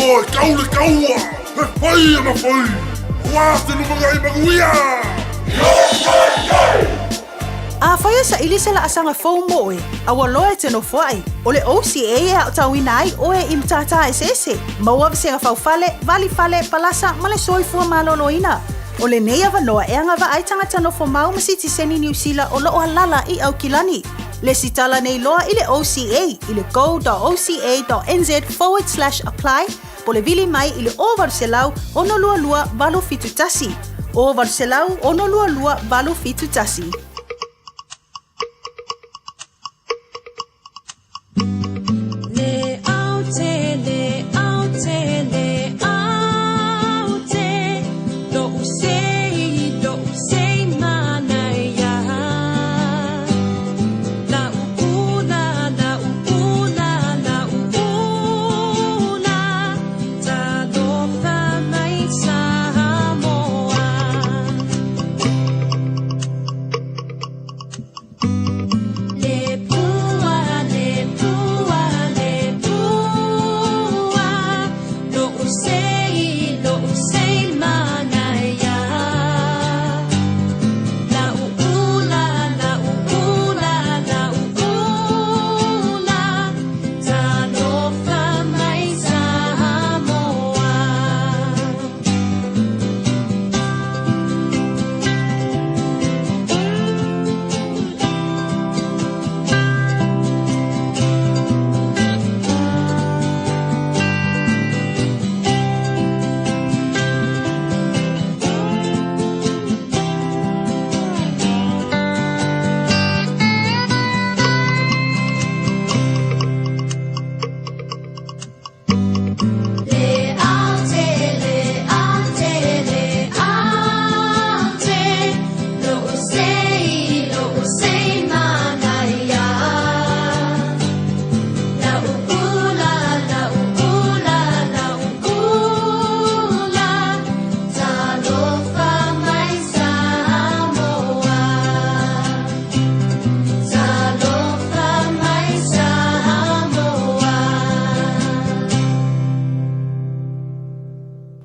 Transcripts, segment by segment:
Oi, kaule kaua! He whai ana whai! Wāte lumaga I maguia! A whaia sa ili se la asanga whau moe, a waloe te no whai. O le OCA e au tauina ai o e imtata e sese. Maua visenga whau fale, vali fale, palasa, male soifua maloloina. O le nei avanoa e anga wa ai tangata no whamau masiti seni New Zealand o loo halala I au kilani. Le sitala nei loa I le OCA, I le go.oca.nz/apply, po le vili mai I le o varselau ono lua lua valo fitu tasi. O varselau ono lua lua valo fitu tasi.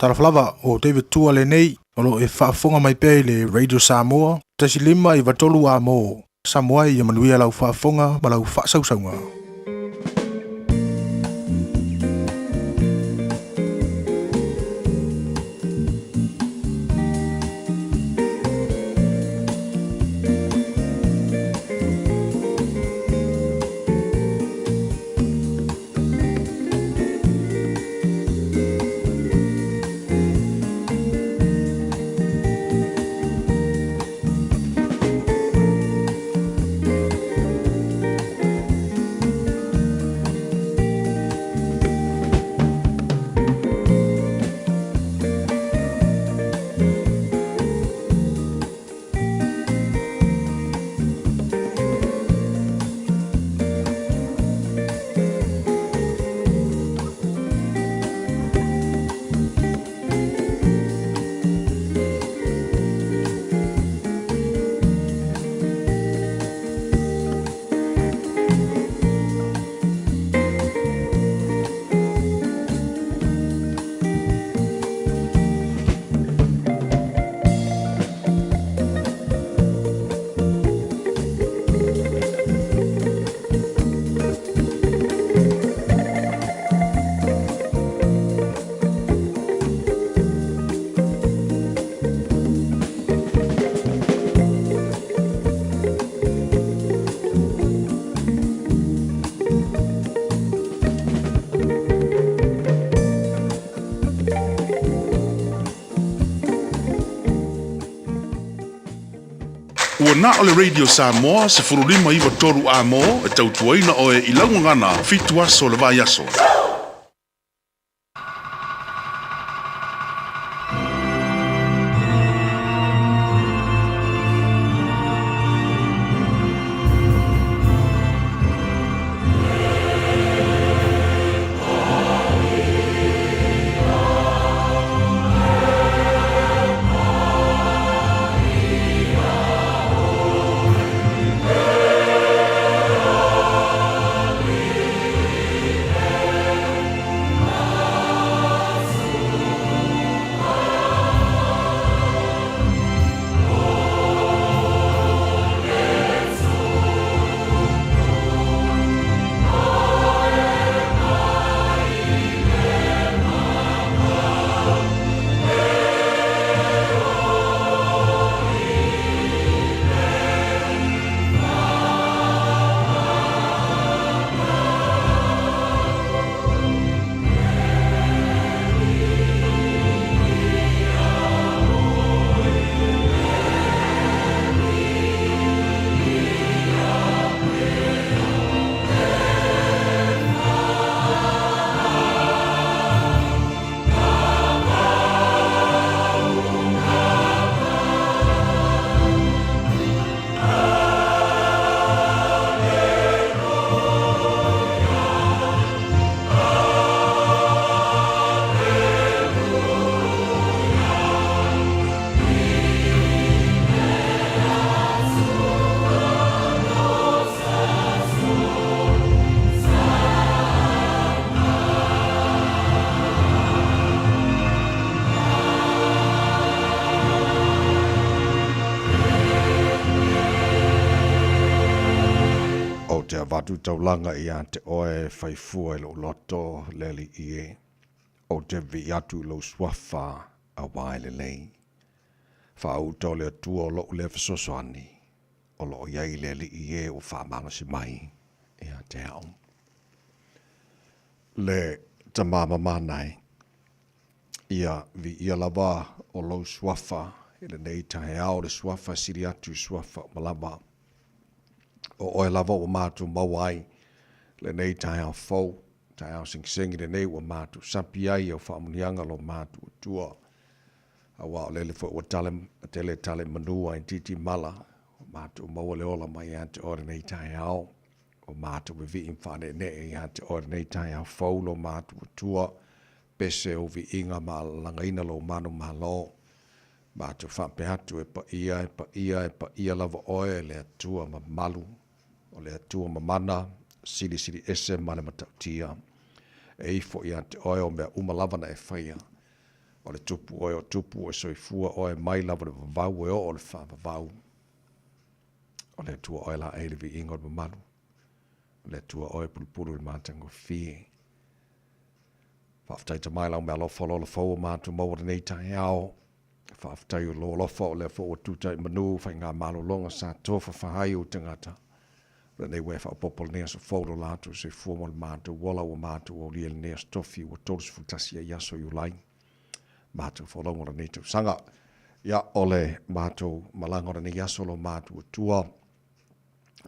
Taraflava o David Tua le nei, o lo e whaafonga mai pēi le Radio Samoa, tasi lima I watolu a mō. Samoa I manuia lau whaafonga ma lau whaasausaunga. Ua na o le Radio Samoa se furulima iwa toru a mo e tautuaina o e ilaungangana fitu aso le vai aso. Mātu taulanga i ante oe whaifua lo loto leli i e. O te vi atu lo swafa a waile lei. Whau tole atua o lo ule whasosoani. O lo iai leli i e o whamanga si mai. Ia Taeao. Le tamama manai. Ia vi ia lava o lo swafa. Ile nei Taeao le swafa siri atu swafa malava. O oe lava o mātu mawai. Le nei Taeao fau. Taeao sing le nei o mātu. Sampi ai o whaamunianga lo mātu o tua. Awa o lele fo o tale manua in titi mala. O mātu maua le ola mai ante ore nei Taeao. O mātu we vi imwhane ne ante ore nei Taeao fau lo mātu o tua. Pese o vi inga ma langaina lo manu ma lo. Mātu whampe atu e pa ia lava oe le atua ma Malu. O le atua ma mana. Siri ese mana matautia. E ifo i ante oe o mea umalavana e whaia. O le tupu oe o tupu e soifua oe mai lava le vavau e o le whavavau. O le atua oe la eile vi ingo le manu. O le atua oe pulupulu le mātango fie. Whaaftaita mai lau mea lofa lo le fau o mātu maua le nei Taeao. Whaaftai o lo lofa o le fau o tutai manu whai ngā malo longa sa tofa whahai o tangata. Le nei wefa o popol nea so faulo lātu se fuamo le mātu wala o mātu o lia le nea stofi o tolus futasi a yaso i ulai. Mātu whalongo le nei tau sanga. Ia ole mātu malanga le nei yaso lo mātu o tua.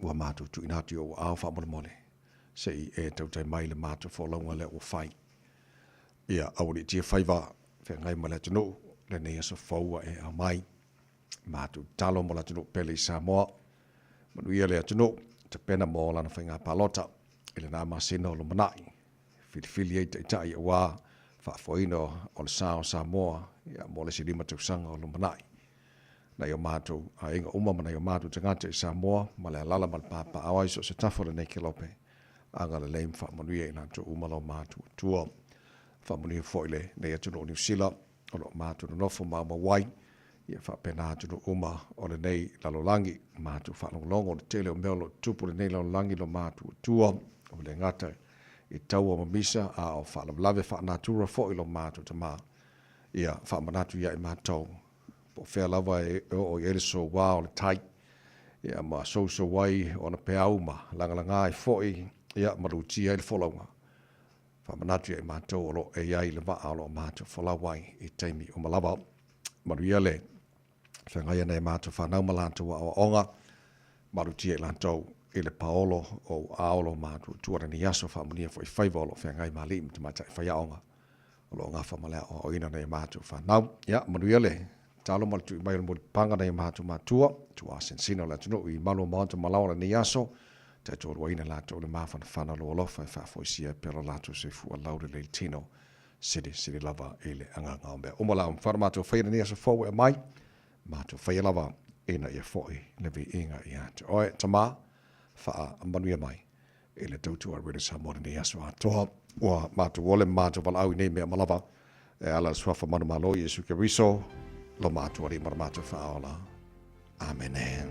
Ua mātu tu inati o au whamole mole. Se i e tau tai mai le mātu whalongo le o whai. Ia auri tia whaiva whea ngai ma le tunu le nei yaso faua e a mai. Mātu talo mo le tunu pele i Samoa. Manu ia le tunu. Te pena mo lana whainga palota, ile nā masina o lo manai. Whiliwhili e te itai e wā, whaafoino o le sao Samoa, ia mo le sirima tausanga o lo manai. Nei o mātou, a inga umama nei o mātou tangata i Samoa, ma le alala ma le pāpa awai so se tafora nei kelope. Anga le leim whaamonuia i nātou umala o mātou tua. Whaamonuia foile nei atu no New Zealand, o lo mātou no nofo māma wai. Ia whapena atu uma o le nei lalolangi mātu whanongonongo o le tele o meo lo tupu le nei lalolangi lo mātu o tua o le ngata i tau o mamisa a o whanamlawe whanatura fo i lo mātu ta mā. Ia whamanatu ia i mātou po whea lava e o i eriso wā o le tai. Ia ma so wai o na peau ma langalanga i fo i ia marutia i le wholaunga. Whamanatu ia i mātou o lo e iai le waa o lo mātu wholawai i teimi o malawa. Maruia le whangaia nei mātou whanau ma lātou wa onga. Marutia i lātou i le paolo o aolo mātou tuara ni aso whamunia fo i whaiva o lo whangai mali i mtumata i whaia onga. O lo ngā whamalea o ina nei mātou whanau. Ia, maruia le, talo malu i mai o muli panga nei mātou mātua. Tua sensina o la tunu i malu mātou malawana ni aso. Tai tōru ina lātou le māwhana whana lo alofa i whafoisia pero lātou se fua laure le tino. Siri lava ele anganga o mea. Umala o mwhara mātou whaina ni aso fōu e mai. Mātou whaia lava ina ia fōi levi inga i atu. Oe, tamā, wha manuia mai. Ele tautua rere sa mora ni aso atoa. Ua mātou wole mātou wala au i nei mea malava. E ala swafa manu malo i Jesu Keriso. Lo mātou ari mara mātou whaola. Amen.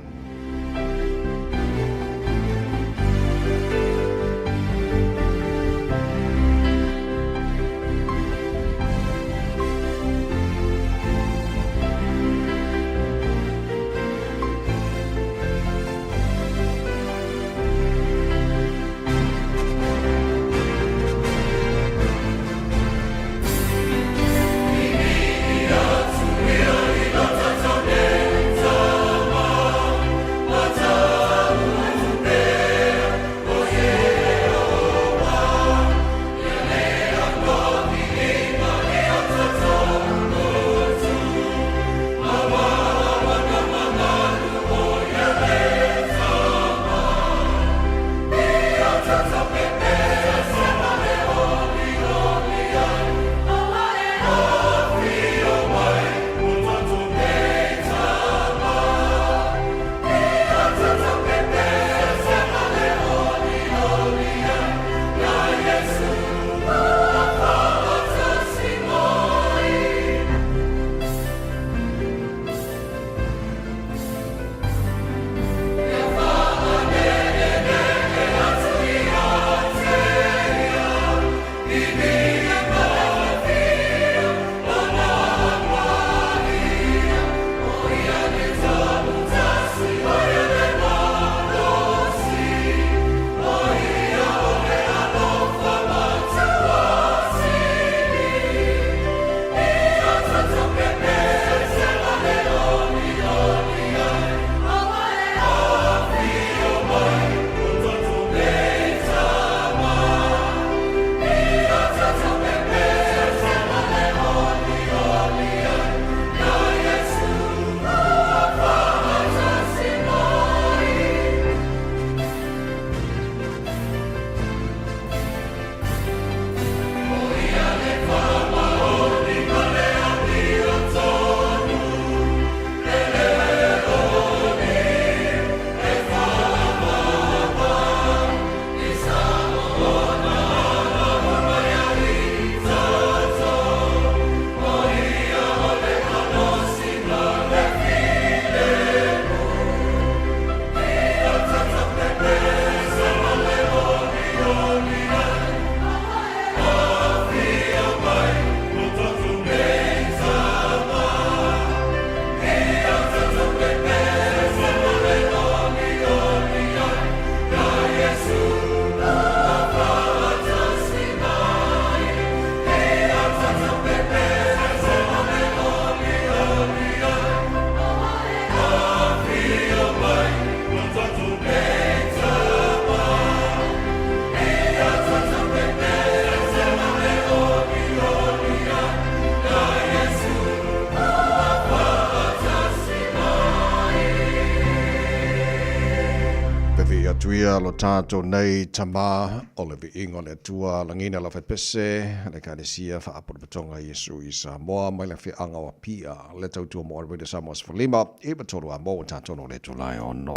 ia lo tātou nei tama o le viinga le tua langina la whepese le kanesia whaapopatonga Yesu i Samoa mai le whianga wa pia le tautua mo arwede Samoa sifalima i batoro a mo tātou no le tulai ono.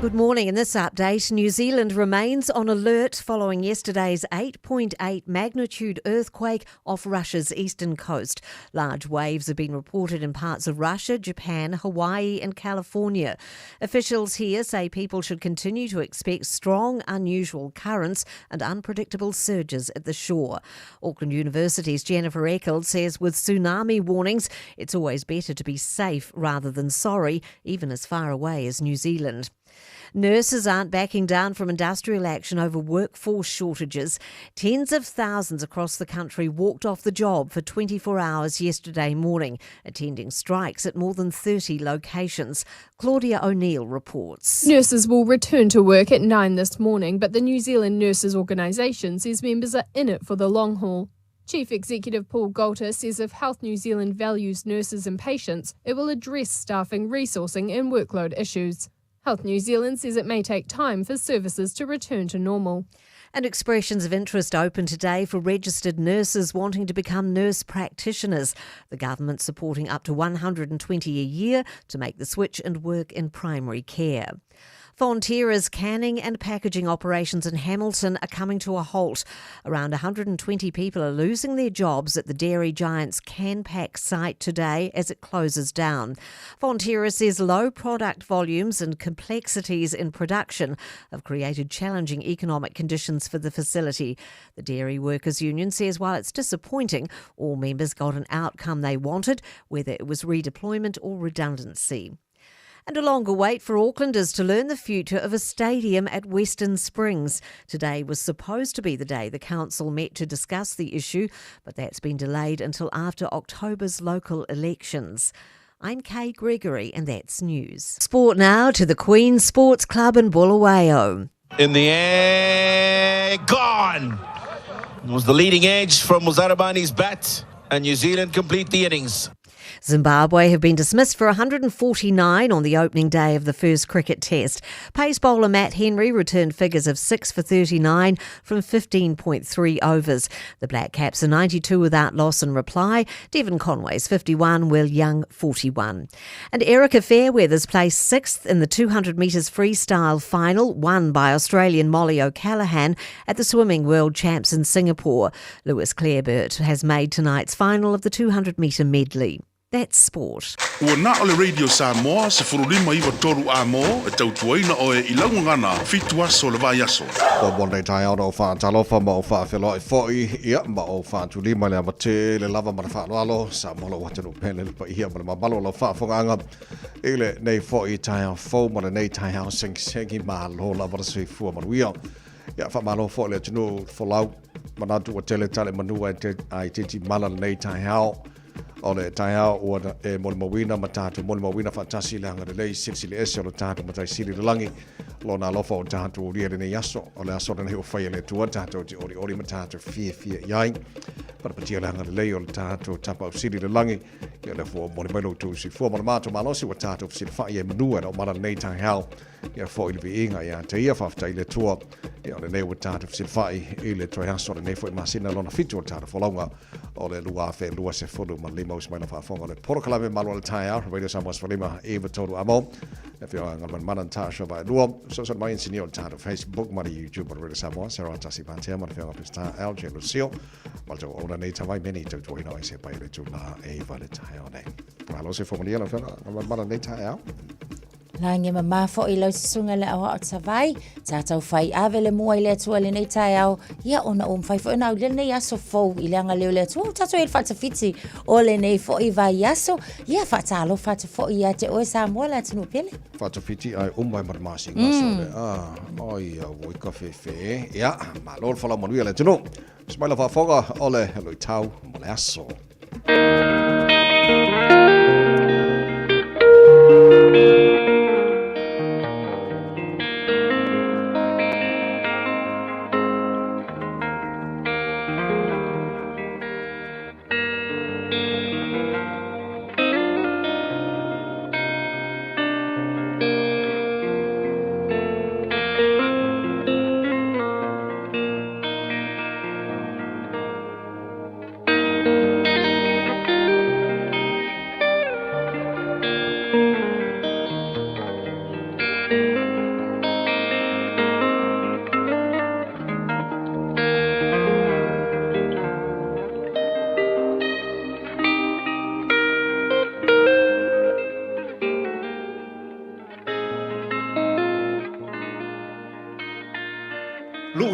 Good morning. In this update, New Zealand remains on alert following yesterday's 8.8 magnitude earthquake off Russia's eastern coast. Large waves have been reported in parts of Russia, Japan, Hawaii and California. Officials here say people should continue to expect strong, unusual currents and unpredictable surges at the shore. Auckland University's Jennifer Eccles says with tsunami warnings, it's always better to be safe rather than sorry, even as far away as New Zealand. Nurses aren't backing down from industrial action over workforce shortages. Tens of thousands across the country walked off the job for 24 hours yesterday morning, attending strikes at more than 30 locations. Claudia O'Neill reports. Nurses will return to work at 9 this morning, but the New Zealand Nurses Organisation says members are in it for the long haul. Chief Executive Paul Golter says if Health New Zealand values nurses and patients, it will address staffing, resourcing and workload issues. Health New Zealand says it may take time for services to return to normal. And expressions of interest open today for registered nurses wanting to become nurse practitioners. The government supporting up to 120 a year to make the switch and work in primary care. Fonterra's canning and packaging operations in Hamilton are coming to a halt. Around 120 people are losing their jobs at the dairy giant's CanPack site today as it closes down. Fonterra says low product volumes and complexities in production have created challenging economic conditions for the facility. The Dairy Workers Union says while it's disappointing, all members got an outcome they wanted, whether it was redeployment or redundancy. And a longer wait for Aucklanders to learn the future of a stadium at Western Springs. Today was supposed to be the day the council met to discuss the issue, but that's been delayed until after October's local elections. I'm Kay Gregory and that's news. Sport now to the Queen's Sports Club in Bulawayo. In the air, gone! It was the leading edge from Muzarabani's bat, and New Zealand complete the innings. Zimbabwe have been dismissed for 149 on the opening day of the first cricket test. Pace bowler Matt Henry returned figures of 6 for 39 from 15.3 overs. The Black Caps are 92 without loss in reply. Devon Conway's 51, Will Young 41. And Erica Fairweather's placed 6th in the 200 metres freestyle final, won by Australian Molly O'Callaghan at the Swimming World Champs in Singapore. Lewis Clareburt has made tonight's final of the 200 metre medley. That's sport. Ua na ole Radio Samoa se furulima iwa toru a mo e tautuaina o e ilaungangana fitu aso le vai aso. O bonei Taeao o whaantalofa ma o whaafelo e foi ia ma o whaantulima le amate le lava ma le whaaloalo sa molo watanu pele le pa ia ma le mamalo lo whaafonganga ile nei foi Taeao fo ma le nei Taeao sengi ma lo lava le sui fua manuia. Ia whaamalo fo le tunu folau manatu o tele tale manua ai titi mala le nei Taeao. O le Taeao ua e mole mawina ma tātou mole mawina whaatasi le hanga le lei silsili ese o le tātou matai siri le langi lo nā lofa o tātou o ria le nei aso o le aso nei o whaia le tua tātou te ori ma tātou Fiafia iai parapatia le hanga le lei o le tātou tapa o siri le langi ia le fua mole mailo tu si fua mole mātou malosi wa tātou siri whaia e manua o mara nei Taeao ia fo ili vi inga ia te ia whaftai le tua ia le nei o tātou siri whai i le toi aso le nei fo i masina lona fitu o tātou whalaunga o le lua fe lua se fulu ma lima us mai na whaafonga le porokalame malu le Taeao Radio Samoa Sfalima Eva Toru Amo e whio ngalman manan tāsho vai lua so mai insini o tātou Facebook ma YouTube Radio Samoa Sarah Tasi Pantea ma whio ngapis Taeao Je Lucio ma tau ona nei tawai meni tau tui no se pai le tula Eva le Taeao nei alo se fomalia na whio ngalman manan nei Taeao La nge mama fo I lau sisunga le awa o tawai, tātau whai awe le mua I le atua le nei Taeao, ia ona whai fo ina le nei aso fau I le anga leo le atua, tātou e whata fiti o le nei fo I vai aso, ia whata alo whata fo I a te oe Samoa la tinu pele. Whata fiti ai umai maramasi ngaso le, oi a woi ka fe, ia, ma lor whala manuia le tinu, smaila whafonga o le heloi tau ma le aso.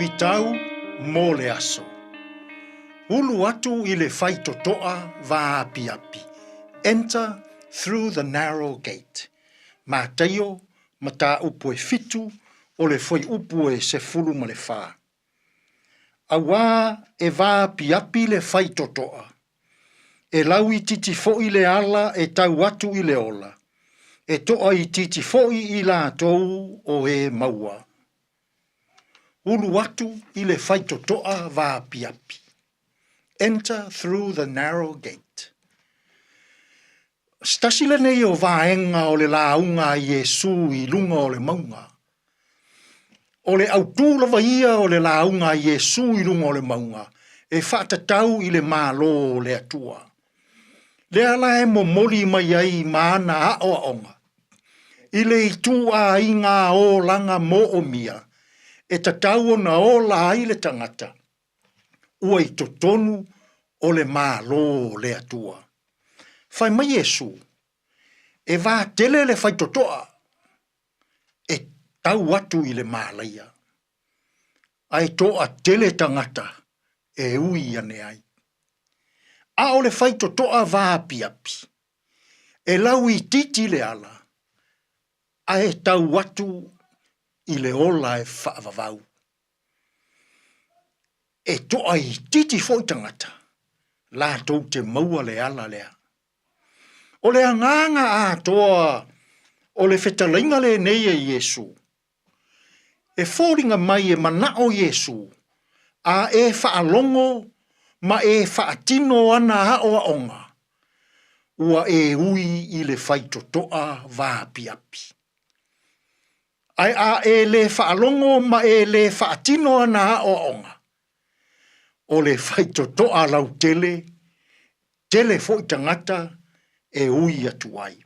i tau mō le aso. Ulu atu i le whai totoa va api api. Enter through the narrow gate. Ma teio, ma tā upu e fitu, o le whai upu e se fulu ma le whā. Awa e va api api le whai totoa. E lau i titi fo'i le ala e tau atu i le ola. E toa i titi fo'i i la tou o e maua. Ulu atu i le whai totoa va api api. Enter through the narrow gate. Stasile nei o vaenga o le launga i Yesu i lunga o le maunga. O le autula vaia o le launga i Yesu i lunga o le maunga. E whaatatau i le mālo o le atua. Le ala e mo moli mai ai maana a o aonga. I le itu a inga o langa mo o mia. E tatau o na o la ai le tangata. Ua i totonu o le mālo le atua. Whai mai Yesu, e wā tele le whai totoa, e tau atu i le mālaia. Ai toa tele tangata, e ui ane ai. A o le whai totoa wā api api, e lau i titi le ala, a e tau atu i le ola e whaavavau. E toa i titi fo tangata, la tau te maua le ala lea. O le anganga a toa, o le whetalainga le nei e Yesu. E fōringa mai e manao Yesu, a e whaalongo, ma e whaatino ana a o aonga. Ua e ui i le whaitotoa vāpi api. Ai a e le whaalongo, ma e le whaatino ana a o aonga. O le whaitotoa lau tele fo tangata, e ui atu ai.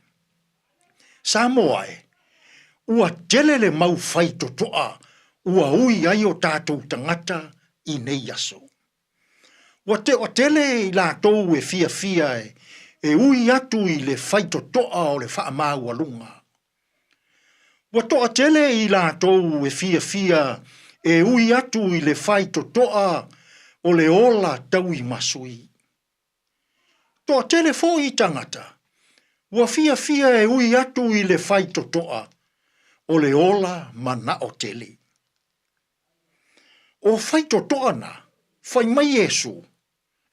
Samoa e, ua tele le mau whai totoa, ua ui ai o tātou tangata i nei aso. Ua tele i lātou e fiafia e ui atu i le whai totoa o le whaamau alunga. Ua toa tele i lātou e fiafia e ui atu i le whai totoa o le ola tau i masui. Toa tele fo i tangata, ua fiafia e ui atu i le whai totoa, o le ola mana o tele. O whai totoa na, whai mai Yesu,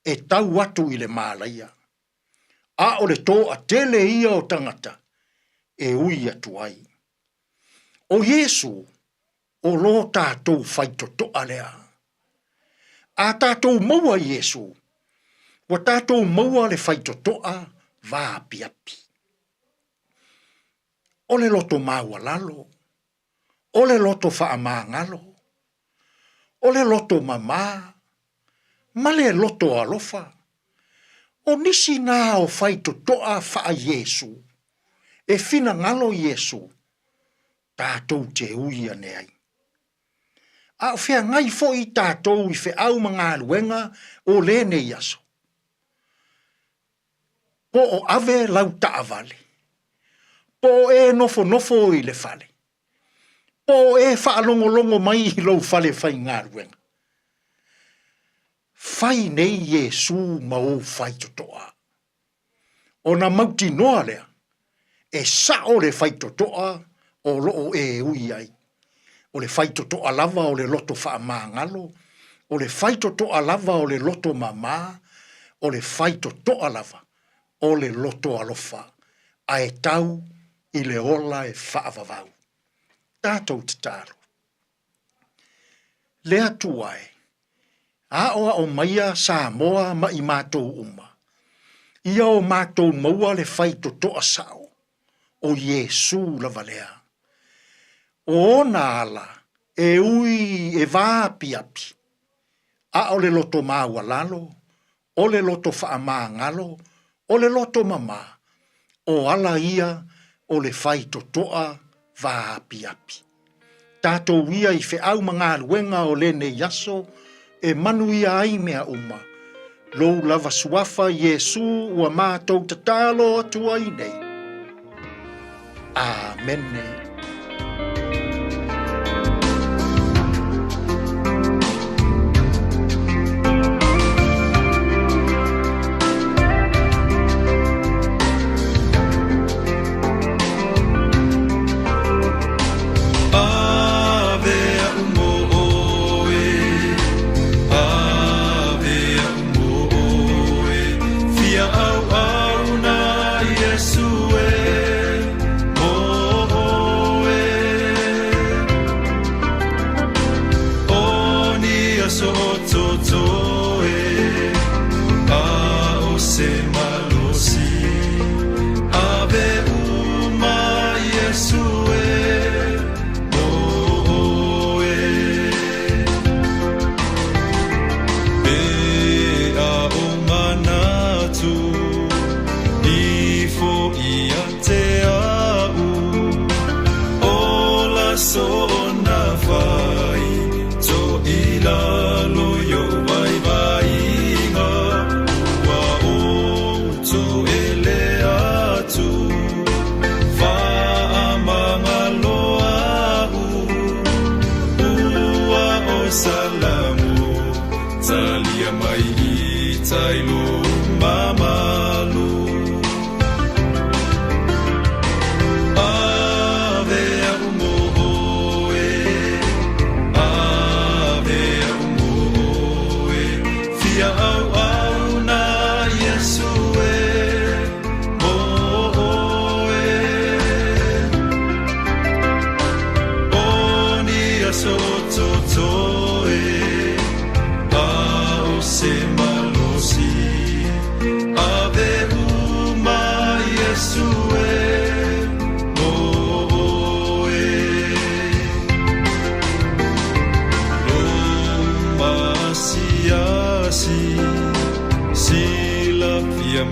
e tau atu i le mālaia. A o le toa tele ia o tangata, e ui atu ai. O Yesu, o lo tātou whai totoa lea. A tātou maua Yesu, wa tātou maua le whai totoa, vā api api. O le loto maua lalo, o le loto whaamangalo, o le loto mamā, ma le loto alofa, o nisi nā o whai totoa wha Yesu, e whina ngalo Yesu, tātou te ui ane ai. A o whea ngai fo i tātou i whe au mga luenga o le nei aso. Po o ave lau taavale. Po e nofo i le fale. Po e whaalongolongo mai i lau fale whai ngā ruenga. Whai nei Yesu ma o whai totoa. O na mauti noa lea, e sa o le whai totoa o loo e ui ai. O le whai totoa lava o le loto whaamangalo, o le whai totoa lava o le loto mamā, o le whai totoa lava o le loto alofa, a e tau i le ola e whaavavau. Tātou te tāro. Lea tuai, a oa o maia Samoa ma i mātou uma. Ia o mātou maua le whai totoa sao, o Yesu lava lea. O na ala, e ui e vāpi api. A o le loto māua lalo, o le loto whaamangalo, o le loto mamā, o ala ia o le whai totoa vāpi api. Tātou ia i whe au mga ruenga o le ne yaso, e manu ia ai mea uma. Lou lava suafa Yesu ua mātou tatalo atua i nei. Amen. ia te au ola so na fai to ila lo yo vai vai nga wa o to ele atu fa amanga lo au ua o salamu talia mai i tailo mamalu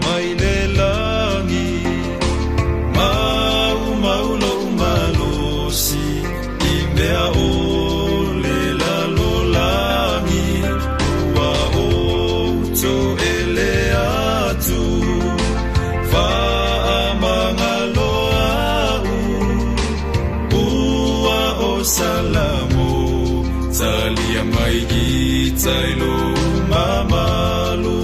mai le langi mau mau lo malosi I mea o le la lo langi ua o to ele atu fa amanga lo au ua o salamu talia mai I tailo mamalu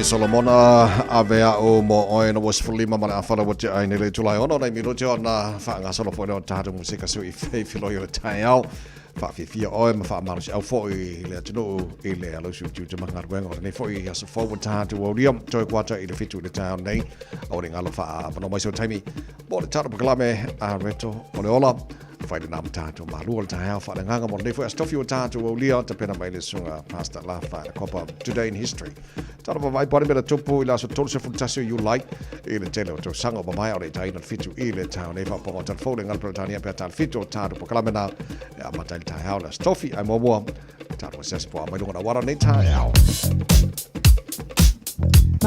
Solomona avea o mo oina was fulima mana afara wat ai nele July ono nei miro jona fa nga solo fo no tatu musika so I filo yo Taeao fa Fiafia o ma fa maru au fo I le tino I le alo su tu ma ngar wengo nei fo I as fo wat tatu o liam joy kwata I le fitu le town nei o ringa lo fa no mai so taimi bo le tatu klame a reto o le ola fai de nam tatu Malu o Taeao fa nga mo nei fo stofi o tatu o lia te pena mai le sunga pasta la fa copa today in history tara vai pare mera tupu ila so tolu se funtasio you like ile tele o sanga ba mai ore tai na fitu ile town e fa po telefone ngal protania pe tal fitu tatu po kalamena ya matal Taeao la stofi ai mo tatu se spo mai ngona wara nei Taeao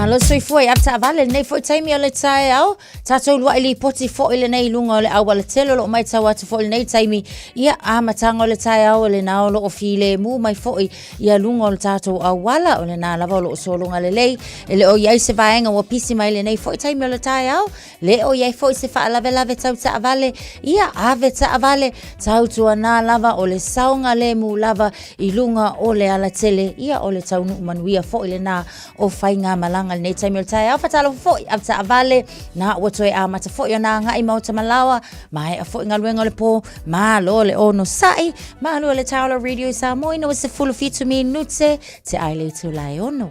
Malo soifua ia ta vale nei foi taimi ole Taeao tatou lua ili poti fo ile nei lunga ole awala telo lo mai tawa tu fo ile nei taimi ia amatanga ole Taeao ole na lo ofile mu mai fo ia lunga ole tatou awala ole na lava lo solunga le lei ele o ia se vaenga wa pisi mai le nei foi taimi ole Taeao le o ia foi se fa lave tau ta vale ia ave ta vale tau tu na lava ole saunga le mu lava i lunga ole ala tele ia ole tau nu manuia fo ile na o fainga malanga nei taimi Taeao fatalo foi apta vale na wotoe a mata foi na ngai mau tamalawa mai a foi ngaluenga le po malo le ono sai Malu le Taeao radio Samoa no se full fit me nutse te aile tu lai ono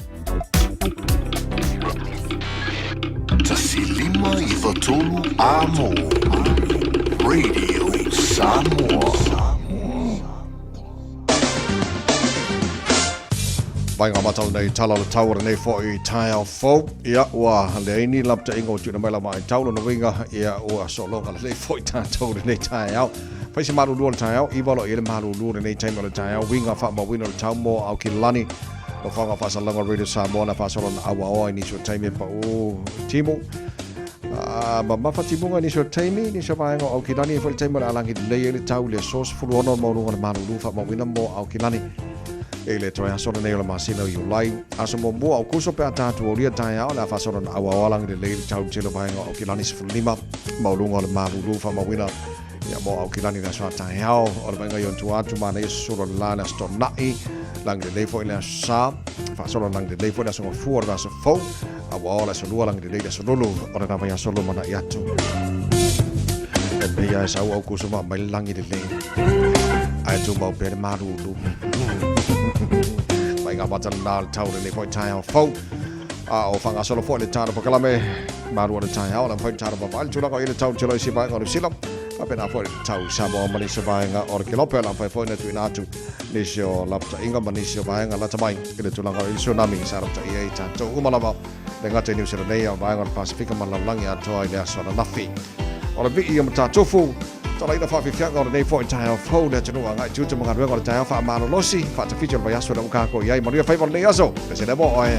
Tasilima i votolu amo radio Samoa Vai ngā matau nei tala le tauara nei fo i Taeao fo. Ia ua le ini lapta ingo tūna mai la mai taulo na winga ia ua so longa le fo i tātou nei Taeao. Pai se malu lua le Taeao, i walo i le malu lua nei taima le Taeao. Winga wha ma wino le tau mo au ki lani. O whanga whasalanga Radio Samoa na whasalana awa oa ni so taimi pa o timo. Ma mawha timunga ni so taimi, ni so vaenga au ki lani. Fo i taima le alangi le le tau le sos fulu ono maurunga le malu lua wha ma wina mo au ki lani. E le toi asona nei o le masina i ulai. Aso mo mua au kuso pe atatu o lia Taeao le afasona na awa awalang le leili tau tilo vaenga o kilani sifulima. Maulunga o le malulu fa mawina. Ia mo au kilani na soa Taeao o le vaenga i ontu atu mana iso sura le lana sto nai. Lang le leifo i le sa. Fasona lang le leifo i le asonga fua le aso fau. Awa ola so lua lang le leili aso lulu o le nava i aso luma na i atu. E pia e sau au kuso ma mai langi le leili. Ai tu mau pe le malulu. Mai ngā wata nā le taure nei fwoi Taeao fau. O whanga solo fwoi le tāna pakalame. Marua le Taeao la fwoi tāna papali. Tūlanga i le tau tilo i si vaenga o le silam. Pena fwoi le tau Samoa mani si vaenga o le kilope. La fwoi na tui nātu. Nisi o lapta inga mani si o vaenga lata mai. I le tūlanga i le tsunami. Sa rapta i ei tātou umalama. Le ngate New Zealand nei o vaenga o le Pasifika malalangi atoa i le aso na nafi. O le vii i mata tofu. Tala ina Fiafia o le nei fo i Taeao fau le atunua ngai tuta mga ruenga o le Taeao wha amano losi wha ta fitu o le vaiaso na ukako iai manuia whaiva le nei aso le se nemo o e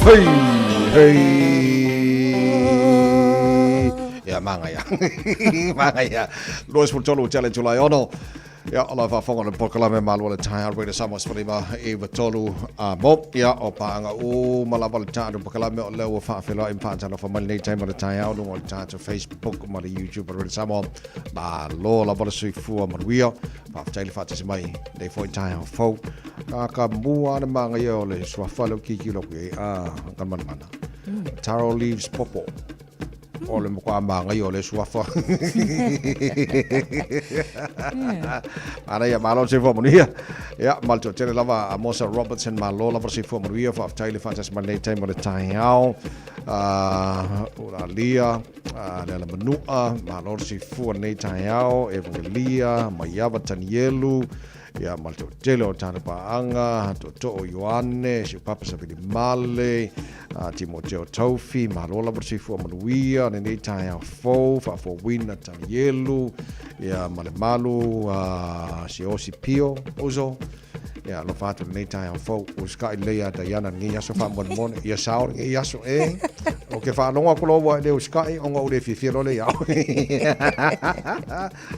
Ya manga ya. Manga ya. Lois for tolu challenge July ono. Ja, alla fa fonga le pokalame malu le Taeao radio Samoa sprima e tolu mo ya o paanga o malava le Taeao pokalame o le fa fela in fa tala fa mal nei time le Taeao no le Taeao Facebook ma le YouTube radio Samoa ba lo la ba sui fu ma wia fa tele fa tsi mai dei fo Taeao fo ka mua na manga yo le swa fa lo ki lo ke kan man mana taro leaves popo o le mokwa manga yo le suafa ana ya malo se fo monia ya malto tele lava amosa Robertson malo lava se fo monia fa taile fa tas malay time le Taeao ora lia le manua malo se fo nei Taeao Evangelia Mayava Tanielu ya malto tele o tana paanga to Ioane si papa sa vili male Timoteo Taufi malola versifu manuia nei Taeao fo fa fo wina Tanielu ya male malu si osi pio ozo ya lo fatu nei Taeao fo uska ilea Diana ngi yaso fa mon ya saur ngi yaso o ke fa longa ko wa le uska o ngo le Fiafia lo le ya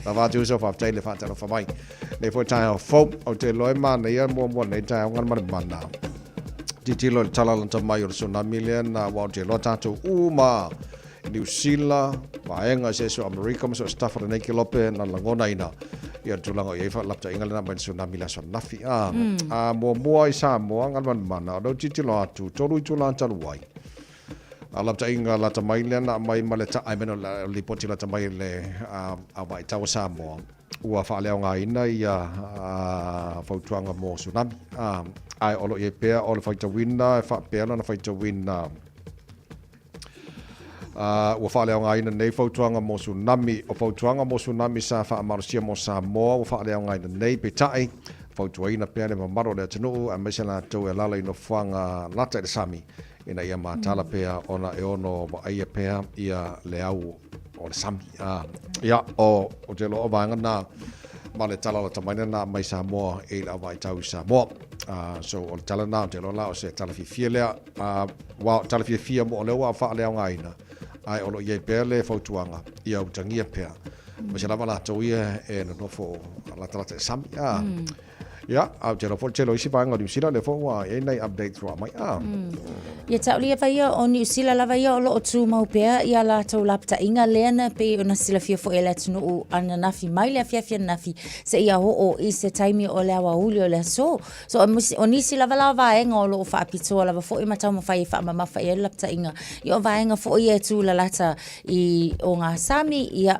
la va tu so fa tele fa tele fa mai le fo Taeao fo o te loe mana ia mo nei Taeao ngan mar mana titilo tala lanta mai o tsunami le na wa te lo tatu uma New Zealand vaenga se so America so stuff for nei kilope na langona ina ia tulanga ia fa lapta ingal na tsunami la so nafi mo i Samoa ngan mana do titilo atu tolu tulan taluai lapta ingal la tamai le na mai maleta ai meno li poti la tamai le a vai tau Samoa ua fa leo nga ina ia fautuanga mo tsunami ai olo ye pea olo faita winna fa pea na faita winna ua fa leo nga ina nei fautuanga mo tsunami o fautuanga mo tsunami sa fa amarusia mo Samoa ua fa leo nga ina nei petai fautuaina pea le mamaro le tunu a mesana tau e lala ino fuanga lata e sami ina ia matala pea ona e ono mo aia pea ia le au o le sami ia o te lo vanga na ma le tala la tamaina na mai Samoa e la vai tau Samoa so o tala na te lo la o se tala Fiafia le wa tala Fiafia mo le wa fa le ngaina ai o lo ye pele fautuanga ia o tangia pea ma se lava la tau ia e no fo la tala te sami ya au te lo fo te lo isi vanga New Zealand le fo wa e nei update through mai ia tauli vai o New Zealand la vai o lo tu mau pea ia la tau lapta inga lena pe ona sila fia fo ele tunu ana nafi mai le Fiafia nafi se ia o i se taimi o le awa uli o le so o nisi lava lava enga o lo fa apitoa lava fo i matau mawhai fa mama fa ia lapta inga ia o vaenga fo i e tu la lata i o ngā Sami ia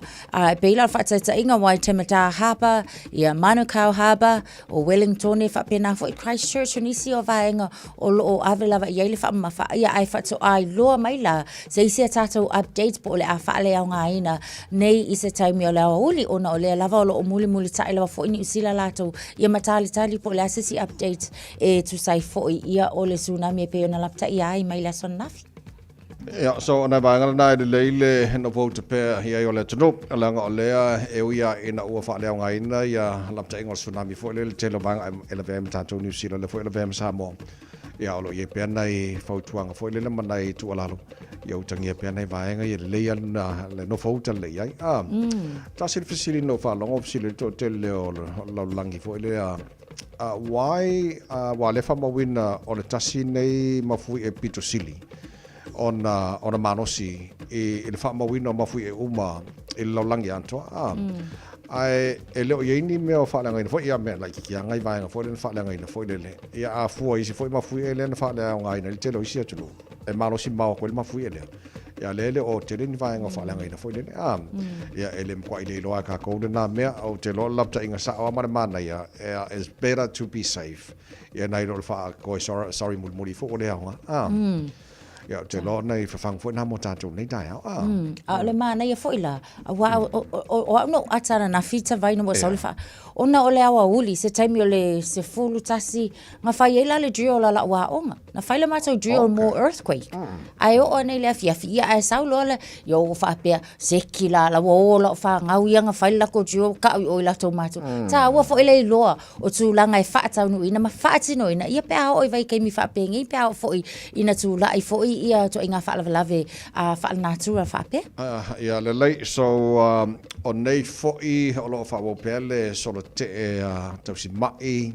pe ila fa taita inga wai Temata Harbour ia Manukau Harbour o Wellington fa pena fo i Christchurch o nisi o vaenga o lo o ave lava ia le fa mama fa ia ai fa to ai loa mai la se isi tatou update po le a fa le nga ina nei i se taimi o le uli ona o le lava o lo muli tai lava fo ni usila lato ia matali po le asisi update e tu sai fo ia o le tsunami pe ona lapta ia ai mai la son nafi ja so na vanga na de leile no vote pe ia o le tunu langa o le e ia ina o fa le nga ina ia lapta ingol tsunami fo le telo vanga elevem tatou New Zealand le fo elevem Samoa ia o lo ye pe nai fautuanga fo le manai tu alalo ia o tangia pe nai vaenga ia le ia le no fauta le ai ta sil fisili no fa longo fisili to tele o lo langi fo le why wa le fa mawina o le tasi nei mafui e pitosili ona manosi e le fa mawina mafui e uma e lo langi anto ai e leo ye ni me o fa la ngai fo ia me la ki ngai vai fo le fa la ngai fo le ia a fu i si fo ma fu e le fa la ngai le te lo isi tu e ma lo si ma ko ma fu e le ia le o te le ni vai nga fa la ngai fo le ia ele mko ile lo ka ko na me o te lo lapta inga sa o ma ia is better to be safe ia nai lo fa ko sorry mul muri fo le Ia te lo nei whawhang fo na mo tātou nei tai au. A le mana ia fo ila. O no atara na fita vai no mo saule fa. Ona o le awa uli se taimi o le se fulu tasi nga fai ela le drill la wa onga. Na fai le matou drill more earthquake. Ai o nei le Fiafia ai saulo le yo fa pe se kila la wo la fa ngau ia nga fai la ko drill ka o la tomato. Ta wa fo ele loa o tu langa e fa tau no ina ma fa tino ina ia pe o vai ke mi fa pe ngi pe o fo ina tu la i fo ia to inga fa lave a fa natura fa pe. Ia le lei so o nei fo I o lo fa wo pele so lo te tau si mai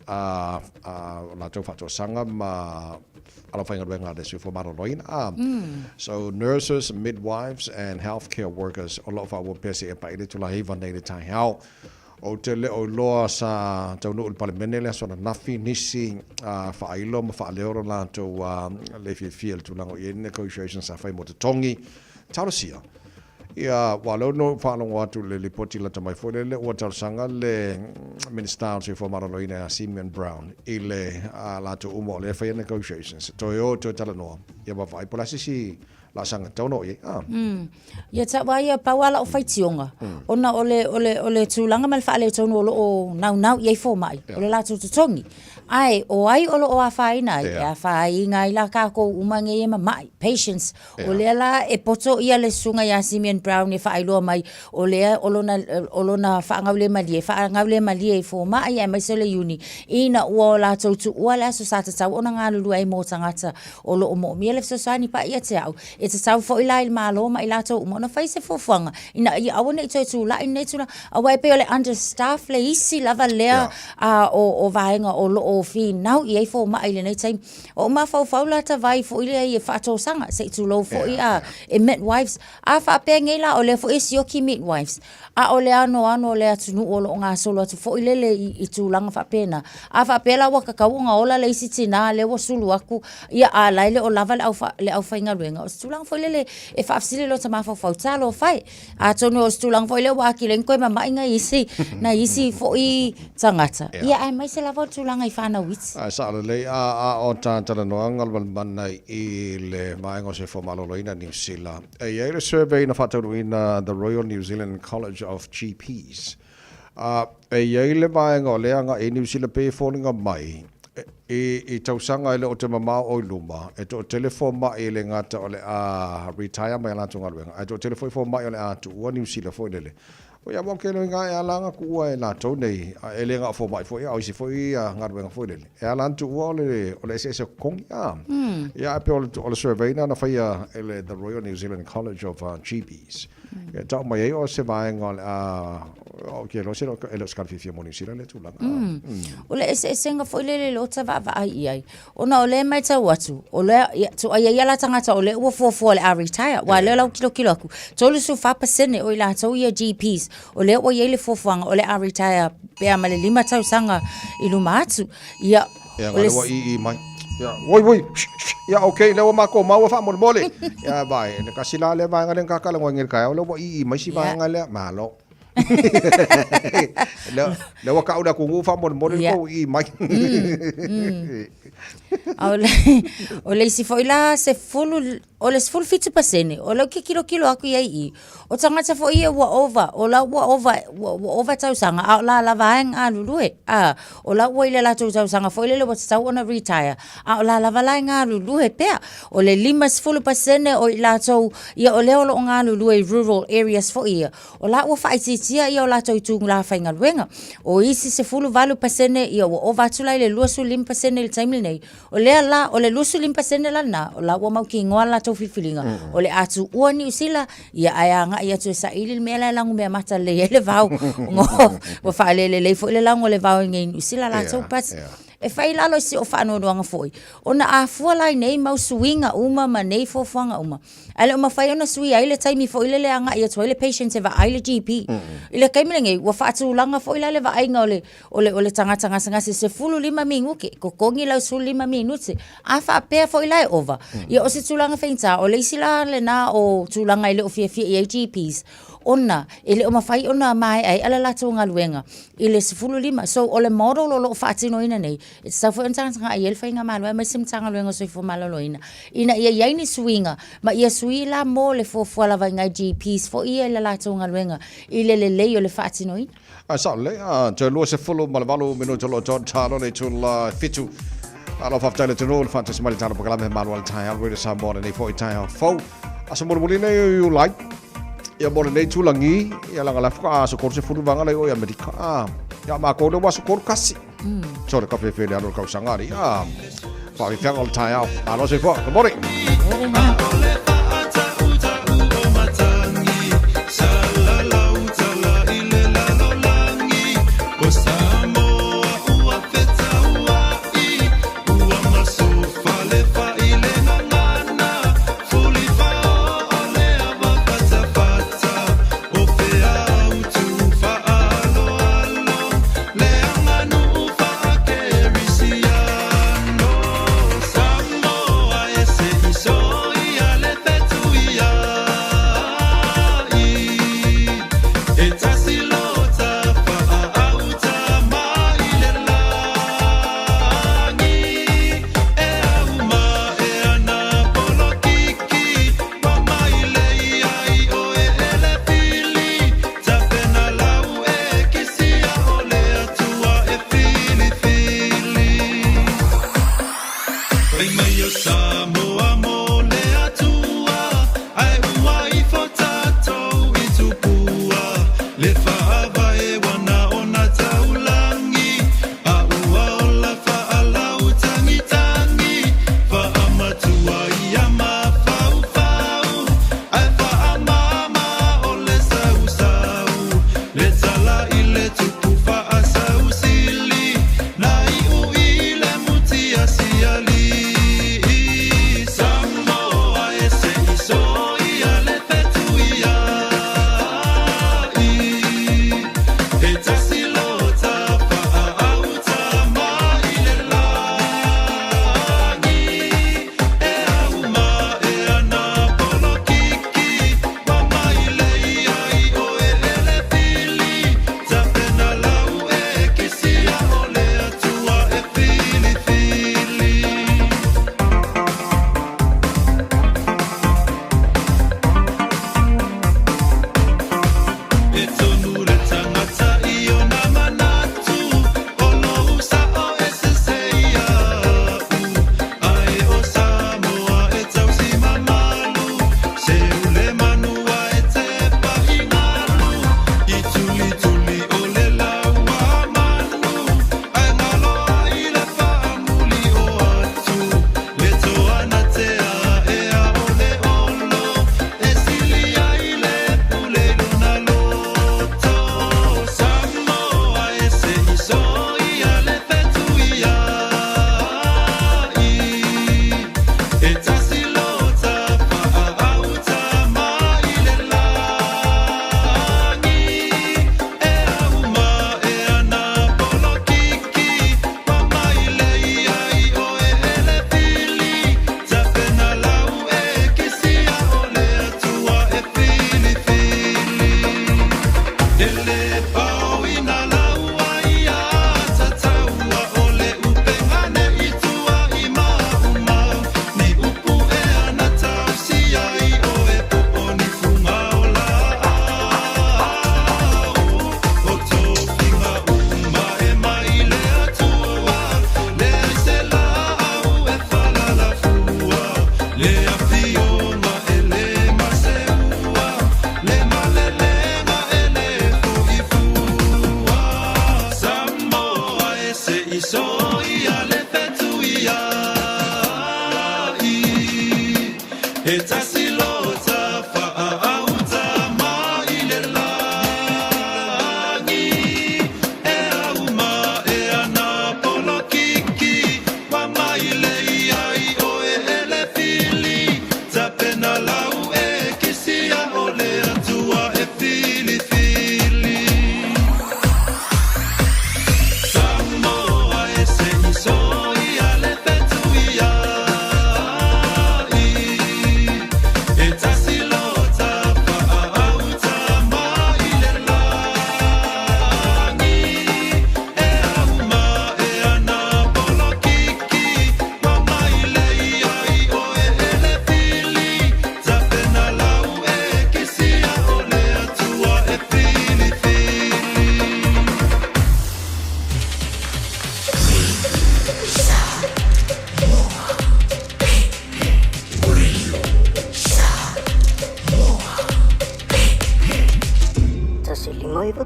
la tau whatua sanga ma ala whainga ruenga le sui maro loina. So nurses, midwives and healthcare workers o lo whaua pese e paile tula heiva nei le Taeao. O te leo loa sa tau nuu palemene le sona nafi nisi whailo ma whaaleoro la tau le Fiafia tu lango I negotiations sa whai mo te tongi. Taurosia. Ia walau no whalongo atu le lipoti la tamai fo le ua tausanga le minister se fo maraloina Simeon Brown I le la tu umo le whai negotiations. Toi o toi talanoa. Ia ma whai polasi si la sanga tauno I. Ia tawa ia pawala o whaitionga. Ona ole tūlanga mal whaale tonu o nau iei fo mai. Ole la tu tutongi. Ai, o ai olo o a whaina. Ia whai ngai la kako umange e mai. Patience. O lea la e poto ia le sunga ia Simeon Brown e whailoa mai. O lea olona whaangaule malie. Whaangaule malie e fo mai e maisele uni. Ina ua la tautu ua la so sata tau. Ona ngā lulu ai mō tangata. Olo o mo miele fsosani pa ia te au. E te tau fo ila il malo ma ila tau umona fai se fofuanga. Ina I awana I toi tu la ina tu la awai pe ole understaff le isi lava lea o vaenga o lo o fi nau I fo ma ile nei time o ma fau la ta vai fo ile I fato sanga se tu lo fo I e midwives a fa pe ngela o le fo isi o ki midwives a ole ano le atunu o lo nga solo atu fo ile le I tu langa fa pena a fa pela wa kakaunga ola le isi tina le wo sulu aku ia a laile o lava le au fa inga ruenga o tulang fo ile e fa afsile lo tama fo talo fai a tonu o tulang fo ile wa ki len ko ma inga isi na isi fo I tangata ia ai mai se lava tulang ai fa na wits sa le o tantala no angal mana I le maingo se fo maloloina New Zealand e le survey na fataruina the Royal New Zealand College of GPs e le maingo le anga e New Zealand pe falling mai I tausanga ele o te mamao o luma e to telefon ma ele ngata ole retire mai la tunga luenga e to telefon fo mai ole atu o New Zealand fo ele o ya mo ke no nga e alanga ku e la to nei ele nga fo mai fo ya o si fo ia nga luenga fo ele e alan tu ole se kong ya pe ole survey na fa ya ele the Royal New Zealand College of GPs e ta mai o se vai ngol o ke lo se ele ska Fiafia mo New Zealand le tu la ole se senga fo ile lo ta va ai ona ole mai ta watu ole to ai la tangata ole o fo le retire wa le la kilo aku tolu su fa pasene o ila to ia GPs ole o ile fo ole retire pe amale 5 sanga ilumatu ia ole I mai ya woi ya okay le ma ko ma wa fa mo mole ya bai ne kasila le ba ngalen kakala ngel ka ole I mai si ba ngale malo le wa ka uda ku fa mo mo ko I mai ole si foi la se fulu ole se fulu fitu pasene ole ke kilo aku I o tangata fo ia wa over tau sanga a la vaeng a lulue o la wa ile la tau sanga fo ile le wa tau ona retire a la vaeng a lulue pe ole 5% o la tau ia ole o nga lulue rural areas fo ia o la wa fa tia ia o la tau tu la fainga luenga o isi se fulu valu pasene ia o over tula ile luasu 5% le time nei o le la o le luasu 5% la na o la wa mau ki ngoala tau fifilinga o le atu ua New Zealand ia aya ia tu sa ili mela langu me mata le vau ngo wa fa le fo le langu le vau ngai sila la so pas e fai la lo si o fa no nga foi ona a fu la nei mau swinga uma ma nei fo fanga uma ale uma fai ona sui ai le time fo ile le anga ia toilet patients eva ai le GP ile kai mele wa fa tu langa fo ile le va ai ngole ole tanga sanga se fulu 5 minuto ko kongi la su 5 minuto a fa pe fo ile over ia o se tu langa feinta ole sila le na o tu langa ile o Fiafia GPs ona ele o mafai ona mai ai ala latu ngaluenga ile 15 so ole model lo fatino ina nei it's so for instance nga yel fa nga malo mai sim tanga luenga so fo malo ina ia ni swinga ma ia suila mo le fo la va nga GPs fo ia la latu ngaluenga ile le ole fatino ina sa le te lo se folo malvalo minuto lo John Charlo le tul fitu ala fa tale to roll fantasy mal tala pakala me manual Taeao with some more than 40 Taeao fo asa mo molina you like ia mo le tulangi ia la la fa so korse fulu vanga le o America ya ma ko do wa so kor kasi so le kape fe le ano ka sangari fa vi fanga Taeao alo se fo good morning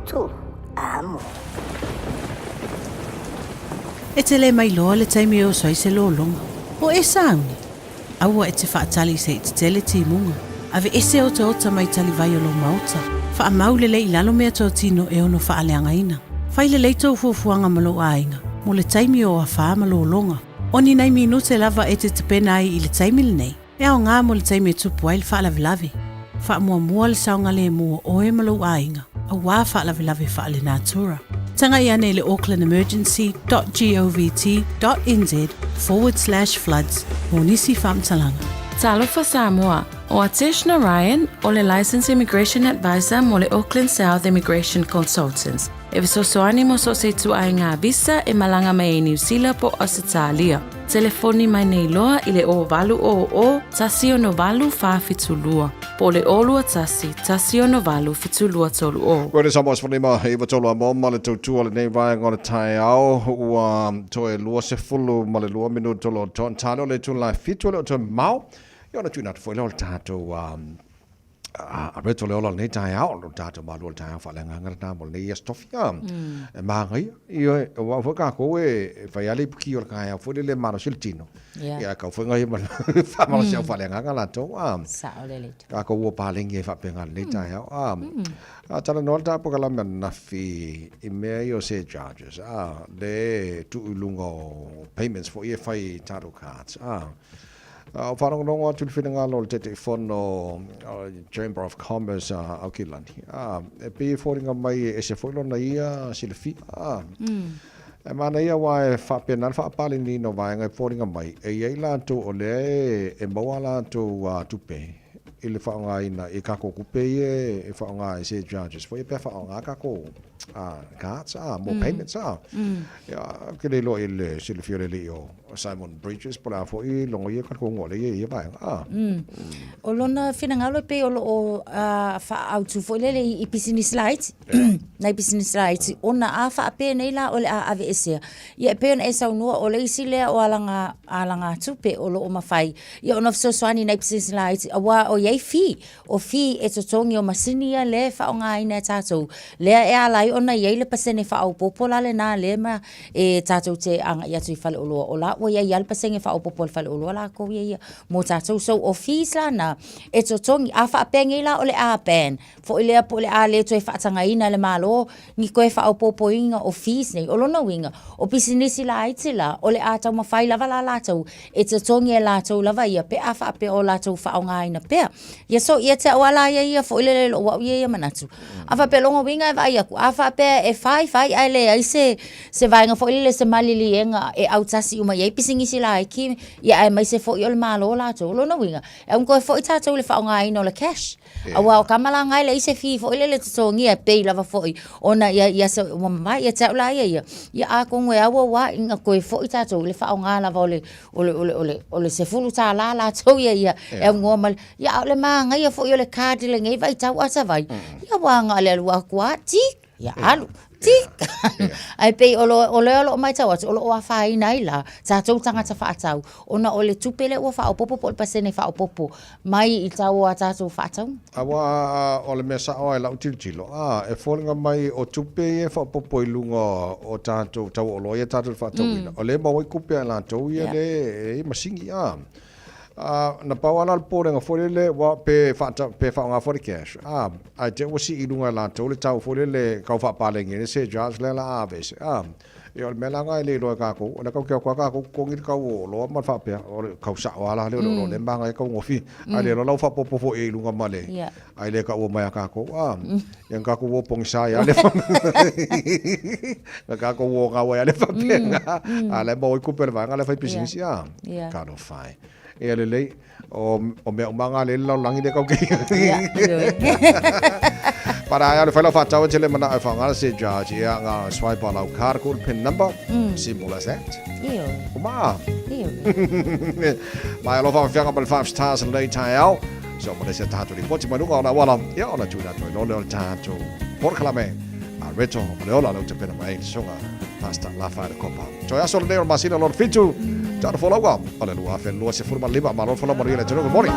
tolu amo. E te le mai loa le taimi o sai se lo longa. O e sauni. Aua e te whaatali se i te tele ti munga. Ave ese o te ota mai tali vai o lo mauta. Wha maule le i lalo mea tō tino e ono wha aleanga ina. Whai le leito fuafuanga malo ainga. Mo le taimi o a wha malo longa. Oni nei minute lava e te pena ai i le taimi le nei. E ao ngā mo le taimi e tupu ai le wha lavi. Wha mua le saunga le mua o e malo ainga. A wā wha lavi wha le nātura. Tanga ia nei le aucklandemergency.gov.nz/floods. Mo nisi whamtalanga. Talofa Samoa. O Ateshna Ryan, o le Licensed Immigration Advisor mo le Auckland South Immigration Consultants. E visosoani mo so se tu ai ngā visa e malanga mai e New Zealand po Australia. Telefoni mai nei loa i le o valu o tasi o no valu whawhitulua. Po le olua tasi o no valu fitulua tolu o. Where is almost for Nima, Eva Tolo, Male to two or name vying on a Taeao, who to a lua se fulu, Malua minuto, Ton Tano, le to la fitula to Mau. You're not doing that for all tato. A reto le ola nei Taeao, no tato Malu Taeao, Falanga, Namoli, Stofia. Mangi, io waka koe, Fayali Puki or Kaya, Fully Mano Siltino. Yeah, go for him, Family Falanga Lato. Kako wo paling ye fapenga le Taeao. Tala no tapo kalam nafi email say charges. Le tu lungo payments for EFI tato cards. Whanong rongo tu whiwhinanga lo te whono Chamber of Commerce au ki lani. E pe whoringa mai e se whoilona ia sile fi. E mana ia wa e whapenan whaapali ni no vaenga e whoringa mai. E iei la tu o le e maua la tu tupe. I le whaonga ina e kako kupe e whaonga e se judges. Fo e pe whaonga kako cards, more payments. Ke le lo i le sile fiore le o Simon Bridges pola fo i longo ia kako ngole ia vaenga. O lona whinangalo pe o whaautu fo lele i business light. Nei business light. Ona a whaape nei la o le a ave esea. Ia pe ona e saunua o le isi lea o alanga tupe o lo o mawhai. Ia ona fsoswani nei business light. Awa o iei fi. O fi e totongi o masinia le whaonga ina tātou. Lea e alai ona iei le pasene whaau popola le nā le ma e tātou te anga i atu i whale oloa o la. Wa iei al pasene whaau popola whale oloa la ko iei mo tātou. So o fees la na e totongi a whaapengi la o le a pen. Fo i lea po le a le to e whaatanga ina le malo ni koe whaau popo inga o fees nei. O lona winga. O pisinisi la iti la o le a tau mawhai lava la lātou. E totongi e lātou lava ia pe a whaape o lātou whaonga ina pea. Ia so ia te awala ia fo i le lo wa ia manatu. A whaape longa winga e vai aku. A whaape e whai ai le ai se vainga fo i le se malili enga e autasi uma iei pisingisi la ki ia ai mai se fo i o le malo lātou. Lona winga. E unko e fo i tātou le whaonga ina o le cash. Awa o kamala ngai le ise fi fo i le totongi e pei lava fo i. Ona ia se mamai ia te awala ia. Ia a kongwe awa wa inga koe fo i tātou le whaonga lava o le se fulu tā la lātou ia. E ungo mal. Ia le maanga ia fo i o le kādi le ngai vai tau asa vai. Ia wanga le alua kua tik. Ia alu. Tik. Ai pei o le mai tau atu. O a whai nai la. Tātou tangata whaatau. Ona o le tupele ua whao popo po le pasene whao popo. Mai i tau a tātou whaatau. Awa o le mea sao e lau tiltilo. E wholinga mai o tupe e whao popo i lunga o tātou tau o loia tātou whaatau ina. O le maui kupe a lātou ia le masingi na pawana al porenga forele wa pe whaonga for cash. Ai te wasi i lunga lātou le tau forele kau whaapalengi se judge le la aves. E o le melanga e le loa kako. O le kau kia kua kako kongi kau o loa man whapea. O le kau sa wala le o le manga e kau ngofi. Ai le lau whapopo fo e lunga male. Ai le kau o mai a kako. Yang kako o pongi sa ia le kako o ngawa ia le whapea. A le maui kupere vanga le whai pisingisi. Kano whai. E le lei o mea umanga le lau langi de kau kei. Para ai le whaila whatau te le mana au whangara se judge ia ngā swipe on au card code pin number. Simple as that. Uma. Mai alo whawhianga pa le 5 stars and lei Taeao. So mo le se tātou li poti manunga o na wala. Ia o na tūna toi lo leo tātou. Porkalame. A reto o le ola lau te pena mai sunga. Pasta la whaere kopa. Toi aso le neo masina lor fitu. Tātou wholaua. Ole lua when lua se furuma lima. Maro whalauma ria le tunu. Good morning.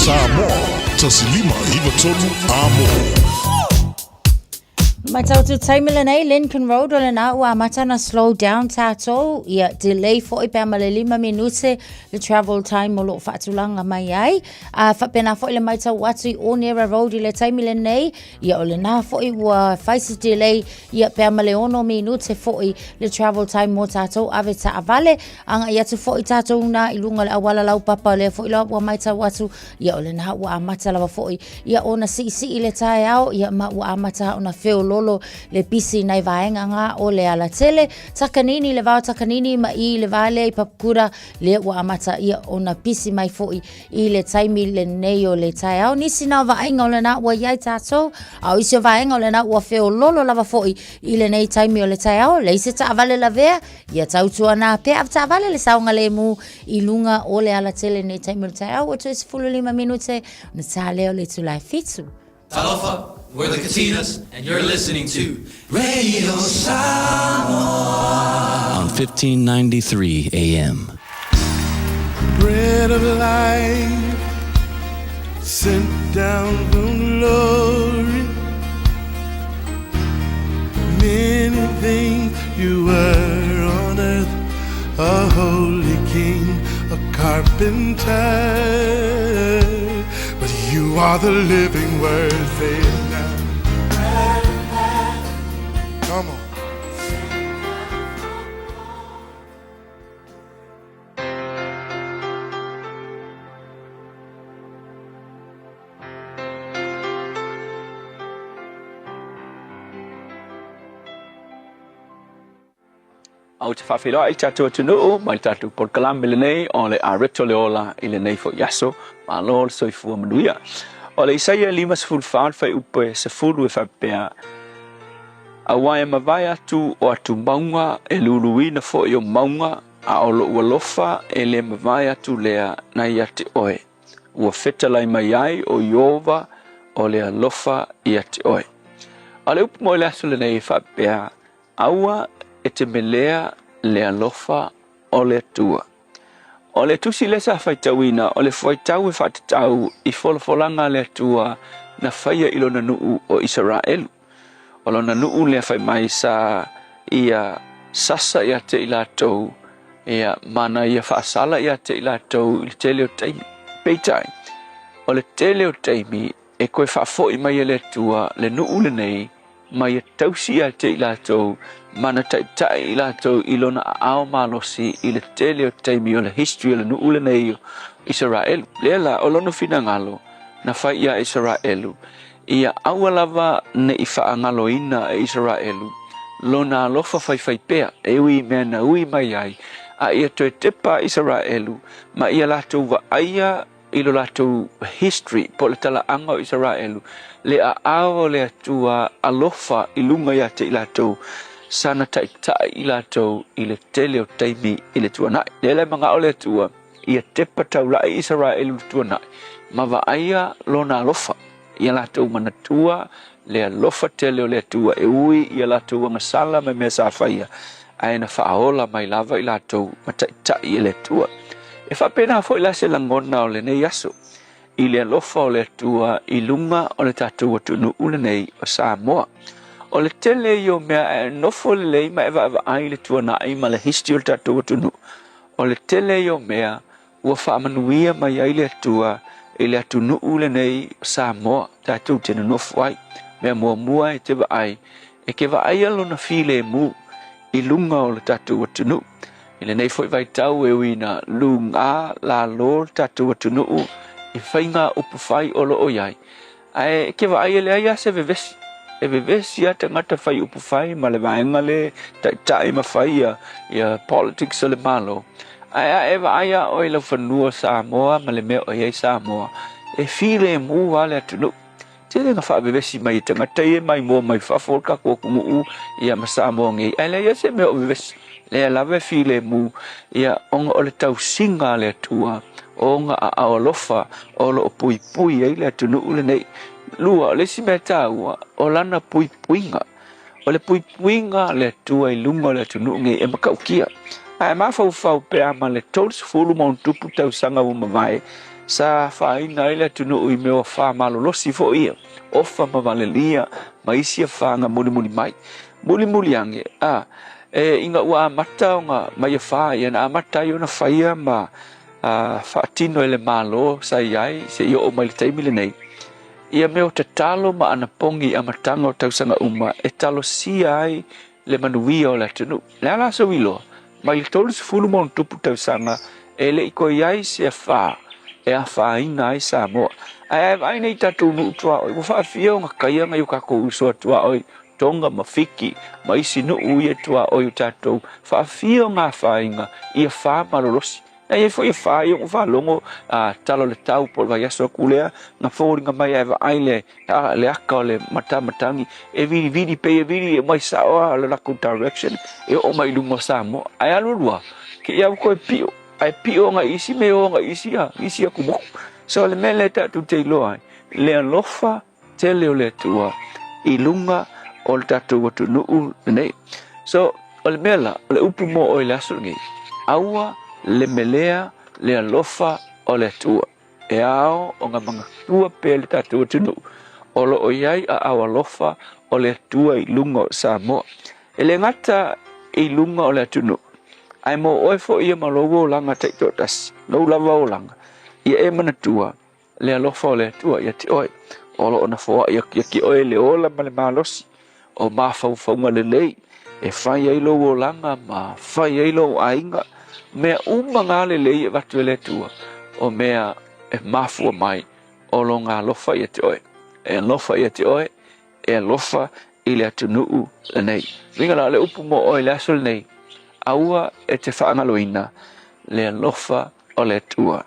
Samoa. Tasilima iwa tolu amo. Mai tau tu taimila nei Lincoln Road o le na ua matana slow down tātou ia delay fo i pēr male 5 minute le travel time o lo whaatulanga mai ai whapena fo i le mai tau watu i Onera Road i le taimila nei ia o le na fo i ua whaisi delay ia pēr male 1 minute fo i le travel time mo tātou ave ta avale anga ia tu fo i tātou na i lunga le awala lau papa le fo i lau ua mai tau watu ia o le na ua amata lawa fo i ia ona si i le Taeao ia ma ua amata ona feo lolo le pisi nai vaenga nga o le ala tele takanini le vao takanini ma i le vale i papkura le ua amata ia ona pisi mai foi i le taimi le nei o le Taeao nisi na vaenga o le na ua iai tātou au isi vaenga o le na ua feo lolo lava foi i le nei taimi o le Taeao le isi ta avale la vea ia tautua na pe av ta avale le saunga le mu i lunga o le ala tele nei taimi o le Taeao o tu isi 15 minute na ta leo le tulai fitu Talofa, we're the Katinas, and you're listening to Radio Samoa on 1593 AM. Bread of life sent down from glory. Many things you were on earth, a holy king, a carpenter. You are the living word, say it now. Come on. Au te whawhiroa I tātou atunuu, mai tātou porkalam mele nei, o le areto le ola I le nei fo yaso, ma lo le soifua manuia. O le Isaia 5:4 whai upe se fulu e whapea. A wai mawai atu o atu maunga e luluina fo I o maunga, a o lo ua lofa e le mawai atu lea nai ate oe. Ua whetalai mai ai o Iova o lea lofa I ate oe. O le upe mo le asu le nei whapea, aua e te melea le alofa o le tua. O le tusi le sa whaitauina, o le whaitau e whatatau I wholafolanga le tua na whaia ilo na nuu o Israelu. O lo na nuu le whai mai sa ia sasa ia te ilatou, ia mana ia whaasala ia te ilatou I le te leo teimi. Peitai, o le te leo teimi e koe whafoi mai le tua le nuu le nei, mai e tausi ia te ilatou, mana tai ilatou ilona ao malosi I le tele o taimi o le history o le nuu le nei Israelu. Lela o lono fina ngalo na whai ia Israelu. Ia awalava ne I whaangalo ina e Israelu. Lona alofa whai pea e ui mea na ui mai ai. A ia toe tepa Israelu ma ia latou wa aia ilo latou history po le tala anga o Israelu. Le a ao le atua alofa ilunga ia te ilatou. Sana tai I latou I le tele o taimi I le tuanai. Lele mga o le tua ia tepa taulai Israelu tuanai. Ma wa aia lona alofa. Ia latou manatua le alofa tele o le tua e ui ia latou anga sala me mea sa whaia. Aina whaola mai lava I latou ma tai I le tua. E whapena fo I la se langona o le nei aso. I le alofa o le tua I lunga o le tatou atunu ule nei o Samoa. O le tele yo mea e nofo le lei ma eva ai le tuanai ma le history o tatou atunu. O le tele yo mea ua whaamanuia mai ai le atua I le atunu ule nei Samoa tatou tena nofo ai. Mea mua e te ai e ke ai alo na file mu I lunga o le tatou atunu. I le nei foi vai tau e wina lunga la lor tatou atunu I whainga upu whai o lo o iai. Ai ke ai le ai ase vevesi. E vevesi a tangata whai upu whai ma le vaenga le tai ma whai ia politics o le malo. Ai eva aia o I lau whanua Samoa ma le mea o iai Samoa. E file mu wale atunu. Te renga wha vevesi mai tangata e mai mua mai whafol ka kua kungu ia ma Samoa ngei. Ai le ia se mea o vevesi. Le lawe file mu ia onga o le tau singa le atua. Onga a aolofa o lo pui ai le atunu ule nei. Lua, le si mea tāua, o lana puinga. O le puinga le tua I lunga le tunu nge e makau kia. Ai mawhau pea ma le tōs fulu maun tupu tau sanga o mawai. sa whaina ile tunu i meo wha malolosi fo ia. Ofa mawalelia, maisia whanga muli mai. Muli ange, inga ua amata o ngā mai wha, ia na amata i ona whaia ma whaatino ele malo sa iai, se i o mai le taimile nei. Ia meo te talo ma anapongi amatanga o tausanga uma, e talo si ai le manuia o le tunu. Le ala so wilo, mai le tolu se fulu mon tupu tausanga, e le iko iai se a wha, e a wha ina ai Samoa. Ai nei tatu nu tua oi, wa Fiafia o ngakaia ngai o kako uso tua oi, tonga mafiki, ma isi nu uia tua oi tatu, Fiafia o ngā whainga, ia wha malolosi. Nei e foi fa yo fa longo talo le tau por vai aso kulea na foringa mai eva aile le aka le matamangi e vidi pe e vidi mai sa o le la direction e o mai lungo Samoa ai alua ke ia ko pio ai pio nga isi me o nga isi a kumo so le mele ta tu te lo ai le lofa te le tua I lunga o le tatu watu nuu nei so o le mela o le upu mo o le aso ngi aua le melea le alofa o le tua. E ao o ngā mga tua pe le tatua tunu. O lo o iai a au alofa o le tua I lunga o Samoa. E le ngata I lunga o le tunu. Ai mo oe fo ia malogo o langa teito tasi. Nau lava o langa. Ia e mana tua. Le alofa o le tua. Ia te oe. O lo o na foa ia ki oe le ola ma le malosi. O ma faufaunga le lei. E fai ai lo o langa ma fai ai lo ainga. Mea umanga le lei e watu le tua. O mea e mafua mai. O lo ngā lofa I te oe. E lofa I te oe. E lofa I le atu nuu le nei. Ringa la le upu mo oe le aso le nei. Aua e te whaangaloina. Le lofa o le tua.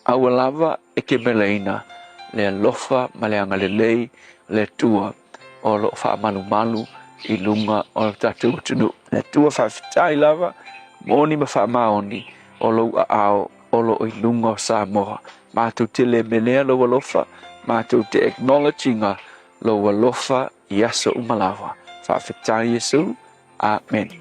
Aua lava e ke meleina. Le lofa ma le anga le lei le tua. O lo wha malu I lunga o le tatu tunu. Le tua whawhitai lava. Moni ma wha maoni o lo a ao o lo I lunga o Samoa. Mātou te le menea lo walofa. Mātou te acknowledginga lo walofa I aso umalawa. Whawhitai Yesu. Amen.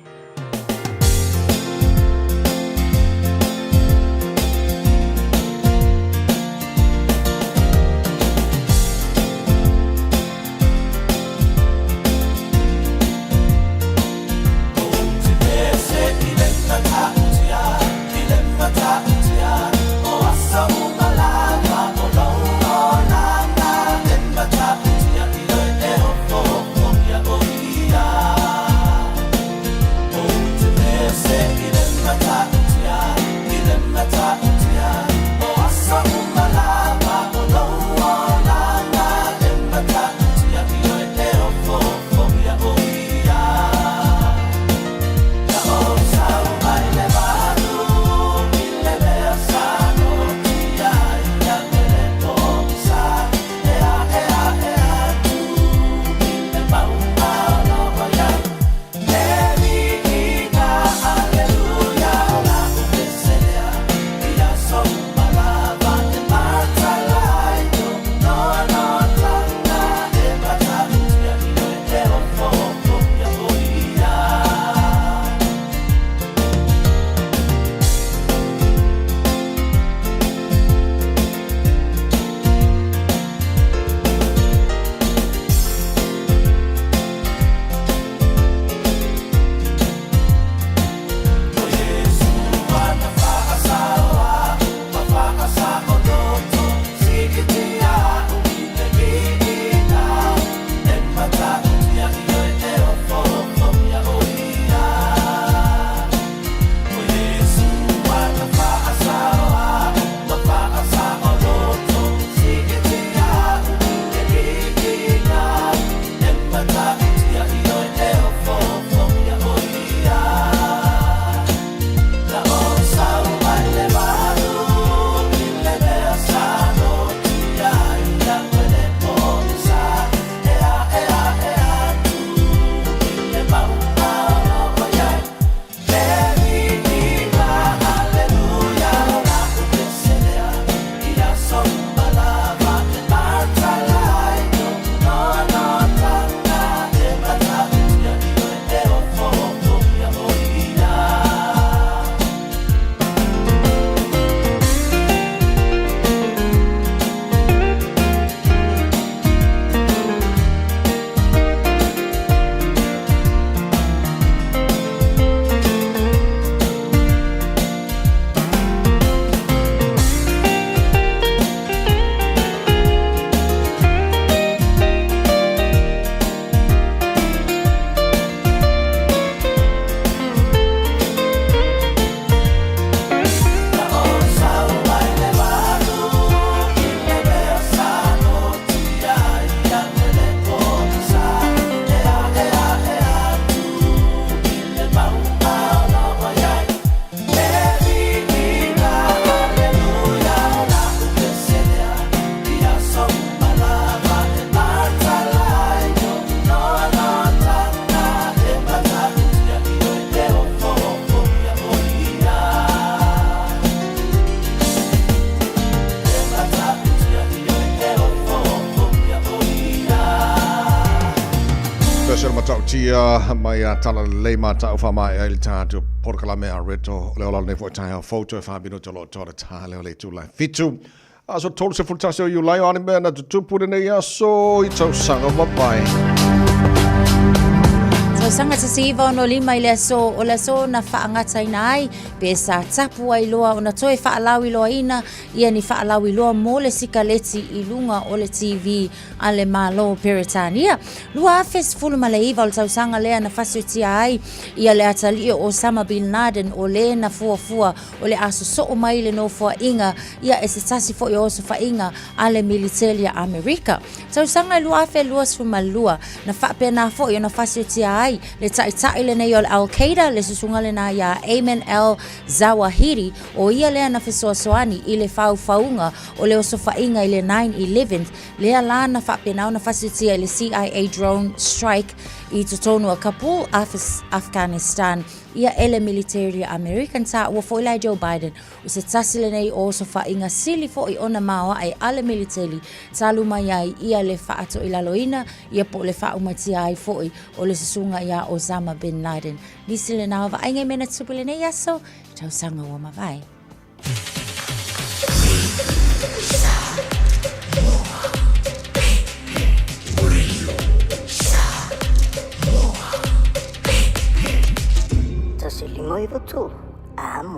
tau tia mai a tala le ma tau fa mai ele tātou porkalame a reto le ola ne fo tae photo e whabino tolo tora tā leo le tū lai fitu. A so tolu se fultasio you lai ane mea na tutupu ne ia so I tau sanga wapai. Sanga sa siva ono lima ile so o le so na whaangata ina ai pe sa tapu ai loa o na toe whaalawi loa ina ia ni whaalawi loa mo le sikaleti I lunga o le TV a le malo Peritania. Lua afes fulu ma le iwa o le tausanga lea na whasutia ai ia le atali o Osama Bin Laden o le na fuafua o le aso so o mai le no fua inga ia e se tasi fo I oso fa inga a le militeria Amerika. Tausanga lua afe lua suma lua na whapena fo I na whasutia ai le tai le nei o Al-Qaeda le susunga le na ia Ayman al-Zawahiri o ia lea na fesoasoani I le faufaunga o le osofainga I le 9/11 lea la na whapenau na fasitia I le CIA drone strike I totonu a Kabul, Afghanistan ia ele military American ta ua fo ila Joe Biden o se tasile nei o osofainga sili fo I ona mawa ai ale military talu mai ai ia le whaato I laloina ia po le whaumatia ai fo I o le susunga ia Osama Bin Laden. Nisi le nao wa ainga mena tupile nei aso, tau sanga ua mawai.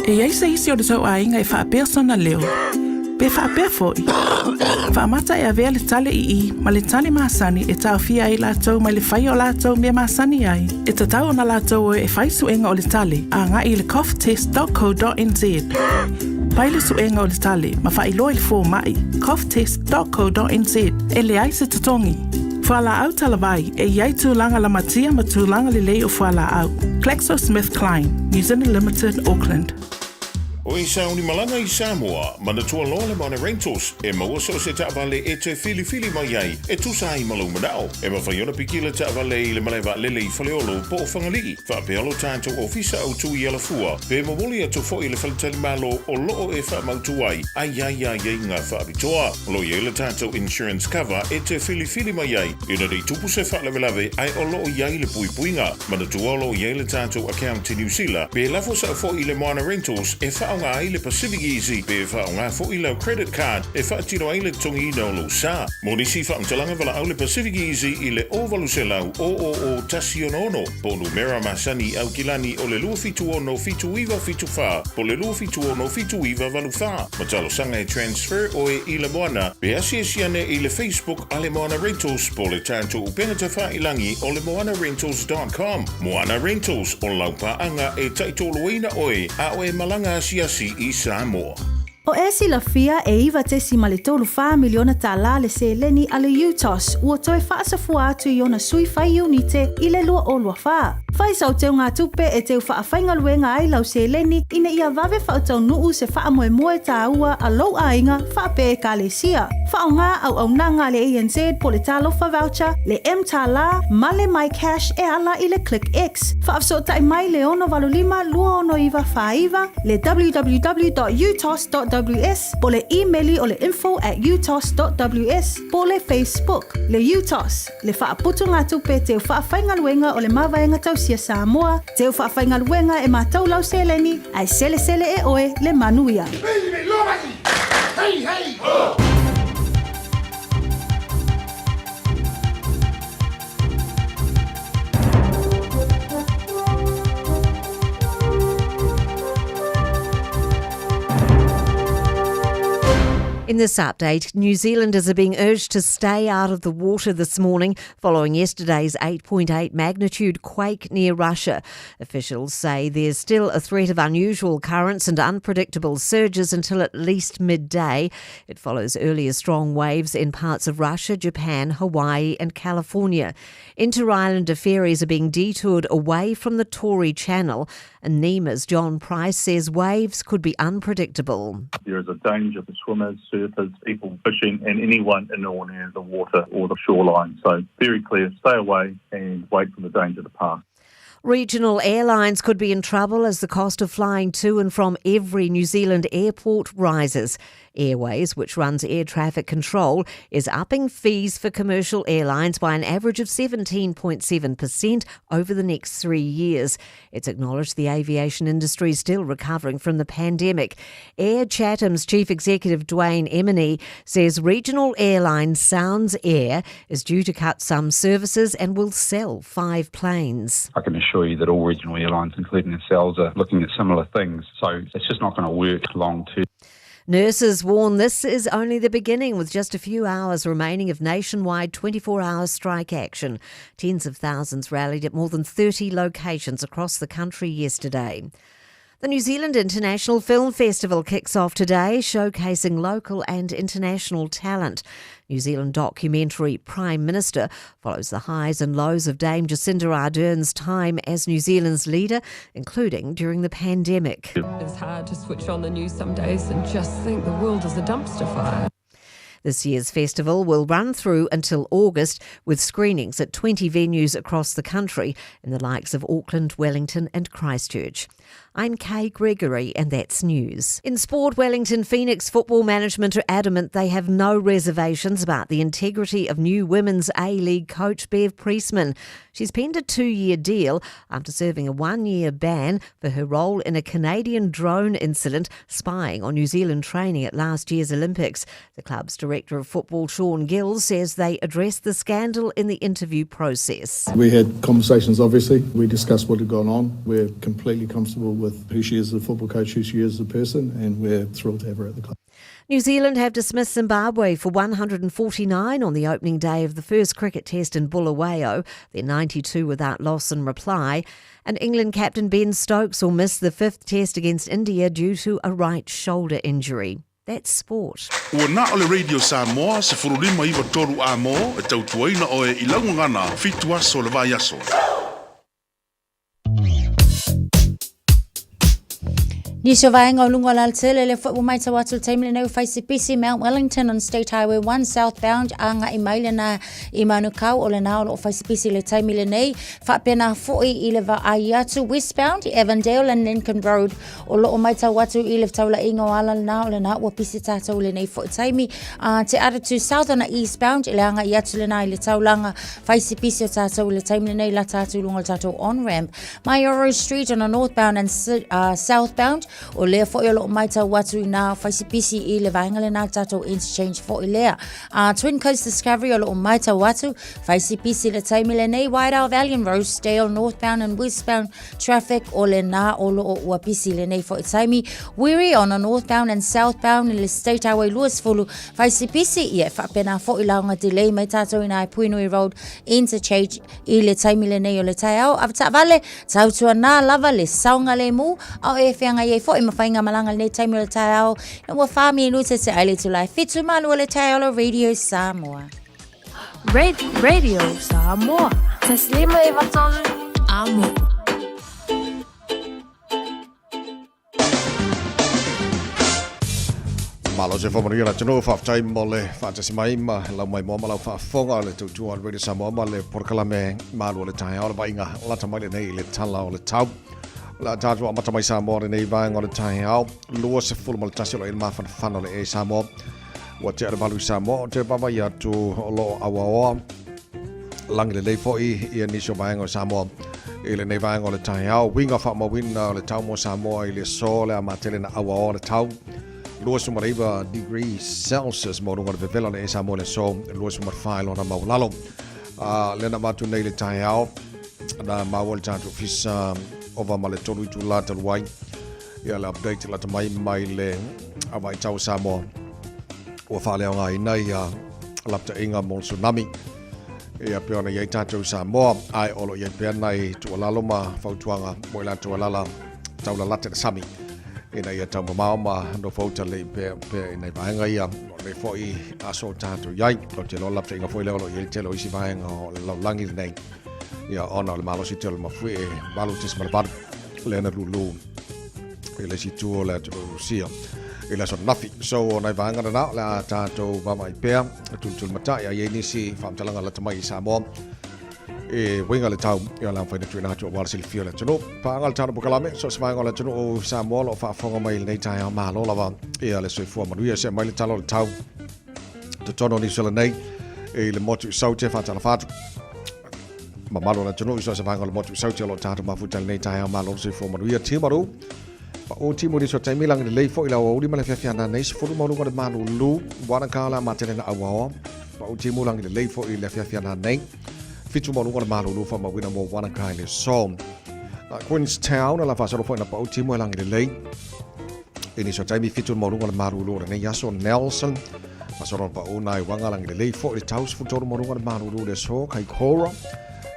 E ai se isi o le tau ainga e whaapea sona leo. Pe whaapea foi. Whaamata e avea le tale I ma le tale maasani e tau fia ai lātou mai le whai o lātou mea maasani ai. E tatau o na lātou e whai suenga o le tale a ngā I le coughtest.co.nz. Pai le suenga o le tale ma whai loa le fō mai coughtest.co.nz e le ai se tatongi. Whala au talawai e iai tūlanga la matia ma tūlanga le lei o whala au. GlaxoSmithKline, New Zealand Limited, Auckland. O I sauni malanga I Samoa, mana tua loa le mana rentals, e maua so se taavale e te fili mai ai, e tusa ai malau manao, e mawhaiona pikila taavale I le malewa lele I whaleolo po o whangalii, whapealo tātou ofisa au tui ala fua, pe mawoli atu fo I le whaletali malo o loo e whamautu ai ngā whaabitoa, lo I le tātou insurance cover e te fili mai ai, ina rei tupu se whalewelawe ai o loo I le puipuinga, mana tua lo I le tātou account New Zealand, pe lafo sa fo I le mana rentals e whaonga ai le Pacific Easy, pe whaonga fo I lau credit card, e whaatiro ai le tongi ina o lo sa. Monisi whaamtalanga wala au le Pacific Easy I le ovalu se lau o tasi ono, po numera masani au kilani o le lua fitu ono fitu iwa fitu wha, po le lua fitu ono fitu iwa valu wha. Matalo sanga e transfer o e I le moana, pe asiasiane I le Facebook a le Moana Rentals, po le tanto upenga te wha ilangi o le moanarentals.com. Moana Rentals o laupa anga e taitoloina oe, a oe malanga asiasi I Samoa. O e Fiafia e iwa te si male tolu wha miliona tāla le se leni ale UTOS, ua toe whaasafua atu I ona sui whai unite I le lua o lua wha. Whai sau teo ngā tupe e teo whaafainga luenga ai lau se leni ina ia vave whaatau nuu se wha moe tā ua a lau ainga whaape e ka le sia. Whao ngā au nanga le ANZ po le tālofa voucher, le M tāla, male my cash e ala I le Click X. Whaafso tai mai le ono valulima lua ono iwa whaiva, le www.utos.ws, po le emaili o le info@utos.ws, po le Facebook, le UTOS, le whaaputu ngā tupe teo whaafainga luenga o le mawaenga tausia Samoa, teo whaafainga luenga e mātau lau seleni, ai sele e oe le manuia. Hey, hey! Oh! In this update, New Zealanders are being urged to stay out of the water this morning following yesterday's 8.8 magnitude quake near Russia. Officials say there's still a threat of unusual currents and unpredictable surges until at least midday. It follows earlier strong waves in parts of Russia, Japan, Hawaii and California. Inter-islander ferries are being detoured away from the Tory Channel, and NEMA's John Price says waves could be unpredictable. There is a danger for swimmers, surfers, people fishing and anyone in or near the water or the shoreline. So very clear, stay away and wait for the danger to pass. Regional airlines could be in trouble as the cost of flying to and from every New Zealand airport rises. Airways, which runs air traffic control, is upping fees for commercial airlines by an average of 17.7% over the next 3 years. It's acknowledged the aviation industry is still recovering from the pandemic. Air Chatham's Chief Executive Dwayne Emini says regional airline Sounds Air is due to cut some services and will sell 5 planes. I can assure you that all regional airlines, including ourselves, are looking at similar things. So it's just not going to work long term. Nurses warn this is only the beginning, with just a few hours remaining of nationwide 24-hour strike action. Tens of thousands rallied at more than 30 locations across the country yesterday. The New Zealand International Film Festival kicks off today, showcasing local and international talent. New Zealand documentary Prime Minister follows the highs and lows of Dame Jacinda Ardern's time as New Zealand's leader, including during the pandemic. It's hard to switch on the news some days and just think the world is a dumpster fire. This year's festival will run through until August, with screenings at 20 venues across the country in the likes of Auckland, Wellington and Christchurch. I'm Kay Gregory and that's news. In sport, Wellington Phoenix football management are adamant they have no reservations about the integrity of new Women's A-League coach Bev Priestman. She's penned a 2-year deal after serving a 1-year ban for her role in a Canadian drone incident spying on New Zealand training at last year's Olympics. The club's Director of Football, Sean Gill, says they addressed the scandal in the interview process. We had conversations, obviously. We discussed what had gone on. We're completely comfortable with who she is as a football coach, who she is as a person, and we're thrilled to have her at the club. New Zealand have dismissed Zimbabwe for 149 on the opening day of the first cricket test in Bulawayo. They're 92 without loss and reply. And England captain Ben Stokes will miss the 5th test against India due to a right shoulder injury. That's sport. Ua na ole Radio Samoa se furulima iwa toru a mo e tautuaina o e ilangu ngana fitu aso le vai aso. Ni se vaenga o lunga la tele le football mai ta watu taimile nau faisi bisi Mount Wellington on State Highway 1 southbound anga I maile na I manukau o le nao lo faisi bisi le taimile nei whapena foi I le va aiatu westbound I Avondale and Lincoln Road o lo o mai ta watu I le taula inga o ala le nao le nao ua pisi tata o le nei foi taimi te attitude south on eastbound I le anga iatu le nai le taulanga faisi bisi o tata o le taimile nei la tatu lunga tata on ramp Mayoro Street on a northbound and southbound o lea fo i lo mai tau watu I nā whaisipisi I le vaenga le nā tātou interchange fo I lea. Twin Coast Discovery o lo mai tau watu whaisipisi le taimi le nei Whiteout Valley and Rosedale northbound and westbound traffic o le nā o lo o uapisi le nei fo I taimi. Weary on a northbound and southbound in the State Highway Louisville whaisipisi I e whapena fo I launga delay mai tātou I nā Puinui Road interchange I le taimi le nei o le Taeao. Avata vale tautua nā lava le saunga le mu au e whianga ye fo I mawhainga malanga le taimi o le Taeao. Na ua whami inu te te aile tu lai fitu Malu o le Taeao Radio Samoa. Radio Samoa. Taslima I watolu amo. Malo se whamaria na tino whaftai mo le whaatasi mai ma lau mai mo malau whaafonga le tautua on Radio Samoa ma le porkalame Malu o le Taeao le vainga lata mai le nei le tala o le tau. La tātua a mata mai Samoa nei vaenga o le Taeao lua se fulu ma le tasi o le ilma whanawhana le e Samoa ua te arabalu Samoa o te papa I atu o lo awaoa langi le leifoi I anisio vaenga o Samoa I le nei vaenga o le Taeao winga whamawina o le tau mo Samoa I le so le a matele na awaoa le tau lua sumaraiva degrees Celsius mo runga le vevela le e Samoa le so lua sumarwhai lo na maulalo le na matu nei le Taeao na maua le tātua fisa ova ma le tolu I tu la taluai ia le update la tamai mai le awai tau Samoa ua whaaleonga I nei lapta inga mo tsunami ia peona iei tātou Samoa ai olo iei pea nei tualalo ma whautuanga mo ila tualala taula late na sami ina ia tau mamao ma no fauta le pea ina vaenga ia le foi aso tātou iei o te lo lapta inga foi leo lo iei telo isi vaenga o le laulangi nei ia ona le malo sitio le mafue balu tes malapar le na lulu le sitio le sia ile so nafi so ona vanga na la tato va mai pea tul mata ia ye ni si fam talanga la tamai Samoa winga le tau ia la faina tuina tu wal sil fiola tuno pa ngal tana bukalame so sma ngal tuno o Samoa lo fa fonga mai nei tai ma lo lava ia le soi fu manuia se mai le talo le tau to tono ni sola nei le motu saute fa tala fatu ma malo la tuno so sma ngal motu saute lo tata ma futal nei tai ma lo soi fu manuia timaru pa o timu ni so tai milang le fo ila o di mala Fiafia na nei fu mo lo ma lu wana kala ma tele na awa pa o timu lang le fo ila Fiafia na nei fitu mo ngol malu lu fa ma wina mo wana kai le som Queenstown la fa so fo na pa uti mo lang le ini so time fitu mo ngol malu lu ne yaso Nelson fa so pa una wanga lang le fo le taus fu to mo ngol malu lu le so kai kora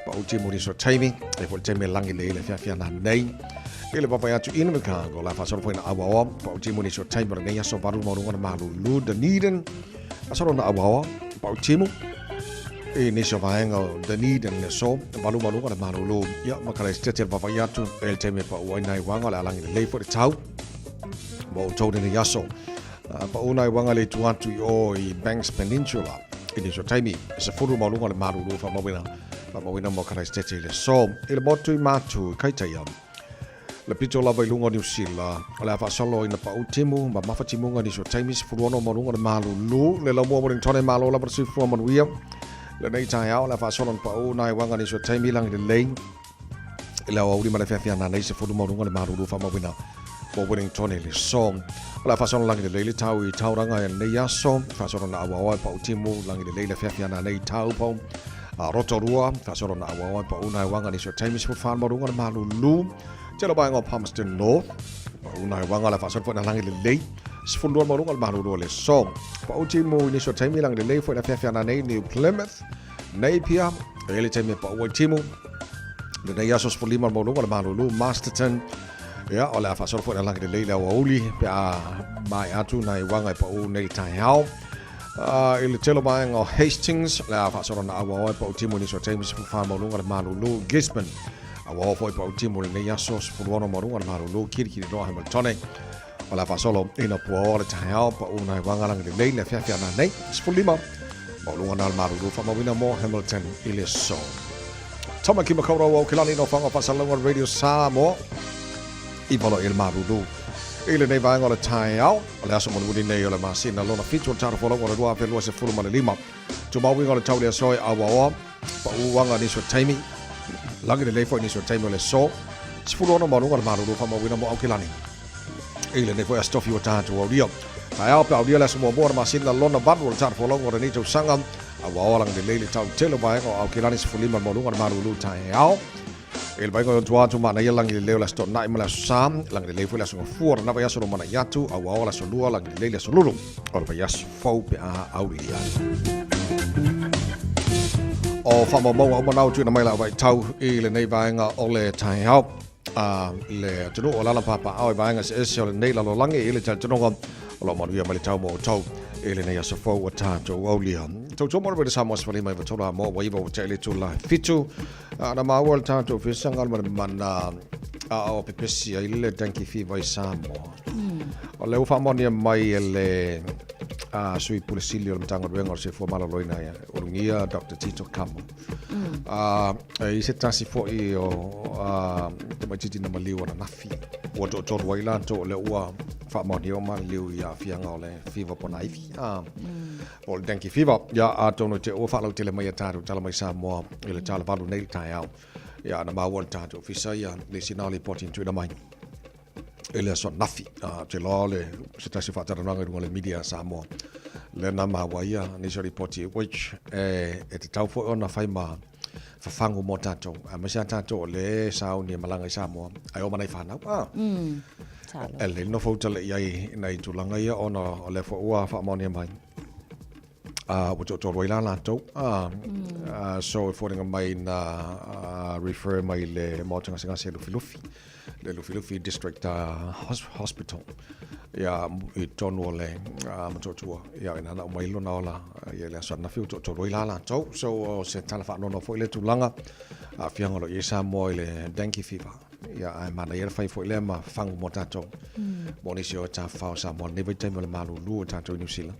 pa uti mo so time e fo time lang le Fiafia na nei ele pa ya tu in me ka go la fa so fo na awa pa uti mo so time ne yaso baru mo ngol malu lu de niden fa so na awa pa uti mo ni so vaenga de need and so malu ka malu ya makala stetel va ya tu el teme pa uai wanga la lang le for tau mo to de yaso pa unai wanga le tuatu o I Banks Peninsula ini so time is a furu malu ka malu fa mawina mo kala stetel so il motu matu kaitaya le pito la vai lunga New Zealand la fa solo ina pa utimu ma mafatimu ngani so time is furu no malu ka malu le la mo mo tone malu la persi fu mo wia le nei Taeao la fa solon pa o nai wanga ni so taimi lang le lane la o di mala Fiafia na nei se fodu mo ngale maru fa ma wina mo winning tone le song la fa solon lang le le tau I tau ranga nei ya som fa solon na awa pa utimu lang le Fiafia na nei tau pa a rotorua fa solon na awa pa o nai wanga ni so taimi se fa mo ngale maru lu te lo ba ngo Palmerston North pa o nai wanga la fa solon na lang le sifundua mo ngal maru le song pa utimu ni so taimi lang le fo la Fiafia na nei New Plymouth Napier ele taimi pa utimu le nei asos for lima mo ngal maru Masterton ya ola fa so fo lang le la oli pa mai atu nai wanga pa o nei Taeao ele telo ba ngo Hastings la fa so na awa pa utimu ni so taimi se fa mo ngal maru Gisborne awa fo pa utimu le nei asos for no mo ngal maru kiriki no Hamilton la fa solo ina po le Taeao pa una wanga lang le la Fiafia na nei sfulima mo lunga na maru fa mo wina mo Hamilton ile so tama ki makora wa kilani no fanga fa salonga radio Samoa I volo il maru ile nei wanga le Taeao le aso mo wudi nei le masina lona fitu taro folo wa dua fe lo se fuluma le lima tu ma winga le tau le so awa pa wanga ni so taimi lang le fo ni so taimi le so sfulona mo lunga maru fa mo wina mo kilani ile ne foi a stofi o tatu o rio Taeao pa dio la sumo bor masin la lona badu o tatu folongo re nito sangam a waolang de lele tau telo ba ngo au kilani se fulima mo lunga maru lu Taeao il ba ngo tuatu ma na yelang ile leo la sto na imala sam lang de lele la sumo fuor na ba yaso mana yatu a waola so lua lang de lele so lulu o ba yas fo pe a auria o fa mo mo na tu na mai la ba tau ile nei ba nga ole Taeao le tunu o lala papa au baanga se se nei la lo lange ile tunu ngo lo mo ia mali tau mo tau ile nei aso fo o tato o lia to mo be sa mo sfali mai tola mo wa ibo tele tu la fitu na ma wol tato fi sangal man o pepesi ile danki fi vai Samoa o le ufa mo ni mai ele sui pulisilio mtango wengo se fo malo loina ya urungia Dr. Tito Kamo I se tasi fo I o te matiti na maliwa na nafi o to waila to le ua fa mo ni o ma liu ya fianga o le fiva pona ifi o le danki fiva ya a tono te o fa lo tele mai taru tala mai Samoa ile tala valu nei Taeao ya na ma wol tato fisa ya le sinali potin tu na mai ele so nafi te lole se tasi fa tara nanga le media Samoa le na ma waia ni so report which te tau fo ona fai ma fa fangu mo tato ma sa tato le sao ni malanga Samoa ai o manai fa na ele no fo tele ai nei tu langa ia ona le fo ua fa mo ni mai wo to roila la to so for the main refer mai le mo tanga singa se Lufi district hospital ya I tono le matotua ya ina na mai lona ola ya le so na fiu to roila la to so se tala fa no fo le tulanga a fianga lo yesa mo le dengue fever ya ai mana ia fai fo le ma fangu mo tato monisio ta fa sa mo ne vai time le malu lu tato New Zealand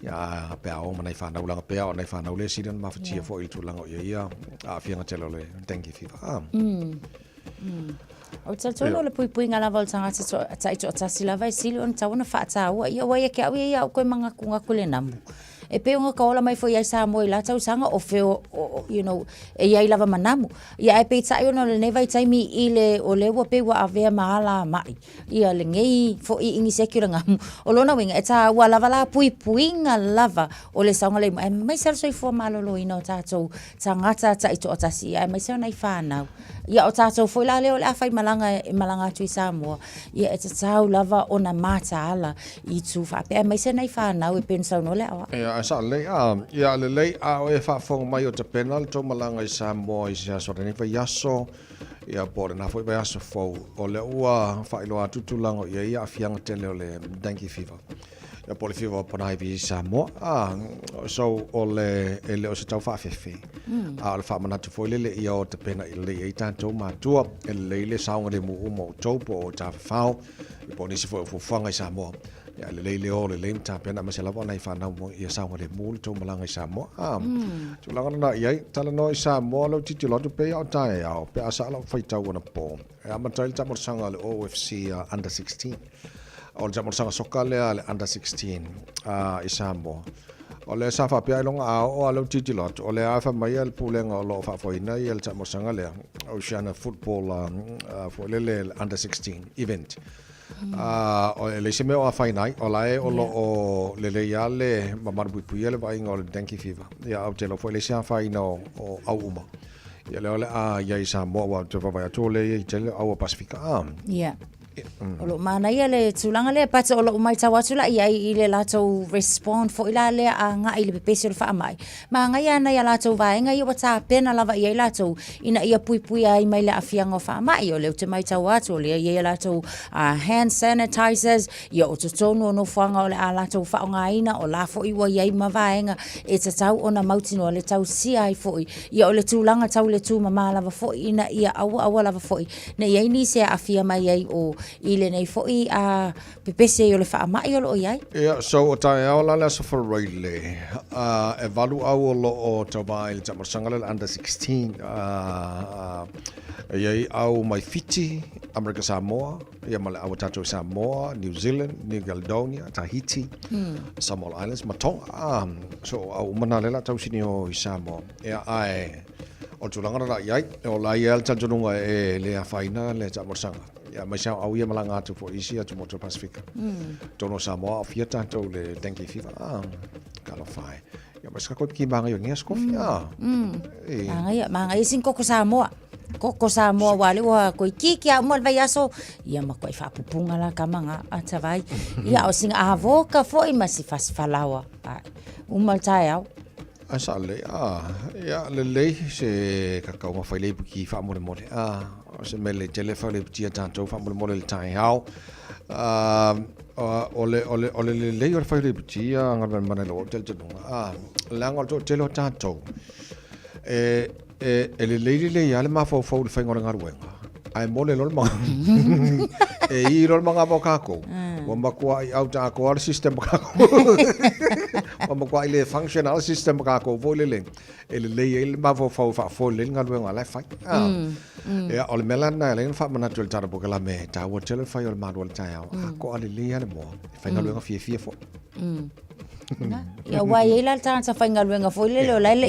ya Taeao mana whanau langa pea o nei whanau le sinan mawhatia fo i tūlanga o ia a whianga telo le dengue fever. O tatono le pui ngala vol tanga tsa tasi lava e sili on tauna whaataua ia wai ke au ia o koe mga kunga kule namu. E pe unga kaola mai fo ia Samoa I la tau sanga o feo, you know, e ia I lava manamu. Ia e pe tai ona le nevai taimi I le o lewa pe wa avea mahala mai. Ia le ngei fo I ingi sekura ngamu. O lona winga e ta ua lava la pui nga lava o le saunga le e mai sara soi fua malolo ina o tatou tangata ta ito o tasi. Ia e mai sara nai whanau. Ia o tatou fo la leo le awhai malanga atu I Samoa. Ia e tatau lava o na mata ala I tu whape. E mai sara nai whanau e pensau no le awa. Sa le ia le lei a o e whaafonga mai o te penal tō malanga I Samoa I se aso rene yaso ia pore na foi yaso fo o le ua whailo atutulango ia fianga tele o le dengue fever ia pole fever pona I Samoa so o le ele o se tau whaafefe a le whaamanatu foi lele ia o te pena I le I tātou mātua ele le saunga le mu umo o taupo o tāwhao ia pone se foi fufanga I Samoa ya le le o le le ta pena ma se lava nei fa na mo ia sa mo le mul to malanga I Samoa tu langa na ia tala no I Samoa lo titi lo pe o Taeao pe asa lo fai tau na po ya ma tai ta mo sanga le OFC under 16 o le mo sanga soka le under 16 I Samoa o le sa fa pe longa o lo titi lo o le afa mai el pulenga o lo fa foina il ta mo sanga le Oceania football for le under 16 event o le se me o fainai o lae o lo o le ya le mamar bui le vai ngol dengue fever ya o te lo foi le sa faina o au uma ya le ya I Samoa wa te vai to le I te au Pasifika yeah o lo mana ia le tulanga le pata o lo mai tawatula ia I le lato respond fo ila le anga I le pepesi o fa mai ma nga ia na ia lato vaenga ia wata pena lava ia lato ina ia pui ai mai le afianga fa mai o le te mai tawatu le ia lato hand sanitizers ia o tono no fanga o le lato fa nga ina o la fo iwa ia ma vaenga e tau ona mautino le tau si ai fo ia o le tulanga tau le tu mama lava fo ina ia awa lava fo na ia ni se afia mai ai o ile nei foi a pepese yo le fa mai yo lo ia so o Taeao la so for really evalu au lo o tabai le tamasanga le under 16 ia au mai fiti America Samoa ia male au tato Samoa New Zealand New Caledonia Tahiti Samoa Islands Matonga so au manalela tau sini o Samoa ia ai o tulanga la ia o la ia tanjonunga e le afaina le tamasanga ya mai sa au ia malanga atu fo isi atu moto Pasifika tono Samoa o fia tanto le dengue fever kala fai ya mas ka ko ki manga yo ngia skofi manga ia sin koko Samoa wale wa ko kiki a mo vai aso ia ma ko fa pupunga la kamanga atavai ia o singa avoka fo I masi fasfalawa umal Taeao asale ya le se ka ka ma fai le ki fa mo le se mele telefone le tia tanto fa mo le Taeao o le o fai le tia nga mana lo tel tunga la ngol to telo tanto le ya le ma fo le fai ngora ngaruenga ai mole lol ma I lol manga bokako wa makua I out a core system bokako wa makua le functional system bokako vole le le ma fo le ngaruenga la fai ya ol melana le fa mana tul tar bokala me ta wo tel fai ol ma dol Taeao ko ale le ya le mo fai ngaruenga Fiafia fo ia wai ila tanta fainga luenga fo le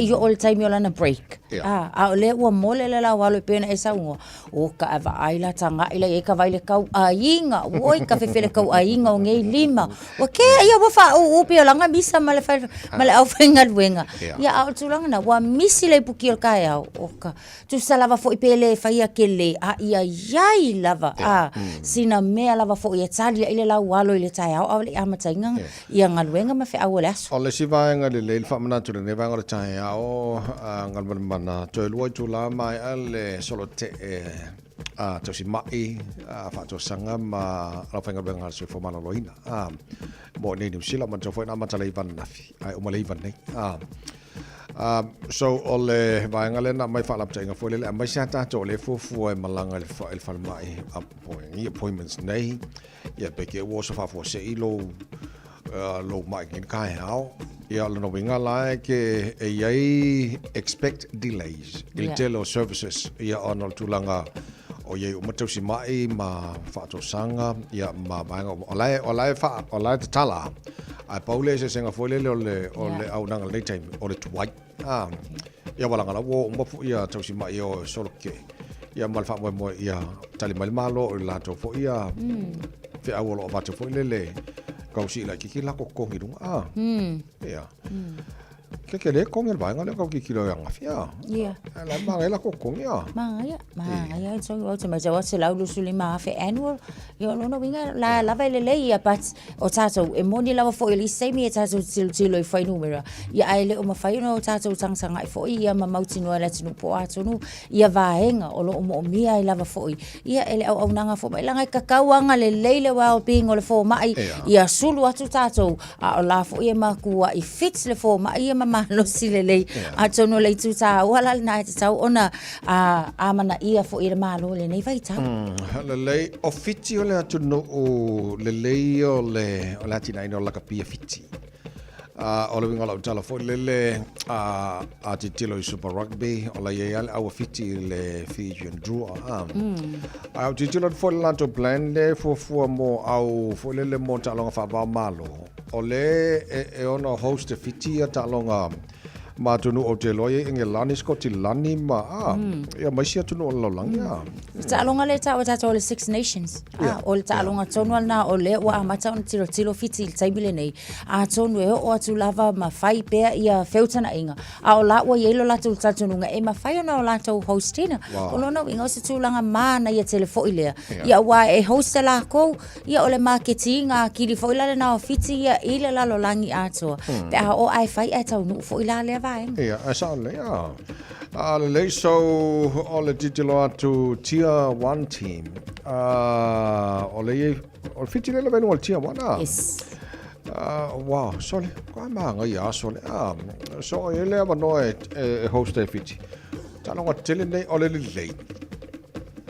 yo all time yo lana break a le wa mole le la walo pena esa o ka ava aila tanga ila e ka vai le kau ainga oi ka fefele kau ainga o ngei lima o ke ia wa fa o pe langa misa male au fainga luenga ia au tulanga na wa misi le puki o ka ia o ka tu salava fo ipele faia kele ia yai lava sina mea lava fo ia tali ile la walo ile Taeao au le amatainga ia ngaluenga ma fe o le sivaenga le fa mana tu le vanga le Taeao ngal mana to lu tu la mai ale solo te to si mai fa to sanga ma la fanga benga se fo mana loina mo ne ni sila man to fo na mata le van nafi ai o ma le van nei so ole vanga le na mai fa la tenga fo le mai sa ta to le fo e malanga le fa mai appointments nei ia peke wo so fa fo se ilo lo mai kin kai hao. Ia lo no winga lai ke e yai expect delays. Il telo services ia onol tulanga o ye umatosi mai ma fato sanga ia ma banga olai te tala. Ai paule se senga foi le ole au nanga le time ole tuai. Ia wala ngala wo umbafu ia tausi mai o soloke. Ia malfa mo ia tali mal malo la to fo ia. Fe awolo ba to fo le. Kau si la kiki la ko kongi runga. Ia. Ke le kongi ba ngale kau kiki lo yang afia. Ia. La ma la ko kongi ya. Ma ia so o te mai wa se la lu suli ma fe annual. Yo no winga la vai le ia but o tato e moni la fo ili se mi tato tilo i fai numera. Ia ai le o ma fai no tato sanga i fo ia ma mauti no la tinu po ato no. Ia vaenga o lo mo mi ai lava fo. Ia ele au nanga fo mai langa kakauanga le leile wa being o le fo mai. Ia sulu atu tato a la fo ia ma kua I fits le fo mai ia ma lo silele a tono le tuta wala na tau ona a mana ia fo ira malo le nei vai tau le le ofiti o le atuno o le le o la tina ino la kapia fiti o le winga la tala fo le a titilo I super rugby o la ia au fiti le Fijian draw a titilo fo la to plan de fo mo au fo le mo talonga fa ba malo o le e ona host fiti ta longa ma tunu o te loye Engelani Scotland ma ia mai sia tunu o lolangia ta longa le ta o ta le Six Nations o le ta longa tonu na o le wa ma ta on tilo fiti il taibile nei a tonu e o atu lava ma fai pe ia feutana inga a o la wa yelo la tu tatununga e ma fai ona o la tu hostina o lona inga se tu langa ma na ia telefo ile ia wa e host la ko ia o le marketing a kili fo ile na fiti ia ile la lo langi ato pe a o ai fai e tau nu fo ile le yeah, exactly. Le so ole titolo atu tier 1 team. Ole fiti le venu al tier 1. Yes. Wow, sorry. Kwa manga ya sorry. So ele ava no host fiti. Talonga tele nei ole le.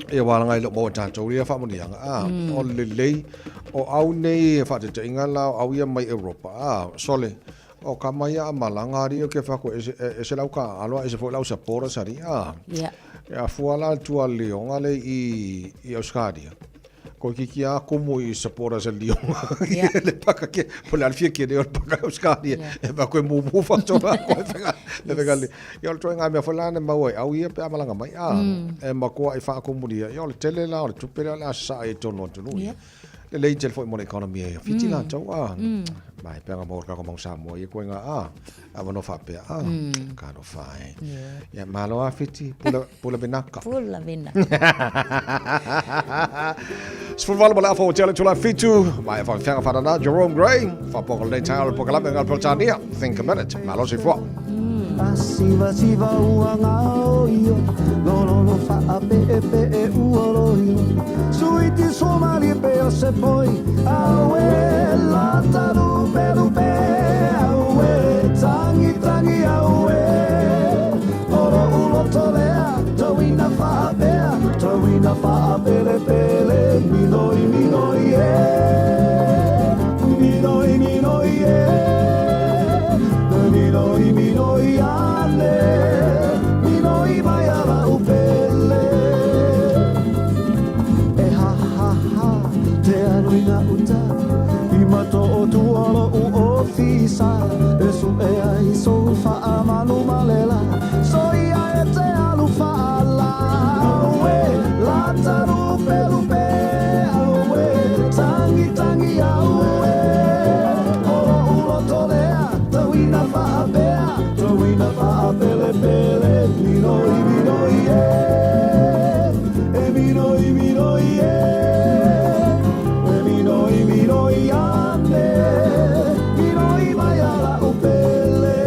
E wala ngai lo mo tanto ia fa mo nianga. Ole le o au nei fa te inga la au ia mai Europa. Sorry. O kamaya malanga rio ke fa ko e lau ka alo e se fo lau sapora sari ya fuala tua leonga le I Australia ko kikia como I sapora se leonga le paka ke pola alfia ke de paka Australia e ba ko mu fa to ba ko le vegali yo to nga me fulana ma wai au ia pe malanga mai e ma ko ai fa ko mu dia yo le tele la le tupera la sa e tono le le tel fo mo economy fiti la to mai pega mo ka ko Samoa e ko nga ava no fa pe ka no fai ya malo a fiti pula benaka sfurvala bala fo tele tula fitu mai fa fanga fa na Jerome Gray fa po le taal po kala bengal Peltania think a minute malo si fo Siva siva uanga io no fa pe uolo suiti somali pe se poi awe la taru pe awe tangi awe oro ulo tolea towina fa pele minoi minoi ale minoi vai alla upele e ha te aruina uta imato o tuolo u ofisa e su e ai so fa amanu malela so ia e te alu fa ala we la taru pelupe awe tangi awe oro ulo tolea tawina fa pele minoi minoi ande minoi vai alla upele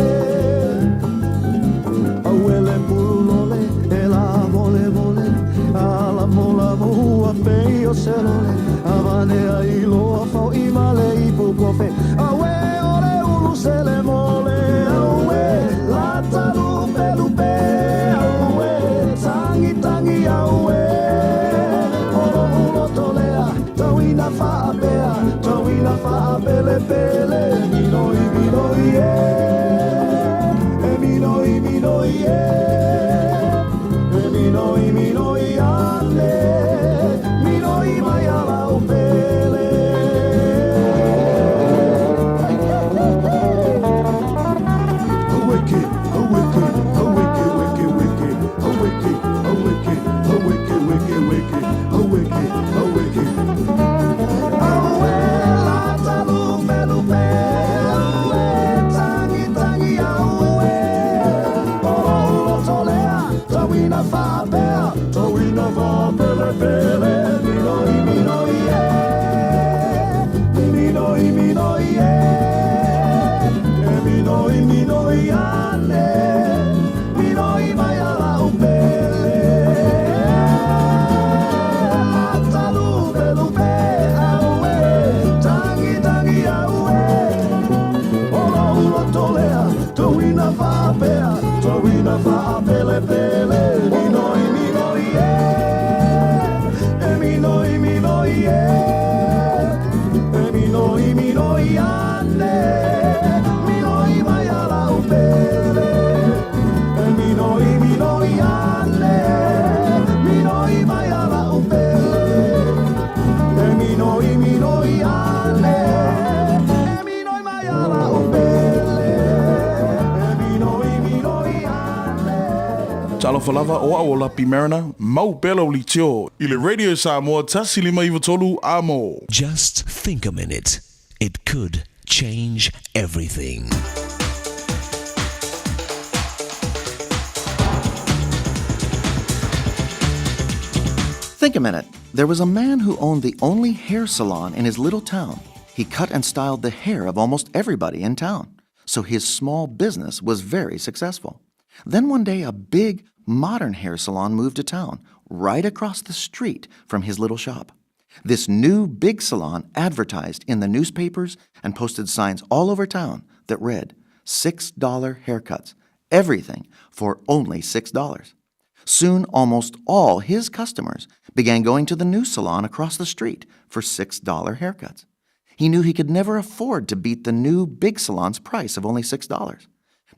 Talo falava o aola pimerana, mau pelo li tio, ile Radio Samoa tasi lima iwa tolu amo. Just think a minute. It could change everything. Think a minute. There was a man who owned the only hair salon in his little town. He cut and styled the hair of almost everybody in town, so his small business was very successful. Then one day, a big, modern hair salon moved to town, right across the street from his little shop. This new big salon advertised in the newspapers and posted signs all over town that read, $6 haircuts, everything for only $6. Soon, almost all his customers began going to the new salon across the street for $6 haircuts. He knew he could never afford to beat the new big salon's price of only $6.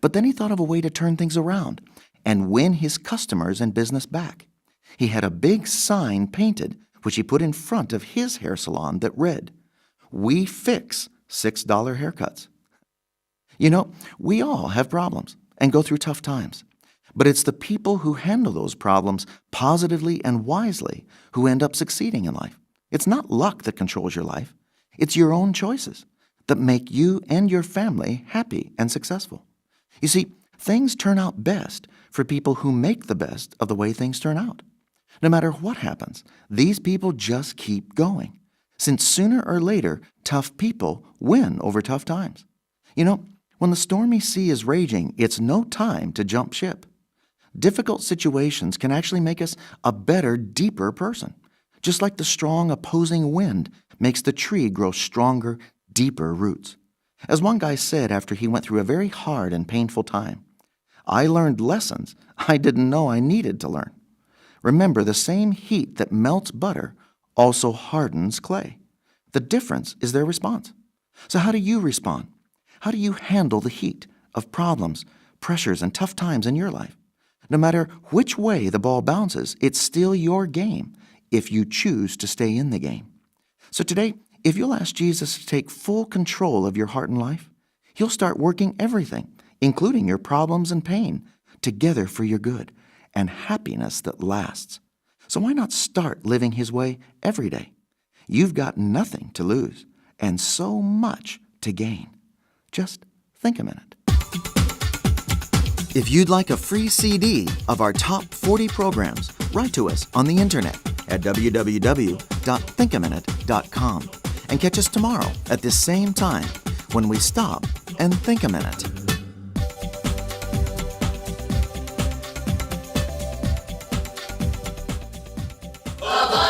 But then he thought of a way to turn things around and win his customers and business back. He had a big sign painted, which he put in front of his hair salon that read, "We fix $6 haircuts." You know, we all have problems and go through tough times. But it's the people who handle those problems positively and wisely who end up succeeding in life. It's not luck that controls your life. It's your own choices that make you and your family happy and successful. You see, things turn out best for people who make the best of the way things turn out. No matter what happens, these people just keep going, since sooner or later, tough people win over tough times. You know, when the stormy sea is raging, it's no time to jump ship. Difficult situations can actually make us a better, deeper person, just like the strong opposing wind makes the tree grow stronger, deeper roots. As one guy said after he went through a very hard and painful time, "I learned lessons I didn't know I needed to learn." Remember, the same heat that melts butter also hardens clay. The difference is their response. So how do you respond? How do you handle the heat of problems, pressures, and tough times in your life? No matter which way the ball bounces, it's still your game if you choose to stay in the game. So today, if you'll ask Jesus to take full control of your heart and life, He'll start working everything, including your problems and pain, together for your good and happiness that lasts. So why not start living His way every day? You've got nothing to lose and so much to gain. Just think a minute. If you'd like a free CD of our top 40 programs, write to us on the internet at www.thinkaminute.com and catch us tomorrow at this same time when we stop and think a minute. Oh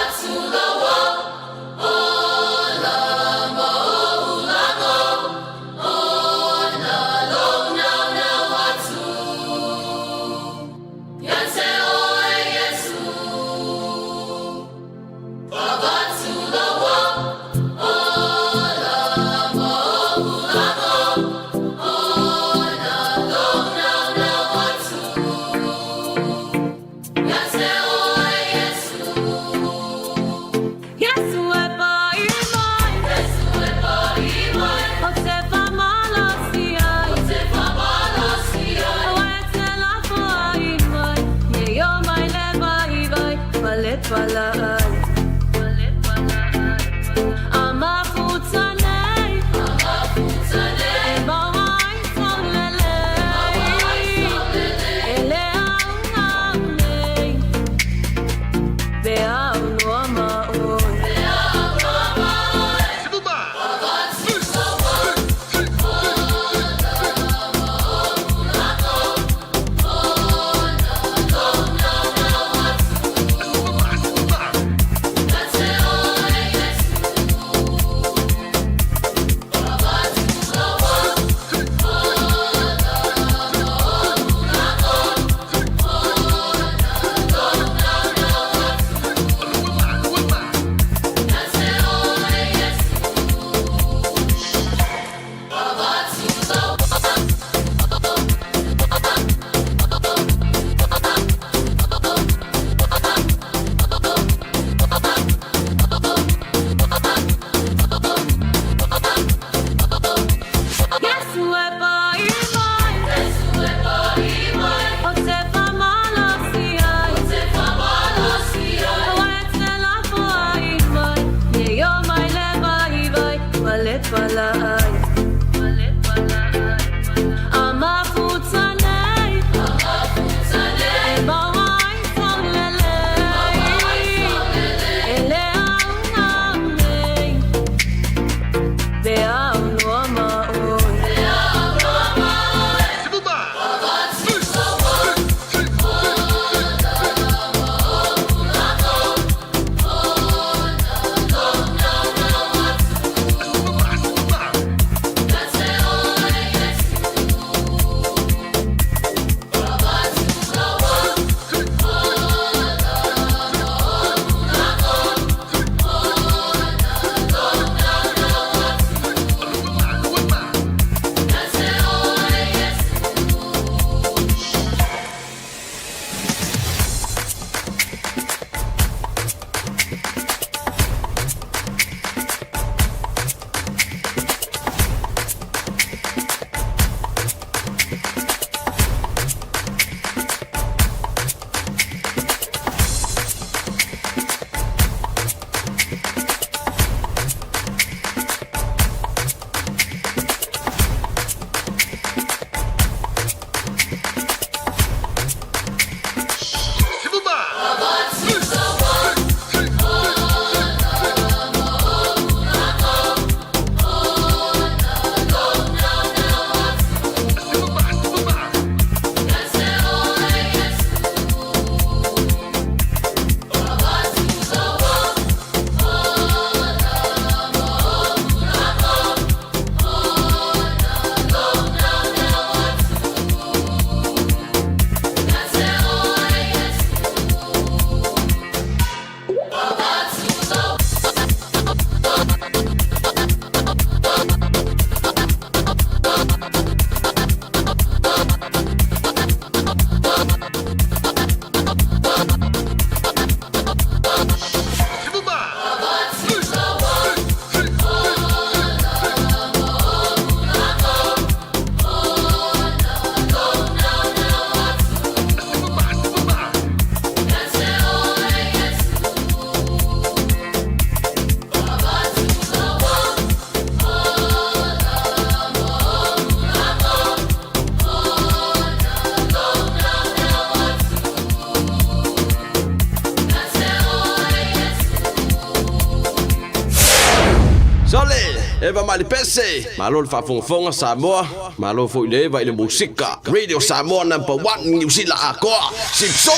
vale pese. Malo le whafonga Samoa. Malo fo ile vai le musika. Radio Samoa #1 New Zealand akoa. Sipso.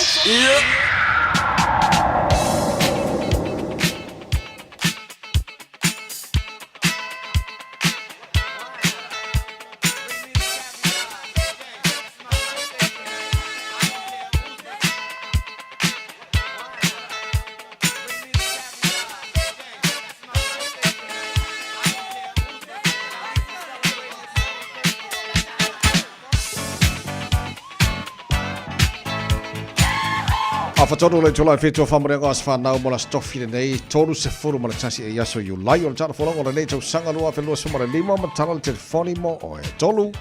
Afatono le tula fetu famre ngas fanau mola stoffi nei tolu se furu mola tasi e yaso JUL on tara folongo le nei sanga lua fe lua sumara lima ma tara le telefoni mo o e tolu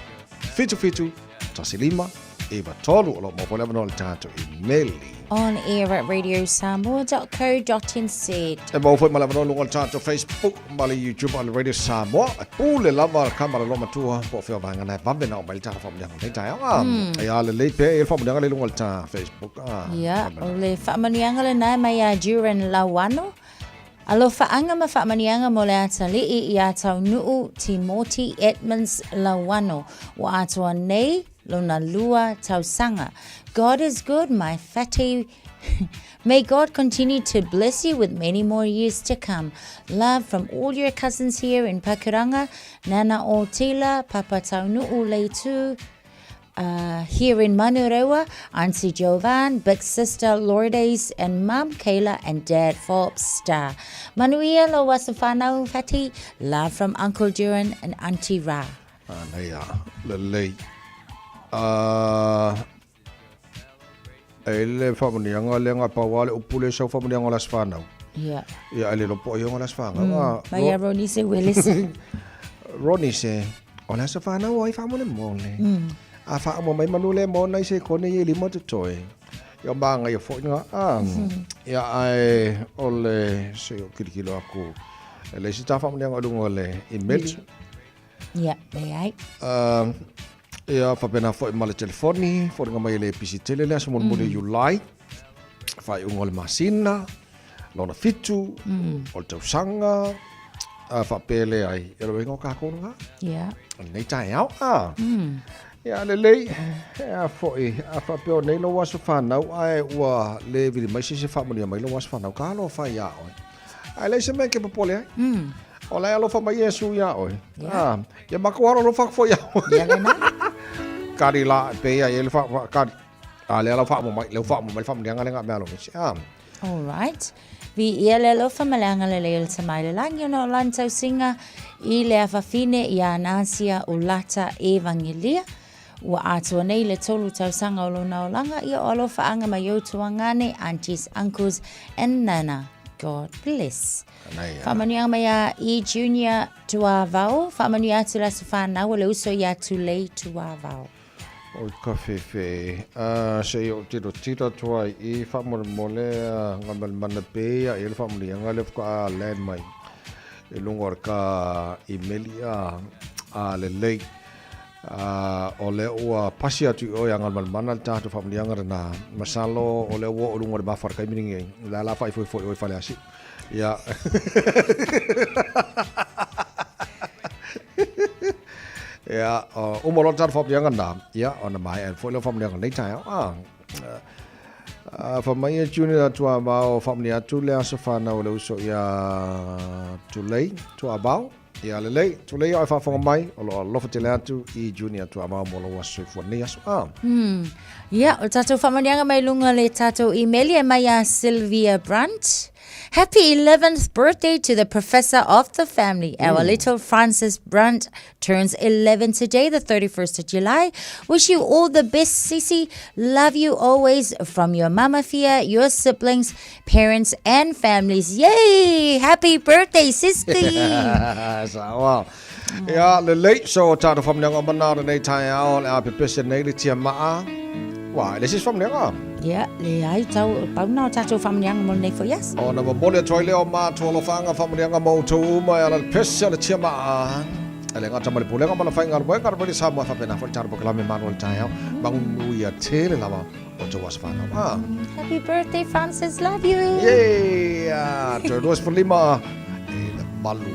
fetu tasi lima eva tolu o lo mo pole mo le tato email On air at radiosamoa.co.nz. E mo foi mala no lungo tato Facebook mala YouTube on Radio Samoa pule lava kamera lo matua po fe vanga na vambe na mo le tato famle nei taia ya le le pe el famle le lungo ta Facebook Ya, ole whaamanianga le nai mai a during lawano. Alo whaanga ma whaamanianga mo le atalii I a tau nuu Timothy Edmonds lawano. Wa atua nei lona lua tau sanga. God is good, my fatty. May God continue to bless you with many more years to come. Love from all your cousins here in Pakuranga. Nana o Tila, Papa tau nuu leitu. Here in Manurewa, Auntie Jovan, Big Sister Lourdes, and Mum Kayla and Dad Forbes Star. Manuia lo wasafano fati, love from Uncle Duran and Auntie Ra. Lele. Ele famanianga lenga pawale upule so famanianga las fanau. Yeah. Ya ele lo po yo las fanga. Maya Ronnie se Willis. Ronnie se, ola sa fanau ai famone mole. A fa mo mai manule mo nai se kone ye limo te toi. Yo banga yo fo nga ya ai ole se o kirikilo aku. Ele se ta fa mo nga lungo le email. Ya, mai ai. Ya fa pena fo male telefoni, fo nga mai le pisi tele le so mo mo JUL. Fa ungol masina. Lona fitu, ol tau sanga. Fa pele ai, elo vengo ka ko nga. Ya. Nei Taeao Ya lele ya foi a fa pe nei lo waso fa na ai wa le vi mai se fa mo mai lo waso fa na ka lo fa ya o ai le se me ke popole ola lo fa mai Yesu ya o ya ma ko lo fa fo ya ya le na kari la pe ya le fa ka le lo fa mo mai lo fa mo mai fa mo nga nga me lo all right vi ele lo fa malanga le le sa mai le lang no lan tau singa I le afafine I anasia ulata evangelia Wa atua nei le tolu tau sanga o lona o langa ia olo whaanga mai o tuangane, aunties, uncles, and nana. God bless. Whamania mai a I junior tua vau, whamania atu la sa whanau le uso ia tu lei tua vau. O kawhewe, se o tiro tua I whamura mole ngamal mana pēia I le whamuri anga le whaka a land mai. E lungor ka I melia a le lei. O le ua pasi atu o yang mal mana ta tu famili yang na masalo o le wo lungo de bafar kai miningi la fai foi o fale asi ya ya o mo lontar famili yang na ya on mai and foi le famili yang nei tai famili junior tu abao famili atu le asofana o le uso ya tu lei tu abao Ya lele, tu lei ai fa mai, o lo fa atu I junior tu ama mo lo waso fo nei aso. Ya, o tato famanianga mai lunga le tato email e mai a Sylvia Brunt. Happy 11th birthday to the professor of the family. Our little Francis Brunt turns 11 today, the 31st of July. Wish you all the best, Sissy. Love you always from your mama Fia, your siblings, parents, and families. Yay! Happy birthday, Sissy! Sawa. Ya, le late so tato famanianga manara nei Taeao le a pepese nei le tia maa. Wah, this is famanianga. Ya, le ai tau pau na tato famanianga mo nei fo yes. O na mole toile o ma to lo fanga famanianga mo to uma ya le pese le tia maa. Ele ngata male pulenga mana fainga boy kar bali Samoa fa pena fol tar bokla me manual Taeao. Bangun nu ya tele lava o to was fana. Happy birthday Francis, love you. Yeah, to dos por lima. Malu.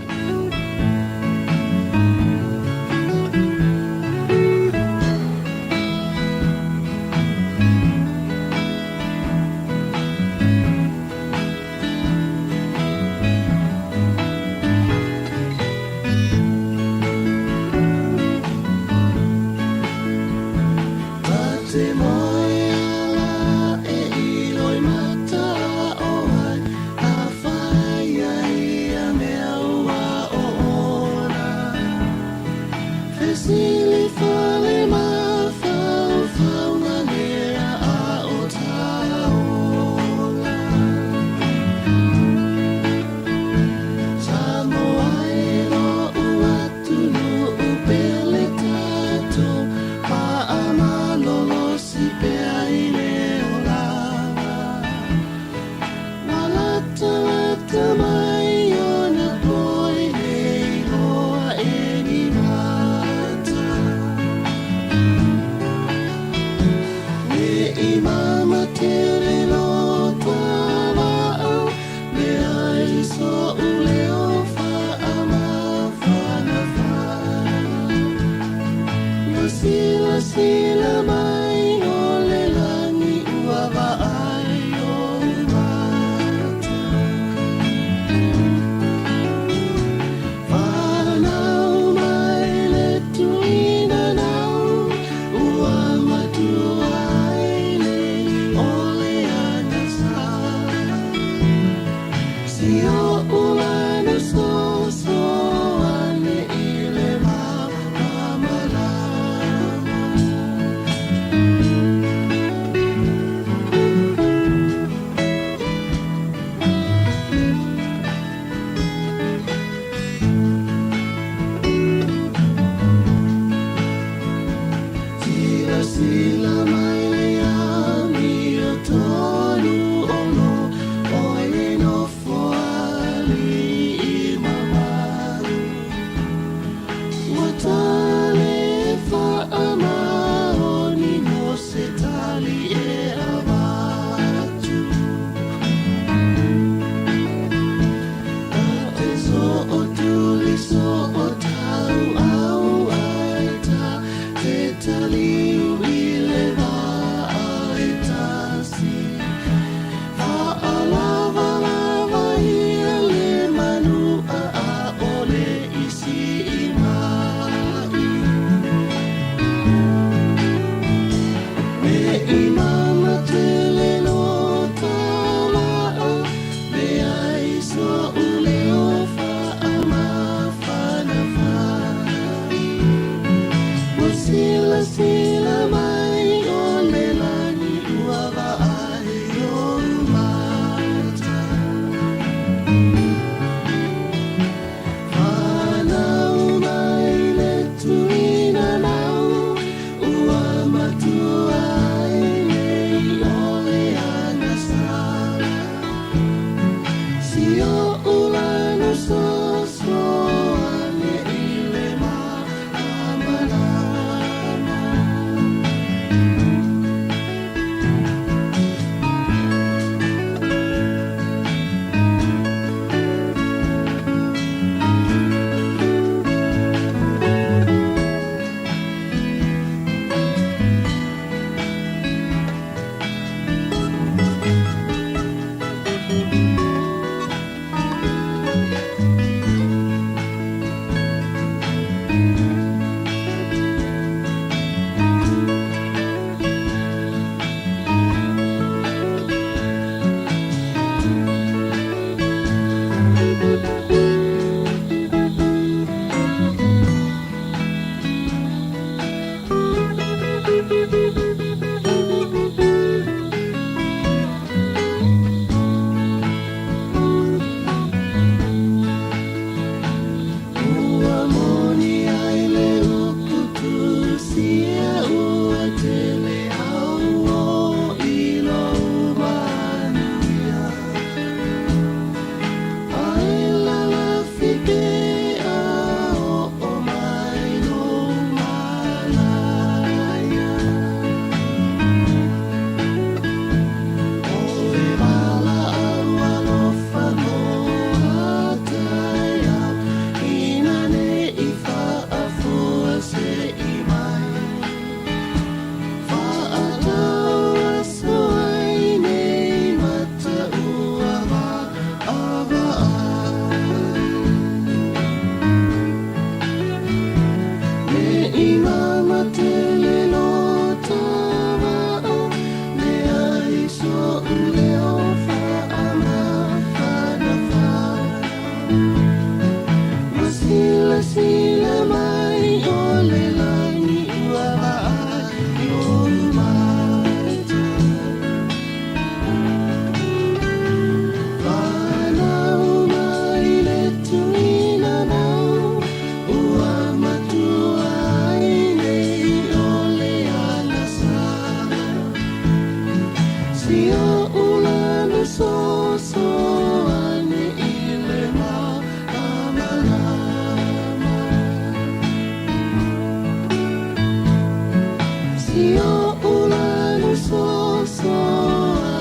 Io ulanu so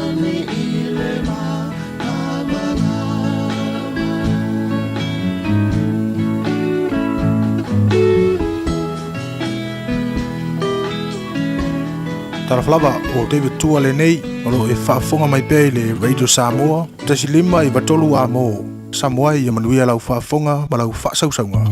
ani ile Taraflava o David Tua le nei, o lo e whaafonga mai pēi le Radio Samoa, tasi lima i watolu a mō. Samoa i manuia lau whaafonga ma lau whaasausaunga.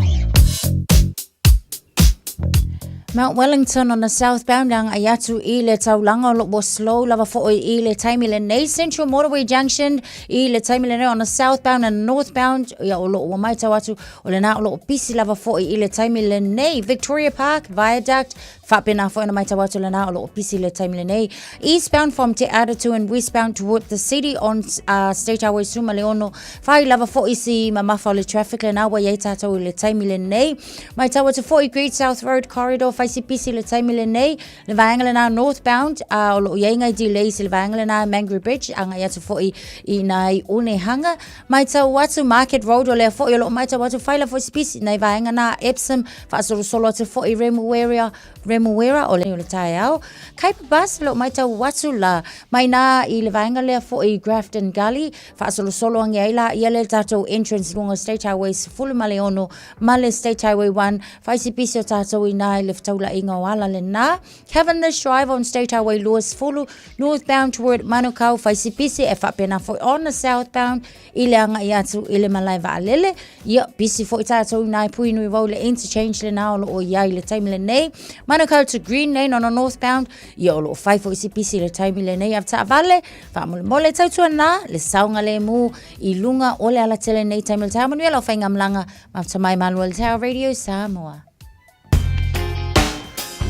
Mount Wellington on the southbound ang ayatu I le taulanga lo was slow lava fo I le taimile nei Central Motorway Junction I le taimile nei on the southbound and northbound ya o lo o mai tawatu o le na o lo pisi lava fo I le taimile nei Victoria Park Viaduct Fapena fo na mai tawatu le na o lo pisi le taimile nei eastbound from Taeao to and westbound toward the city on State Highway Suma Leono fai lava fo I si mamafa le traffic le na wa ye tato le taimile nei mai tawatu fo I Great South Road corridor Pisi le taimile nei le vaingale na northbound o lo yenga delays le vaingale na Mangere Bridge anga yatu foi I nai une hanga mai tau watu Market Road o le foi lo mai tau watu faila foi pisi nei vainga na Epsom fa solo atu foi Remuera o le Taeao Cape Bus lo mai tau watu la mai na I le vaingale foi Grafton Gully fa solo anga ila yele tato entrance lunga State Highways full maleono male State Highway 1 fa pisi o tato I nai le la inga wala le na Cavendish Drive on State Highway Lewis Fulu northbound toward Manukau Faisipisi e whapena fo on the southbound ile anga iatu ile malai va alele ia bisi fo itato nai pui nui wau le interchange le na o iai le taimi le nei Manukau to Green Lane on a northbound ia o lo fai fo isipisi le taimi le nei avta vale fa mole tautua na le saunga le mu I lunga ole ala tele nei taimi le tau manuia lau whainga mlanga mafta mai Malu le Taeao Radio Samoa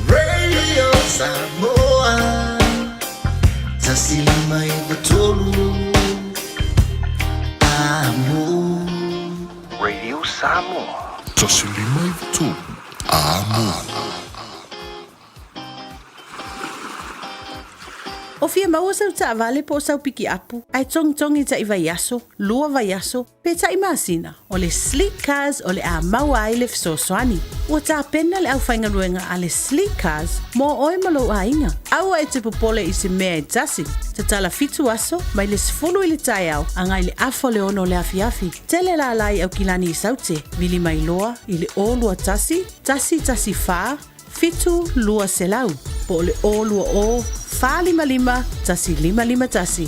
Radio Samoa Tasilima I watolu amo Radio Samoa Tasilima I watolu amo O fia maua sau ta vale po sau piki apu. Ai tongi ta I vaiaso, lua vaiaso, pe ta I masina. O le sleek cars o le a maua ai le fisoswani. Ua ta pena le au whainga ruenga a le sleek cars mo oe malo a inga. Aua e te popole I se mea e tasi. Ta tala fitu aso, mai le sifulu I le Taeao, angai le afo le ono le a Fiafi. Tele la lai au kilani I saute, vili mai loa, I le o lua tasi fa, fitu lua selau. Po le o lua o, fa lima, tasi lima tasi.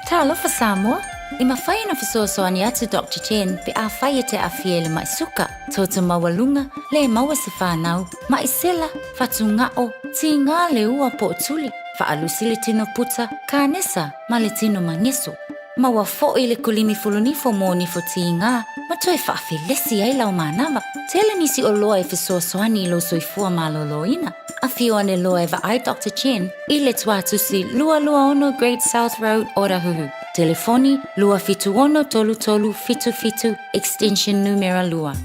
Talofa Samoa, I mawhai na fisosoani atu Dr. Chen pe a whai te a fie le mai suka. Toto mawalunga, le maua se whanau, mai sela, fatu ngao, ti ngā le ua po tuli, whaalusi le tino puta, ka nesa, ma le tino mangeso. Maua fo'i le kulini fulunifo mo nifo ti ngā, ma toi whaafi lesi ai lau manawa. Tele nisi o loa e fisosoani lo soifua maloloina. A fio ane loa e va ai Dr. Chen, I le tuatusi lua ono Great South Road Orahuhu. Telefoni lua fitu ono tolu fitu extension numero lua.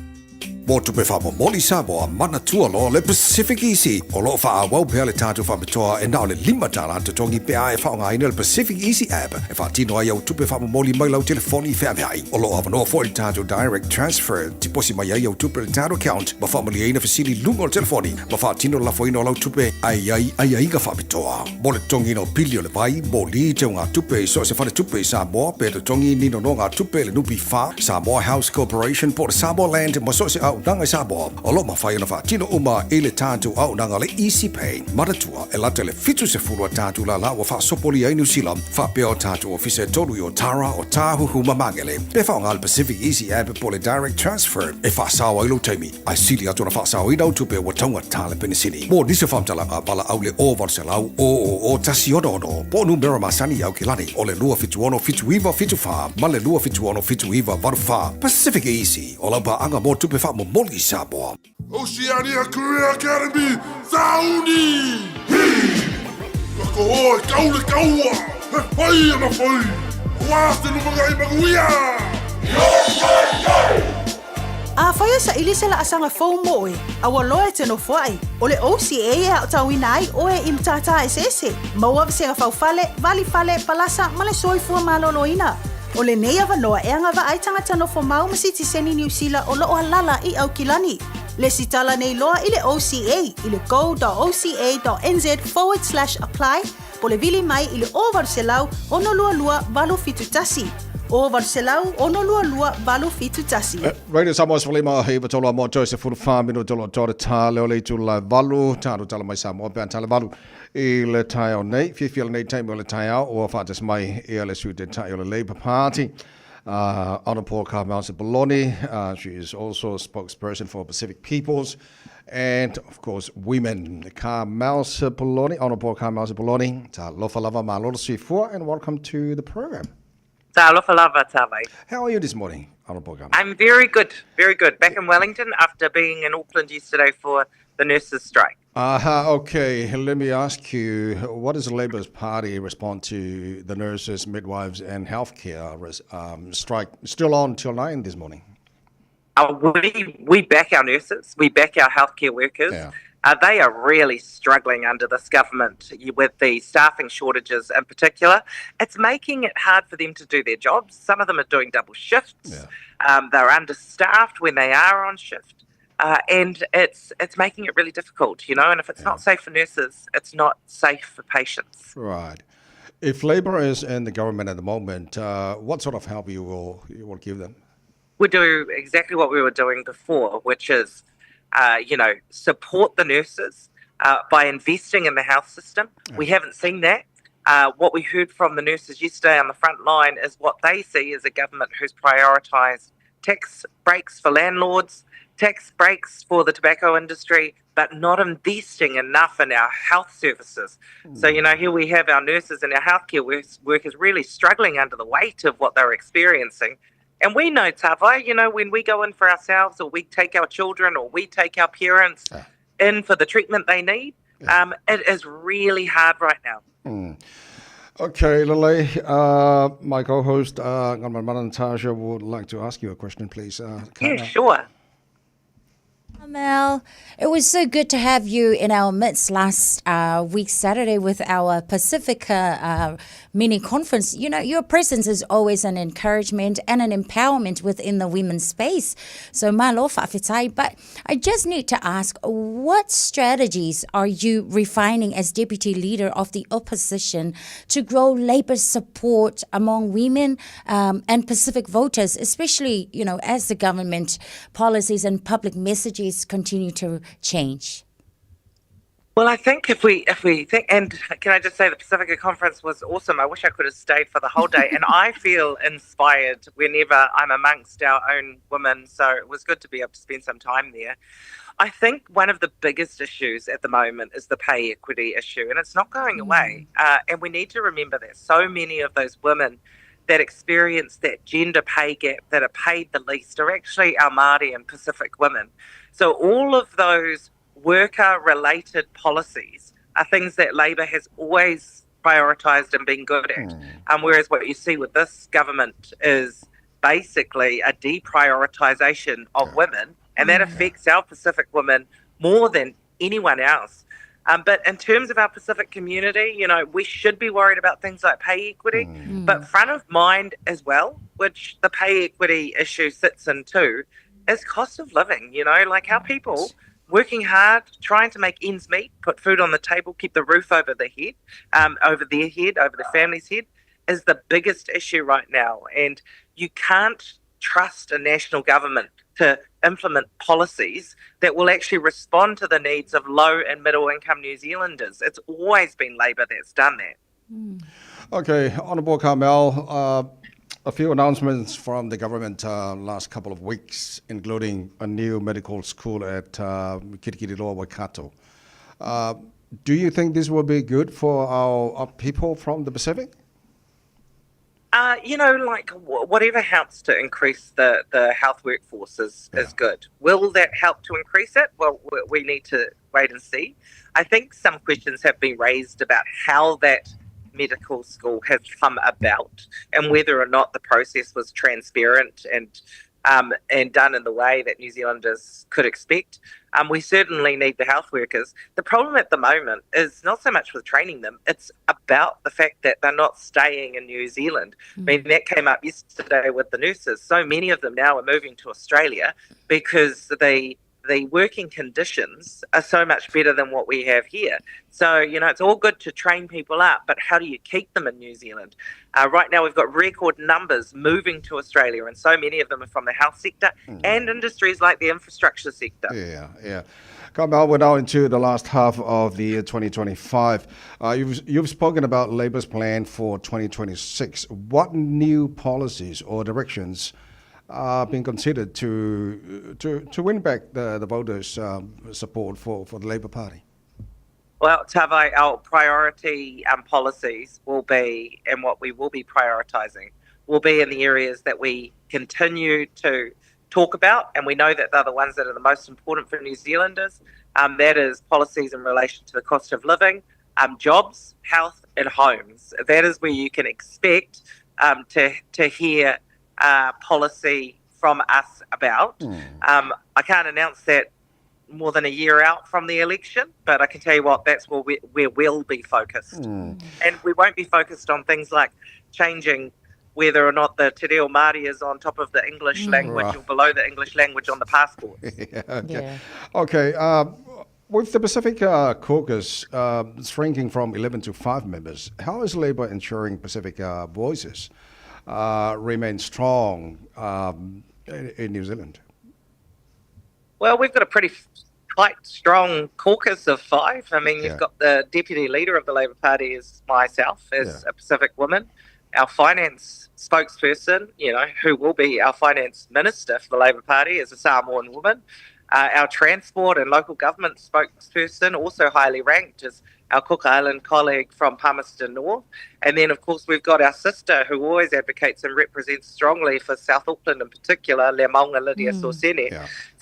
Mo tupe wha moli Samoa mana tua lo le Pacific Easy. O lo wha wau pea le tātu wha metoa e nao le lima tala te tongi pea e wha ngaina le Pacific Easy app. E wha tino ai au tupe wha moli mai lau telefoni Fiafia. O lo awanoa fo le tātu direct transfer. Tiposi mai ai au tupe le tātu account. Ma wha mali aina fasili lunga o telefoni. Ma wha tino la foino lau tupe ai ka wha metoa. Mo le tongi no pilio le vai. Mo li te ngā tupe so se whale tupe Samoa. Pe le tongi nino no ngā tupe le nupi wha. Samoa House Corporation po le Samoa Land. Ma so se au nanga Samoa. O lo mawhai na whaatino uma e le tātu au nanga le Easy Pay. Maratua e late le fitu se fulua tātu la wa wha sopoli ai New Zealand. Wha peo tātu o fise tolu o Tara o Tāhuhu mamangele. Pe wha ngal Pacific Easy app po le direct transfer. E wha sawa ilo teimi. Ai sili atu na wha sawa inau tupe wa taunga tāle penisini. Mo nise whamtalanga pala au le o varselau o tasi ono. Po numera masani au kilani. O le lua fitu ono fitu iwa fitu wha. Ma le lua fitu ono fitu iwa varu wha. Pacific Easy. O laupa anga mo tupe wha mo moli Samoa. Oceania Career Academy, Sauni! Kako hoi, kaule kaua! He whai ana whai! Oase lumaga I maguia! A whaia sa ili se la asanga fau moe, a waloe te no whai. O le OCA e au tawina ai o e imtata e sese. Maua visenga fau fale, vali fale, palasa, male soifua maloloina. O le nei avanoa e anga wa ai tangata no mau ma City Seni New Zealand o loo halala I au kilani. Le sitala nei loa I le OCA I le go.oca.nz/apply po le vili mai I le o varselau ono lua lua valo fitutasi. O varselau ono lua lua valo fitutasi. Radio Samoa Svalima hei watolo mo Joseph Fulfamino tolo tore ta leo le tula valu taru tala mai Samoa pe tala valu I le Taeao nei Fiafia nei time o le Taeao o fatas mai I le suite Taeao le Labour Party. Honourable Carmelsa Bologna, she is also a spokesperson for Pacific Peoples and, of course, women. Carmelsa Bologna, Honourable Carmelsa Bologna, ta lofa lava malolo sifua, and welcome to the program. Ta lofa lava tawai. How are you this morning, Honourable Carmelsa? I'm very good, very good. Back in Wellington after being in Auckland yesterday for the nurses' strike. Okay, let me ask you, what does the Labour Party respond to the nurses, midwives and healthcare strike still on till 9 this morning? We back our nurses, we back our healthcare workers. Yeah. They are really struggling under this government with the staffing shortages in particular. It's making it hard for them to do their jobs. Some of them are doing double shifts. Yeah. They're understaffed when they are on shift. And it's making it really difficult, you know, and if it's not safe for nurses, it's not safe for patients. Right. If Labour is in the government at the moment, what sort of help you will give them? We do exactly what we were doing before, which is, support the nurses by investing in the health system. Yeah. We haven't seen that. What we heard from the nurses yesterday on the front line is what they see as a government who's prioritised tax breaks for landlords, tax breaks for the tobacco industry, but not investing enough in our health services. So, here we have our nurses and our healthcare workers really struggling under the weight of what they're experiencing. And we know, Tawai, when we go in for ourselves or we take our children or we take our parents in for the treatment they need, it is really hard right now. Okay, Lele, my co-host, Natasha, would like to ask you a question, please. Yeah, sure. Mel, it was so good to have you in our midst last week Saturday with our Pacifica mini conference. Your presence is always an encouragement and an empowerment within the women's space. So malo whawhitai, but I just need to ask, what strategies are you refining as deputy leader of the opposition to grow Labour's support among women and Pacific voters, especially, as the government policies and public messages continue to change? Well, I think if we think, and can I just say the Pacifica conference was awesome. I wish I could have stayed for the whole day. And I feel inspired whenever I'm amongst our own women. So it was good to be able to spend some time there. I think one of the biggest issues at the moment is the pay equity issue, and it's not going away. And we need to remember that so many of those women that experience that gender pay gap, that are paid the least, are actually our Māori and Pacific women. So all of those worker-related policies are things that Labour has always prioritised and been good at. Whereas what you see with this government is basically a deprioritisation of women, and that affects our Pacific women more than anyone else. But in terms of our Pacific community, we should be worried about things like pay equity, but front of mind as well, which the pay equity issue sits in too, is cost of living. Like how people working hard, trying to make ends meet, put food on the table, keep the roof over their head, over the family's head, is the biggest issue right now. And you can't trust a national government to implement policies that will actually respond to the needs of low and middle income New Zealanders. It's always been Labour that's done that. Okay, Honourable Carmel, a few announcements from the government last couple of weeks, including a new medical school at Kirikiriroa, Waikato. Do you think this will be good for our people from the Pacific? Whatever helps to increase the health workforce is good. Will that help to increase it? Well, we need to wait and see. I think some questions have been raised about how that medical school has come about and whether or not the process was transparent and and done in the way that New Zealanders could expect. We certainly need the health workers. The problem at the moment is not so much with training them, it's about the fact that they're not staying in New Zealand. I mean, that came up yesterday with the nurses. So many of them now are moving to Australia because the working conditions are so much better than what we have here. So, it's all good to train people up, but how do you keep them in New Zealand? Right now, we've got record numbers moving to Australia, and so many of them are from the health sector and industries like the infrastructure sector. Yeah. Carmel, we're now into the last half of the year 2025. You've spoken about Labour's plan for 2026. What new policies or directions being considered to win back the voters' support for the Labour Party? Well, Tavai, our priority policies will be, and what we will be prioritising, will be in the areas that we continue to talk about, and we know that they're the ones that are the most important for New Zealanders. That is policies in relation to the cost of living, jobs, health, and homes. That is where you can expect to hear policy from us about. I can't announce that more than a year out from the election, but I can tell you what, that's where we'll be focused. And we won't be focused on things like changing whether or not the Te Reo Māori is on top of the English language or below the English language on the passport. Okay. With the Pacific Caucus shrinking from 11 to 5 members, how is Labour ensuring Pacific voices remain strong in New Zealand? Well, we've got a pretty quite strong caucus of 5. I mean, you've got the deputy leader of the Labour Party is myself, as a Pacific woman. Our finance spokesperson, who will be our finance minister for the Labour Party, is a Samoan woman. Our transport and local government spokesperson, also highly ranked, is our Cook Island colleague from Palmerston North. And then, of course, we've got our sister who always advocates and represents strongly for South Auckland in particular, Le Maunga Lydia Sorsene.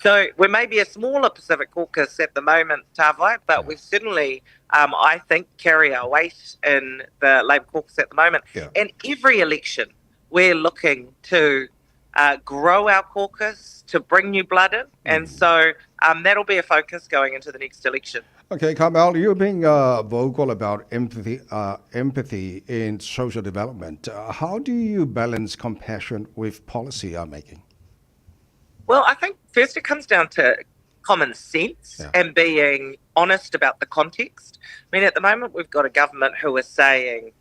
So we may be a smaller Pacific Caucus at the moment, Tavai, but we certainly, I think, carry our weight in the Labour Caucus at the moment. And every election, we're looking to grow our caucus, to bring new blood in. And so that'll be a focus going into the next election. Okay, Carmel, you're being vocal about empathy in social development. How do you balance compassion with policy making? Well, I think first it comes down to common sense and being honest about the context. I mean, at the moment, we've got a government who is saying,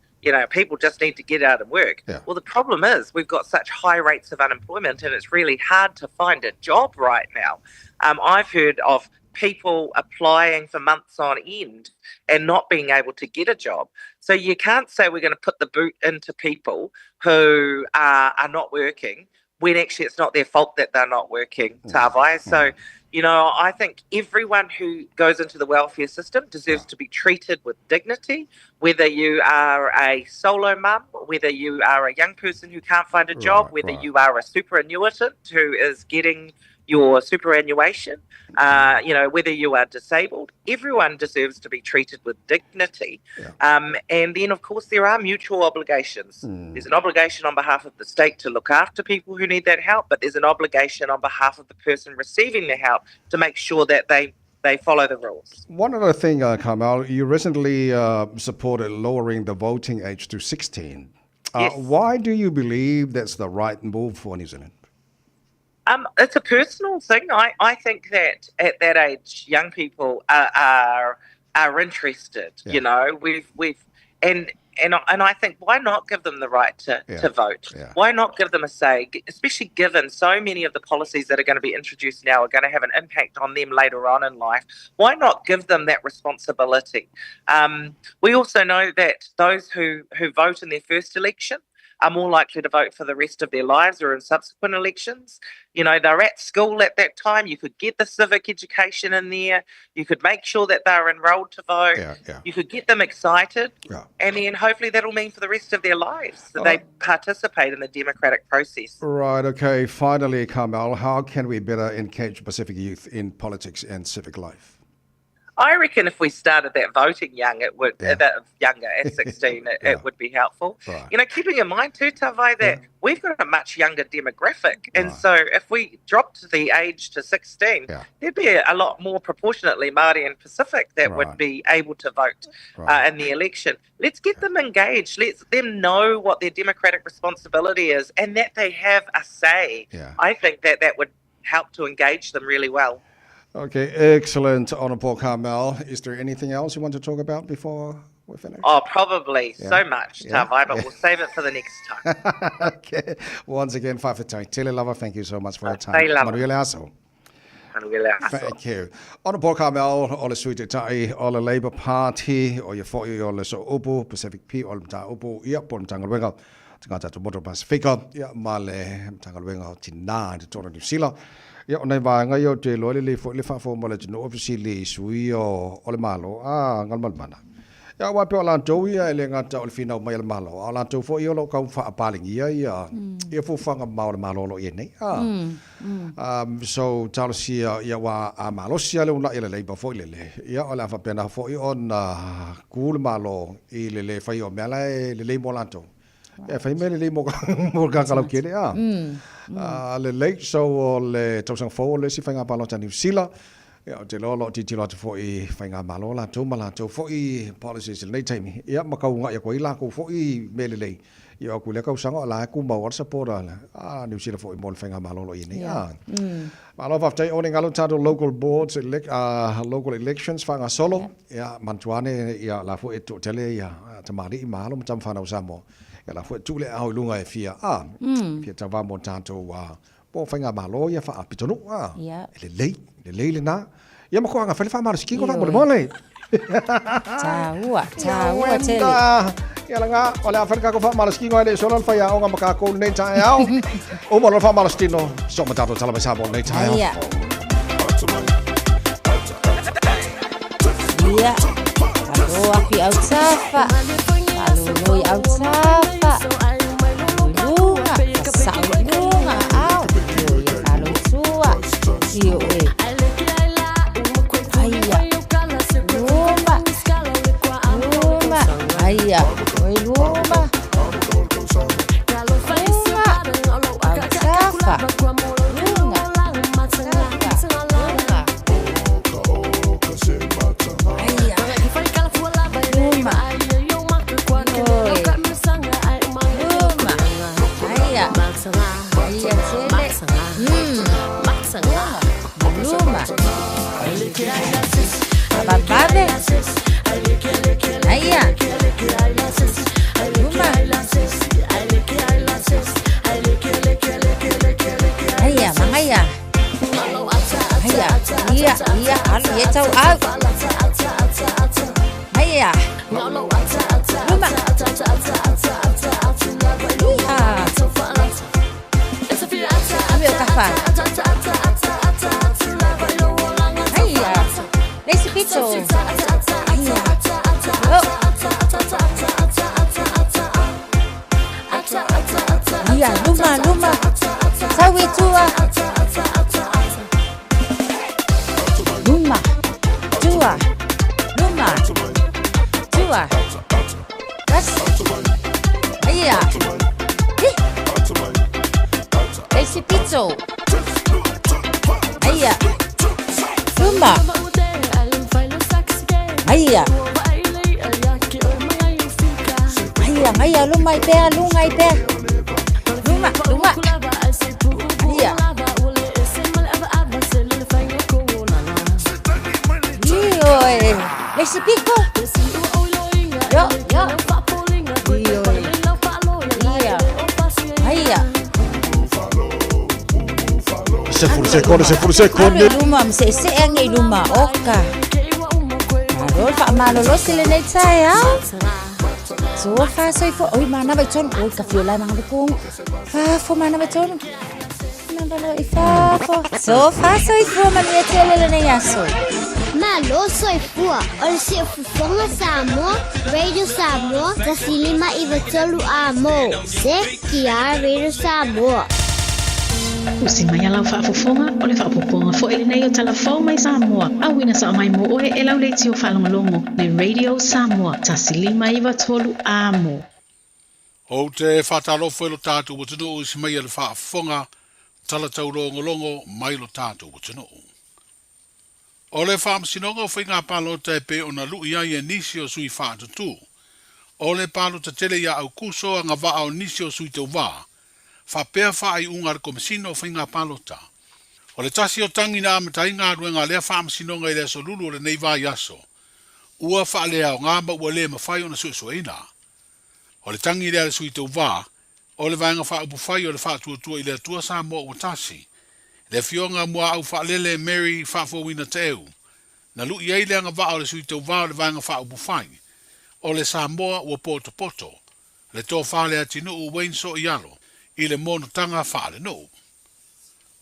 people just need to get out and work. Well, the problem is we've got such high rates of unemployment and it's really hard to find a job right now. I've heard of people applying for months on end and not being able to get a job. So you can't say we're going to put the boot into people who are not working when actually it's not their fault that they're not working, Tavai. So, I think everyone who goes into the welfare system deserves to be treated with dignity, whether you are a solo mum, whether you are a young person who can't find a job, whether you are a superannuitant who is getting your superannuation, whether you are disabled, everyone deserves to be treated with dignity. And then, of course, there are mutual obligations. There's an obligation on behalf of the state to look after people who need that help, but there's an obligation on behalf of the person receiving the help to make sure that they follow the rules. One other thing, Carmel, you recently supported lowering the voting age to 16. Why do you believe that's the right move for New Zealand? It's a personal thing. I think that at that age, young people are interested. And I think, why not give them the right to vote? Why not give them a say, especially given so many of the policies that are going to be introduced now are going to have an impact on them later on in life? Why not give them that responsibility? We also know that those who vote in their first election are more likely to vote for the rest of their lives or in subsequent elections. They're at school at that time. You could get the civic education in there. You could make sure that they're enrolled to vote. You could get them excited. And then hopefully that'll mean for the rest of their lives that they participate in the democratic process. Right, okay. Finally, Carmel, how can we better engage Pacific youth in politics and civic life? I reckon if we started that voting young, it would younger at 16, it would be helpful. Right. You know, keeping in mind too, Tawai, that we've got a much younger demographic, and so if we dropped the age to 16, there'd be a lot more proportionately Māori and Pacific that would be able to vote in the election. Let's get them engaged. Let them know what their democratic responsibility is, and that they have a say. I think that would help to engage them really well. Okay, excellent, Honourable Carmel. Is there anything else you want to talk about before we finish? Oh, probably so much, Tawai, but we'll save it for the next time. Okay, once again, Fiafia, Tele Lava, thank you so much for your time. Manuela Aso. Thank you. Honourable Carmel, o le Sui Te Tai, o le Labour Party, o ia fo'i o le so upu, Pacific P, o le mta upu, ia po le Tangaluenga, Tangata to Motor Pacifica, ia ma le Tangaluenga o Tina, te tōna New Zealand. Ia o nei vanga i o te loa le fo le fafo mo le tino ofisi le sui o le malo a ngal malmana. Ia wa pe o lantou ia ele ngata o le fina o mai le malo. O lantou fo i o lo kau fa apalingi ia fu fanga ma o le malo lo ia nei. So talosia ia wa a malo sia le una ile le ba fo ile. Ia o la fa pena fo i on kul malo i le fai o mela le mo lantou. Ja, fai mele le mo kala kele le lake so o le tausang fo le si fanga palo ta New Zealand. Ja, te lo ti lo fo I fanga malo la to mala to fo I policies le time. Ja, ma ka nga ya ko ila ko fo I mele le. Ja, ku le ka usanga la ku ma war support la. New Zealand fo I mo fanga malo lo ini. Malo va tai owning alo tato local boards local elections fanga solo. Ja, mantuane ja la fo e to tele ja tamari I malo tam fana usamo. Ja la fo tule au lunga e fia fia tava mo tanto po fanga malo ia fa pitonu le le na ia mo ko anga fa ma ski ko fa mo le taua tele ia langa ola fa ka ko fa ma ski ngo le solo fa ia o nga ka ko nei Taeao o mo fa ma ski no so mo tato tala sa mo nei Taeao ia alo api au safa alo au safa lunga saulunga au alo sua io Aya, oi luma. Babade. Aya. Aya, mangaya. Aya, iya, alo ye tau au. Aya. Luma. Ambil kafa. Aya. Nasi pito. Aya. Oh. Iya, luma. Sawi tua. Luma. Ras. Iya. Esi pizzo. Iya. Luma. Iya. Aya, luma ipe. Luma. Iya. Iyo. Esi pico. Yo. Iyo. Iya. Aya. Se furse luma mse ngai luma oka. Aro fa malolo sile nei Taeao. So fa so fo oi mana vai ton oi ka fiola mana ko. Fa fo mana vai ton. Nandalo ifa fo. So fa so fo mana tele nei aso. Malu soy fua, ol si fufonga Samoa, Radio Samoa, tasilima iwatolu amo, se kia Radio Samoa. Usi mai alau whaafofonga o le whaapoponga fo ele nei o talafou mai Samoa. Awina sa mai mo oe e lau leiti o whalongolongo le Radio Samoa. Tasilima iwa tolu amo. O te whatalofo e lo tātou o tino usi mai le whaafonga tala tau longolongo mai lo tātou o tino. O le whaamsinonga o whainga palota e pe o na lui ai e nisi o sui whaatutu. O le palota tele ia au kuso a ngā waa o nisi o sui te wā. Whapea whaai ungar komisino o whainga palota. O le tasi o tangi na amatai ngā ruenga lea whaamsinonga i le so lulu o le nei wā yaso. Ua wha lea o ngā ma ua lea mawhai o na suesueina. O le tangi lea le sui te wā. O le vaenga wha upu whai o le wha tuatua i le tua Samoa o tasi. Le fionga mua au wha lele Mary wha fowina Taeao. Na lui ei le anga wha o le sui te wā o le vaenga wha upu whai. O le Samoa ua poto poto. Le tō whale atinu u Wayne so i alo. I le mono tanga whale no.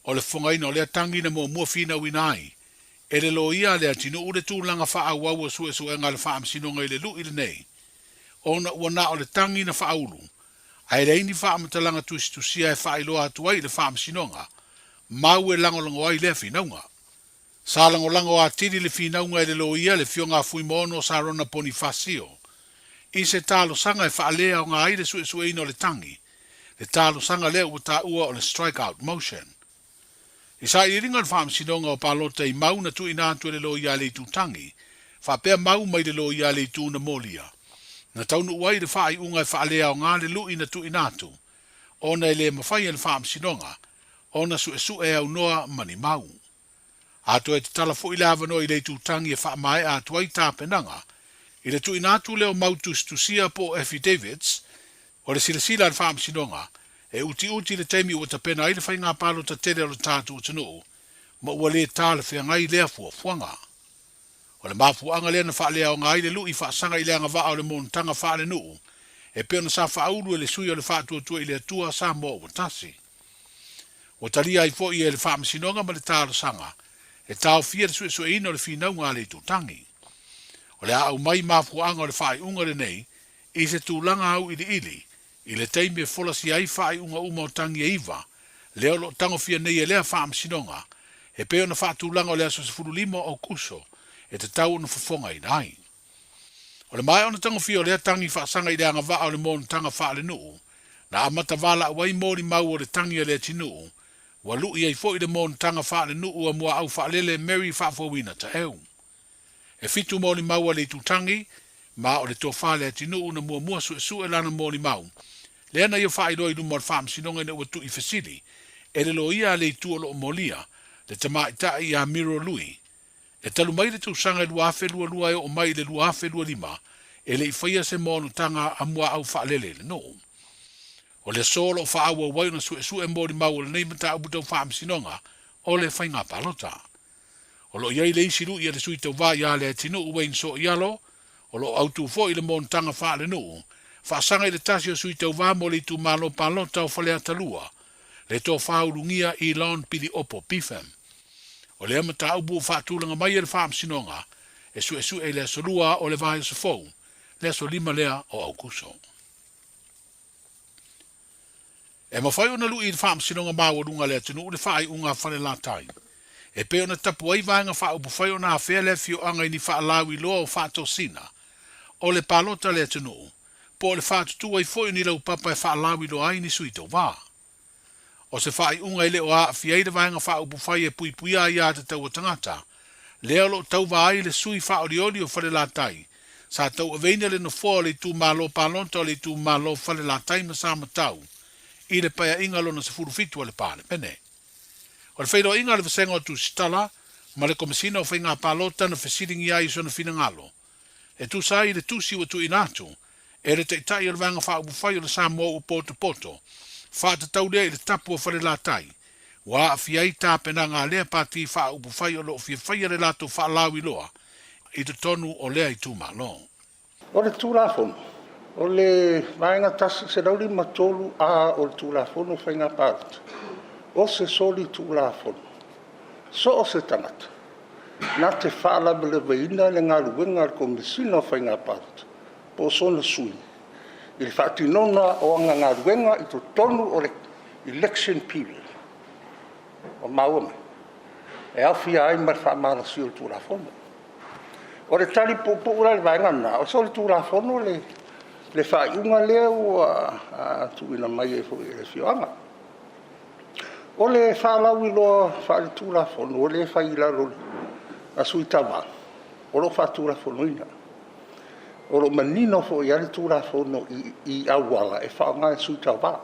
O le whungaina o le tangi na mua fina winai. E le lo ia le atinu u le tūlanga wha au au sue sue ngā le wha amsinonga i le lu i le nei. O na ua na o le tangi na wha aulu. Ai reini wha amatalanga tusia e wha iloa atua i le wha amsinonga. Mau e langolango ai le finaunga. Sa langolango a tiri le finaunga i le lo ia le fionga fui mono sa rona poni fasio. I se talo sanga e wha lea o ngā aire sue sue ino le tangi. Le talo sanga lea ua ta ua o le strikeout motion. I sa i ringa le wha amsinonga o palota i mau na tu ina atu le lo ia le tu tangi. Wha pea mau mai le lo ia le tu na molia. Na taunu uai le wha i unga e wha lea o ngā le lu ina tu ina atu. Ona e le mawhai e le wha amsinonga. Ona su e au noa mani mau. Ato e te talafo i le avano i le tu tangi e wha mai a tuai tā penanga. I le tu ina atu leo mautus tu sia po affidavits. O le sila le wha amsinonga. E uti le teimi ua tapena i le whai ngā palo ta tere o le tātu o tanu. Ma ua le tā le whea ngai lea fuanga. O le mafuanga lea na wha lea o ngai le lu i wha sanga i lea ngā o le montanga wha le nuu. E peo na sa wha auru e le sui o le wha tua i le atua Samoa o tasi. O talia i fo i e le wha amsinonga ma le tālo sanga. E tau fia le sue ino le finau ngā le tutangi. O le au mai mafuanga o le wha i unga le nei. I se tūlanga au ili. I le teime fola si ai wha i unga uma o tangi e iwa. Leo lo tango fia nei e lea wha amsinonga. E peo na wha tūlanga o lea so se furu limo o kuso. E te tau na fafonga i nai. O le mai ona tango fia o lea tangi wha sanga i lea ngā o le mon tanga wha le nuu. Na amata wala wai mori mau o le tangi o lea tinuu. Wa lu i fo i le mon tanga wha le nuu a mua au wha lele Mary wha fowina Taeao. E fitu mori mau o le tutangi. Ma o le tō whale ati nuu na mua su e lana mōni mau. Le ana i o whae roi lumo al whaam sinonga ina ua tu i fasili. E le lo ia le tu o lo molia. Le tamai ta i a miro lui. E talu mai le tu sanga lua afe lua e o mai le lua afe lua lima. E le i whaia se mōnu tanga a mua au wha lele le no. O le solo o wha awa wai na su e mōni mau o le nei mata abu tau whaam sinonga. O le whainga palota. O lo iai le isi i a le sui tau wā ia le ati nuu Wayne so ialo. O lo autu fo i le montanga wha le nuu. Wha sanga i le tasi o sui tau wā mo le tu malo palota o whalea talua. Le tō whaurungia i laon pili opo pifem. O le amata ubu o whaatulanga mai e le whaam sinonga. E su e le solua o le vāia sa fau. Le so lima lea o au kuso. E mawhai o na lui i le whaam sinonga maua runga lea tinu le whaai unga whale la tai. E peo na tapu ai vāinga wha ubu whai o na awhea le fio anga i ni wha alawi loa o whaato sina. O le palota le tinu. Po le whaatutu ai foi ni lau papa e wha alawi loa ai ni suito wā. O se whaai unga i le o a fiei le vāinga wha ubu whai e pui pui a ia te tau o tangata. Leo lo tau wā ai le sui wha oriori o whale la tai. Sa tau aveina le no fōa le tu malo palonta o le tu malo whale la tai ma sa matau. I le paia inga lo na se furufitu o le pāle pene. O le whairo inga le vasenga o tu sitala, ma le komisina o whainga palota na whesiringi ai so na fina ngalo. E tu sa i le tusi o tu inatu, e le teitai o le vanga wha ubu whai o le Samoa o poto poto, wha te taulea i le tapu o whare la tai, wa a fiai tā pena ngā lea pāti wha ubu whai o lo fia whai le lato wha lawi loa, i te tonu o lea i tu malo. O le tūlafonu, o le vaenga tasi se lauri matolu a o le tūlafonu whainga palota. O se soli tūlafonu. So o se tangata. Nā te whaalabe le veina le ngā ruenga al komisina o whainga palota. Po sona sui. I le whaatinona o anga ngā ruenga i to tonu o le election period. o maua e au fia ai ma fa mala si o tu la fono o le tali pupu la le vainga na o so le tu la fono le fa iunga le o a tu ina mai e fo e fioanga o le fa la wilo fa le tu la fono o le fa ila lo a sui tava o lo fa tu la fono ina o lo manino fo ia le tu la fono i awala e fa nga sui tava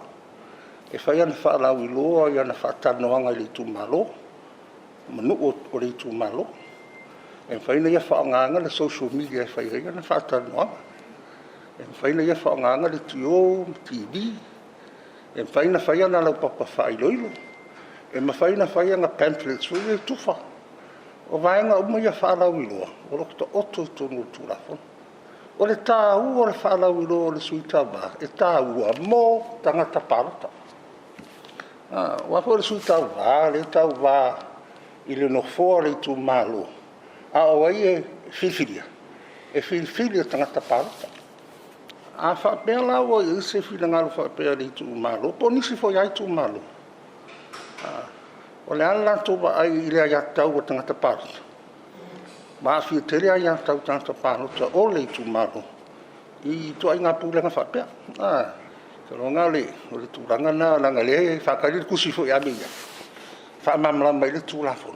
e fa ia na fa la wilo ia na fa tanoanga le tu malo manu o le tu malo e fa ina ia fa nga le social media e fa ia na fa tanoanga e fa ina ia fa nga le tio TV e fa ina fa ia na la papa fa iloilo e ma fa ina fa ia na pamphlets so e tufa o vai nga o ia fa la wilo o lo to otto to no tu la fo o le ta u o le fa la wilo le suita ba e ta u mo tanga ta parta wa fo le suita va le ta va il no fuori tu malo o ai fifilia e fifilia tanga ta parta a fa bela o i se fila ngalo fa pe ali tu malo po ni si fo ai tu malo o le ala to ba ai ile ya tau tanga ta parta ma fi tere ya tau tanga ta parta o le tu malo i to ai nga pula nga fa pe so ngale o le tu ranga na nga le fa ka le ku si fo ya mi fa mamla mai le tu la fo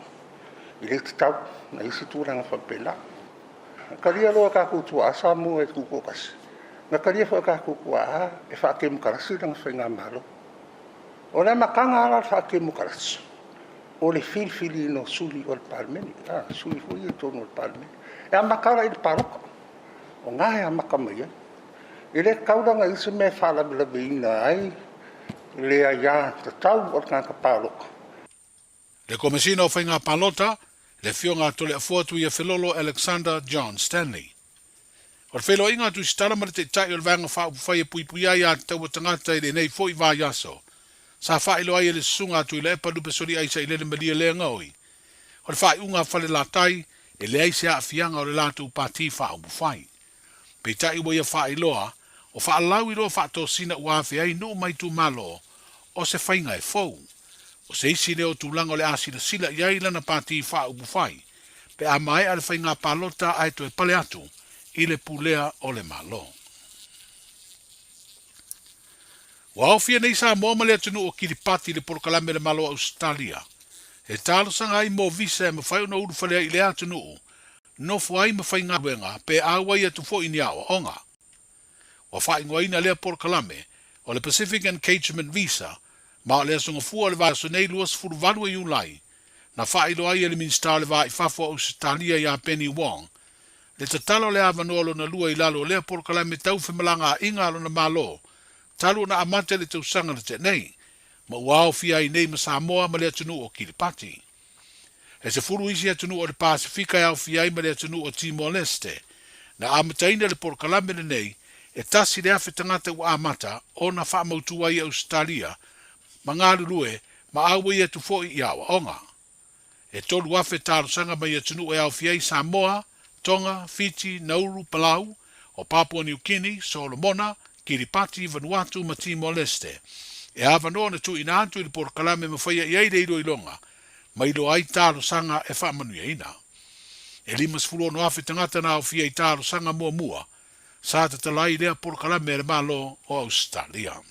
ile tau na isi tu ranga fa pe la ka ria lo ka ku tu asa mo e ku ko kas na karia fa ka ku kwa e fa ke mukarasi nga fa nga malo o le makanga ala fa ke mukarasi o le fili no suli o palmeni suli fu i to no palmeni e a makara il paroko o nga e a makamaya ile kauda nga isi me fa la bina ai le ya tau o ka paroko le komesino fa nga palota le fionga to le fotu ia felolo Alexander John Stanley. O felo inga tu stala ma te tai o vanga fa fai pui pui ia tau tangata ile nei foi va yaso. Sa fa ilo ai le sunga tu ile pa du pesori ai sa ile le malia le ngoi. O fa unga fa le latai e le ai se a fianga o le latu pati fa u fai. Pe tai wo ia fa iloa o fa lau ilo fa to sina ua fe ai no mai tu malo o se fainga e fou. O se isi leo tu lango le asina sila iai lana pati fa u fai. Pe a mai al fainga palota ai to e pale atu. Ile pulea o le malo. Wa ofia nei sa mo male tunu o Kiripati le porkalame le malo Australia. E talo sanga ai mo visa e mawhai una uru whalea ile atunu no fuai mawhai ngā wenga pe awa ia tu fo ini awa onga. Wa whai ngua ina lea porkalame o le Pacific Engagement Visa ma o lea songa fua le vaso nei luas furu valua iulai na whai lo ai ele minister le vai fafo Australia ia Penny Wong le tatalo le avanolo na lua ilalo le porkalame tau whemalanga inga alo na malo, talo na amate le tau sanga na te nei, ma uao fia i nei ma Samoa ma le atunu o Kiripati. E se furu isi atunu o le Pasifika e au fia i ma le atunu o Timor-Leste, na amataina le porkalame le nei, e tasi le afe tangata ua amata o na wha mautua i Australia, ma ngā lulue ma awa i atu fo i awa onga. E tolu afe talo sanga ma i atunu e au fia i Samoa, Tonga, Fiji, Nauru, Palau, o Papua New Guinea, Solomona, Kiripati, Vanuatu, ma Timor-Leste. E avanoa na tu ina atu i le porkalame mawhaia i aile ilo ilonga, ma ilo ai talo sanga e whaamanuia ina. E limas fulono afe tangata na au fia i talo sanga mua mua, sa te talai lea porkalame le malo o Australia.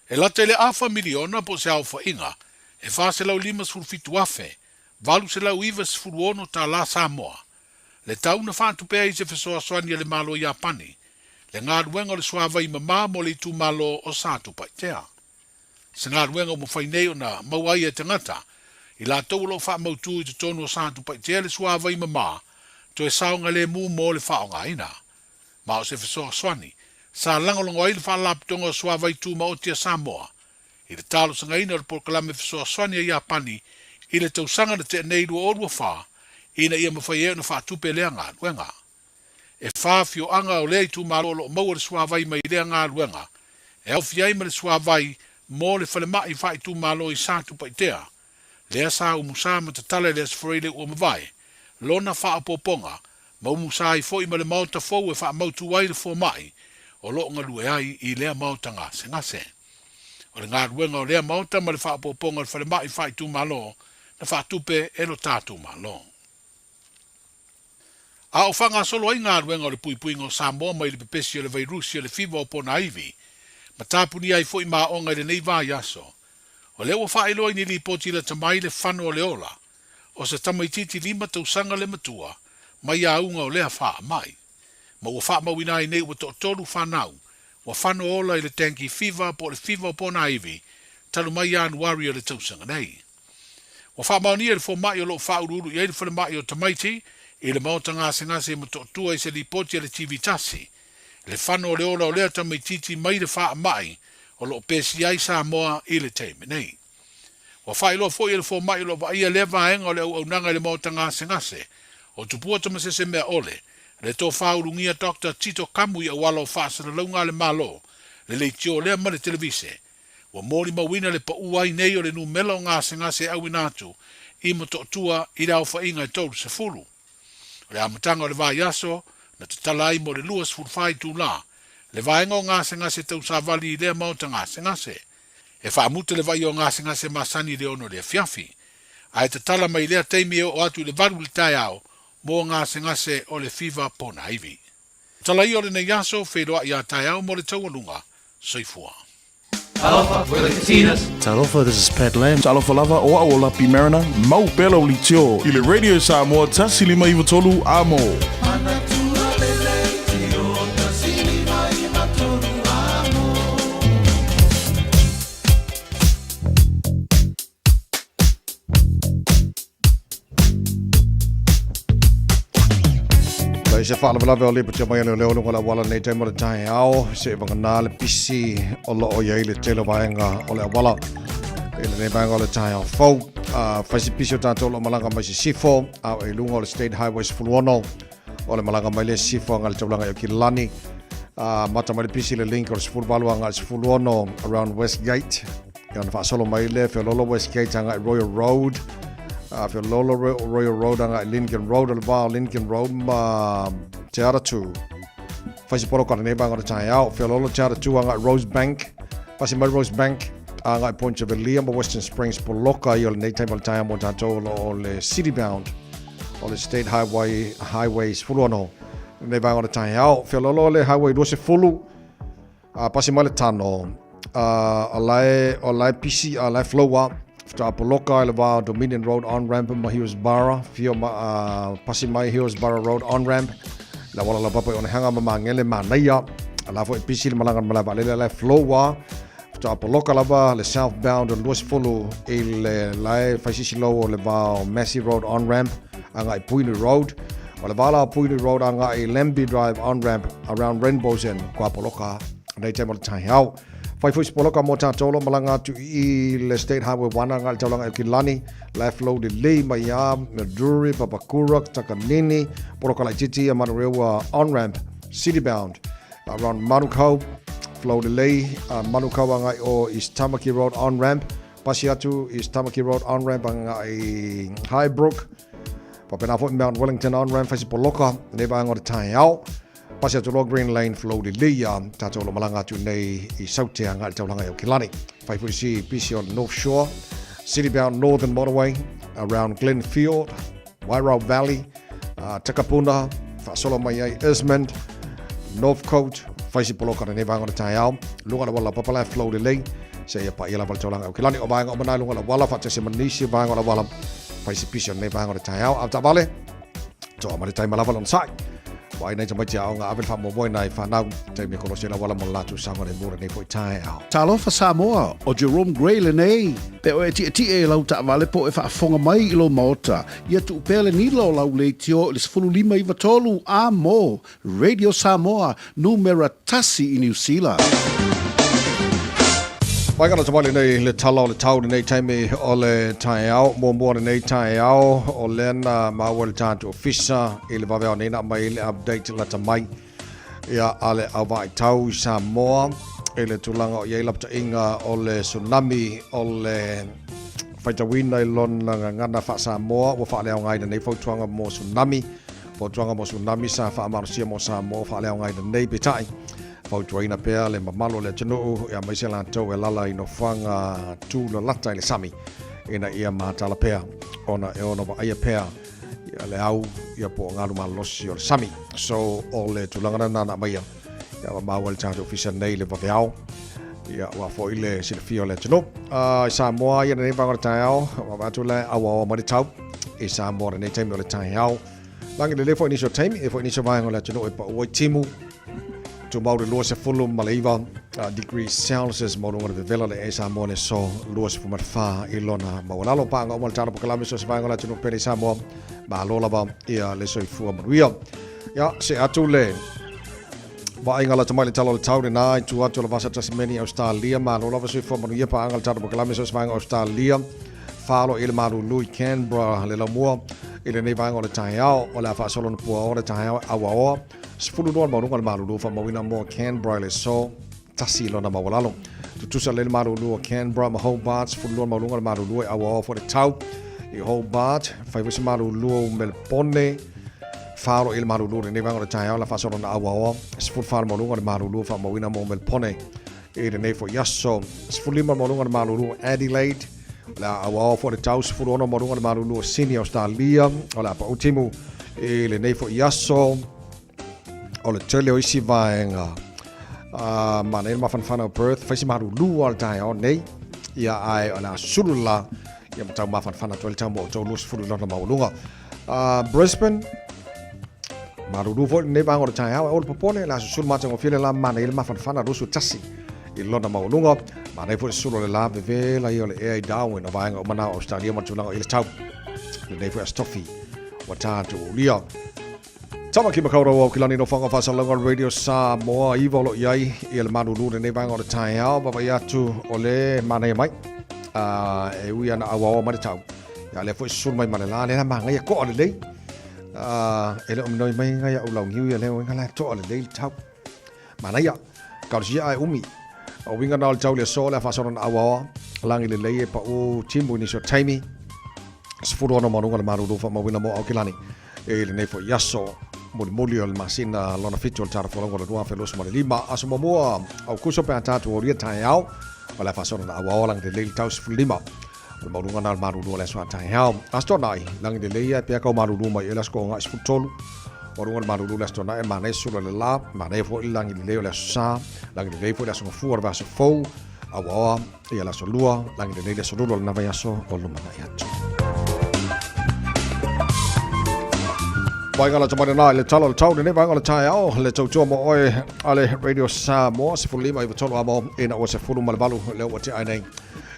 E late le afa miliona po se alfa inga, e fase lau limas fulfitu afe, valu se lau iwa se furuono ta la Samoa. Le tau na whaatu pēa i se fesoa soania le malo i Apani. Le ngā ruenga le suawa i mamā mo le tu malo o sātu paitea. Se ngā ruenga mo whainei o na mauai e tangata. I la tau lo wha mautu i te tonu o sātu paitea le suawa i mamā. To e saonga le mu mo le whaonga ina. Ma o se fesoa soani. Sa langolongo ai le wha laptonga o suawa i tu maotia Samoa. I le talo sanga ina le porkalame fesoa soania i Apani. I le tausanga na te nei lua orua wha, ina ia mawhai eo na wha tupe lea ngā luenga. E wha fio anga o lea i tu marolo o maua le suavai mai lea ngā luenga, e au fiai ma le suavai mō le whale mai wha i tu malo i sātu paitea, lea sā umusa ma te tale lea sforeile ua mawai, lona wha apoponga, ma umusa i fo i ma le mauta fau e wha mautu wai le fo mai, o lo ngā lue ai i lea mauta ngā se ngase. O le ngā ruenga o lea mauta ma le whaapoponga le whare mai whai tū malo, na whaatupe e lo tātū malo. A o whanga solo ai ngā ruenga o le puipuinga o Samoa mai le pepesi o le vairusi o le fiva o pona iwi, ma tāpuni ai fo i maa onga le nei vā yaso. O leo whaelo i ni li poti le tamai le whano o le ola, o se tamaititi 5 tausanga le matua, mai a unga o lea wha mai. Ma ua wha mawina i nei ua tolu whanau, ua whano ola i le tanki fiva po le fiva o pona iwi, talu mai Januari o le tausanga nei. Ua wha maunia le fo mai o lo wha ururu i eile whale mai o tamaiti, i le maota ngase ma tua i se li poti le TV tasi, le whano o le ola o lea tamaititi mai le wha mai, o lo pesi ai Samoa i le teime nei. Wa whai loa fo i le fo mai lo va ia leva enga o le au nanga i le maota ngase, o tupua tamasese mea ole, le tō whaurungia Dr. Tito Kamu i awalo whaasana launga le malo, le leitio lea ma le televise, wa mōri mawina le pa uai nei o le numela o ngase au inatu, i mo tua i rao whainga i tōru se fulu. O le amatanga o le vai aso, na te talai mo le luas fulfai tū la, le vaenga o ngase tau sa vali i lea maota ngase. E whaamute le vai o ngase masani le ono le Fiafi, a e te tala mai lea teimi o atu le varu le Taeao, mo ngase o le fiva pona iwi. Tala i o le nei aso, wheroa i a Taeao mo le taualunga, soifua. Talofa, we're the Katinas. Talofa, this is Pat Lam. Talofa lava o aola pi marina. Mau pelo li tio. I le radio Samoa tasi 5 amo. Se whaalawalawe o lipa tia mai anu leo lunga la wala nei teimo le Taeao, se wanga nā le pisi o lo o iei le telo vaenga o le awala. E le nei vaenga o le Taeao fau. Whaisi pisi o tātou lo malanga mai si sifo, au e lunga o le State Highways Fuluono, o le malanga mai le sifo ngā le taulanga i o Kilani. Mata mai le pisi le link o le sifurbalua ngā le Fuluono around Westgate. Ia na whaasolo mai le, whiololo Westgate ngā i Royal Road. Whiololo Royal Road ngā i Lincoln Road, o le vāo Lincoln Road ma te aratu. Whaisi poro kare nei banga o le Taeao, whiololo te aratu ngā i Rosebank. Whaisi mai Rosebank, ngā i Point of Elia ma Western Springs poloka i o le nei taima le Taeao mo tātou o le City Bound, o le State Highways Fuluono. Nei banga o le Taeao, whiololo le Highway 2 pasi mai le tano. O lai pisi, o lai flowa, Fta poloka i le vāo Dominion Road on-ramp ma Hillsborough, pasi mai Hillsborough Road on-ramp. La wala la papa i ona hanga ma ngele ma naia, la fo i pisi le malanga ma lava le lai flowa, Fta poloka lava le southbound o luas fulu i le lai faisisi lo o le vāo Massey Road on-ramp, anga i Puini Road, o le vāla Puini Road anga i Lemby Drive on-ramp around Rainbow's End, kua poloka, nei te mo le Taeao. Fai fuisi poloka mo tātou lo malanga tu i le State Highway 1 anga i taulanga i Kilani, lai flow di Lee, Maiā, Meduri, Papakura, Takanini, poloka lai titi a Manurewa on-ramp, city-bound, around Manukau, flow di Lee, Manukau anga o East Tamaki Road on-ramp, pasi atu East Tamaki Road on-ramp anga i Highbrook, papena fo i Mount Wellington on-ramp, faisi poloka, neba anga o te Taeao, pasi atu lo Green Lane flow di Lia, tātou lo malanga atu nei i Sautea ngā i taulanga i o Kilani. Whai fuisi pisi on North Shore, city-bound Northern Motorway, around Glenfield, Wairau Valley, Takapuna, whaasolo mai ai Ismond, Northcote, whaisi poloka nei vanga o te Taeao, lunga la wala papalai flow di Lia, se ia pa ia la wala taulanga i o Kilani, o vanga o manai lunga la wala, whaatese manisi vanga o la wala, whaisi pisi on nei vanga o te Taeao, au ta vale, toa mani taima lava lon sai. Wai nei tamai tia onga avel wha mo nei whanau te me kolo sena wala mo latu sanga ne mura nei po i Taeao. Talofa Samoa o Jerome Gray le nei. Pe o e e lau ta vale po e whaafonga mai i lo maota. Ia tu upele ni lo lau le tio le 15 amo. Radio Samoa, numera tasi i New Zealand. Wai kana tamale nei le tala o le tau nei taime o le Taeao, mua nei Taeao, o lena maua le tātu ofisa, i le vavea o neina mai le update la tamai, ia ale awa i tau i Samoa, i le tulanga o iei lapta inga o le tsunami, o le whaitawina i lona ngana wha Samoa, wa wha leo ngai nei fautuanga mo tsunami, fautuanga mo tsunami sa wha amarusia mo Samoa, wha leo ngai nei betai. fautuaina pea le mamalo le tunu ia mai se lantou e lala ino fanga tu la lata le sami ina ia matala pea ona wa aia pea ia le au ia po ngalu malosi o le sami so o le tulanga na mai ia mawal tatu official nei le vaveao ia wa foi le silfio le tunu Samoa ia nei vangor Taeao wa tu le awa mo le tau e Samoa nei time o le Taeao langi le foi initial time e foi initial vangor le tunu e pa o timu to maure loose fulum malaiva degrees Celsius maurunga de vela le esa mone so loose fu marfa ilona mawalalo pa nga mal tara pakala so svango la tino pere Samoa ma lola ba ia le so fu maruia ya se atu le ba inga la tamale talo le tau na tu atu la vasa tasmeni Australia ma lola va so fu maruia pa nga tara pakala so svango Australia falo il maru lui Canberra le la mo ile nei vango le Taeao o la fa solo no po ora Taeao awa Sfulu doan marunga Malu fa mawina mo Canberra le so tasi lona mawalalo. Tutusa le Malu Canberra ma Hobart sfulu doan marunga Malu awa for the tau. I Hobart fa wisi Malu Melbourne faro il Malu ne vanga Taeao la fa solo na awa sfulu faro marunga Malu fa mawina mo Melbourne. E ne fo yaso sfulu marunga Malu Adelaide la awa for the tau sfulu ona marunga Malu Sydney Australia ola pa utimu e le ne fo yaso o le tele o isi vaenga ma nei mafanfana o Perth faisi marulu al Taeao nei ia ai ona sulula ia matau mafanfana tole tau mo tau lus fulu lona maulunga Brisbane marulu vo nei vanga o Taeao o le popole la sul matau file la ma nei mafanfana rusu tasi i lona maulunga ma nei vo sulu le la veve la ia le ai Darwin o vaenga o mana Australia matulanga i le tau nei vo stofi wa tatu lia Tama ki makaura o kilani no whanga whasalanga Radio Samoa i volo iai i le maruru nei vanga o le Taeao baba iatu o le mana mai e ui ana awa o maritau ia le fo sul mai malela le na manga ia ko le lei e le omnoi mai ngai o lau ngiu ia le o ngala to le lei tau mana ia ka sia ai umi o winga na tau le so le whasalanga awa langi le lei e pa o timbu ni so taimi sfuro no marunga le maruru fa mawina mo au kilani e le nei fo yaso moli o le masina lona fitu o le tarafolongo le rua feloso ma le lima aso mamua au kuso pe atatu o ria Taeao o le fasona na awa lang de leili tau sifu lima o le maurunga na le maruru o le aswa Taeao asto nai lang de leia pe akau maruru mai e lasko nga sifu tolu o runga le maruru le asto nai mane sula le la mane fo ilangi de leo le asa lang de lei fo le aso ngafua le vaso fou awa ia laso lua lang de leili aso lulu le nava yaso o lumana iatu Vaingala tamane na le talo le tau ne vaingala Taeao le tautua mo oi ale Radio Samoa se fulima i tolo amo ina o se fulu malvalu le o te ai nei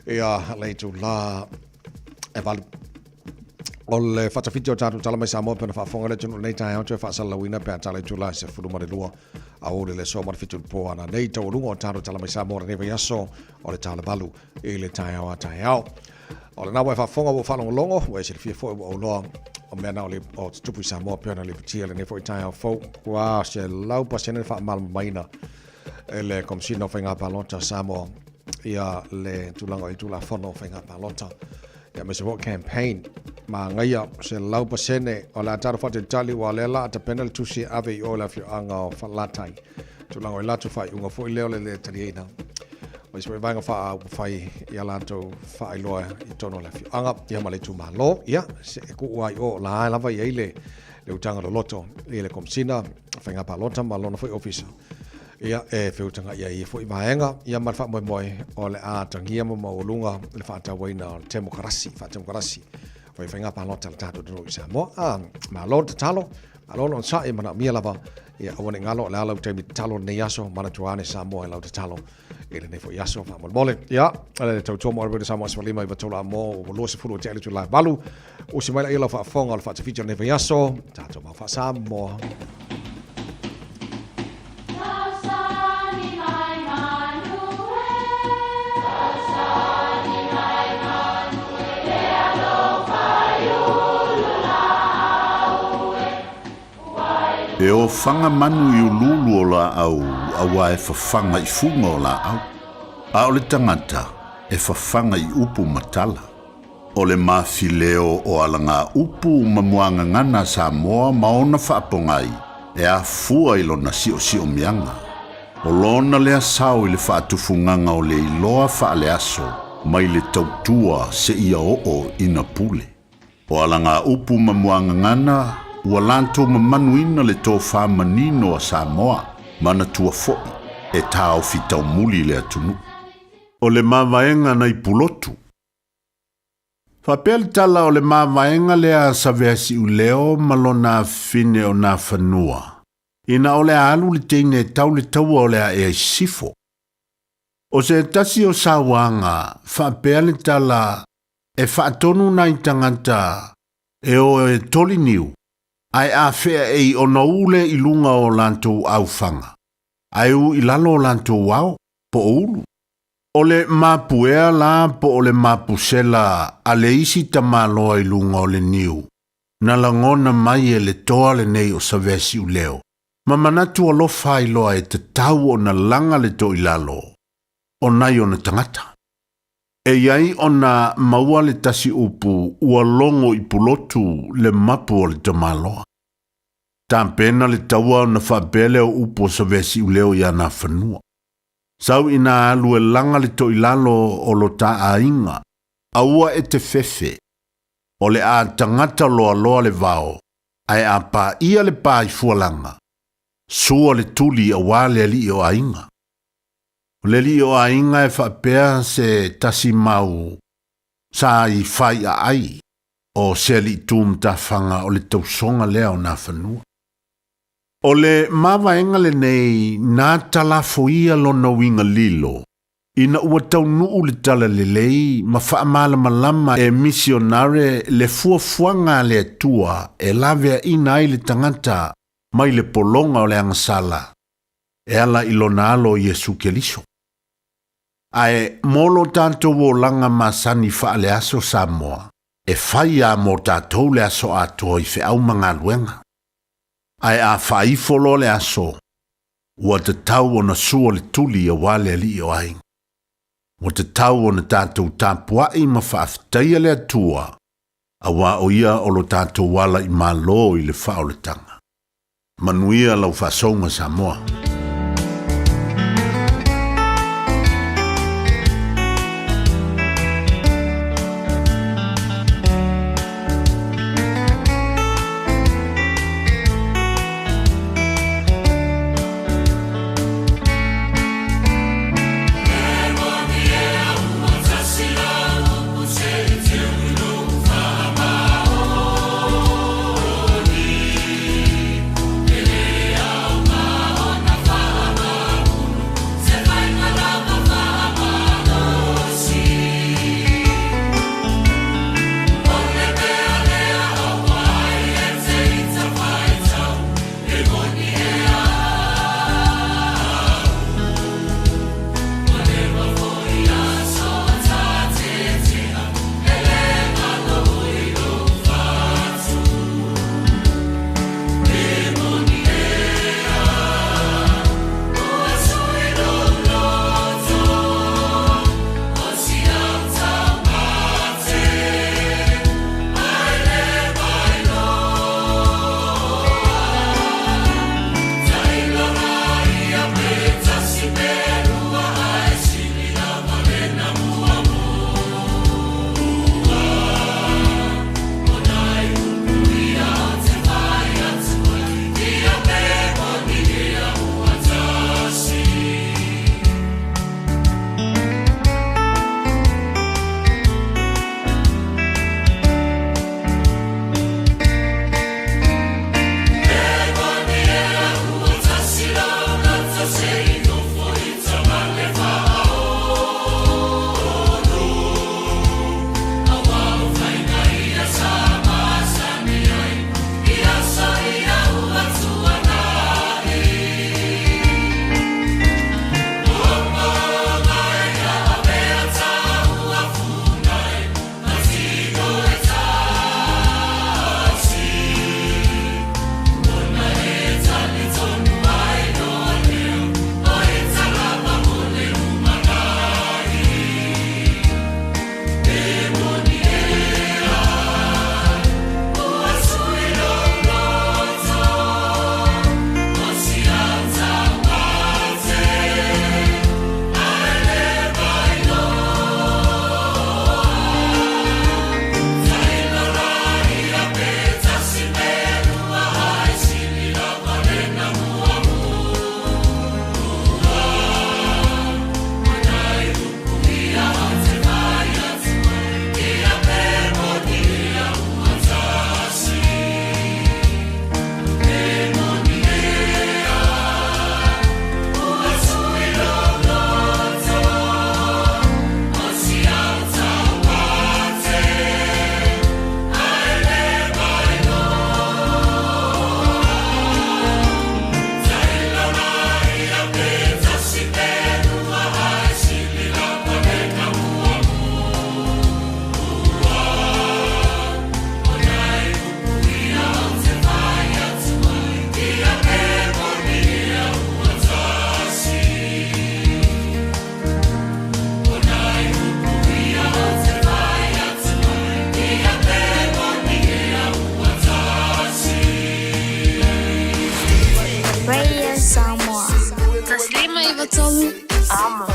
ia le tu la e valu o le fatafitio tatu tala mai Samoa pena whaafonga le tunu nei Taeao te whaasalawina pena tala i tu la se fulu malilua a ore le so marfitu po ana nei tau runga o tatu tala mai Samoa ne vai aso o le tala valu i le Taeao a Taeao o le na wai whaafonga o whalongolongo wai se le fia fo o loa o mea nao le o tupu Samoa pena le pitia le nefo i Taeao fau kua se lau pa sene wha mal maina e le komsino whainga palota Samoa ia le tulanga i tula whono whainga palota ia me se wo campaign ma ngaia se lau pa sene o la atara whate tali wa le la ata pena le tusi ave i o la fio anga o whalatai tulanga i latu whai unga fo i leo le tarieina o iswe vanga whai ia lato whai loa i tono la fio anga ia ma le tu malo ia se ku uai o la lava i eile le utanga lo loto i le komsina whainga palota ma lona fo i ofisa ia e whiutanga ia i fo i vaenga ia ma wha moi o le a tangia mo maulunga le whaata waina o temokarasi o i whainga palota le tato duro i Samoa ma lo te talo ma lo non sa i mana mia lava ia awane ngalo le alau teimi talo nei aso mana tuane Samoa e lau te talo ele nei fo yaso fa mole ya ale tau tomo albe Samoa swalima i vatola mo o lo se fulu te ale tu la balu o si mai ila fa fonga fa te feature nei fo yaso tato ma fa Samoa E o whanga manu i ululu o la au, awa e whawhanga i funga o la au. A o le tangata e whawhanga i upu matala. O le mawhileo o alanga upu mamuanga ngana Samoa maona whaapongai e a fua ilo na sio mianga. O lona lea sao I le whaatufunganga o le iloa whaale aso, mai le tautua se ia o ina pule. O alanga upu mamuanga ngana, ua lanto mamanuina le tō whamanino a Samoa, mana tua foi, e tāo fitau muli le atunu. O le mavaenga na ipulotu. Whapel tala o le mavaenga lea saveasi uleo malona fine o na whanua. Ina o le alu le teine tau le taua o lea e sifo. O se tasi o sawanga, whapel tala e whaatonu na itangata e o e toli niu. Ai a fea e o na ule ilunga o lantou aufanga. Ai u ilalo o lantou wao, po ulu. O le mapuea la po o le mapusela a le isi tamaloa ilunga o le niu. Na langona mai e le toa le nei o savesi u leo. Ma manatu o lo whailoa e te tau o na langa le to ilalo. O nai o na tangata. E iai o na maua le tasi upu ua longo I pulotu le mapu o le tamaloa. Tampena le taua o na whabele o upo savesi u leo ia na whanua. Sau ina alu e langa le to ilalo o lo ta a inga. Aua e te fefe. O le a tangata loa loa le vao. Ai a pa ia le pa I fualanga. Sua le tuli a wale li o a inga. Le li o a inga e whapea se tasi mau. Sa I whai a ai. O se li tum ta whanga o le tausonga lea o na whanua. O le mawaenga le nei nā talafo ia lona winga lilo. Ina ua tau nuu le tala le lei ma whaamala malama e misionare le fuafuanga le atua e lavea ina ai le tangata mai le polonga o le angasala. E ala ilona alo Yesu Keliso. Ae molo tanto wo langa masani whaale aso Samoa. E whai a mo tātou le aso atua I wheau mga luenga. Ai a whaifolo le aso, ua te tau o na sua le tuli a wale li o ai. Ua te tau o na tātou tāpuai ma whaaftaia le atua, a wā o ia o lo tātou wala I malo I le whao le tanga. Manuia lau whasonga Samoa. iwa tolu amo.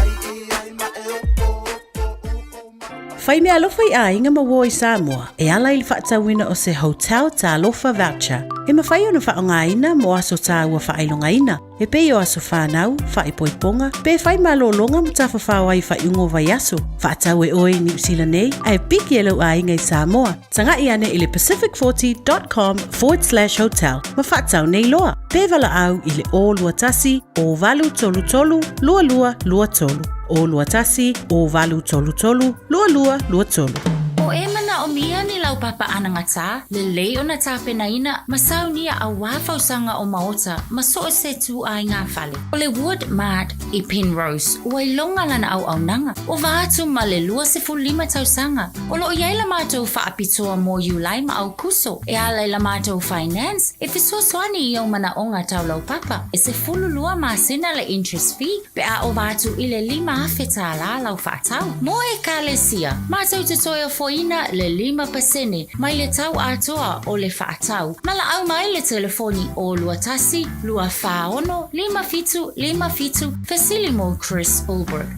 Whai mea alofa I a inga mawo I Samoa, e ala I whaatawina o se hotel ta alofa voucher. E mawhai ona whaongaina mo aso ta ua whailongaina. E pei o aso whanau, whaipoiponga, pe whai malolonga mo ta whawhau ai whaiungo vai aso. Whaatau e oe New Zealand nei, ai piki e lau a inga I Samoa. Tanga I ane I le pacific40.com/hotel. Ma whaatau nei loa. Pe vala au I le o lua tasi, o valu tolu tolu, lua lua lua tolu. O lua tasi, o valu tolu tolu, lua lua lua tolu. O e mana o mia ni lau papa anangata, le lei o na tāpena ina, masau nia a wāwhausanga o maota, maso se tu ai ngā whale. O le Wood Mart I Penrose, o ai longa lana au nanga, o vātu ma le lua se fulima tausanga, o lo iai la mātou whaapitoa mō Julai ma au kuso, e ala la mātou finance, e fiso swani I o mana o ngā tau lau papa, e se fulu lua māsina le interest fee, pe a o vātu I le 5 awheta la lau whaatau. Mō e kālesia, mātou te toia foina le 5% mai le tau atoa o le whaatau. Mala au mai le telefoni o lua tasi, lua whaono, 5 Facilimo Chris Ulberg.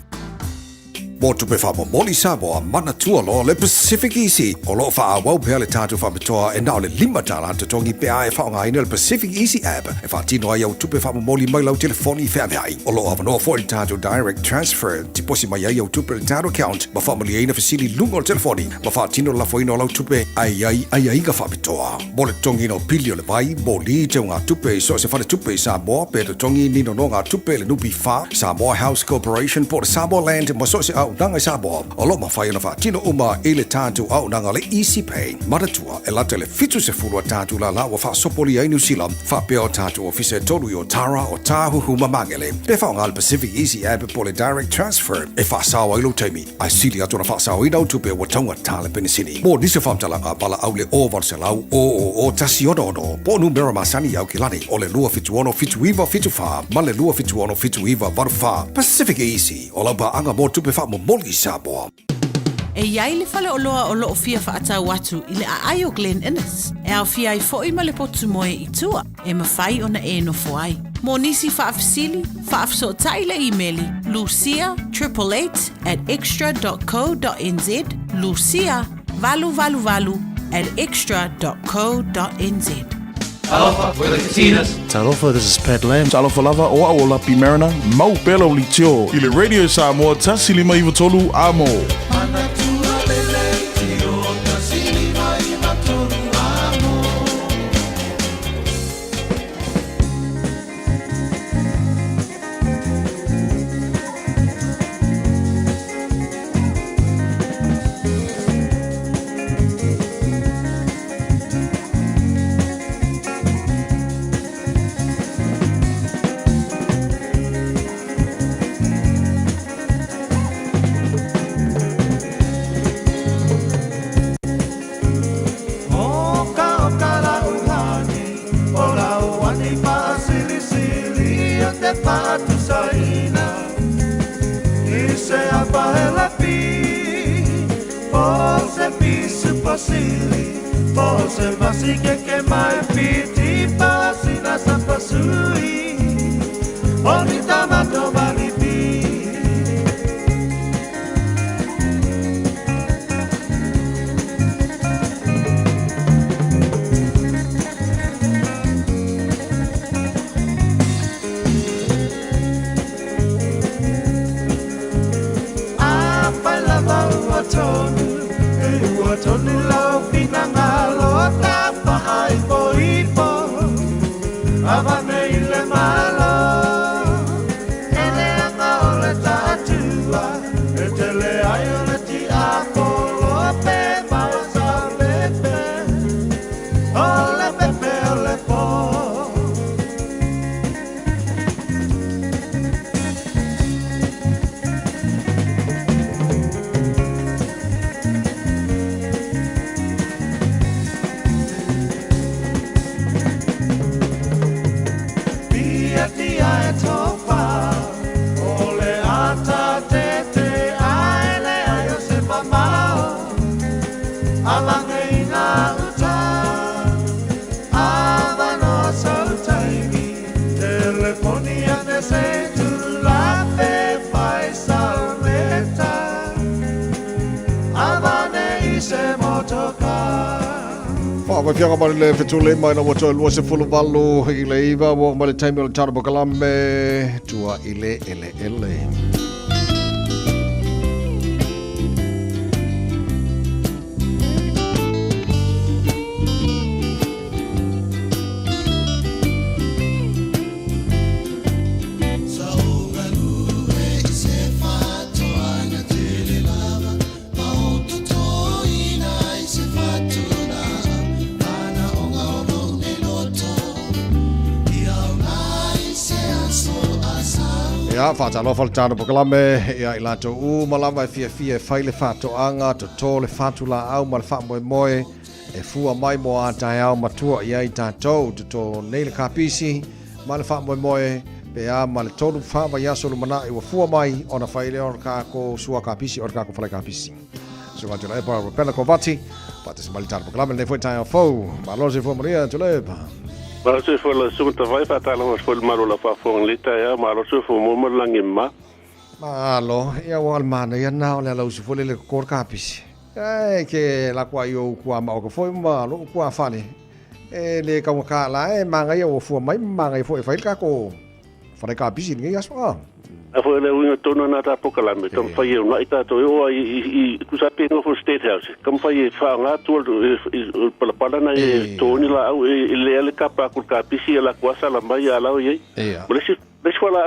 Mo tupe wha moli Samoa mana tualo le Pacific Easy. O lo wha wau pea le tātu whamitoa e nao le 5 tala te tongi pea e whaonga ina le Pacific Easy app. E wha tino ai au tupe wha moli mai lau telefoni whaamai. O lo awanoa fo le tātu direct transfer. Tiposi mai ai au tupe le tātu account. Ma wha mali eina fasili lunga o telefoni. Ma wha tino la foino lau tupe ai ka whamitoa. Mo le tongi no pilio le vai. Mo li te ngā tupe so se whale tupe Samoa. Pe le tongi nino no ngā tupe le nupi wha. Samoa House Corporation po le Samoa Land. Ma so se au nanga Samoa. O lo mawhai na whaatino uma e le tātu au nanga le Easy Pay. Maratua e late le fitu se fulua tātu la la wa whaasopoli ai New Zealand. Whapea o tātu o fise tolu I o Tara o Tāhuhu Mamangele. Pe whaonga le Pacific Easy app po le direct transfer. E whaasawa ilo teimi. Ai sili atu na whaasawa I nau tupe wa taunga tāle penisini. Mo nise whamtalanga pala au le o varselau o tasi odo. Po numero masani au kilani. O le lua fitu ono fitu iwa fitu wha. Ma le lua fitu ono fitu iwa varu wha. Pacific Easy. O laupa anga mo tupe wha mo moli Samoa. E iai le whale o loa o loo fia whaatau atu I le ai o Glen Innes. E au fia I fo I ma le potu moe I tua. E mawhai o na e no foai. Mo nisi whaafisili, whaafso tai le emaili lucia888@extra.co.nz Lucia valu@extra.co.nz. Talofa, we're the Casinas. Talofa, this is Pat Lam. Talofa lava o aola pi marina. Mau pela uli tio. I le radio Samoa tasi 5 iwa tolu amo. Mai fianga mai le fetule mai na wato lua se fulu valu i le iwa wa mai le taimi o le tara pokalame tua i le ele. Ia whaatalofa le tāna pokalame ia i lato malawa e Fiafia e whai le whaatoanga to tō le whaatula au ma le whaamoemoe e fua mai mo a Taeao matua ia i tātou to tō nei le kapisi ma le whaamoemoe pe a ma le tōru whaawa ia solo mana i wa fua mai o na whai le o kako sua kapisi o kako whale kapisi. So ngā tūna e para pena ko vati pate se mali tāna pokalame nei fwoi Taeao fau ma lo se fua maria tūle pa. Malo se fue la segunda vez para tal vez fue el malo la fafonlita ya malo se fue muy langima. Malo ya wal mana ya na la lo se fue le cor capis. Que la qua yo qua ma ko foi malo qua fale. Le ka ka la manga yo fu mai manga foi fai ka ko fai capis ni ya so. Foi le un tono na ta pokalame tom fai no ita to yo I ku sa pengo for state house. Kom fai fa nga to pala pala na toni la au le kapa ku kapisi la kwasa la mai ala ye. Boleh Bes wala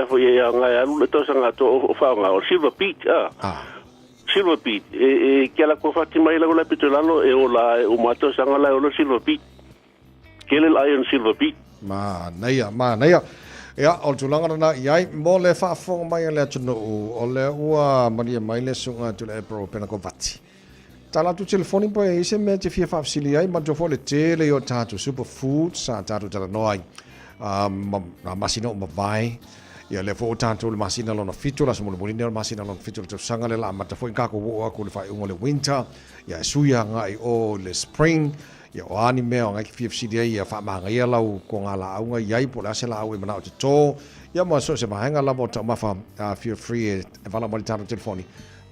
foi nga ya lu to sanga to fa nga o silver peach Silver peach que la ko Fatima ila la pitolalo e o la o mato sanga la o silver peach. Kele iron silver peach. Ma naya. Ya, o tulanga na iai mo le whaafonga mai le atunu o le ua maria mai le sunga tu le pro pena ko vati. Tala tu telefoni po e se me te fia whaafsili ai ma jofo le tele o tātu superfood sa tātu tala noai. Masina o mawai. Ia le fo tātu le masina lona fitu la sumu le molina le masina lona fitu le tu sanga le la mata fo inkako woa ko le whai ungo le winter. Ia suia ngai o le spring. Ia o ani mea o ngai ki FCDA ia whaamanga ia lau ko ngā la aunga iai po le ase la au e manao te tō. Ia mua so se mahenga lamo ta mafa feel free e wala mori tāna telefoni.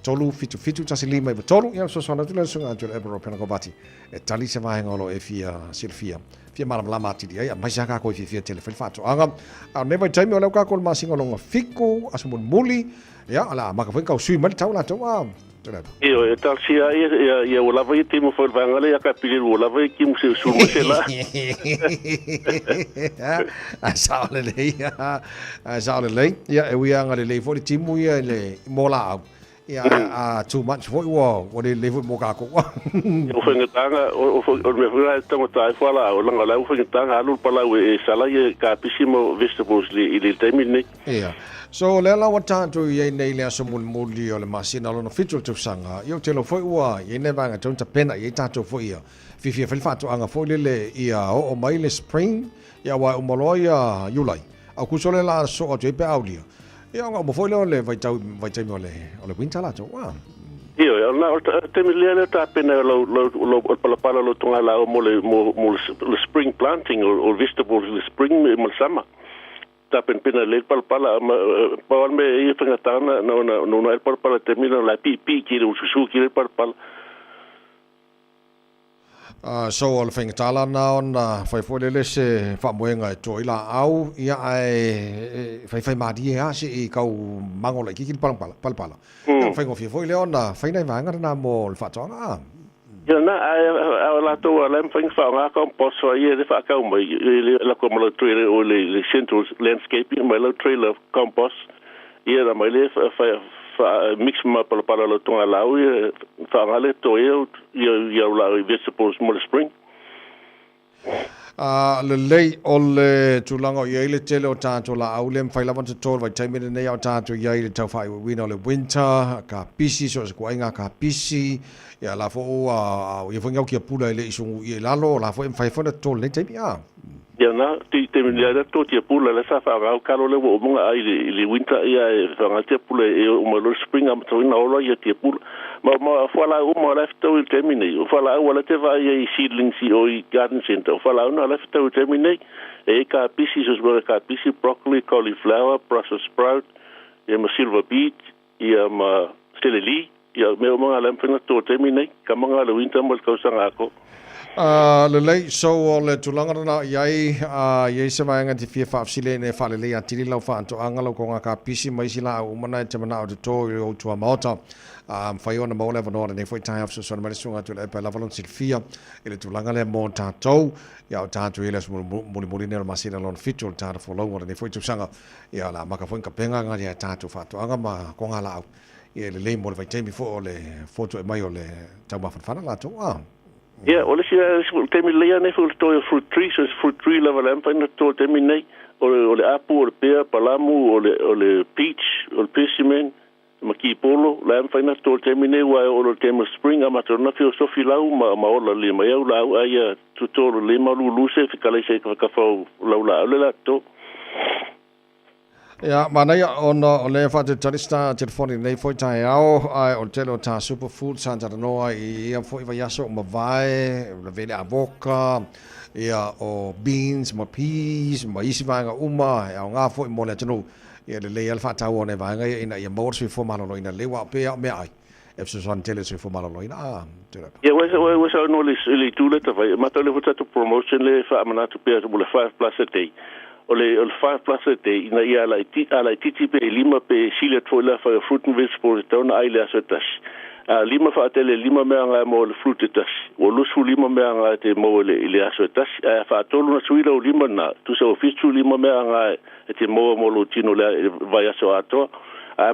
Tolu fitu tasi lima iwa tolu. Ia so swana tula sunga tula ebro pena ko vati. E tali se mahenga olo e fia silfia. Fia malam lama atidi ia maisa kako e fia telefoni whato. Anga au newa i taimi o leo kako le masinga longa fiku asumun muli. Ia ala maka whenka o sui mali tau la tau Io tal sia ia o lava i timo foi vangale ia kapili o lava i kim se su mosela. Saole le. Ia e wi anga le foi timo ia le mola. Ia a too much foi o le foi moka ko. O foi ngata o me foi tamo tai fala o langa la o foi ngata alu pala e sala ia kapisimo vegetables le termine. Ia. So le la wata tu ye nei le so muli o le masina lo no fitu tu sanga yo te lo foi ua ye ne vanga tonta pena ye tato foi ia fifia felfatu anga foi le ia o mai le spring ia wa o moloia julai au kusole la so o te pe aulia ia nga mo foi le vai tau o le winter la to wa io na te mi le ta pena lo pala lo tonga la mo le spring planting or vegetables le spring mo sama tapen pena le pala pawal me i pengatana no el pala termina la pi ki le ususu ki le pala so al fengatala na on fai foi le se fa moenga to ila au ia ai fai madi ha se i kau mangola ki pala fai go foi le on fai nei vanga na mo fa tonga na la to la thing fa nga compost so ye de fa ka mo la como lo trailer o le central landscaping my lo trailer compost ye la mai le fa mix ma para lo to la o fa nga le to ye la vegetables mo spring le lei o le tulanga ye le tele o tātou la au le mwhai lawan te tōru vai taimene nei au tātou ye le tau whai wina o le winter ka pisi so se kuainga ka pisi ia la fo ia whangau ki a pula le isungu i lalo la fo mwhai whana tōru le taimi ia na te mi le to te pula le sa fa ga kalo le o monga ai le winter ia fa ga te pula e o mo spring am to na ola ia te pula ma fa la o mo left to termine o fa la o le te va ia seedlings o garden center o fa la no left to termine e ka pisi so ka pisi broccoli cauliflower brussels sprout e ma silver beet ia ma celery ia me o monga le to termine ka monga le winter mo ka sanga ko Le lei so o le tulanga na iai se vaenga te fia whaafsile ne whale lei atiri lau whaanto angalo ko ngā ka pisi mai si la umana e te mana o te tō i o tua maota. Whai ona maole vanora ne fwoi tae afso sona marisunga tu le epa lavalon silfia i le tulanga le mō tātou ia o tātou i le muli ne o masina lon fitu o tātou wholau ora ne fwoi tusanga ia la maka fwoi ka penga ngari a tātou whaatu anga ma konga la au ia le lei mo le vai teimi fo o le foto e mai o le tau mawhanwhana la tō Yeah, well, temi lea nei fu to fruit tree, so fruit tree level am fine to temi nei o le apple, o le pear, palamu, o le peach, o le persimmon, maki polo, la am fine to temi nei wa o le tema spring ama to na fio sofi lau ma o la lima eu lau ai to to le ma lu se fikale se ka fa lau la le to. Ja, maar nee, on le fa te tarista telefoni nei foi Taeao ai o telo ta superfood santa noa i foi va yaso ma vai la vele avoka ia o beans ma peas ma isi vanga uma ia nga foi mo le tenu ia le alfa ta o ne vanga ina ia mo se fo malo ina le wa pe me ai e se son tele se fo malo ina Yeah, we no le tu le ta vai ma tele fo ta promotion le fa mana tu pe mo le 5 plus a day. Ole 5 plus a day ina ia la titi pe lima pe sile tola fa fruit and vegetables down ai le asetas lima fa tele lima me nga mo le fruit tas o lu su lima me nga te mo le asetas fa tolu na suila o lima na tu se ofisu lima me nga te mo lo tino le vai aso ato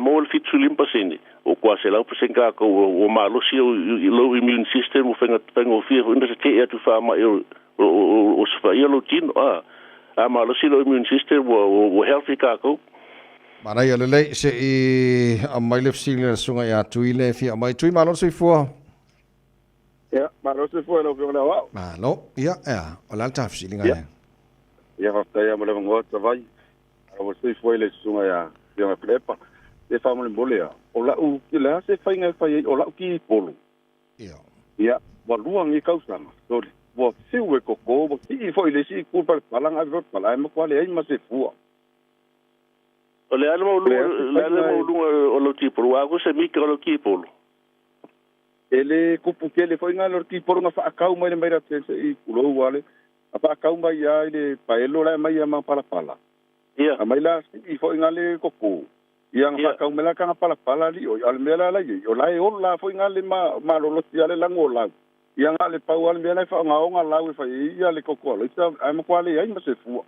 mo le fitu limpa sini o kwa se la pesenga ko o malo si o low immune system o fenga o fia unda se te tu fa ma o sfa lo tino malo si lo immune system o healthy kako. Mana ia lele se i a mai le fsile sunga ia tuile fi a mai tui malo se fua. Ja, malo se fua lo fi ona wa. Malo, ia o la ta fsile nga. Ia fa ta mo le ngota vai. O se fua le sunga ia ia prepa. E fa mo le bolea. O la u ki la se fa inga fa o la ki polo. Ia, wa luang i kausanga. Sorry. Wa siwe ko ko ti foi le si ku par palanga ro pala mo kwale ai ma se fua ole almo lu o lo ti por wa ko se micro lo ki polo ele ku pu ke le foi nga lo ki por nga fa ka mai le mai ra se i kulo wale apa ka mai ya ile pa elo la mai ma pala pala ia mai la i foi nga le ko ko yang fa ka mela ka pala pala li o al mela la o la o la foi nga le ma lo ti ale la ngola yang ale paual me lai fa nga lau fa ia le kokolo ita am kwale ai ma se fu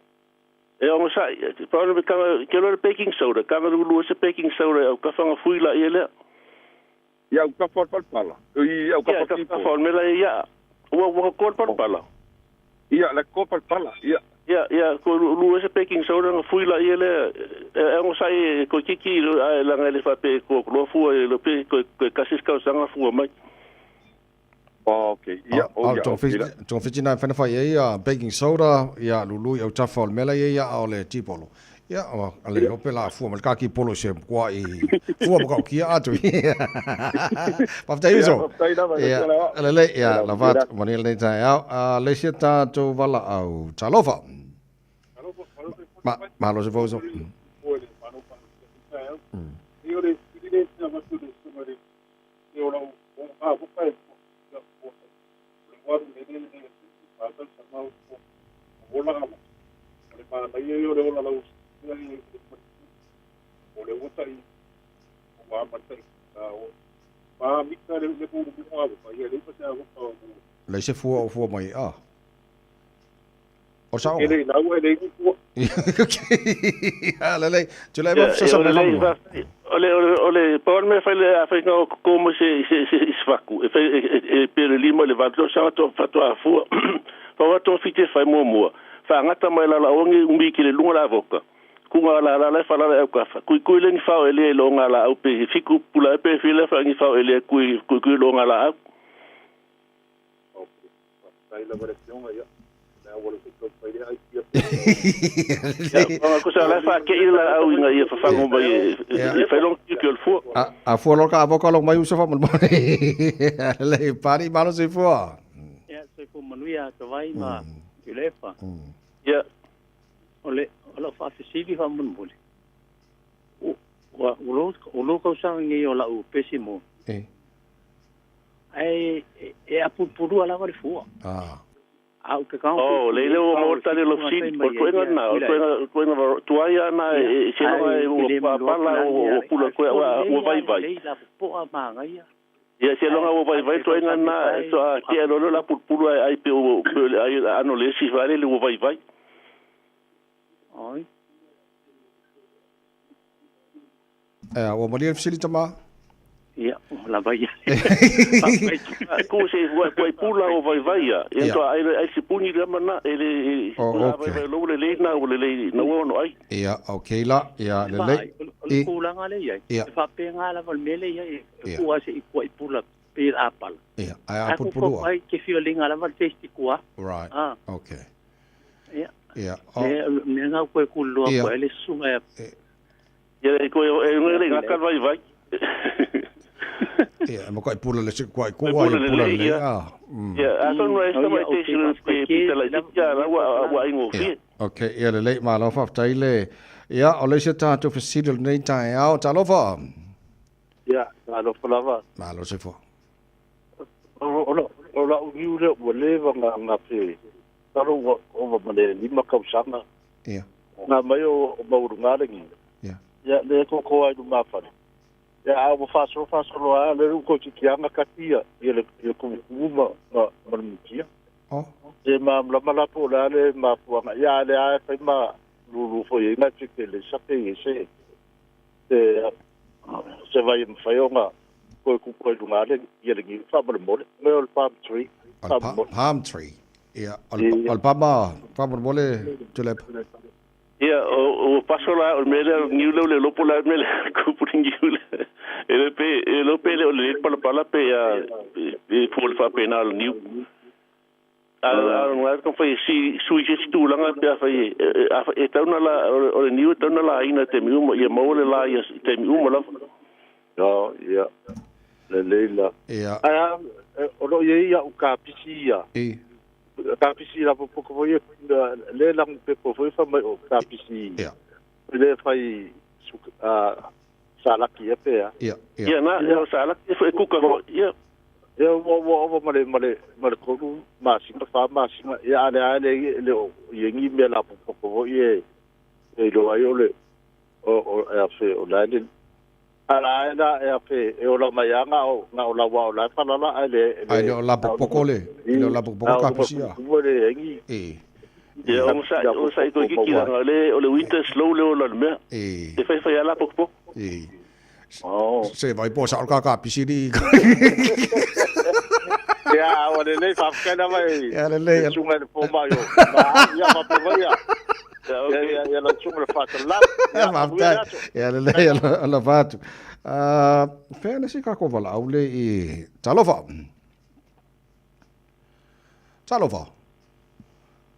e o sa pa no ka ke lo baking soda ka lo se baking soda o ka fa nga fuila ile ya o ka for pala i o ka for me la ia o ko pala ia la ko pala ia ko lo se baking soda nga fuila ile e o sa ko kiki la nga le fa pe ko lo fu lo pe ko kasis ka sanga fu mai. Okay, yeah, Ton fitina fana fa ia baking soda ia lulu ia tafa o mela ia o le tipolo. Ia o ale o pela fu mal kaki polo se kwa i fu mo ki atu. Pa fta iso. Ia ale ia la vat monel nei Taeao le se ta to vala au talofa. Ma lo se vozo. Lấy xe phua mày à? Ở sao? Ele não ele phua. À lấy, chú lấy bắp sao không? Ole por me fai a fai no como se sfaku e per lima le vato sa to fato a fu fa vato fite fai mo fa ngata mai la ongi umbi ki le lunga la voka ku la fa la ka fa ku le ni fa ele lo nga la pe fiku pula pe file fa ni fa ele ku lo nga la sai la versión allá la vuelvo a fai ai ja ko sa la fa ke ila au nga ia fa fa mo mai e fa long ki el fu a fu lo ka voka lo mai usa fa mo le pari malo se fu ya se fu manuia to vai ma kilefa ya ole fa fisili fa mo bole o lo ka sa ngi o la u pesimo ai e apupuru ala le fua au ke kau oh le le mo tale lo si por tuenga na tuenga tuaya na e se no pa la o pula ko o vai vai la po ma ngai ya se longa o vai tuenga na so ke lo la pulu ai pe ai ano le si vale le o vai ai o mali fsili tama ia la vai ko se vai pula o vai ya então ai se puni le mana ele vai lo le na o le na o no ai ia okay la ia le le pula ngale ia fa pe ngala vol mele ia ko se ko pula pe apal ia ai pulu ai ke feeling ala vol testi ko right okay ia me nga ko kulo ko ele sunga ia ko e nga vai yeah, mo kai pula le kwai ko wa pula le I don't know if the people wa ingo fi okay ia le ma lo fa tai le ia o le se ta to facility nei tai ao ta lo fa ia ta lo fa lava ma lo se fo o la u le o le va nga pe ta lo o va le lima ka usanga ia na mai o mauru ngale ngi ia le ko ai du ma fa ya au faso lo le ko ti kianga katia ele ko uma ma mkia e ma la po la le ma po ya le a fa ma lu fo ye na ti le sa pe se se vai me fa yo ma ko lu ngale ele ngi fa mo le palm tree palm tree ya al pa mo le tulip ia o paso la o mele ngiu le lo pola mele ko puting ngiu ele pe le pala pe e fol fa pena al niu não com foi si tu lá na fa e tá na la o niu tá na la ina te miu e mo le la e te miu la ia le la ia o lo ye ia o kapisia kapisi la po ko ye le la pe po foi fa o kapisi le fai salaki pe ya na ya salaki foi kuka ya o male ko ma singa fa ma singa ya ale yengi me la po ko ye lo ayo le o fe o la ni ala ena fe o la mayanga o na o la wa o la fa la ale la po le la po kapisi ya ya o sa ko ki la le o le winter slow le o la me e fa ya la po se vai po sa ka pisi di ya o le fa kana mai ya le chunga po ma yo ya pa pe ya ya la chunga fa la ya le la fatu fe ne si ka ko vala au le i talova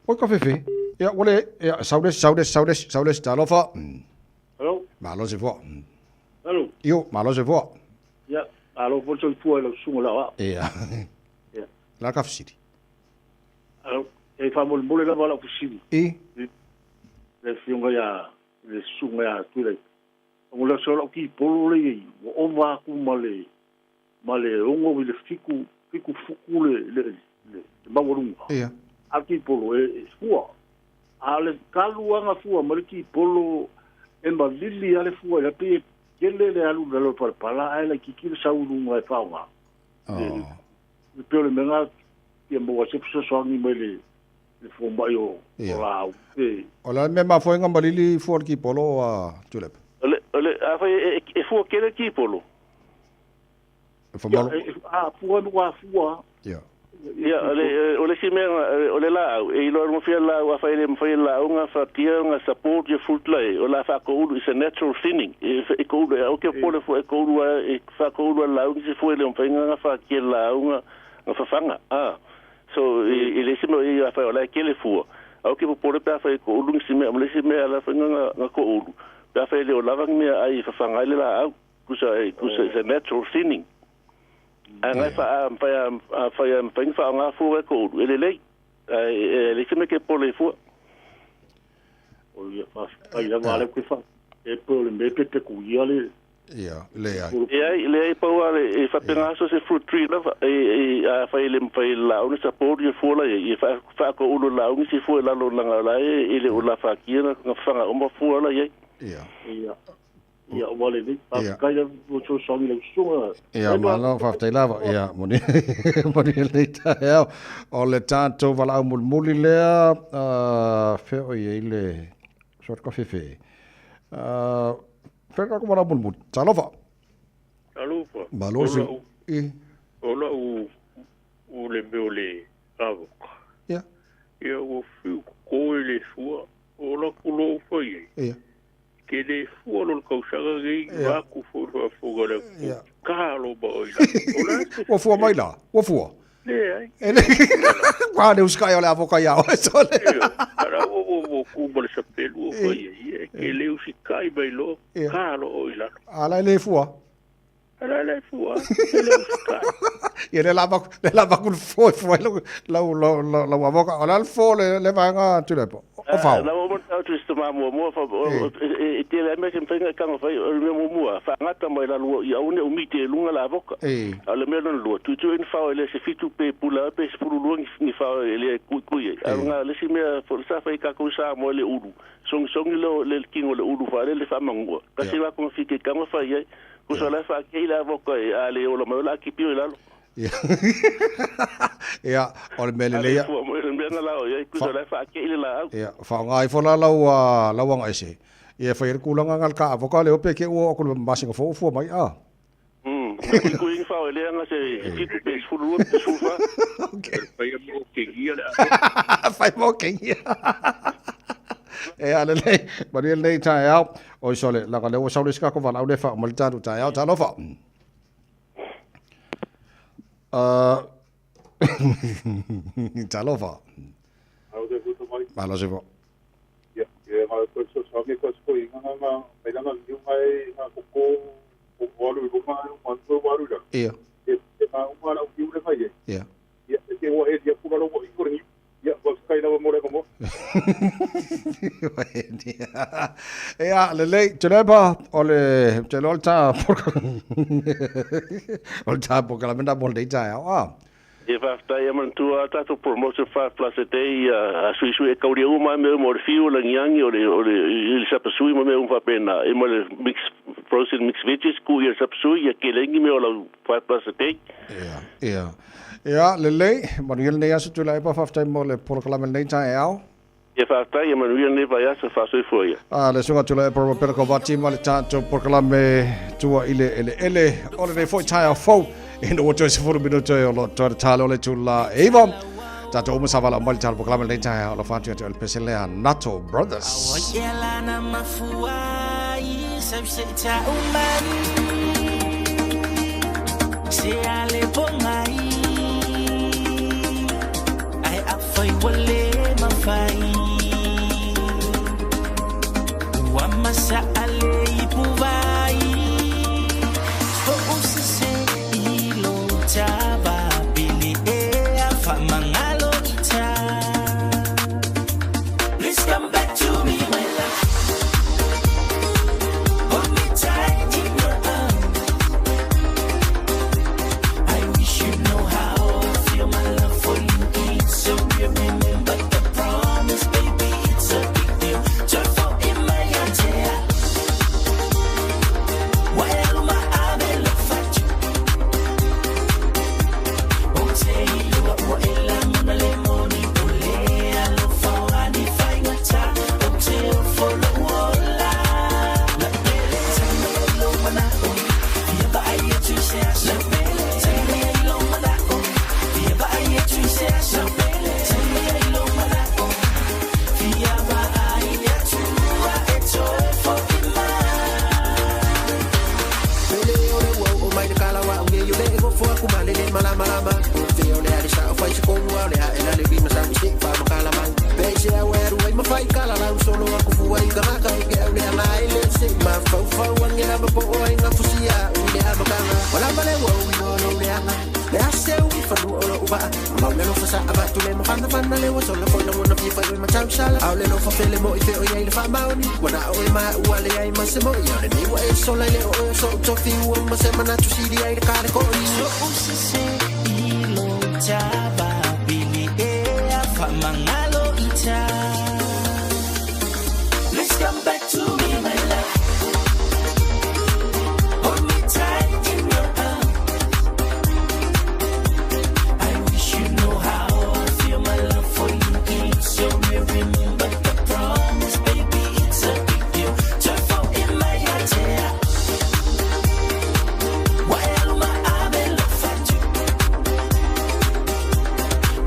o ka fe ya ole ya saudes talova hello malo se fo hello io malo se fo ya alo por so fu lo sumo la ya la ka fsidi alo e fa mol mole la vala fsidi le fiunga ya le sunga ya tule o le solo ki polo le o va ku male ongo le fiku fukule le bangorunga aki polo e fua ale kaluanga fua male ki polo e ma lili ale fua le pe kele le alu le pala ale ki ki saulu e faunga le pe le menga e mo se so ni mele le fomba yo la o la me ma foi ngambalili for ki polo a tulip ole a foi e fua kele ki polo fua ya ole si me ole la e lo mo fia la wa fa la unha fa tia unha support je full ola fa ko is a natural thinning e ko o ke pole fo e ko e fa ko la unha se foi le un fa nga fa ki la unha fa fanga so ele se mo e fa ola ke le fu o ke pole pa fa ko lu si me ala fa nga ko u pa fa le ola me ai fa fanga le la kusa is a natural thinning anga fa nga fu ko ele le se me ke pole fu o ia fa ai la vale ku fa e pole me pe ku ia le Ia, le ai. Le paua e whapengaso se fruit tree lava a whai launga sa pōri e fōla e whako ulu launga se fōi lalo langa lai e le ula whakia na whanga oma fōla iei. Ia, wale ni. Kaia o songi le sunga. Ia, malo whaftai lava. Ia, moni le Taeao. O le tātou walau mulmuli lea, whio i le short coffee whi. Wheka ko walau mulmuli. Talofa. Talofa. Malo si. Ola u le meo le avoka. Ia. Ia o whiu koe le fua. Ola kulo whai. Ia. Ke le fua lo kausaga gei waku fua le kālo ba oila. Wa fua mai la? Wa fua? Le ai. Wa ne uskai o le avoka iau. Ara o kumbale sa pelu o whai. Ke le usikai bai lo kālo oila. Ala le fua? Ala le fua. Ke le usikai. Ia le lava kun foi lau avoka. Ala le fo le vanga tulepo. O fau. Na mo tau tu sto mamo mo fa e te le me kempenga kanga fai o me mo fa ngata mai la lu ia une umite lunga la avoka. Ale me no lu tu en fa le se fitu pe pula pe spuru lu ni fa le kui. Nga le si me for sa fa ka ko sa mo le ulu. Song le kingo le ulu fa le fa mango. Ka se va con fike kanga fa ia. Ko sa la fa ke la avoka ale o la la ki pio la. Ia, o le mele leia. Ia, whaongai whona lauanga ese. Ia, whaere kulanga ngal ka avoka leo pe ke ua okulu masinga fua mai a. Kuing whao lea nga se fitu pe sfuru pe sufa. Whai mo kengia le. Whai mo kengia. E ale lei, maria lei Taeao. O isole, langa leo saule ska ko wala au le wha malitatu Taeao, talofa. Talofa. Malo se vo. Ya, ma ko so so me ko sko inga ma mai na liu mai na ko walu ko ma ko walu da. Ia. E ma uma na liu le mai. Ia. Ya, ke wo e dia ku lo ko ko ni. Ya, ko skai na mo le mo. Ia, le lei, telepa ole telolta porque la menda bon data ah. E va stai man tu tato promotion 5 plus a day a sui e kauri uma me mo fiu la nyangi ole il sa pasui me un va pena e mo mix frozen mix veggies ku il sa pasui e ke lengi me ola 5 plus a day. Ia. Ia, le lei, manuel nei asu tu lai pa faftai mo le proclame nei Taeao. E fa stai manuel nei vai asa fa sui foi. Le sunga tu lai por per ko vati ma le tanto proclame tua ele ole nei foi Taeao fo in o to se for minuto o lo to talo le tu la eva. Tato mo savala mal tal proclame nei Taeao lo fatu el pesele Nato Brothers. Se ale pongai Fai wale mafai Wamasa ale ipuvai Fo usise ilo taba Bili ea fa mangalo ita Please come back to me my love Hold me tight in your arms I wish you know how I feel my love for you so remember the promise, baby, it's a big deal. Joyful in my heart, while my eye look at you. Oh, say you are what I am, le money, ole, I love for any fine attack. Oh, say you follow all la belle, say me low man, you buy it to say so belle, say me low man, you buy it to say so belle. Malama, they only had a shot of fight to go on there, and I'll be my mistake for Macalaman. They say, I wear away my fight, Calalam, so no one could away the Raka, get on their line, let's see my phone for one year of a boy, enough to see out in the Abacana. Well, I'm a little, we all know the other. They are still with a ba ma le lo fa sa ba tu le ma fana le wa so le fo le mo na fi fa ma cham sala au le lo fa fele mo i fe o ye le fa ma ni wa na o ma wa le ai ma se mo ya le ni wa e so le o so to fi wa ma se ma na tu si di ai le ka le ko ni so o se se I lo ta ba bili e a fa mangalo ita. Let's come back to me my love. Hold me tight in your arms. I wish you know how I feel my love for you is. So remember the promise, baby, it's a big deal. Just for in my heart, yeah. Why am I love for you?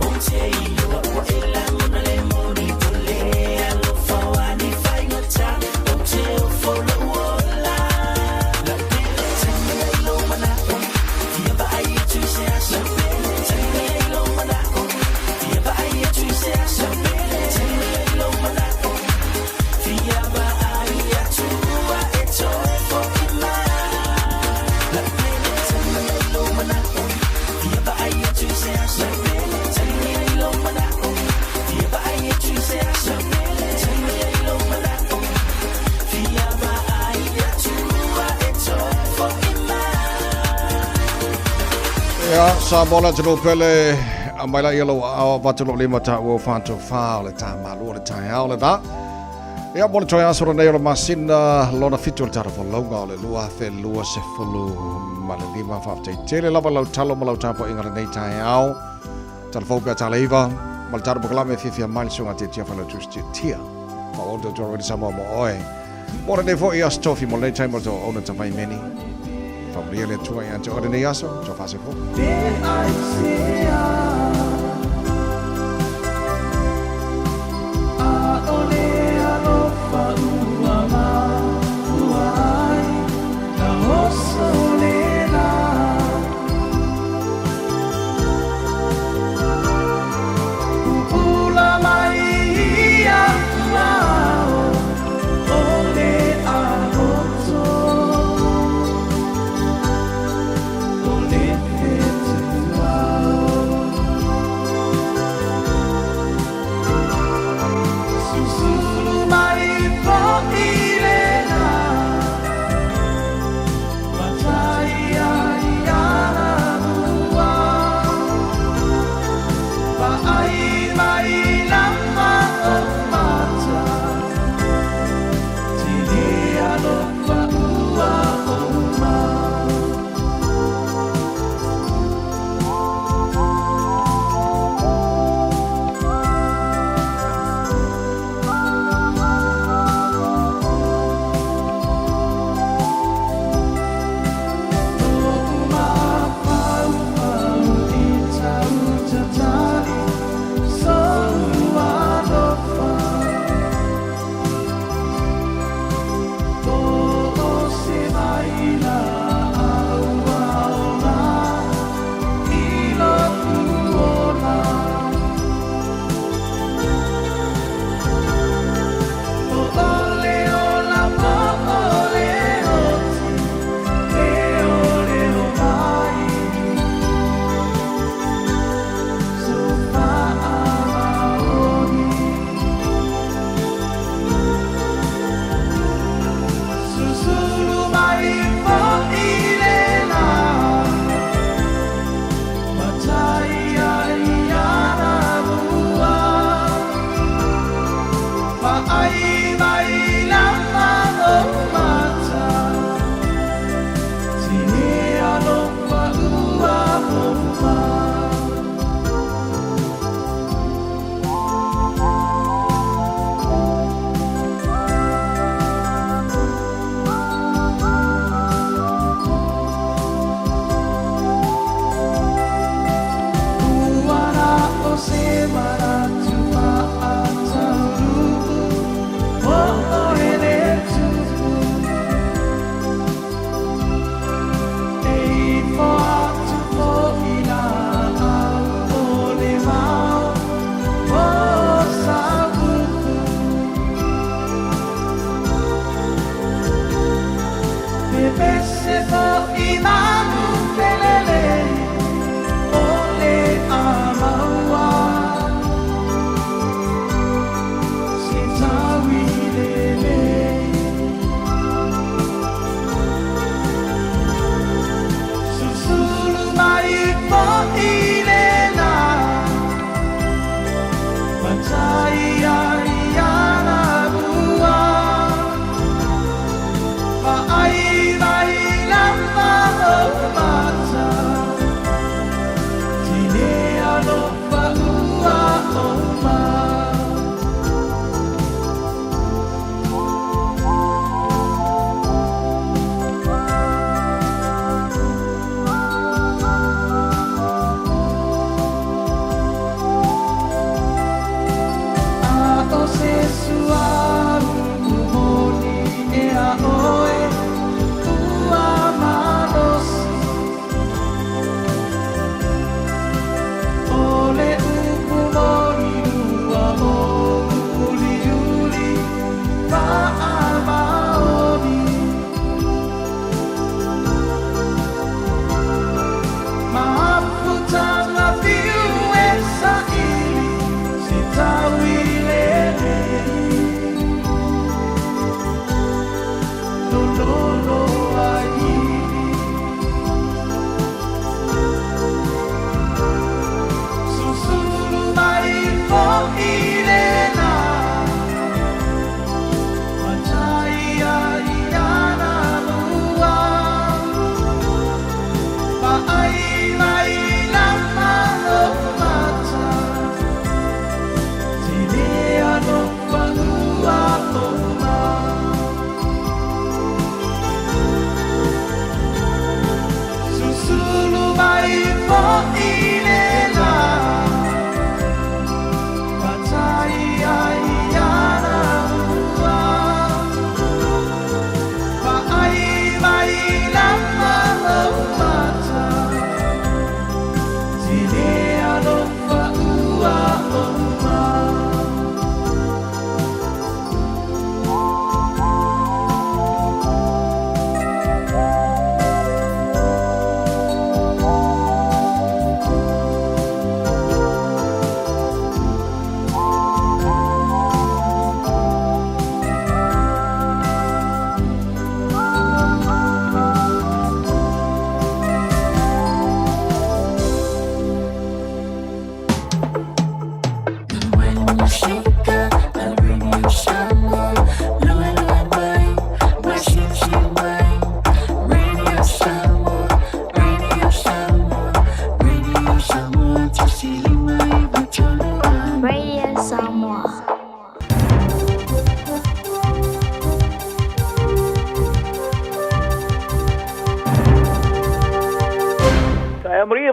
Oh, say you are what I love, mona le moni pole. I love for one if I got time. Oh, say for the world, la. La belle, take me alone, man. Fia ba ai tu se asa belle, take me alone, man. Fia ba ai tu se asa belle, take me alone, man. Fia ba ai tu wa eto for ima. La belle, take me alone, man. Fia ba ai tu se asa belle, take me alone, man. Fia ba ai tu se asa belle, take me alone, man. Fia ba ai tu wa eto for ima. Ia, sa mola tino pele a mai la yelo a watulo lima ta o fanto fa le ta malu le Taeao le da. Ia mola toi asoro nei o le masina lona fitu le tara folonga o le lua fe lua se fulu ma le lima whafte tele lava lau talo ma lau tapo inga le nei Taeao. Tala fōpea tala iwa ma le tara pokalame Fiafia mai sunga te tia whalau tusti tia. Ma o te toro di Samoa mo oe. Mora nei fo i as tofi mo nei taimo to ona ta mai meni. Familia le tua ia te ore nei aso, to fase fo.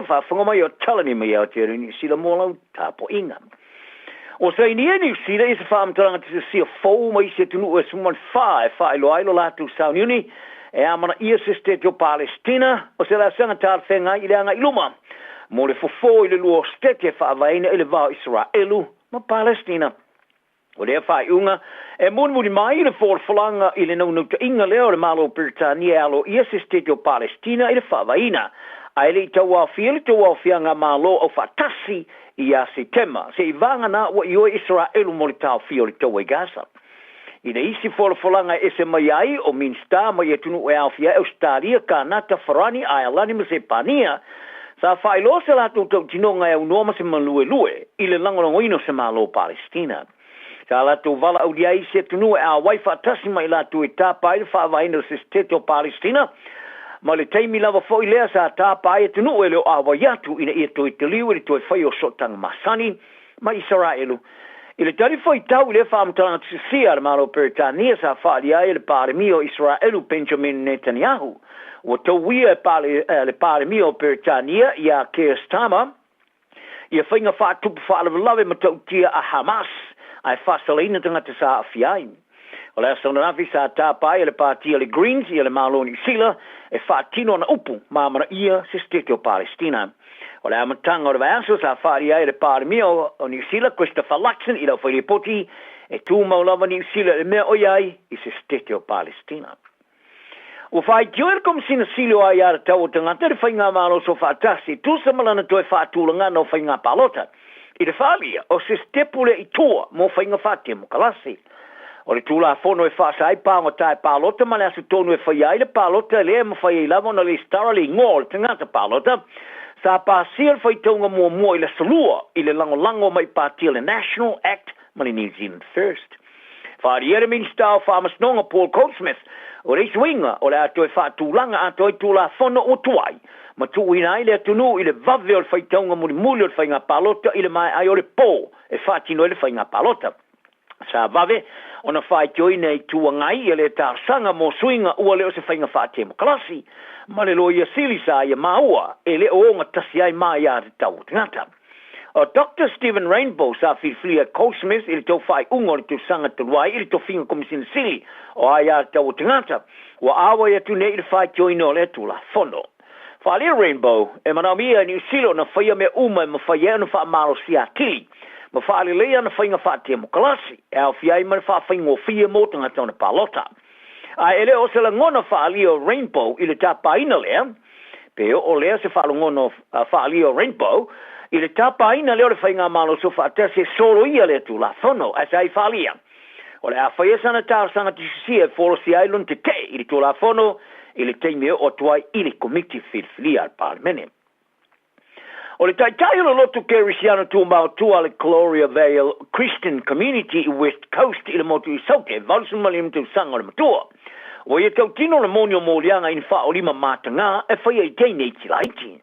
ia whaafonga mai o talani mai au te New Zealand molau tapo inga. O sa ini New Zealand isa whaamtaranga te sia fau mai se tunu e suman whae loailo latu Sauniuni e amana ia se state o Palestina o se la sanga tār whenga i leanga iluma. Mo le fofo i le luo state e whaavaina i le vau Israelu ma Palestina. O lea whaiunga, e munmuri mai i le whalanga i le naunuta inga leo le malo Britania alo ia se state o Palestina i le whaavaina. Ai le tau awhia le tau awhia ngā malo o whatasi i a se tema. Se i vanga na wa i o Israelu mo le tau whio le tau e Gaza. I le isi whalanga e se mai ai o Minsta mai e tunu e awhia Australia ka nata wharani ai alani ma se pania. Sa whailo se lato tau tinonga e unoma se malue i le langolongoino se malo Palestina. Sa lato vala au diai se tunu e a waifa tasi mai lato e tāpai le whaavaina se state o Palestina. Ma le teimi lava fo i lea sa tāpai e tunu e leo awa yatu ina ia toi te liu e le toi whai o sotang masani ma Israelu. I le tari fo i tau le whaamtalanga tisia le malo Peritania sa whaali ai le pāremio Israelu Benjamin Netanyahu. O tau wia le pāremio Peritania i a Keir Starmer i a whainga whaatupu whaalawalawe ma tau tia a Hamas ai whasaleina tangata sa a fiai. O lea saunanafi sa tāpai le pātia le Greens i le Maloni Sila e whaatino na upu mamana ia se state o Palestina. O lea matanga o le vaiaso sa whaari ai le pāremio o New Zealand Christopher Luxon i lau whaile poti e tū maulawa New Zealand le mea oiai i se state o Palestina. O whai tioer kom sina silo ai ara tau o tangata le whainga malo so whaatasi tu sa malana toi whaatulanga no whainga palota. I le whaalia o se stepule i toa mo whainga whaatia mo kalasi. O le tūla whono e whaasai pāngo tae palota ma le asu tonu e whaiai le palota le mo whaiai lavo na le stara le ngō le tangata palota. Sa pāsia le whaitaunga mua i le salua i le lango mai pātia le National Act ma le New Zealand First. Whaari ere minstau whaamasnonga Paul Goldsmith o reis winga o le ato e whaatulanga ato e tūla whono o tuai. Ma tu ina i le atunu i le vave o le whaitaunga muli o le whainga palota i le mai ai o le pō e whaatino i le whainga palota. Sa vave ona whaitoi nei tua ngai i le tārsanga mo suinga ua leo se whainga whaatia mo kalasi. Ma le loia silisa i a maua e le oonga tasi ai mai a te tau tingata. O Dr. Stephen Rainbow sa whiwhia Goldsmith i le tau whai ungo le tau sanga te luai i le tau whinga komisina sili o ai a te tau tingata. Wa awa i atu nei i le whaitoi no le tu la whono. Whalia Rainbow e manamia New Zealand na whaia me uma ma whaia na wha maro si a tili. Ma whaali lea na whainga whaatia mo kalasi. E au whiai ma wha whaingo whia mo tanga tau na palota. A ele o se la ngona whaalio Rainbow i le tāpaina lea. Pe o lea se whaalongono whaalio Rainbow i le tāpaina leo le whainga malo so whaatea se solo ia le tu la whono as ai whaalia. O le a whaia sana tārsanga tisia e whoro si ailun te te i le tu la whono i le teime o tuai i le committee whiwhilia al parlemene. O le taitai o lotu kerisiano tu mautua le Gloria Vale Christian Community i West Coast i le motu i sauke, valsun malim tu sanga le matua. O ia tau tino le monio molianga in wha o lima matanga e whaia i teine i tilaiti.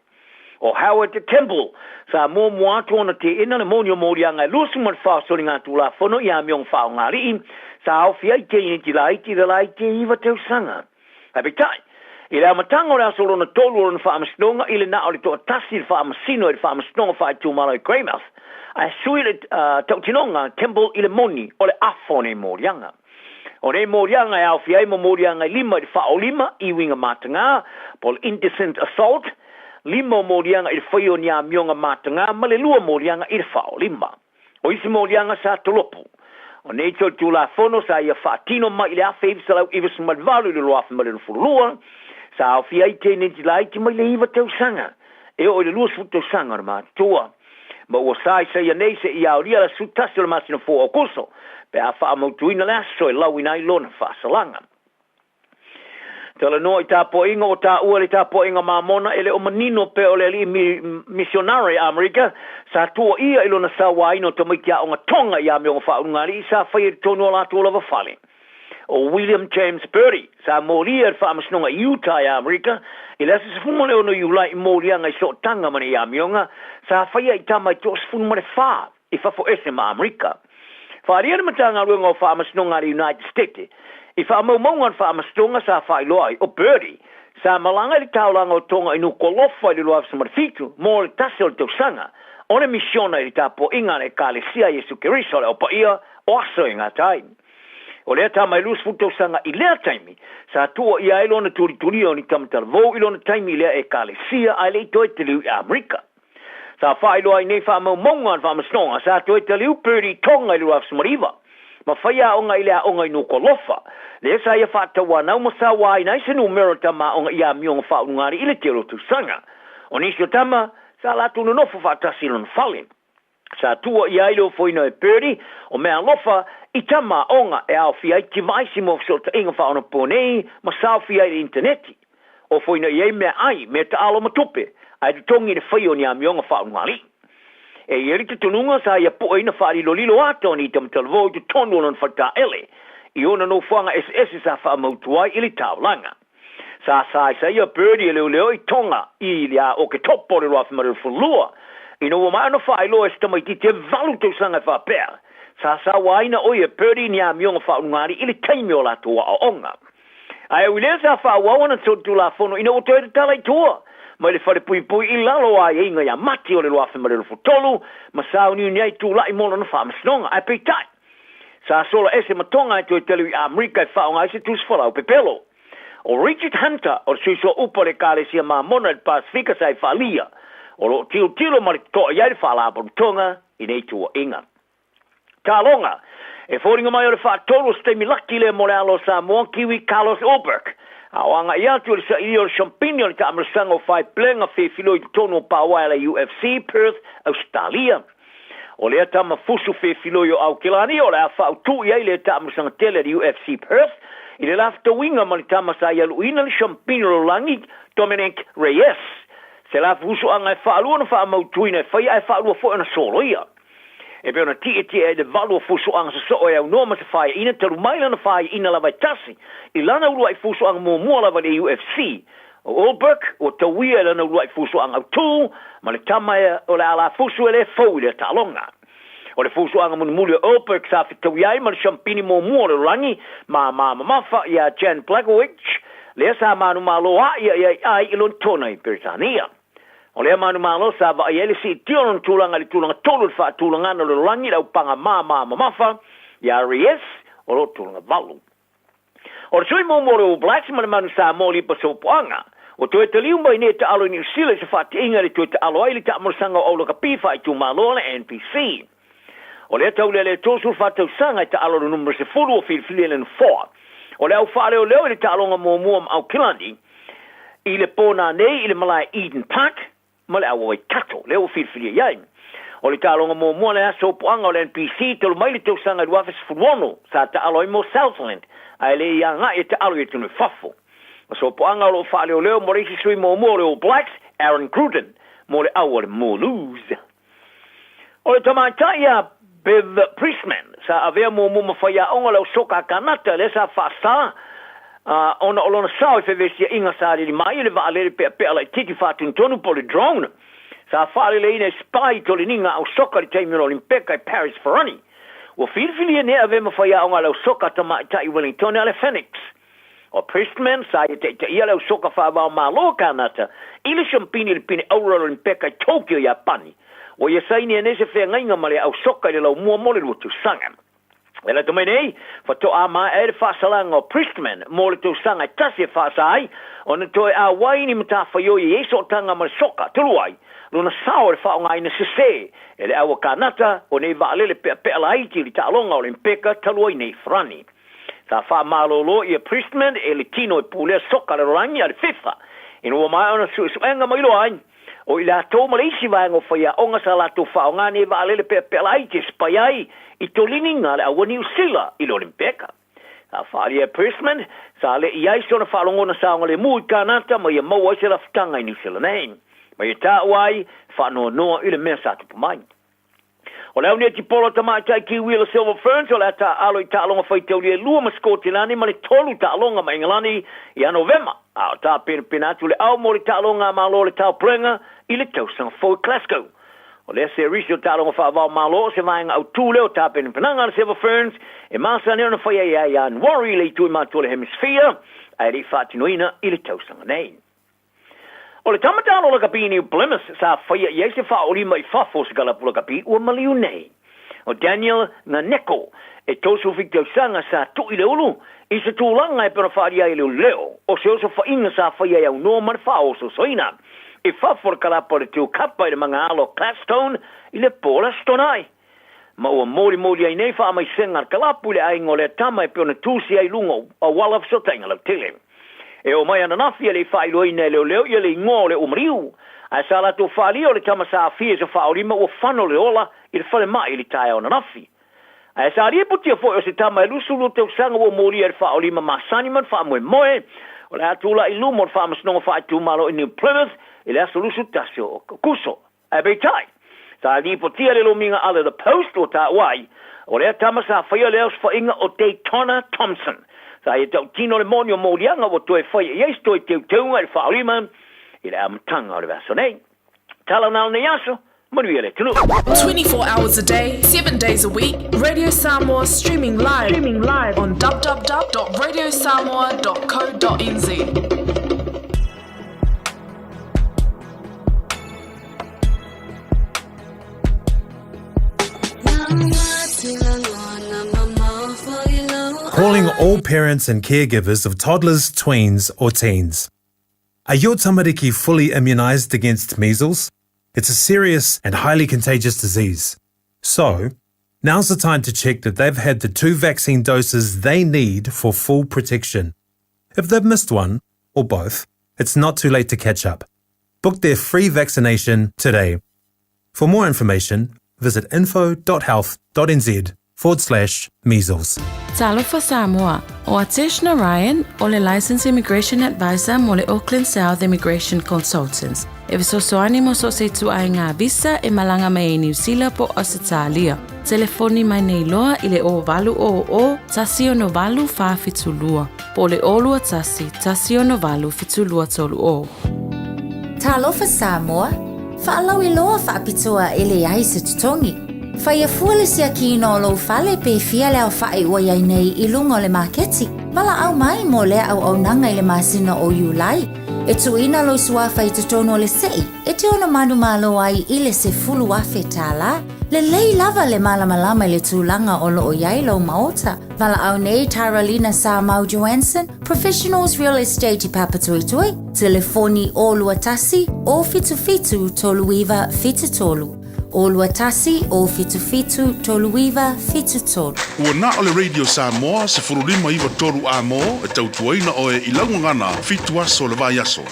O Howard the Temple, sa mo muatu ona te ina le monio molianga e lusu man wha soli ngā tu la whono i amiong wha o ngāri i, sa au fia i teine i tilaiti le lai te iwa tau sanga. Habitai. I le amatanga o le asolo na tolu o na whaamasnonga i le na o le toa tasi le whaamasino i le whaamasnonga wha i tūmalo i Greymouth. A sui le tautinonga Temple i le moni o le afone morianga. O le morianga e au fiai mo morianga i lima i le wha o lima i winga matanga, pol indecent assault, lima morianga i le whaio ni a mionga matanga, ma le lua morianga i le wha o lima. O isi morianga sa tolopu. O nei tau tūla whono sa ia whaatino mai le awhi iwi salau iwi sumadvalu le loafi ma le nufurulua, sa au fi ai tēne ti laiti mai le iwa tau sanga. E o le lua su tau sanga na mātua. Ma ua sai sa ia nei se ia auria la su tasi le masina fō o kuso, pe a wha amautuina le aso e lau ina i lona wha salanga. Tala noa i tā poinga o tā ua le tā poinga mamona ele o manino pe o le li missionary Amerika sa tua ia ilo na sawa ino to mai kia o ngā tonga ia me o ngā whaunungari sa whai tonu o lātua lava whale. O William James Purdy sa moria whaamasnonga Utah i Amerika i lasa sa fumale ono iulai moria ngai so tanga mani ia mionga sa whai ai tamai to sa fumale wha i whafo ese ma Amerika. Wharia na matanga ruenga o whaamasnonga i United States I whaamaumaungan whaamastonga sa whailoai o Purdy Sa malanga le taulanga o tonga inu kolofa le loa samarifitu, mo le tase o le tausanga, o le misiona i tapo inga le kalesia Yesu Keriso le opa ia o aso inga tai. O lea ta mai lus futausanga i lea taimi, sa tua ia ilona turi o ni tamatalvo ilona taimi lea e kalesia ai le itoe te liu i Amerika. Sa whailoa i nei whamaumonga an whamasnonga, sa toe te liu peri tonga i lua samariva. Ma whaia onga i lea onga i no kolofa. Le sa ia whatawa nau masa wai nai se numero tama onga ia mionga whaunungari ile te rotu sanga. O nisio tama, sa latu no nofo whatasi lon whale. Sa tua i ailo foina e peri, o mea lofa i tama onga e au fia i ti vaisi mo fsota inga whaona ponei, ma sao fia i interneti. O foina i ei mea ai, mea ta alo matupe, ai tu tongi ne whaio ni a mionga whaunungari. E ieri te tununga sa ia po ina whaari lolilo ato ni tamatalvo i te tonu lon whata ele. I ona no whanga SS sa whaamautuai ili taulanga. Sa ia birdi e leo i tonga i lia o ke topo le roa whamare fulua. I no wama ana whaelo e stamai ti te valu tau sanga whapea. Sa waina o ia birdi ni a mionga whaungari ili taimi o la tua o onga. Ai wile sa whawawana tu la fono ina o te talai tua. Mai le whare pui i lalo a inga ia mati o le roa whamare futolu. Ma sa uni uniai tu lai mola na whamasnonga. Ai peitai. Sa sola ese matonga e telu i Amerika e whaonga ese tus whalau pepelo. O Richard Hunter o suiso upa le kālesia mamona le Pasifika sa i whalia. O lo tilo ma le toa iai le whalapa tonga i nei tua inga. Tā longa, e whoringa mai o le whaatolo stemi laki le mo le alo Samoa kiwi Carlos Ulberg. Awanga i atu le sa ili o le champini o le ta amrasanga o whai plenga whewhilo i tono pawai le UFC Perth, Australia. O lea tama fusu whewhiloi o Aukilani, o lea whau tu i le tama sanga tele di UFC Perth, i le lafta winga mani tama sa i aluina le champino lo langi Dominic Reyes. Se la fusu anga e whaalua na whaamautuina e whaia e whaalua fo na solo ia. E peona ti e de valua fusu anga sa so e au noma sa whaia ina taru maila na whaia ina lava tasi, i lana urua i fusu anga mua lava le UFC. O Ulberg, o tawia lana urua i fusu anga tu, ma le tama o le ala fusu e le fau i le talonga. O le fusu anga muli o Ulberg sa fitawiai ma le champini mua le rangi, ma mafa i a Jan Blagowicz, le sa manu malo ai ilon tona i Britania. O le manu malo sa va i ele si tion tulanga le tulanga tolu fa tulanga no le rangi la upanga mafa, i a Reyes, o lo tulanga valu. O le sui mo le Blacks ma le manu sa moli pa sopoanga. O toe te liu mai ne te alo i New Zealand se whate inga le toe te alo ai le te amarasanga o loka piwha i tu malo le NPC. O le tau le tosu whatau sanga i te alo le numero se furu o whilwhile le 4. O le au whare o leo i le te alonga mua ma au kilandi. I le pōna nei i le malai Eden Park, ma le au ai kato, leo o whilwhile iai. O le te alonga mua le aso poanga o le NPC tolu mai le tau sanga i wafes furuono sa te alo i mo Southland. Ai le ianga i te alo i tunu whafo. So poanga lo fa leo mo reisi sui mo le Blacks, Aaron Gruden, mo le awa le Malus. O le tamata ia Bev Priestman, sa avea mo mawhaia onga leo soka kanata, le sa whaasa, ona olona sao e whewesi inga sa li mai, le vaalere pe ala titi whatun tonu po le drone. Sa whaale le ina spy to le ninga au soka li teimiro Olimpeka i Paris Ferrani. Wa whilwhili ne ave mawhaia onga leo soka tamata i Wellington ale Phoenix. O Priestman sa te ia leo soka whaabao malo kanata, ili champini le pine aura Olimpeka i Tokyo i Japani. O ia saini e nese whea ngainga male au soka le lau mua mole lutu sanga. E la tome nei, whato a maa e le whaasalanga o Priestman, mo le tu sanga i tasi e whaasai, o na toi a waini mta whaio i eso tanga male soka, tuluai, luna sao le whao ngai na sese, e le awa kanata, o nei vaalele pea la haiti li ta'alonga o Olimpeka taluai nei frani. Sa wha malolo i a Priestman e le tino e pulea soka le rangi a le FIFA, ino wa mai ona suenga mailo ai, o ila tō Malaysi vaengo whaia onga sa lato whao ngāne wa alele pea lai te spaiai i tō lininga le awa New Zealand i l'Olimpeka. Sa whaari e Priestman, sa le iai sona whaalongona sa onga le mui kānata ma ia maua se la whtanga i New Zealand nei. Ma ia tā uai, whanua noa i le mea sa tupu mai. O leo ne ti polo tamatai ki Wheeler Silver Ferns, o lea ta alo i ta alonga whaitau lia lua ma Skotilani, ma le tolu ta alonga ma Englani i a November. A o ta pena atu le au mo le ta alonga ma lo le tau prenga i le tau sanga fo Glasgow. O lea se risio ta alonga whaavao ma lo se vaenga au tūleo ta penanga le Silver Ferns, e masa neo na whaia ia an worry le i tui mātua le hemisphere, ai ri whaatinoina i le tausanga nei. O le tamatana o la kapini Plymouth sa whaia i eise whaolima i whafo se kalapula kapi ua maliu nei. O Daniel na neko e tosu fik tausanga sa tu i le ulu i se tūlanga e pera whaaria i leo o se oso whainga sa whaia iau noa man whao so soina. I whafo le kalapa le tiu kapa i le mga alo Clastone i le pola stonai. Ma ua mori ai nei wha mai sengar kalapu le aingo le tama e peona tūsi ai lungo a walaf so tainga lau tele. E o mai ananafi le whailoi nei leo i le ngō le umriu. A sa la tō whaali o le tama sa awhia sa whaorima ua whano le ola i le whale mai le Taeao ananafi. A sa ria putia fo o se tama e lusulu te usanga ua mori e le whaorima masani man wha moe moe. O le atula i lumo le wha masnonga wha tu malo i New Plymouth i le aso lusu tasio kuso. A beitai. Sa li putia le lominga ale the post o ta wai. O le tama sa whaia le aus whainga o Daytona Thompson. Sa e tau tino le monio mōrianga o toe whaia i eis toe teu teunga le whaorima i le amatanga o le vaso nei. Tala nao nei aso, manuia le tunu. 24 hours a day, 7 days a week, Radio Samoa streaming live on www.radiosamoa.co.nz. Calling all parents and caregivers of toddlers, tweens or teens. Are your tamariki fully immunised against measles? It's a serious and highly contagious disease. So, now's the time to check that they've had the 2 vaccine doses they need for full protection. If they've missed one, or both, it's not too late to catch up. Book their free vaccination today. For more information, visit info.health.nz/measles. Talofa Samoa, o Atishna Ryan, o le Licensed Immigration Advisor mo le Auckland South Immigration Consultants. E visosoani mo so se tu ai ngā visa e malanga mai e New Zealand po Australia. Telefoni mai nei loa i le o valu o tasi o no valu wha fitulua. Po le olua tasi o no valu fitulua tolu o. Talofa Samoa, whaalau i loa whaapitoa e le ai se tutongi. Whaia fuale sia kino o lo fale pe fia leo whae ua iai nei i lunga o le maketi. Wala au mai mo lea au nanga i le masina o Julai. E tuina lo suafa i tutono le sei. E te ona manu malo ai i le se fulu afe tala. Le lei lava le malamalama i le tūlanga o lo o iai lo maota. Wala au nei Taralina Samoa Johansson, Professionals Real Estate i Papatuitui. Telefoni o luatasi o fitu toluiva fitutolu. O luatasi o fitu toluiva fitutolu. Ua na o le Radio Samoa se furulima iwa toru a mo e tautuaina o e ilaungangana fitu aso le vai aso.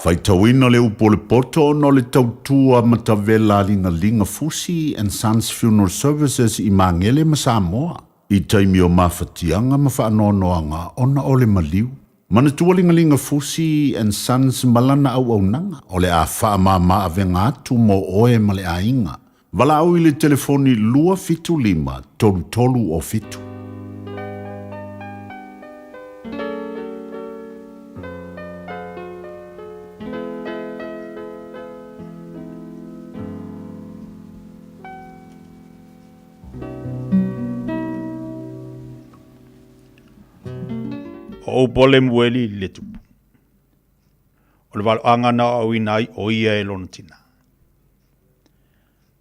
Faitauina le upo le poto no le tautua matavela linga Fusi and Sons Funeral Services i Mangele ma Samoa. I taimi o mawhatianga ma whaanoanoanga ona o le maliu. Mana tualinga Fusi and Sons malana au nanga o le a whaamama avenga atu mo oe ma le ainga. Wala au i le telefoni lua fitu lima tolu o fitu. O pole mweli le tupu. O le walo angana au inai o ia e lona tina.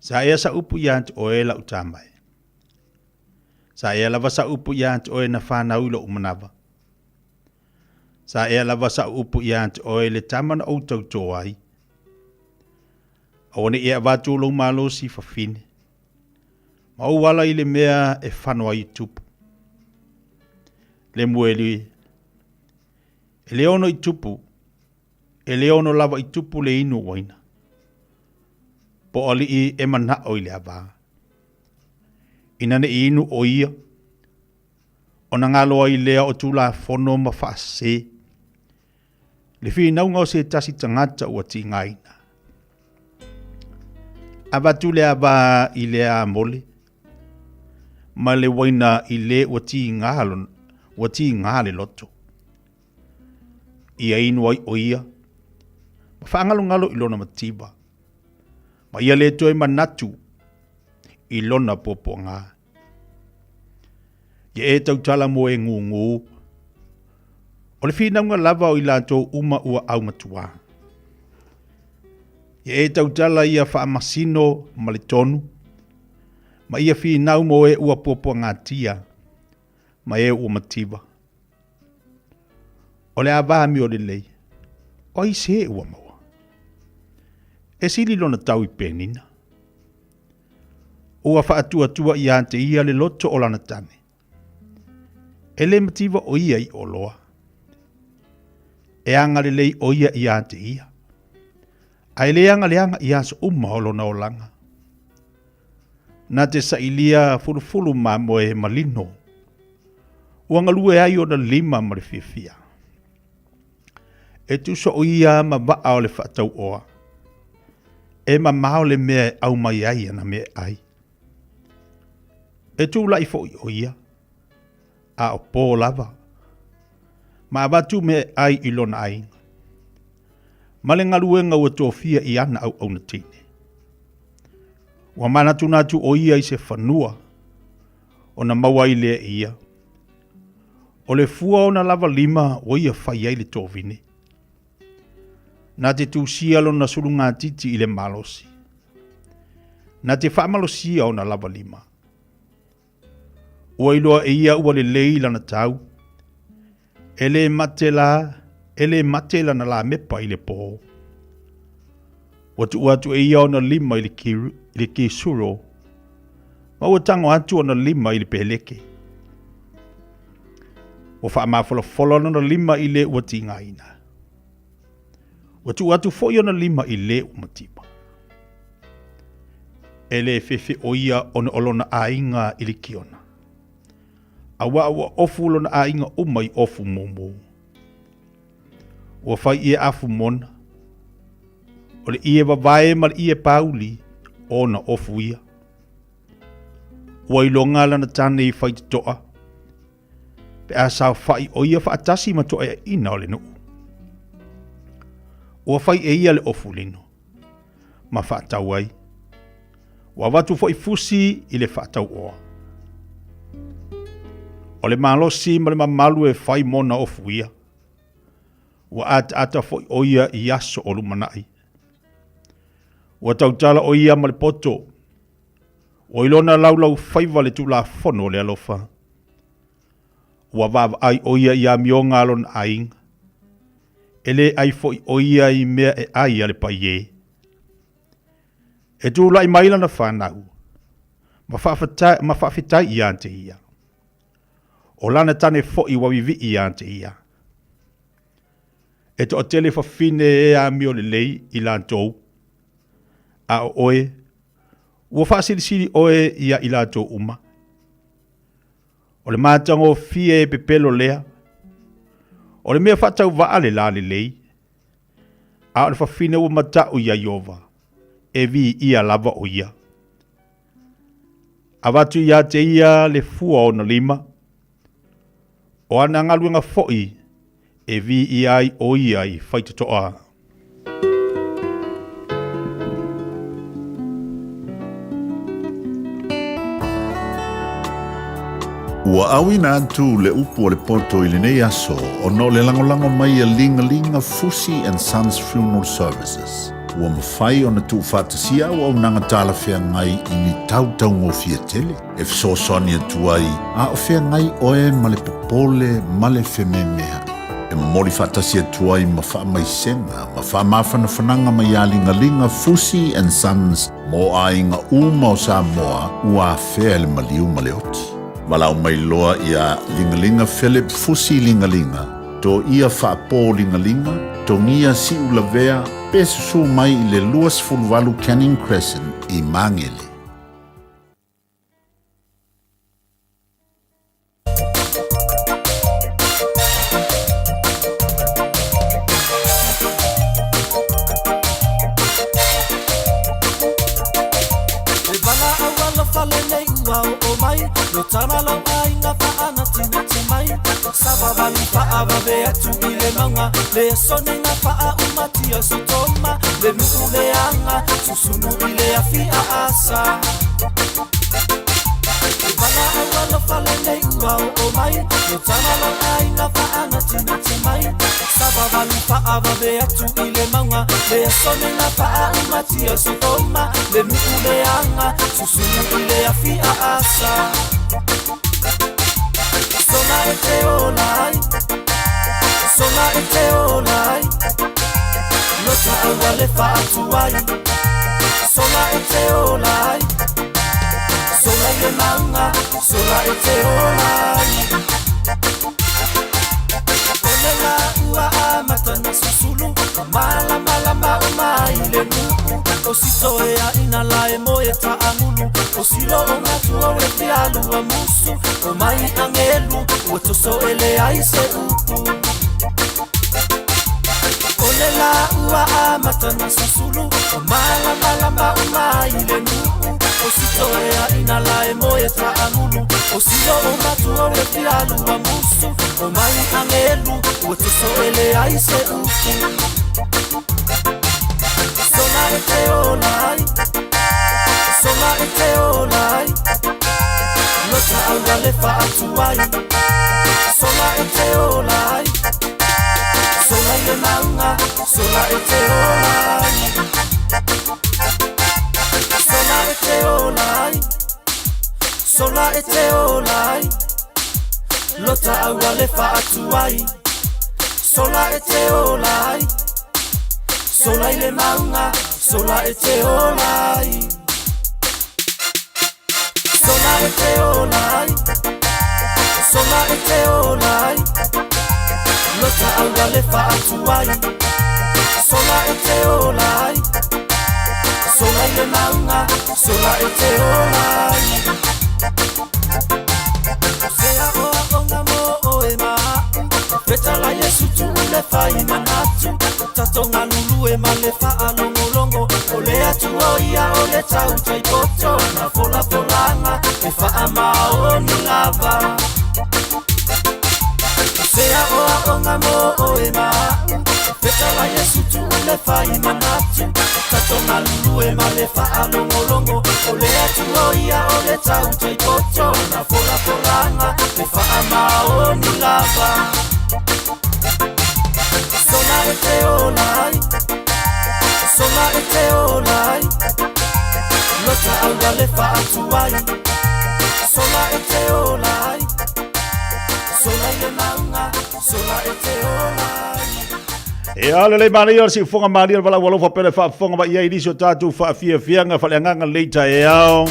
Sa ea sa upu iant o e la utamai. Sa ea lava sa upu iant o e na whana ulo umanawa. Sa ea lava sa upu iant o e le tamana o tautoa ai. O ne ea watu lo malo si fafine. Ma o wala i le mea e whanua i tupu. Le mweli e leono i tupu, e leono lava i tupu le inu waina. Po ali i e mana o i le ava. Inane i inu o ia, o na ngaloa i lea o tula fono ma whaase. Le fi naunga o se tasi tangata ua ti ngaina. Ava tu le ava i lea mole, ma le waina i le ua ti ngalo, ua ti ngale loto. Ia inu ai o ia. Ma whaangalo i lona matiba. Ma ia le toi manatu i lona popo ngā. Ia e tautala mo e ngu. O le whinaunga lava o i lātou uma ua au matua. Ia e tautala ia whaamasino ma le tonu, ma ia whinau mo e ua popo ngatia, ma e ua mativa. O le avami o le lei, o i se ua maua. E sili lona tau i penina. Ua whaatua i ante ia le loto o lana tane. E le mativa o ia i oloa. E anga le lei o ia i ante ia. Ai le anga i aso umaholo na olanga. Na te sailia fulu ma moe malino. Uanga lue ai o na lima ma le fiafia. E tu so o ia ma vaa o le whaatau oa. E ma mao le mea au mai ai ana mea ai. E tu lai fo i o ia. A o pō lava. Ma abatu me ai ilona ai. Ma le ngaluenga ua tōwhia i ana au na tine. Wa mana tunatu o ia i se whanua. O na maua i lea ia. O le fua o na lava lima o ia whai ai le tōwine. Na te tūsia lo na suru ngā titi i le malosi. Na te whaamalosia o na lava lima. Ua iloa e ia ua le leila na tau. Ele matela na la mepa i le pō. Watu atu e ia o na lima i le kisuro. Ma ua tango atu o na lima i le peleke. Ua wha mawholo na lima i le ua tingaina. Watu atu foi o na lima i le umatiba. Ele fefe o ia o na olona ainga i le kiona. Awa ofu lona ainga umai ofu momo. Ua whai ia afu mona. O le ia wawae ma le ia pauli o na ofu ia. Ua ilonga lana tane i whai toa. Pe a sao whai o ia whaatasi ma toa e ina o le nuu. Ua whai e ia le ofu lino. Ma whaatau ai. Ua watu fo i fusi i le whaatau oa. O le malosi ma le mamalu e whai mona ofu ia. Ua ata fo i oia i aso o lumanai. Ua tautala o ia ma le poto. O ilona laulau whaiva le tu la fono le alofa. Ua vava ai oia i a mionga alon ainga. Ele ai fo i oia i mea e ai ale paie. E tu lai maila na whanau. Ma whawhitai i ante ia. O lana tane fo i wawivi i ante ia. E to o tele whawhine e a mio le lei i lantou. A o oe. Ua whaasirisiri oe ia i lantou uma. O le mātango fie e pepelo lea. O le mea whatau vaale la le lei. A o le whawhine ua matau ia iova. E vi ia lava o ia. A watu ia te ia le fua o na lima. O ana ngaluenga foi. E vi ia ai o ia i whaitatoa. Ua awina atu le upu o le poto i le nei aso o no le langolango mai a linga Fusi and Sons Funeral Services. Ua mawhai o na tu whatasia o au nanga tala whea ngai i ni tautau ngō fia tele. E fsosoni atu ai, a o whea ngai oe ma le popole ma le wheme mea. E mori whatasia atu ai ma wha mai senga, ma wha mawhana whananga mai a linga Fusi and Sons mo a inga uma o Samoa ua whea le maliu ma le oti. Walau mai loa ia lingalinga Philip Fusi lingalinga. To ia whaapō lingalinga, to ngia si ulavea, pesu mai i le luas fulwalu Canning Crescent i Mangele. No tamalo ai nga faana tina timai Saba vali faa vabe atu ile manga Le sone nga faa umatia sotoma Le nuku le anga susunu ile afia asa Vala awalo fale ne ua o mai No tamalo ai nga faana tina timai faa vabe atu ile manga le sone na faa umatia sotoma le nuku le anga susunu ile afia asa sona ete olai sona ete olai lota awale faa tuai sona ete olai sona ile manga sona ete olai Olela ua amatana susulu Mala mala mauma ile nuku Osito ea inala e moe ta angulu Osilo onga tua weti alu amusu Omai angelu Wetoso ele aise uku Olela ua amatana susulu Mala mala mauma ile nuku Osito ea inala e moe ta angulu Osilo onga tua weti alu amusu Omai angelu Wetoso ele aise uku Sona ete olai Sona ete olai Lota awale fa atuai Sona ete olai Sona ile manga Sona ete olai Sona ete olai Sona ete olai Lota awale fa atuai Sola ete olai Sola ile manga Sola ete olai Sola ete olai Sola ete olai Lota awale fa atuai Sola ete olai Sola ile manga Sola ete olai Sea oa onga mo oema Feta la Yesu tu ule fai manatu Tatonga lulu e male faa longo longo Ole atu oia ole tau taipoto Na fola folanga e faa maoni lava Sea oa onga mo oema Feta la Yesu tu ule fai manatu Tatonga lulu e male faa longo longo Ole atu oia ole tau taipoto Na fola folanga e faa maoni lava Sona ete olai Sona ete olai Lota awale fa atuai Sona ete olai Sona ile manga Sona ete olai E ala le mani or si fonga mani or wala wala fa pele fa fonga ba ia inisio tatu fa Fiafia fa le nganga le Taeao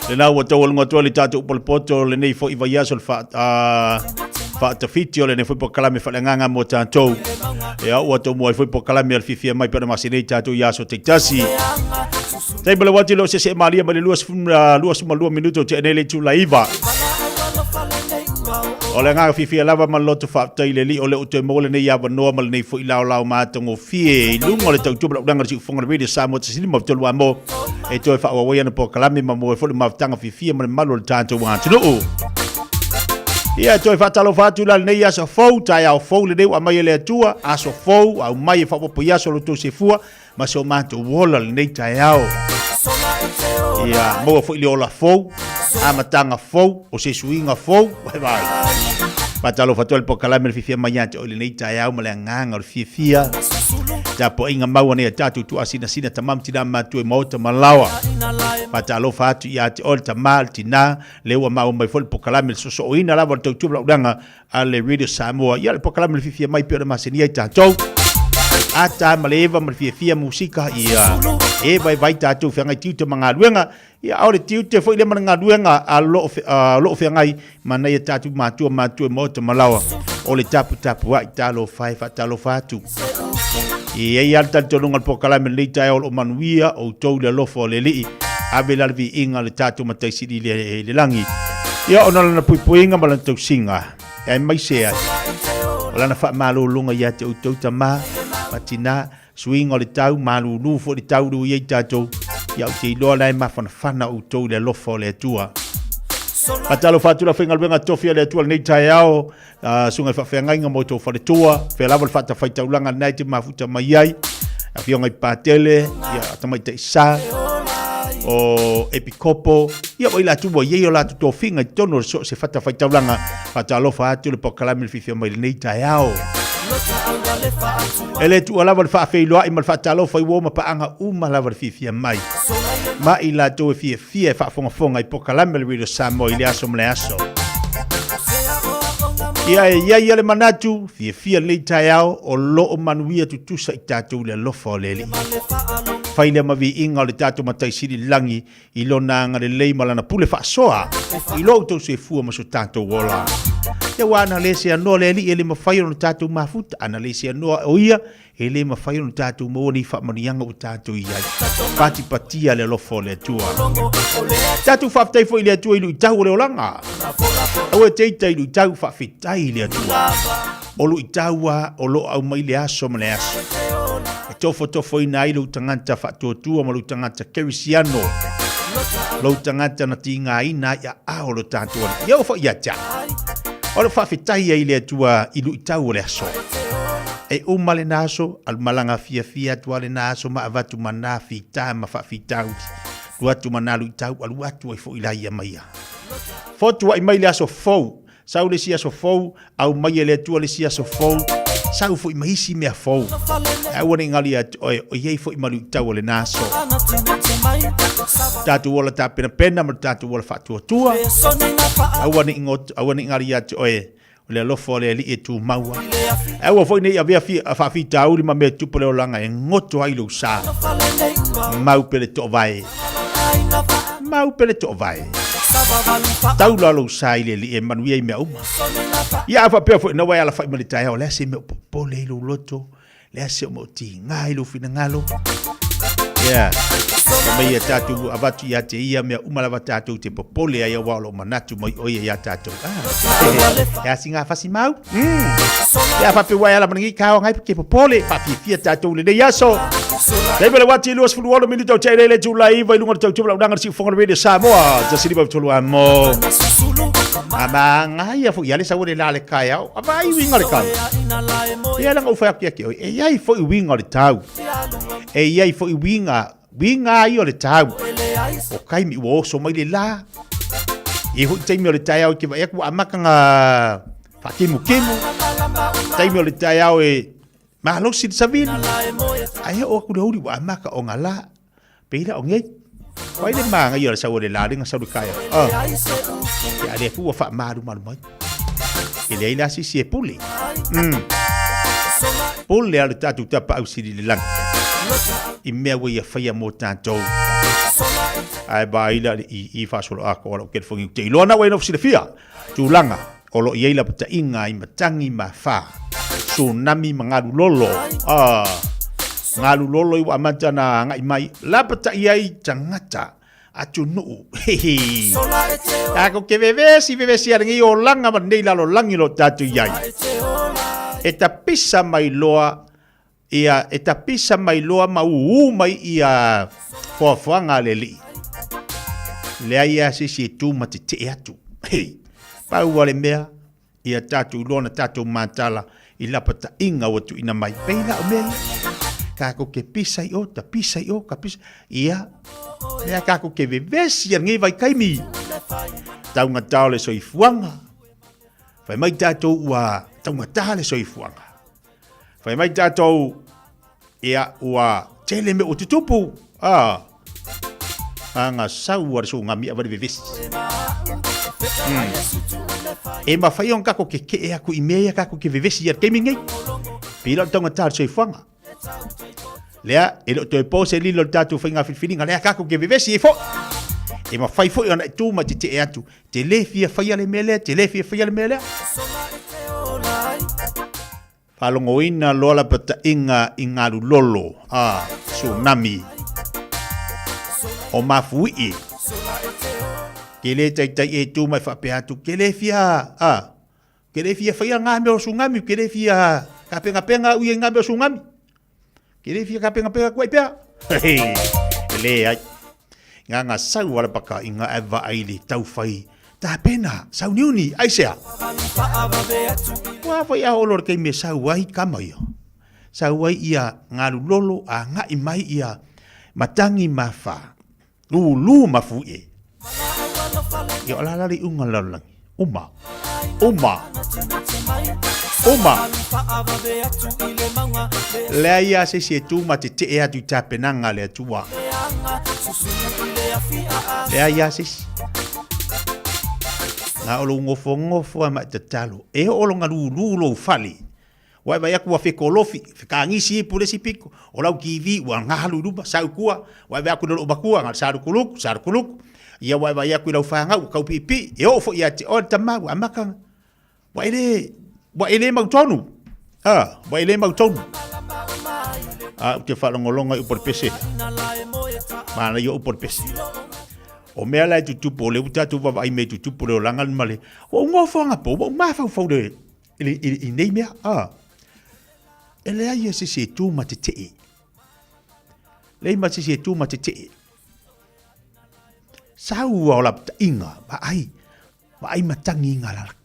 le na wa tawal ngoto le tatu pol poto le nei fo iva yasol fa fa te fitio le ne foi po kalame fa le nganga mo tanto e au to mo foi po kalame al Fiafia mai pena masine tatu yaso te tasi tai bele wati lo se malia ma le luas minuto te nele tu laiva ole nga Fiafia lava ma loto fa tai le li ole o te mole nei ava normal nei fo ila la ma tango fie lungo le tau tubla danga si fonga le samo te sinima to lo mo e to fa wa yana po kalame ma mo fo le mafutanga Fiafia ma malo le tanto wa tno ia to fa talo fa tu la nei aso fo Taeao fo le deu mai le tua aso fo au mai fa po ya so to se fua ma so ma to wola le nei Taeao ia mo fo le ola fo amatanga fo o se suinga fo vai patalo fa tol po kalame Fiafia mai ante o le nei Taeao ma le nganga o Fiafia ta po inga mau ne tatu tu asina sina tamam tina ma tu mota malawa patalo fa tu ya te olta maltina lewa mau mai fol po kalame so ina la volta tu blanga ale radio Samoa ya po kalame Fiafia mai pe ma senia tatu ata maleva ma Fiafia musika ia e vai tatu fanga tiuta manga luenga ia ore tiuta foi le manga luenga a lo fengai mana ia tatu matu mota malawa ole tapu wa italo fa tu e ia alta tolunga po kalame le Taeao o manuia o tou le lofo le li ave la vi inga le tatu matai sidi le langi ia ona na puipuinga ma tau singa e mai sea ola na fa malu lunga ia te tou tama patina swing o le tau malu lu fo le tau lu ia tatu ia o te lo la ma fana o tou le lofo le tua patalo fatula fenga benga tofia le tua nei Taeao sunga fa fenga nga moto fa le tua fe lava fa ta faita ulanga night mafuta mai ai afio ngai patele ia tamai te sa o epikopo ia o ila tubo ye o la to finga tono so se fa ta faita ulanga patalo fa tu le pokalame Fiafia mai nei Taeao Ele tu ala va fa fe lo i mal fa talo fa wo ma pa anga uma la va fifia mai. Ma ila to fia fa fonga i pokalame le video Samoa ile aso mle aso. Ia le manatu fia le Taeao o lo o manuia tutusa i tātou le lofa o leli. Faile ma vi inga o le tātou matai siri langi i lo nanga le lei malana pule fa soa i lo tau se fua maso tātou wola. Ia wana le se anoa le li ele mawhai o tātou mafuta ana le se anoa o ia ele mawhai o tātou mawani fa manianga o tātou iai. Pati patia le lofa o le tua. Tātou whaftai fo i le tua inu i tau o le olanga. Au e teita inu i tau whawhitai le tua. Olu i taua o lo au mai le aso ma le aso. E tofo ina i lo tanganta whatuatua ma lo tanganta kerisiano. Lo tanganta na tinga ina ia ao lo tātua. Iau wha ia tia. O le whawhitai ai le tua ilu i tau o le aso. E uma le naso, al malanga fiafia tua le naso ma avatu mana fita ma whawhitau. Tuatu manalu i tau alu atu ai fo ilai ia maia. Fotua i mai le aso fau. Sau le sia so fou, au mai le tua le sia so fou. Sau fo i mahisi mea fou. Au ane ngali o iei fo i malu tau le naso. Tatu wala ta pena ma tatu wala fatua tua. Au ane ngali o le lofo le li e tu maua. Au fo i nei avea fi tau li ma mea tupo le olanga e ngoto ai lo sa. Mau pele to vai. Mau pele to vai. Tau lalo sai le li e manuia i mea uma. Ia fa pia fo na wai ala fa i Taeao le se me popole lo loto. Le se mo ti ngai lo fina ngalo. Yeah. Mai e tatu avatu ia te ia mea uma lava tatu te popole ai wa lo manatu mai oia ia tatu. Ya singa fasi mau. Ya fa pia wai ala mangi kao ngai ke popole fa fia tatu le ia so. Deve wati luas fu walo minuto te le Julai vai lunga tau tula udanga si fonga radio Samoa. Just ni ba tolu amo. Amanga ia fu yale sa wole la le kai au. Ava i winga le kai. Ia la ngofa kia kia. E ia i fo i winga le tau. E ia i fo i winga i o le tau. O kai mi wo so mai le la. E hu te mi o le Taeao ki va e ku amaka nga fa kimu. Te mi o le Taeao e Malu sin sabin. Ai o ku uri wa maka o ngala. Pila o ngei. Wai le manga yo sa o le la ringa sa du kaya. Ya le fu fa maru mai. Ele ila si si puli. Puli al tatu tapa au si le lang. I mea we ya fa ya mo tanto. Ai ba ila i fa solo a ko ke fongi te lona we no si le fia. Tu langa. O lo ia ila pata inga i matangi ma fa. Tsunami mangalu lolo. Ngalu lolo i wa matana ngai mai. Lapata iai tangata. Atu nuu. Ako ke vevesi arangi o langa mandei lalo langi lo tatu iai. Eta pisa mai loa. Eta pisa mai loa mau mai ia foafoanga le li. Lea ia sisi tu mati te atu. Pau wale mea. Ia tatu lona tatu matala. I lapata inga watu ina mai peila o mea. Kako ke pisa i o, ka pisa. Ia, mea kako ke vevesi ar ngai vai kaimi. Tau ngatao le soi fuanga. Fai mai tātou ua tau ngatao le soi fuanga. Fai mai tātou ia ua tele me o tutupu. Anga sau ar so ngami avari vevesi. E ma fai on kako ke e aku i mea kako ke vevesi ar kemi ngai. Pila tonga tar soi fuanga. Lea, e lo toi pose li lo tatu whainga whiwhiringa, lea kako ke vevesi e fo. E ma whai fo i ona e tū ma te e atu. Te le fia whai ale mele, te le fia whai ale mele. Whalongo ina loala pata inga i ngaru lolo. Tsunami. O mafui. Ke le tai e tū mai whape atu. Ke le fia, whai a ngā meo tsunami. Ke le fia, ka penga ui ngā meo tsunami. Kere fia ka penga kuai pea. Le ai. Ngā sau wala paka i ngā ewa aile tau whai. Tā pena, sau niuni, aisea. Wā whai a olor kei me sau wai kamai. Sau wai ia ngāru lolo a ngai mai ia matangi mawha. Lulu mafu e. Ia olalari unga lalangi. Uma. Uma. Lea ia se tu ma te ea tu tapenanga le tua. Lea ia se nga olo ngofo ma te talo. E olo nga lu fali. Wai vai aku fe kolofi, fe kangisi pule si piko. Olau kivi wa ngalu lupa sa kua. Wai vai aku lo bakua nga sa kuluk. Ia wai vai aku lo fanga u kau pipi. E o fo ia te o tama wa maka. Wa ele mau tonu. Wa ele mau tonu. Te whalongolonga i upor pese. Mana yo upor pese. O mea lai tutupo, le utatu wawa i me tutupo le o langan male. O ngofanga po, o mawhau de. I nei mea, E lea ia se tu ma te tee. Lei ma se tu ma te tee. Sau au lap ta inga, ma ai matangi inga lalak.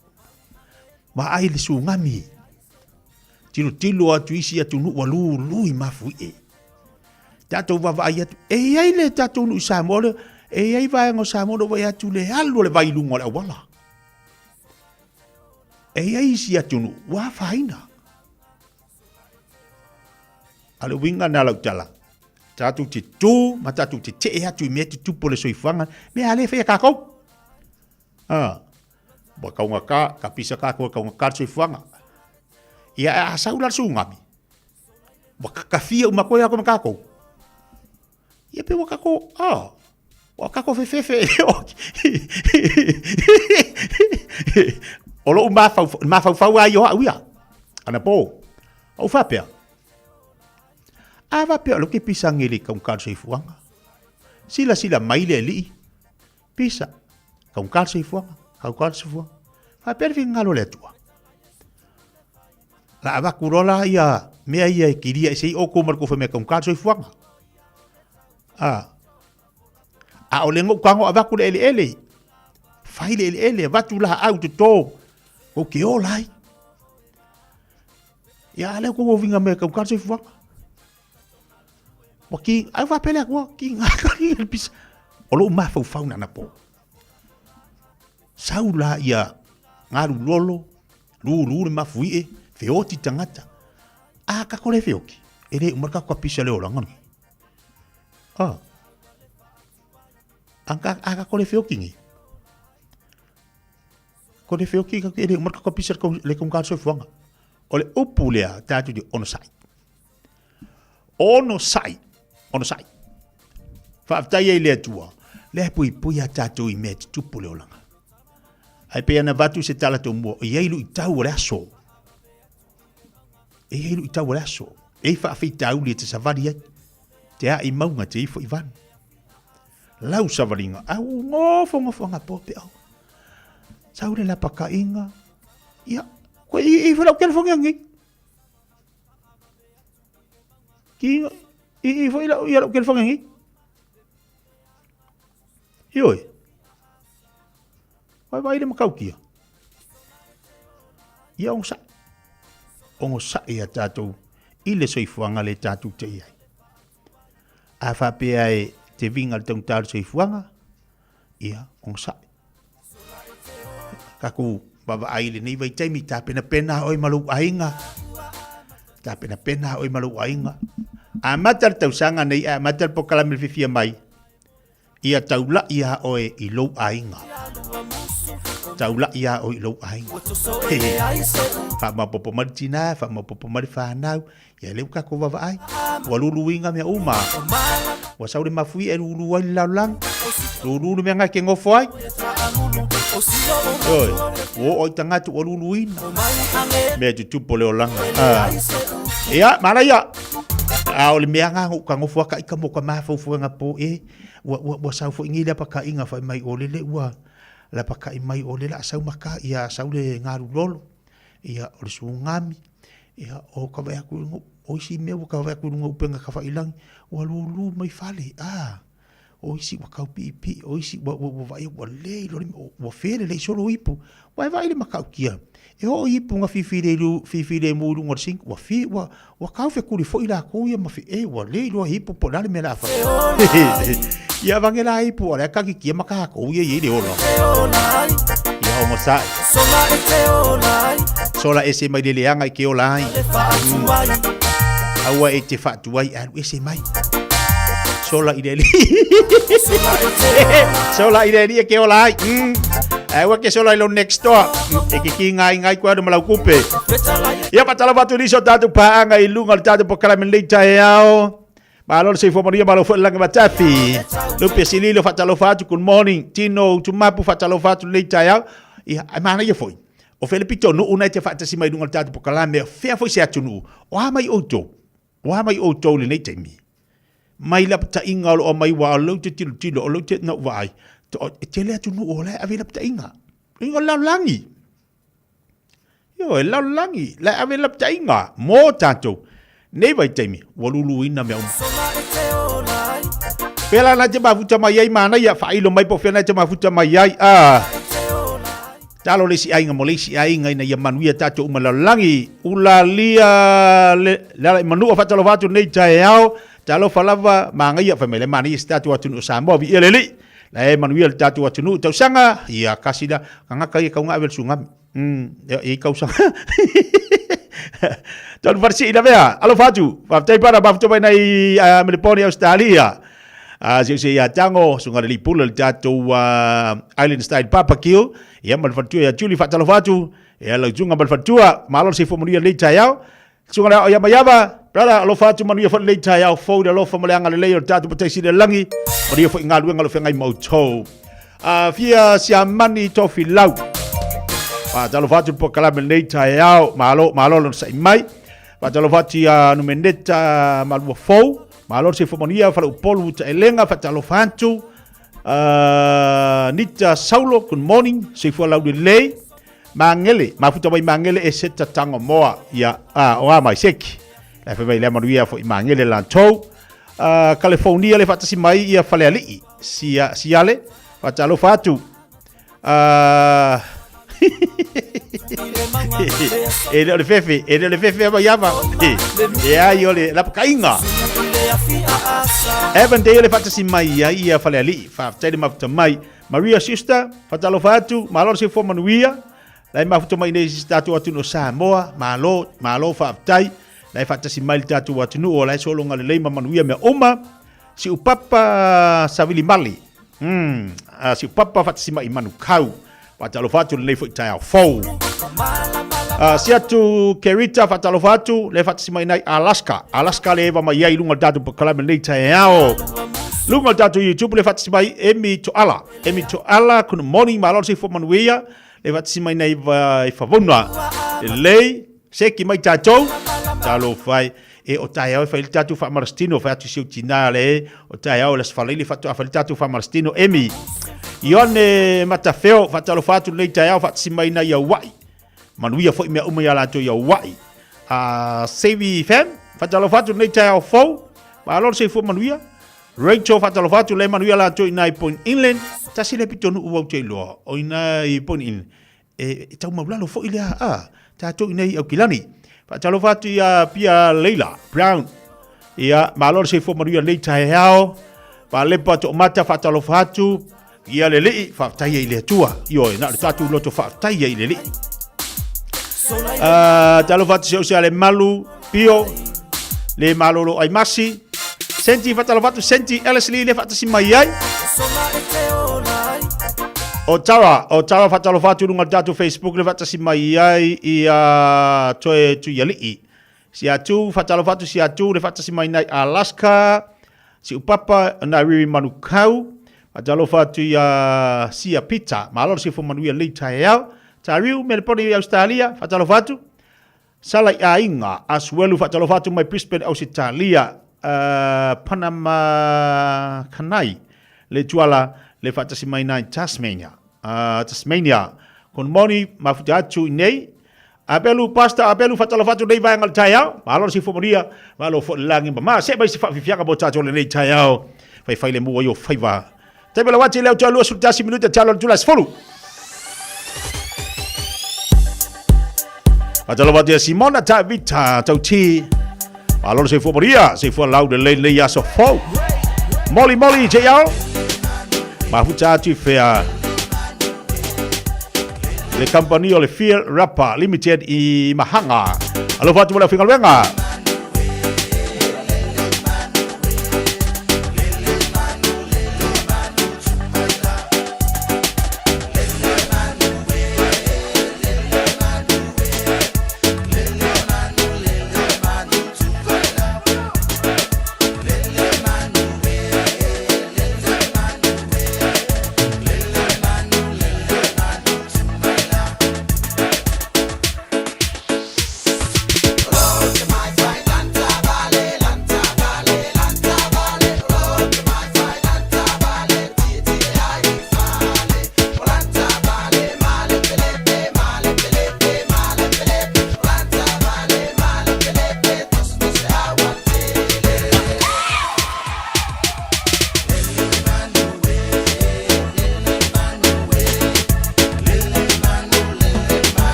Ma ai le sungami. Tilo atu isi atu nu walu i mafu e. Tatou wawa ai atu. E ai le tatou nu Samoa. E ai vai ngo Samoa vai atu le alu le vai lungo le wala. E ai isi atu nu wa faina. Ale winga na lau tala. Tatou te tu, ma tatou te te atu i me te tupo le soifanga. Me ale fea kakou. Ba kaunga ka pisa kakou kaunga ka soifanga. Ia a saula sungami. Wa kakafia umakoe ako makako. Ia pe wakako, wakako fefe. Olo mafau ai o auia. Ana po. Au fapea. Ava pe lo ke pisa ngeli kaung kalso ifuanga. Sila maile li. Pisa. Kaung kalso ifuanga. Kaung kalso ifuanga. Fa perfi ngalo le tua. La ava kurola ia mea ia kiria e sei o komar ko me kaung kalso ifuanga. A o lengo kango ava ku ele. Faile ele vatu la au to. O ke olai. Ya le ko vinga me kaung kalso ifuanga. Waki ai va pele ko ki ngaka pis. Olo ma fau na po. Saula ia ngaru lolo. Lu ma fui feoti tangata. Ka kole feoki. Ele umarka ko pisa le olangan. Aka kole feoki ngi. Kole feoki ka ele umarka ko pisa le kong kalso fuanga. Ole opulea tatu di onosai. Onosai. Fa aftai le tua. Le pui a tatu i met tupu le olanga. Ai pe ana vatu se tala to mo. Ia ilu itau raso. E fa afitau le te savadi ai. Te a i maunga te ifo ivan. Lau savaringa. Au ngofo nga pope au. Saure la paka inga. Ia. Ko i fa lau kena fongi angi. Ki i fa ila lau kena fongi angi. Ioi. Vai le makau kia. Ia ongo sa ia tatou ile soifuanga le tatou te iai. A whapea te vinga le tautau soifuanga, ia ongo sa. Kaku baba aile nei vai taimi ta pena oi malu ainga. A matar tausanga nei a matar pokalamil fifia mai. Ia taula ia oe i lou ainga. Taula ia o ilo ainga. Fa ma popo martina, fa ma popo marfanau. Ia leu ka ko va ai. Wa lulu winga me uma. Wa saure mafui e lulu wa lalang. Lulu me nga ke ngofo ai. Oi. O tanga tu lulu wina. Me tu pole olanga. Ia maraya. A o le me nga ka ngofo ka ikamo ka mafu fu nga po e. Wa sau fo ngila pa ka inga fa mai o le wa. La paka i mai o le la sau maka ia sau le ngaru lolo ia o le sungami ia o ka vai aku o isi me o ka vai aku ngo penga ka fa ilang o lulu mai fale o isi wa ka pi o isi wa vai o le o fele le solo ipu vai le maka kia e o ipu nga fifile mu ngor sing wa ka fe kuri fo ila ko ia ma fi wa le lo ipu po dale me la fa ia vangela ipu ole ka ki kia maka ko ia le ola Ia o mosai. Sola ese mai leleanga I ke o lai. Aua e te whatuai alu ese mai. Sola I lele. Sola I lele ke o lai. Aua ke sola I lo next door. E ke ki ngai kua do malau kupe. Ia patala watu liso tatu paanga I lunga tatu po kalamin lei Taeao. Malo se fomaria malo fo langa matafi. Lupe sililo fatalo fatu good morning. Tino tumapu fatalo fatu lei Taeao. Ia mana ia foi. O Felipito no una te fata si mai dunga tatu po kalame fea foi se atunu. O ha mai oto. O ha mai oto le nei temi. Mai la pata inga o mai wa lo te tilo o lo te no vai. Te le atunu o la ave la pata inga. Inga la langi. Yo la langi la ave la pata inga mo tato. Nei vai temi, walulu ina me Pela na te mafuta mai ai mana ia whailo mai po whena te mafuta mai ai. Talo le si ainga mo le si ainga ina ia manuia tato umalalangi. Ula lia le manua whatalo watu nei Taeao. Talo whalava maanga ia whamele mana ia statu atu no Samoa vi ileli. La e manuia le tatu atu no tausanga. Ia kasida kangaka ia kaunga avel sungam. Ia kausanga. Tuan farsi ina mea, alo fatu, fatai para bafto mai nei Meliponi Australia. Siu ia tango sunga le pula le tatu Island Style Barbecue, ia malfatu ia Juli fatalo fatu, ia la junga malfatua, malo se fomuria le Taeao. Sunga la ia mayaba, brother alo fatu manuia fa le Taeao, fo de lo famaleanga le le tatu patai si le langi, maria fo ngalu ngalo fengai moto. Fia siamani tofi lau. Talo fatu po kalame nei Taeao, malo lo sai mai. Talo fatu no meneta malu fo, malo se fomonia fa polu ta elenga fa talo fatu. Nita Saulo good morning, se fo lau de lei. Mangele, mafuta mai mangele e seta tango moa ya o mai seki. La fa mai le manuia fo mangele la tou. California le fatasi mai ia fale ali. Siale, fa talo fatu. Ele le fefe ba yama. Ya yo le la kainga. Evan day le fatasi mai ya ia fale ali. Fa tele mafuta mai. Maria sister, fatalo fatu, malo se fo manuia. Lai mafuta mai nei statu atu no Samoa, malo fa tai. Lai fatasi mai tatu atu no lai solo ngale le manuia me oma. Si upapa savili mali. Si upapa fatasi mai manukau. Fatalo fatu le fo Taeao fo. Siatu Kerita fatalo fatu le fatasi mai nai Alaska le va mai ai lunga tatu pakala me Taeao. Lunga tatu YouTube le fatasi mai Emi Toala good morning malo se fo manuia le fatasi mai nai va favona. Le seki mai tatu talo fai e o Taeao fa il tatu fa marstino fa tu siu tinale o Taeao le sfalili fa tu tatu fa marstino Emi Ione matafeo fatalo fatu nei Taeao fatasi mai nai Hawaii. Manuia foi mea uma ya lato ya Hawaii. Sevi fam fatalo fatu nei Taeao fo. Malo se fo manuia. Rachel fatalo fatu le manuia lato inai point inland. Tasi le pitonu uau te loa. O inai point inland. E tau maulalo fo ilea tato inai au kilani. Fatalo fatu ya pia Leila Brown. Ia malo se fo manuia nei Taeao. Pa lepa to mata fatalo fatu. Ia le lei whaftaia I le atua. Io na le tatu loto whaftaia I le lei. Talo fatu se le malu, pio, le malolo ai masi. Senti fatalo fatu, senti Ellesley le fatasi mai ai. O tara fatalo fatu lunga tatu Facebook le fatasi mai ai ia toe tu ia lei. Si atu fatalo fatu si atu le fatasi mai nai Alaska. Si upapa na riri manukau. Atalo fatu ya sia pizza, malo se fo manuia le Taeao. Tariu Meliponi Australia, fatalo fatu. Sala inga aswelu fatalo fatu mai Brisbane Australia, Panama Kanai. Le tuala le fatasi mai nai Tasmania. Tasmania. Kon moni mafutatu nei. Abelu fatalo fatu nei vai ngal Taeao. Malo se fo manuia, malo fo langi ma se bai se fa fianga botato le nei Taeao. Fai le mo yo faiva. Tapi la wati leo tualua sultasi minuta talo tulas folu. Atalo wati Simona ta vita tauti. Alolo se fo Maria, se fo lau de le ya so fo. Molly JUL. Mafuta tu fea. le company o le Field Rapper Limited i Mahanga. Alo fatu wala fingal wenga.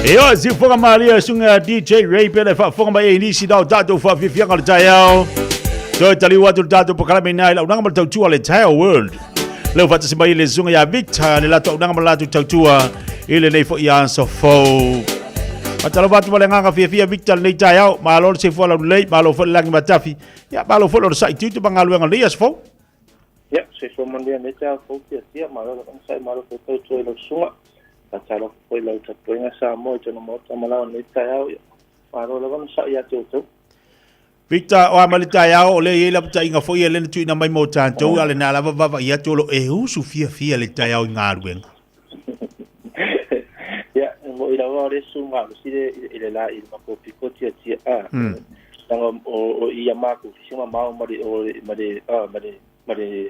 Yo, si fonga Maria sunga DJ Ray pele fa fonga mai inisi dau tato fa Fiafia ngal Taeao. So tali watu tato pakala menai la unanga mal tua le Taeao World. Leo fa tsi mai le sunga ya Victor le la to unanga mal tua ile le fo ya so fo. Patalo batu male nganga Fiafia Victor le Taeao malo se fo la le malo fo langi matafi. Ya malo fo lo sai tu bangalu ngal le fo. Ya, se fo mande ne Taeao fo Fiafia malo ngal sai malo fo to lo sunga. Patalo foi lau tapuinga Samoa i tonu mota malao ni Taeao. Paro lawan sa ia tutu. Victor, o amali Taeao o le ia la pata inga foi ele tu ina mai mo tantou ale na lava vava ia tolo su Fiafia le Taeao inga ruenga. Ya, mo ila wa le sunga ile la il mako pikoti tia tanga o ia mako sima mau mari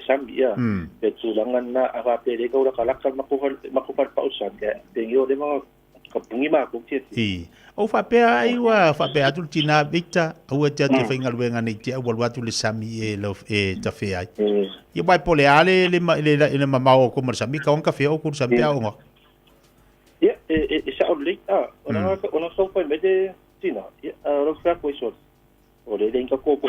sambia betu langan na apa pele ko la kalakal mako pa usan ke tengo de mo kapungi mako tia o fa pe ai wa fa pe atu tina Victor o te te fainga luenga ni te wa watu le sami e lo e ta fe ai ye vai pole ale le mamao ko mar sami ka on ka fe o kur sami a ngo ya sa o le ona so pa me de tina ya ro fa ko so o le denga ko ko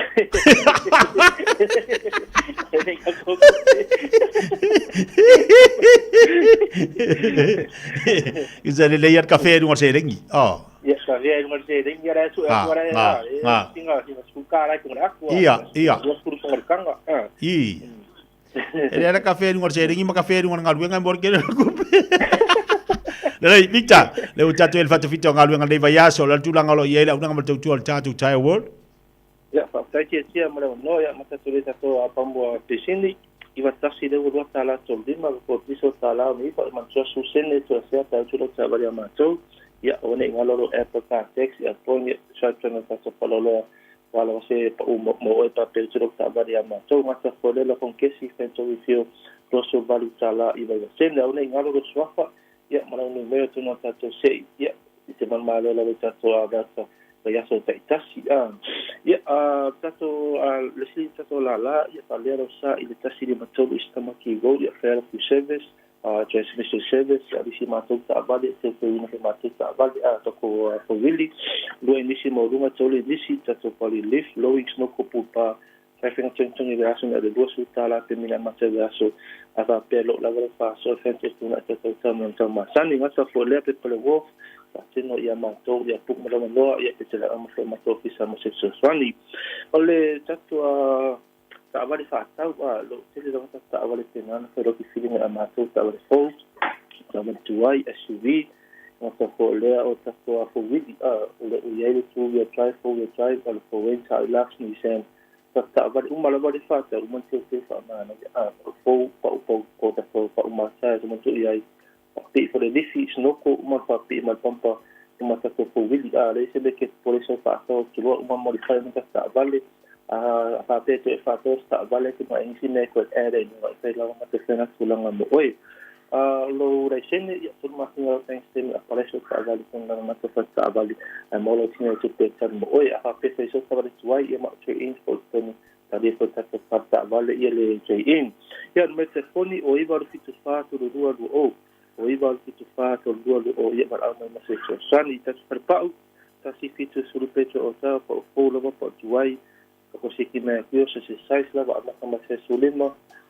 Izale le yar café no serengi ya café no serengi era su era tinga suka la con agua ia dos por con kanga era café no serengi ma café no ngaluenga porque Lei Victor le utato el fatu fito ngaluenga le vai aso la tulanga lo yela una ma tu tatu tai world ya fa tai tia ma no ya ma tu le tato apambo pisini iba tasi de urwa tala toldima ko piso tala mi pa manso su sene to sia ta chulo tabaria mato ya one ngalo Apple Car Tax ya poni chatana ta so palolo wala se pa mo pa pe chulo tabaria mato ma ta fole lo con que si fento vio rosso valutala iba sene one ngalo ko swafa ya mala no me to no ta to sei ya te man malo la ta to abasa ya so ta tasi ya tato le si tato la ya palero sa ile tasi di matolo istama ki go ya fair for service transmission service ya si matolo ta abade se ko ina ke matolo ta abade to ko for willy lo inisi mo lunga tolo inisi tato pali lift lowing no ko pupa traffic attention ile aso na de dosu tala termina matelo aso ava pelo la fa so fente tuna tato tamon tama sani ngata for le pe pelo wo tino ia matou ia puk malo malo ia te tela amo fo matou fisa mo sexo swani ole tatu ta avali fa tau lo tele lo ta avali tenana pero ki feeling a matou ta avali fo ta avali tuai SUV no ta fo le o ta fo widi ole ia ile tu ia drive al fo wen ta relax ni sen ta avali umala avali fa ta umon te fa mana fo ta fo umma sa mo tu ia pe for the difference no ko uma pa pe mal pampa uma ta ko wili le se be ke por eso fa to lo uma modify ta vale pa pe te fa to sta vale ke mai si ne ko ere no sai la ma te fena sulanga mo oi lo recene ya sul ma singa ten stem aparece ta vale con la ma te fa sta vale mo lo tinha te pe tar mo oi pe se so ta vale tuai e ma che in for ten ta de fa ta vale ye le che in ya me te foni o iba fitu fa to do o o iba ki tu fa to do o ia mar alma ma se sani ta perpau ta si fitu sul pecho o ta po lo po tuai ko se ki me kio se sai la va ma se sulima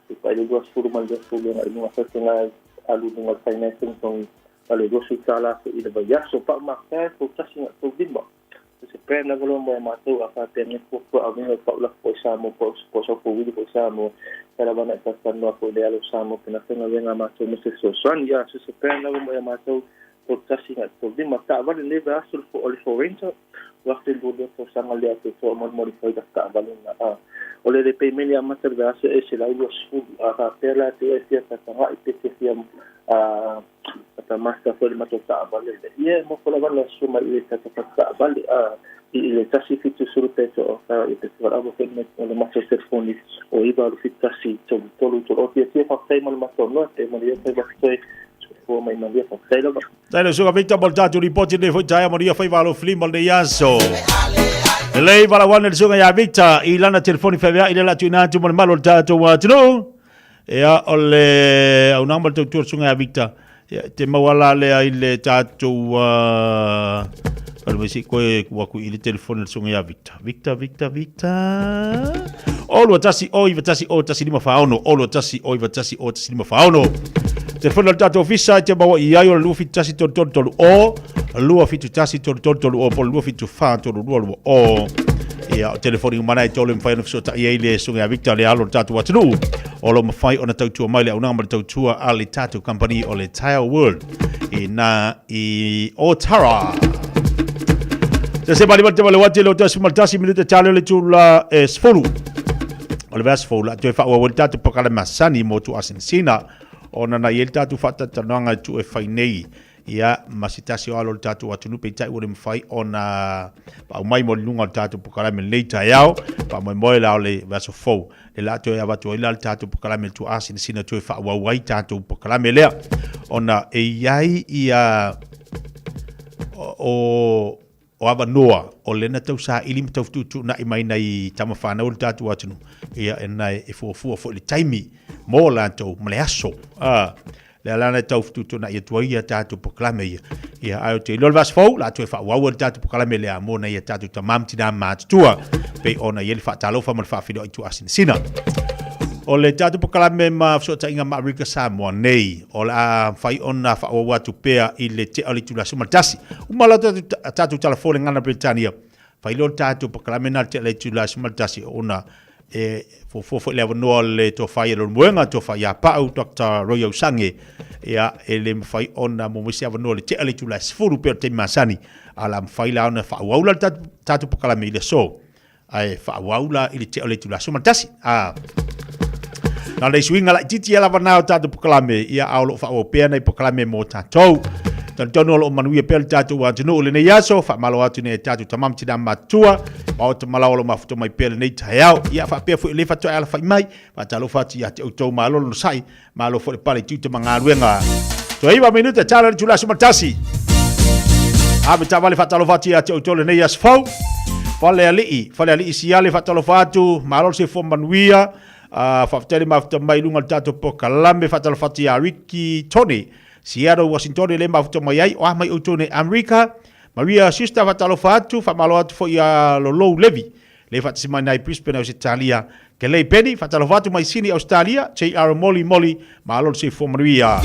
e pa le do formal de sulima no fa tena alu no financing con ale do su sala se ida ba ya so pa ma ka ko ta singa to dimba se pena volo mo ma to a fa tene ko a me pa la po sa mo po so po wi po sa mo para bana ta no ko de alo sa mo pena tena venga ma to se so san ya se pena mo ma to ko ta singa to dimba ta va le va sul fo oli fo renta waktu do po sa ma le to mo modify ta va le na o le pe me ya ma ter va se e se la lo su a pela te e ta ta va e te fia ta masta fo le ma to ta va le ye mo ko la va la su ma le ta ta va le ile tasi fitu sul pecho o ta e te va avo fe me le ma se telefoni o iba lu fit tasi to lu to o te fa sai mal ma to no te mo ye te va sai fo mai ma ye fa sai lo dai lo suga Victor Boltato riporti le foi taia moria fai valo flim de yaso lei vala wan le suga ya Victor ilana telefoni fa ile la tuina tu mal malo tato wa tno ya ole au number to tur suga ya Victor te mawala le ile tato Kalau mesti koe waku ile telefon sunga ya Victor. Olo tasi tasi lima faono. Olo tasi lima faono. Telefon al tato ofisa te bawa iayo lu fit tasi tolu o lu fit tasi tolu o pol lu fit fa tolu o. Ya telefon mana tolu mfa no so ta ile sunga ya Victor le alo tato watru. o lo mawhai o na tautua mai le aunanga ma le tautua a le tātou company o le Taeao World i Otara. Se mali mali le wati le tasi maltasi minuta tale le tula sfolu. O le vas fola tu fa o tatu pakala masani mo tu asinsina ona na yel tatu fata tananga tu e fainei ia masitasi o le tatu atu pe tai o le mfai ona pa mai mo lunga tatu pakala me later yao pa mo la le vas fo le la tu e avatu ile tatu pakala me tu asinsina tu fa wa wai tatu pakala me le ona e yai ia o ava noa o lena tau sa ili mtau tu na imai nei tamawhana o le tatu atunu ia e nai e fuafua fo le taimi mo lantou male aso le alana tau tu na ia tuaia tatu poklame ia ai te lol vas fo la tu fa wa o tatu poklame le amo na ia tatu tamam tina mat tua pe ona ia le fa talo fa mal fa fido tu asin sina o le tatu poklame ma so tainga ma America Samoa nei o la fai ona fa o watu pea i le te ali tula sumatasi o mala tatu telefone ngana Britania fai lo tatu poklame na te ali tula sumatasi ona e fo le no le to fai lo muenga to fai pa au Dr. Royo Sange ia ele fai ona mo mo sia no le te ali tula sfuru pe te masani ala fai la ona fa wa tatu poklame le so ai fa wa i le te ali tula sumatasi na le swinga la titi ala vanao tatu poklame ia aulo fa o pena i poklame mo tatou tantono lo manuia pel tatu wa tunu le ne yaso fa malo atu ne tatu tamam tina matua o te malo lo mafuto mai pel nei Taeao ia fa pe fu le fa to ala fa mai fa talo fa ti ate o to malo no sai malo fo le pale tu te manga ruenga to iwa minuta tala tula sumatasi ave tavale fa talo fa ti ate o to le nei yas fo fale ali siale fa talo fa tu malo se fo manuia faftele mafta mai lunga tato pokalame fatal fati a Ricky Tony Seattle Washington le mafta mai ai o mai utone America Maria sister fatalo fatu famalo atu fo ia lo low levi le fatsi mai nai Brisbane Australia ke le penny fatalo fatu mai sini Australia JR Molly malo se fo Maria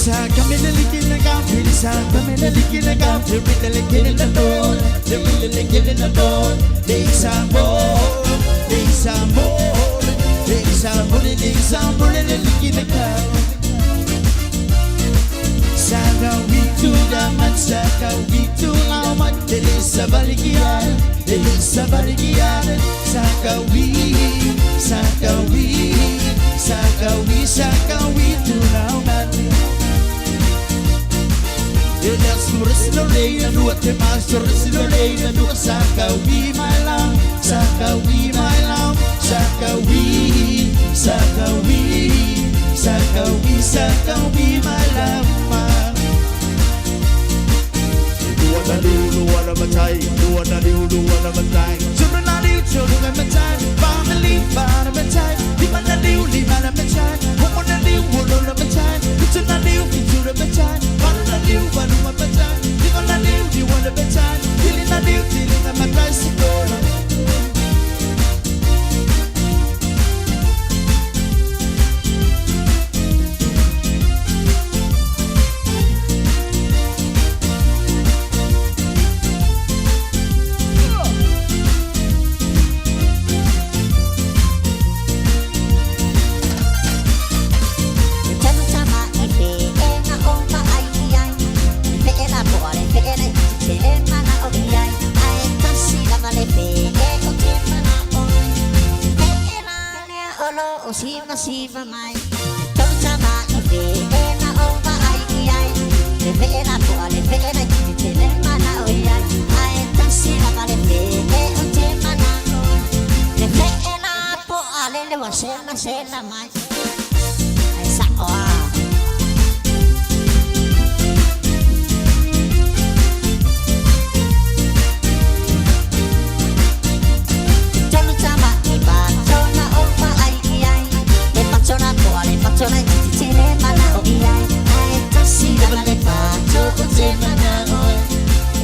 Saka Millikina Gampin, Saka Millikina Gampin, Millikina in the door, the Millikina in the door, there's some more, there's some more, there's some more, there's some more, in the car. Saka we to the man, Saka we to our man, there is a Valigian, there is a Valigian, Saka we to our man. Elas mursino leina no te master mursino leina no saka we my love saka we my love saka we my love do wanna matai children are you children matai family matai limana matai woman are you woman matai children are you children matai you want my baton, you wanna live, you want a baton, feeling I live, feeling I'm a bicycle. Siva mai Tonta ma ife na ova ai ai le vera po ale vera ti le mana oi ai ai tasi la vale fe o te mana le vera po ale le wasena sena mai ai sa oa Facciona ti tiene mana oi ai ai tassi la vale faccio con te mana oi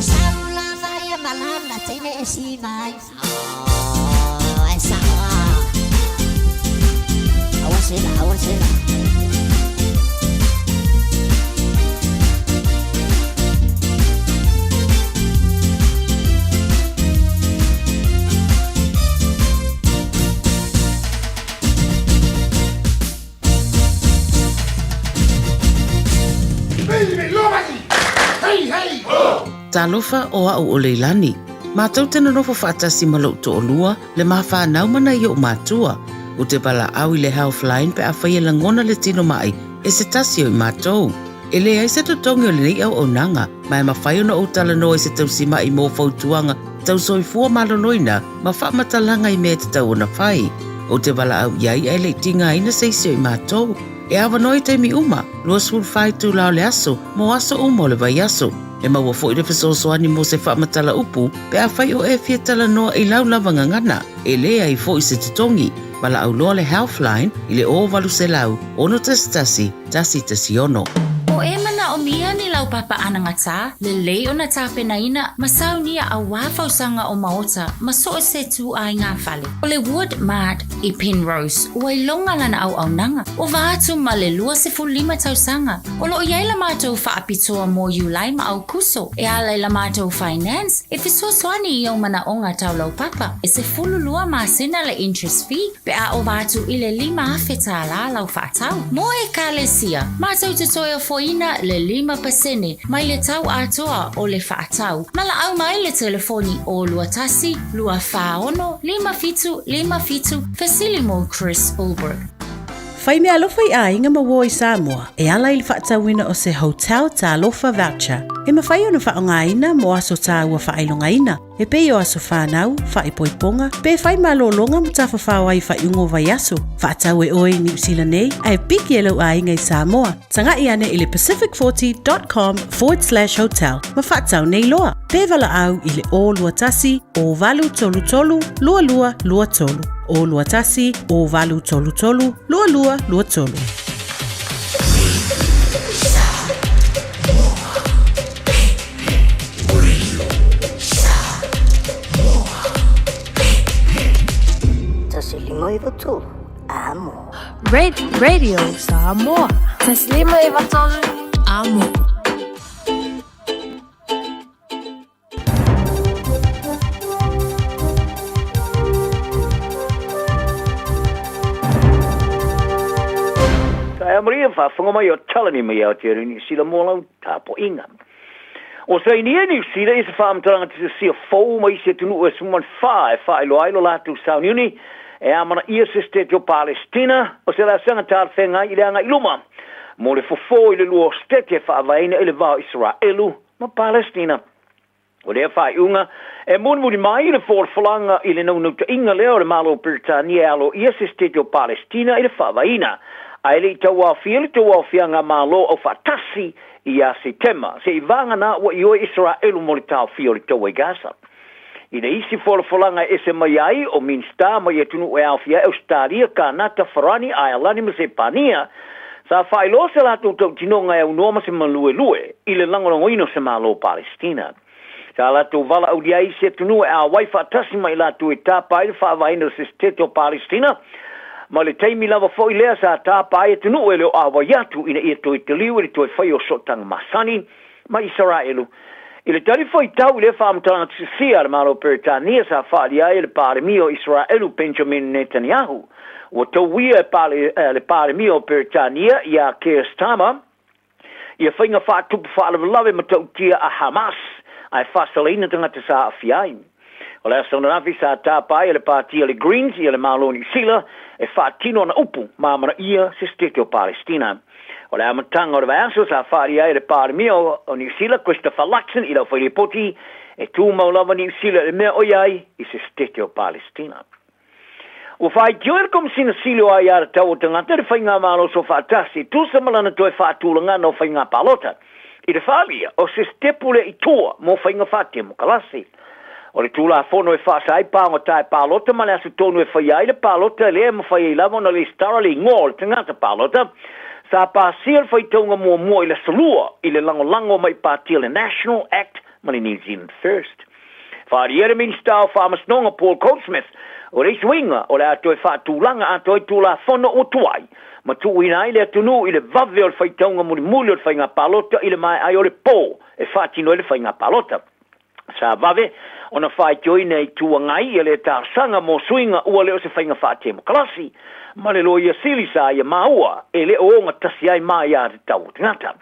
saula vai malanda te ne si vai oh esa awasela Talofa o au o leilani. Mātou tena nofo whaatasi malo to o lua, le mawha naumana i o mātua. O te pala au i le Healthline pe a whaia langona le tino mai, e se tasi o i mātou. E le ai se totongi o le nei au o nanga, mai mawhai ona o tala no e se tausima i mō fautuanga, tau soifua maloloina, ma whaamatalanga i mea te tau ona whai. O te pala au iai ai le tinga ina seisi o i mātou. E awa noi te mi uma, lua sul whai tu lao le aso, mo aso uma o le vai aso. E maua fo i le fesoasoani mo se whaamatala upu, pe a whai o e fia tala noa i lau lawanga ngana, e lea i fo i se tutongi, ma la au loa le Healthline, i le o walu se lau, ono tasi tasi ono. O e mana o mia ni lau papa anangata, le lei o na tāpena ina, masau nia a wafausanga o maota, maso o se tu ai ngā whale. O le Wood Mart i Penrose, o ai longa lana au nanga, o vaatu ma le 25 tausanga, o lo iai la mātou whaapitoa mo Julai ma au kuso, e ala la mātou finance, e fisoswani i o mana o ngā tau lau papa, e se fululua māsina le interest fee, pe a o vaatu i le 5 awheta la lau whaatau. Mo e kālesia, mātou te toia foina le 5% mai le tau atoa o le whaatau. Mala au mai le telefoni o luatasi, lua whaono, 5 Facilimo Chris Ulberg. Whai mea alofa i a inga maua i Samoa, e ala i whaatauina o se hotel ta alofa voucher. E mawhai o na whaonga ina mo aso ta ua whailonga ina. E pei o aso whanau, whaipoiponga, pe whai malolonga mo ta whawhawa i whaiungo vai aso. Whaatau e oi New Zealand nei, ai piki e lau a inga i Samoa. Tanga i ane i le pacific40.com/hotel. Ma whaatau nei loa. Pe vala au i le o luatasi, o valu tolu tolu, lua lua lua tolu. O luatasi, o valu tolu tolu, lua lua lua tolu. Amo. Radio Samoa. Taslima Ivatolu amo. Taeao Maria whaafunga mai o talani mai au te rini sila mōlau tāpo inga. O sa ini ni sila isa whaamtaranga te sia fau mai se tunu e suman whae loailo lātu sauniuni e amana ia se State o Palestina o se la sanga tār whenga i leanga iluma. Mo le fofo i le lua State e whaavaina i le vau Israelu ma Palestina. O lea whaiunga e munmuri mai i le whalanga i le naunauta inga leo le malo Britania alo ia se State o Palestina i le whaavaina. Ai le tau fia ngā malo o whatasi i a September. Se i vanga na wa i o Israelu mo le tau fia o le tau e Gaza. I le isi whalanga e se mai ai o Minsta mai e tunu e Alfia Australia ka nata Farani ai alani ma se pania. Sa whailo se la tau tinonga e unoma se malue lue i le langolongoino se malo Palestina. Sa la tau vala au dia isi e tunu e a wai whatasi mai la tu e tāpai le whaavaina se State o Palestina. Ma le taimi lava foi lea sa tāpa e tunu e leo awa yatu ina ia toi te liu e toi whai o sotang masani ma Israelu. I le tari foi tau le whaamutanga tisia le malo Peritania sa whaali ai le pāremi o Israelu Benjamin Netanyahu. O tau wia le pāremi o Peritania ia Keir Starmer ia whainga whaatupu whaalawe ma tau tia a Hamas ai whasaleina tangata sa afiaim. O lea sauna nafi sa tāpai e le pātia le Greens i le Maloni Sila e whaatino na upu mamara ia se State o Palestina. O lea matanga o le vayaso sa whaari ai le pāremi o New Sila Christopher Luxon i lau whaile poti e tū maulawa New Sila le mea oiai i se State o Palestina. O whai tioer kom sina silo ai ara tau o tangata le whainga malo so whaatasi tū sa malana toi whaatulanga no whainga palota. I le whaalia o se stepule i toa mo whainga whaatia mo kalasi. O le tūla whono e whaasai pāngo tae pālota ma le asu tonu e whaiai le pālota le ma whaiai lava na le stara le ngō le tangata pālota sa pāsia le whaitaunga mua i le salua i le lango mai pātia le National Act ma le New Zealand First. Whaari ere minister o whaamasnonga Paul Goldsmith o le iswinga o le ato e whaatūlanga ato e tūla whono o tuai ma tuuina i le atunu i le vave o le whaitaunga muli o le whainga pālota i le mai ai o le pō e whaatino i le whainga pālota. Sa vave ona whai joina i tua ngai e le tāsanga mo suinga ua leo se whainga whaate mo klasi ma le loia silisa ia maua e le oonga tasi ai mai a te tau tingata.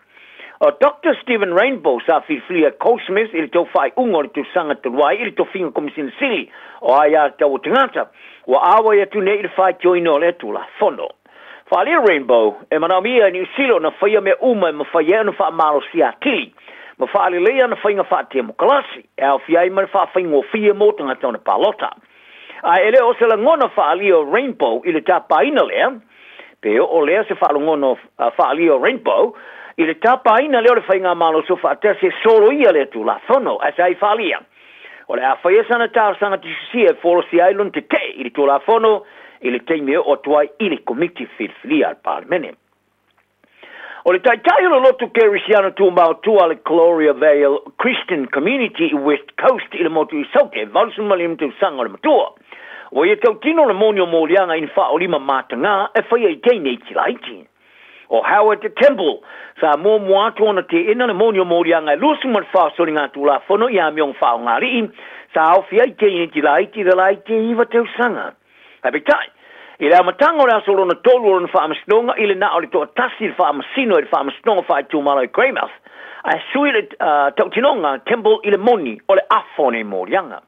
O Dr. Stephen Rainbow sa whiwhia Goldsmith i le tau whai ungo le tu sanga te ruai i le tau whinga komisina sili o ai a te tau tingata wa awa ia tu ne i le whai joina o le tu la whono. Whalia Rainbow e manamia ni usilo na whaia me uma e ma whaia na wha maro si a tili. Ma whaale lea na whainga whaatea mo kalasi, e au whiai ma na whaingo whia mo tanga tauna pālota. A ele o se la ngona whaali o Rainbow i le tāpaina lea, pe o lea se whaalo ngona whaali o Rainbow, i le tāpaina lea o le whainga malo so whaatea se solo ia le tu la whono, as ai whaalia. O le a whaia sana tārsanga tisusia e whoro si ailon te te i le tu la whono, i le teimeo o tuai i le komiti whirwhiria al parmene. O le taitai o lotu kerisiano tu mautua le Gloria Vale Christian Community i West Coast i le motu i sauke, valsun malim tu sanga le matua. O ia tau tino le monio mōlianga in wha o lima mātanga e whaia i teine i tilaiti. O Howard the Temple, sa mō muatu ona te ina le monio mōlianga e lusu man wha sori ngā tu la whono i amiong wha o ngāri i, sa au whia i teine i tilaiti da lai te iwa tau sanga. Hape tai. I le amatanga o le asolo na tolu o na whaamasnonga i le na o le toa tasi le whaamasino i le whaamasnonga whae tūmalo i Greymouth. A sui le tautinonga Temple i le moni o le afone mōrianga.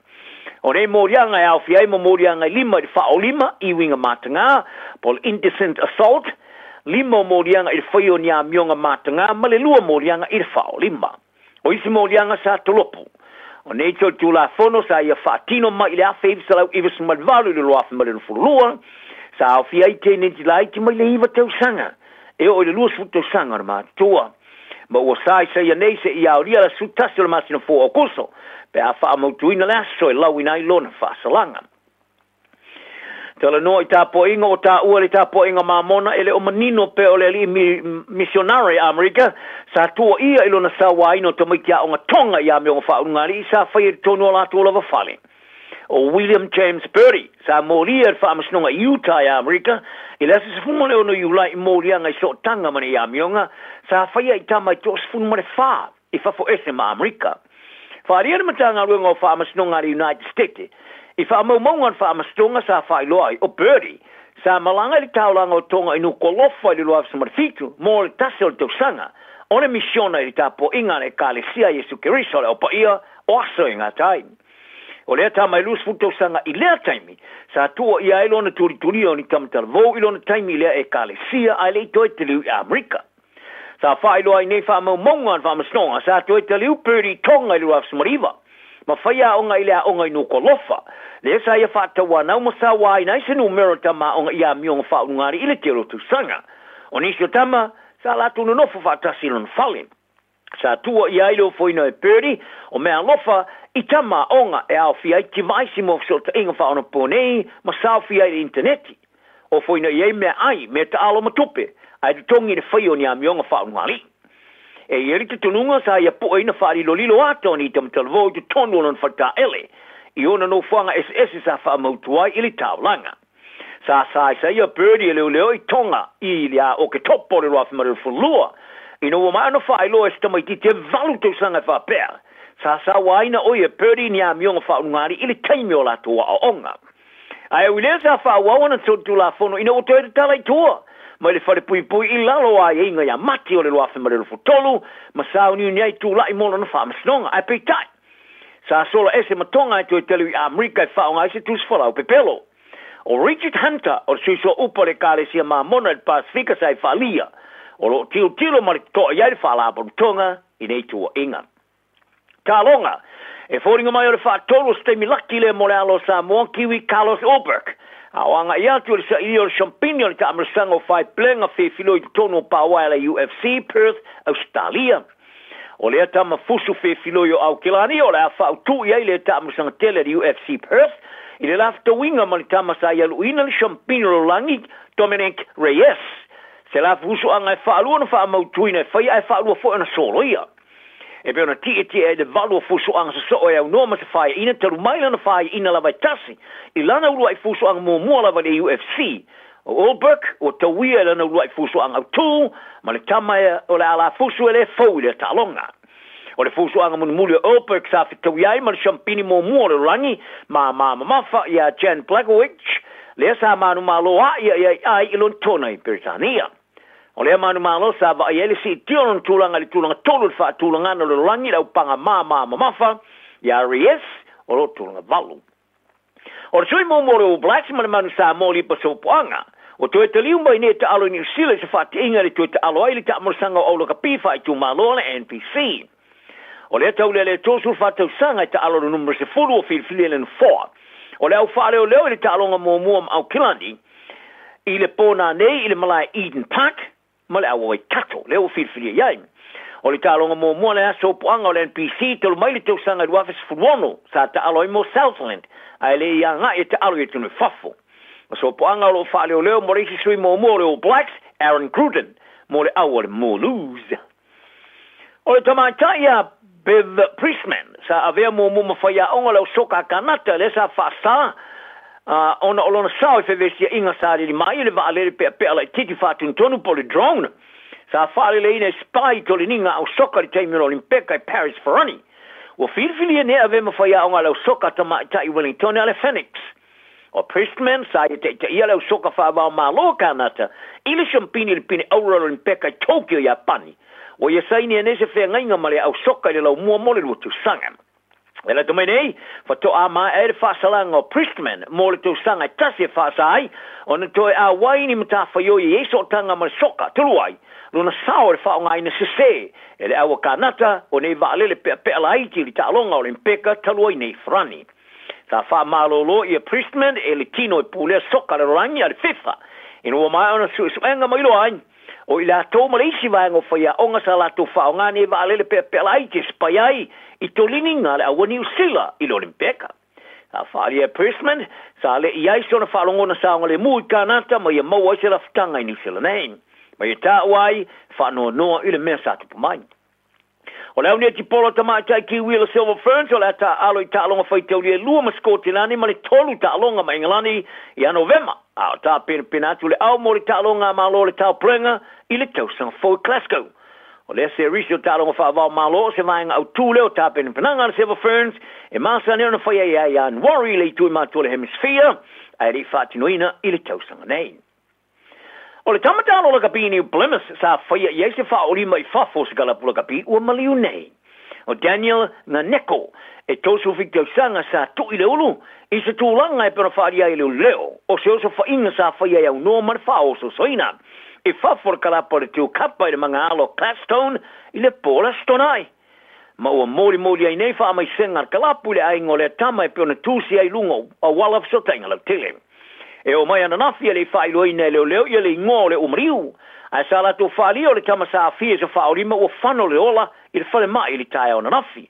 O le mōrianga e au fiai mo mōrianga i lima i le whao lima i winga mātanga, po le indecent assault, lima mōrianga i le whaio ni a mionga mātanga, ma le lua mōrianga i le whao lima. O isi mōrianga sa tolopu. O nei tō tūla whono sa ia whaatino mai i le awhi i salau i visu madvalu i le loafi ma le nufurulua, sa au fia i tēne ti lai ti mai le iwa tau sanga. E o le lua su tau sanga na mātua. Ma ua sai sa ia nei se i auria la su tasi o le masina fō o kuso. Pe a wha amautuina le aso e lau ina i lona whaasalanga. Tala noa i tā poinga o tā ua le tā poinga mamona ele o manino pe o le li missionari Amerika sa tua ia i lona sa waino to mai kia o nga tonga i a me o whaunngari sa whai tonu o la tōla wafale. o William James Purdy sa molia fa amasnonga Utah ya Amerika ila se fumole ono yula molia ngai so tanga mani ya mionga sa faia itama tos fumole fa ifa fo ese ma Amerika fa ria matanga ruengo fa amasnonga United States ifa mo mongan fa amasnonga sa fa iloi o Purdy sa malanga li taulanga o tonga inu kolofa li loaf sa marfitu mo le tasel to sanga ona misiona li tapo inga le kalesia Yesu Keriso le opa ia o aso inga tai o lea tama ilus futo sanga i lea taimi sa tua ia ilona turi o ni tamtal vo ilona taimi lea e kalesia ai le toi te liu i Amerika sa fa ilo ai nei fa mo mongan fa masnonga sa toi te liu Purdy tonga i loaf sa mariva ma faia onga ilea onga inu kolofa le sa ia fa tawa na mo sa wai na ise numero tama onga ia mionga fa ungari ile te rotu sanga o nisio tama sa la tu no fo fa tasilon falin sa tua ia ilo foi no Purdy o mea lofa i tama onga e au fia ki vaisi mo so te inga fa ona pone ma sa fia i interneti o foi no ia mea ai me ta alo matupe ai tu tongi de fai o ni amionga fa ungari e ieri te tununga sa ia po ina fa lilo ato ni tam talvo tu tonu non fa ta ele i ona no fanga SS sa fa mautuai ili taulanga sa ia Purdy leo i tonga i lia o ke topo le roa fmaru fulua ino o maano fa ilo estama i te valu te sanga fa per sa waina o ia Purdy ni a mionga fa ungari ili taimi o la tua o onga ai wile sa fa wawana tu la fono ino o te tala i tua ma le fare pui i lalo a inga ya mati o le roa fmaru futolu ma sa uni ai tu la i mono na fa masnonga ai peitai sa sola ese matonga tu telu i Amerika i fa unga ese tu sfola o pepelo o Richard Hunter o suiso upa le kalesia ma mona le Pasifika sai falia o lo tilo ma to ia le fala po tonga i nei tu inga talonga e foringa mai o le fa tolo stemi laki le mo le alo Samoa kiwi Carlos Oberg awanga ia tu le sa io champignon ta amsango fai plenga fe filo i tono pa wa le UFC Perth Australia o le tama fusu fe filo yo au kilani o le fa tu ia le ta amsang tele le UFC Perth i le lafta winga malitama sa ia luina le champignon langi Dominic Reyes se la fusu anga e fa alua na fa mautuina fa ia e fa alua fo na solo ia e be ona ti e de valu fusu anga so e no ma se fa ina te rumaila na fa ina la vaitasi i lana ulu ai fusu anga mo la va le UFC o Olberg o tawia lana ulu ai fusu anga tu malitama o la ala fusu ele fo le talonga o le fusu anga mun muli Olberg sa fitawia i mal champini mo le rangi ma fa ia Jan Blagowicz le sa manu malo ai ilon tona i Britania o le manu malo sa va ele si tion tulanga tolu fa tulanga no le rangi la upanga ma fa ya Ries o lo tulanga valu o sui mo le Blacks manu sa moli pa so poanga o to te liumba i ne te alo ni sile se fa te inga le to te alo ai le ta morsanga o lo ka pifa i tu malo le NPC o le tau le tosu fa te sanga i te alo le numero se fulu o filfilen 4 o le au whare o leo i le talonga mua au kilandi i le pōna nei i le malai Eden Park ma le au ai tato leo o whirwhiria iai o le talonga mua le aso poanga o le NPC tolu mai le tau sanga i wafes furuono sa ta alo i mo Southland ai le ia ngā e te alo i tunu whafo o so poanga o lo whare o leo mo reisi sui mua le o Blacks Aaron Gruden mo le au o le Malus o le tamaita ia Bev Priestman sa avea mo mawhaia onga lau soka kanata le sa whaasa ona olona sao e whewestia inga sa li mai le wa alere pe ala titi whatun tonu po le drone sa whaale le ina spy to le ninga au soka li teimino Olimpeka i Paris Ferrani o whirwhilia ne avea mawhaia onga lau soka tama i Wellington ale Phoenix o Priestman sa te ia lau soka whaabao malo kanata ili champini le pine aura Olimpeka i Tokyo i Japani o ia saini e nese whea ngainga male au soka i le lau mua mole luatu sanga. E la tome nei, whato a maa e whaasalanga o Priestman, mole tu sanga i tasi e whaasai, o na toi a waini mta whaio i eiso tanga male soka, tuluai, luna sao e whaonga ina sese, e le awa kanata, o nei waalele pea la iti li ta'alonga o Olimpeka, taluai nei frani. Sa wha malolo i a Priestman, e le tino i pulea soka le rangi a le FIFA, ino o mai ona suenga mailo ai, o ila to malisi vaengo faya onga sa la to fa onga ne va ale pe lai te spaiai i to lininga a New Zealand i Olimpeka a faria Priestman sa le iai sona fa longa sa onga le mu kanata ma ia mau se la ftanga i New Zealand nei ma ia ta wai fa no i le mesa tu mai O le au ne ti polo tama tai ki wheel of Silver Ferns o le ta alo I ta alonga whai tau lia lua ma Scotland ma le tolu ta alonga ma Englani I a November. A ta pena tu le au mo le ta alonga ma lo le tau prenga I le tau sang fo Glasgow. O le se risio ta alonga wha avao ma lo se vaenga au tūle o ta penanga le Silver Ferns e masa nea na whai ai an worry le tui ma tu le hemisphere ai le whatinoina I le tau sanga nei. O le tamatalo la kapini Plymouth sa whaia I eise wha ori mai whafo se galapula kapi ua maliu nei. O Daniel na neko e tosu whiktau sanga sa tui le ulu I se tūlanga e pera wharia I leo leo o se oso whainga sa whaia iau no man wha oso soina. E whafo le kalapa le tiu kapa I le mga alo Clastone I le pola stonai. Ma ua mori ai nei wha mai senga kalapu le aingo le tama e peona tūsi ai lungo a walaf so tainga lau tele. E o mai ananafi le whailoina leo I le ngō le umriu. A sa la tō whali o le tamasa fia sa whaorima o whano le ola I le whale mai I le Taeao ananafi.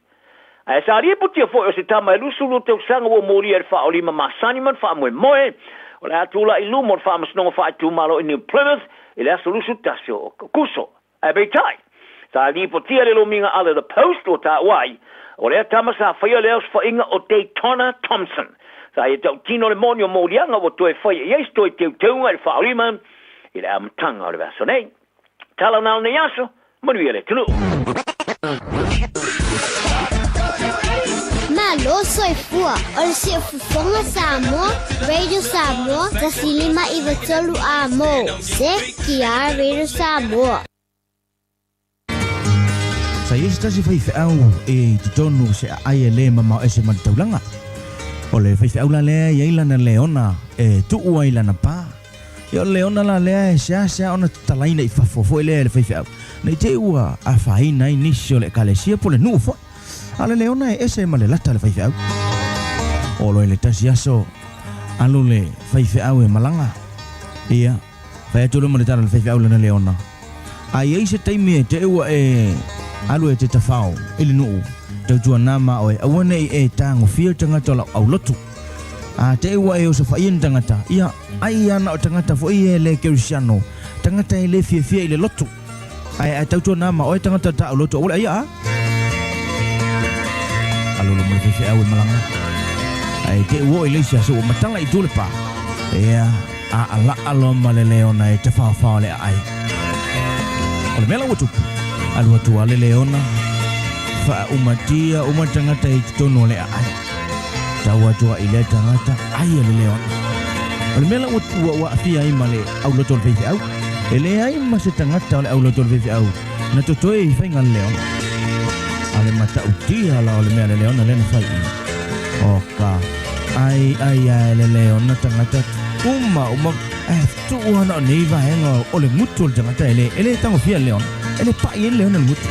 A sa ria putia fo o se tama e lusulu te usanga o mori e le whaorima masani man wha moe. O le atula I lumo le whamasnonga wha tumalo I New Plymouth I le aso lusu tasio o kuso. A beitai. Sa ria putia le lominga ale the post o ta wai. O le tamasa whaia le aus whainga o Daytona Thompson. Sa e tau tino le monio mōrianga o toe whai e eis toe teu teunga le whaorima I le amtanga o le vaso nei. Tala nao nei aso, manuia le tunu. Malo soifua, o le si fufonga Samoa, Radio Samoa, ta silima I vatolu a mo. Se kia Radio Samoa. Sa isi tasi whaiwheau e titonu se ai e le mamau e se manitaulanga. O le whaiwheau la lea I ailana leona e tuu ailana pā. I o leona la lea e sea ona talaina I whafofo I lea le whaiwheau. Nei te ua a whaina I nisi o le kalesia po le nuu fo. A le leona e ese ma le lata le whaiwheau. O lo e le tasi aso alu le whaiwheau e malanga. Ia, whaiatulu mo le tara le whaiwheau lana leona. A iei se taimi e te ua e alu e te tawhao I le nuu. Tautua nama o e awane e tango fia tangata la au lotu. A te ua e o sa whaien tangata. Ia, ai ana o tangata fo I e le kerisiano. Tangata e le fia I le lotu. Ai a tautua nama o e tangata ta au lotu. Ole ia a? Alolo mo le fia au e malanga. Ai te ua I leisia so o matala I tule pa. Ia, a ala alo ma le leona e te whawhawa le ai. Ole mela watu. Alu atua le leona. Fa umatia umatangata I tono le ai. Tawa tua I le tangata ai le leona. O le mela wa afia I male au loto le feifi au. E le ai ma se tangata le au loto le feifi au. Na totoe I whainga le leona. Ale mata utia la o le mea le leona le na whai. O ka ai le leona tangata uma tuua na o nei vahenga o le mutu le tangata ele tango fia leona. Ele pai ele leona le mutu.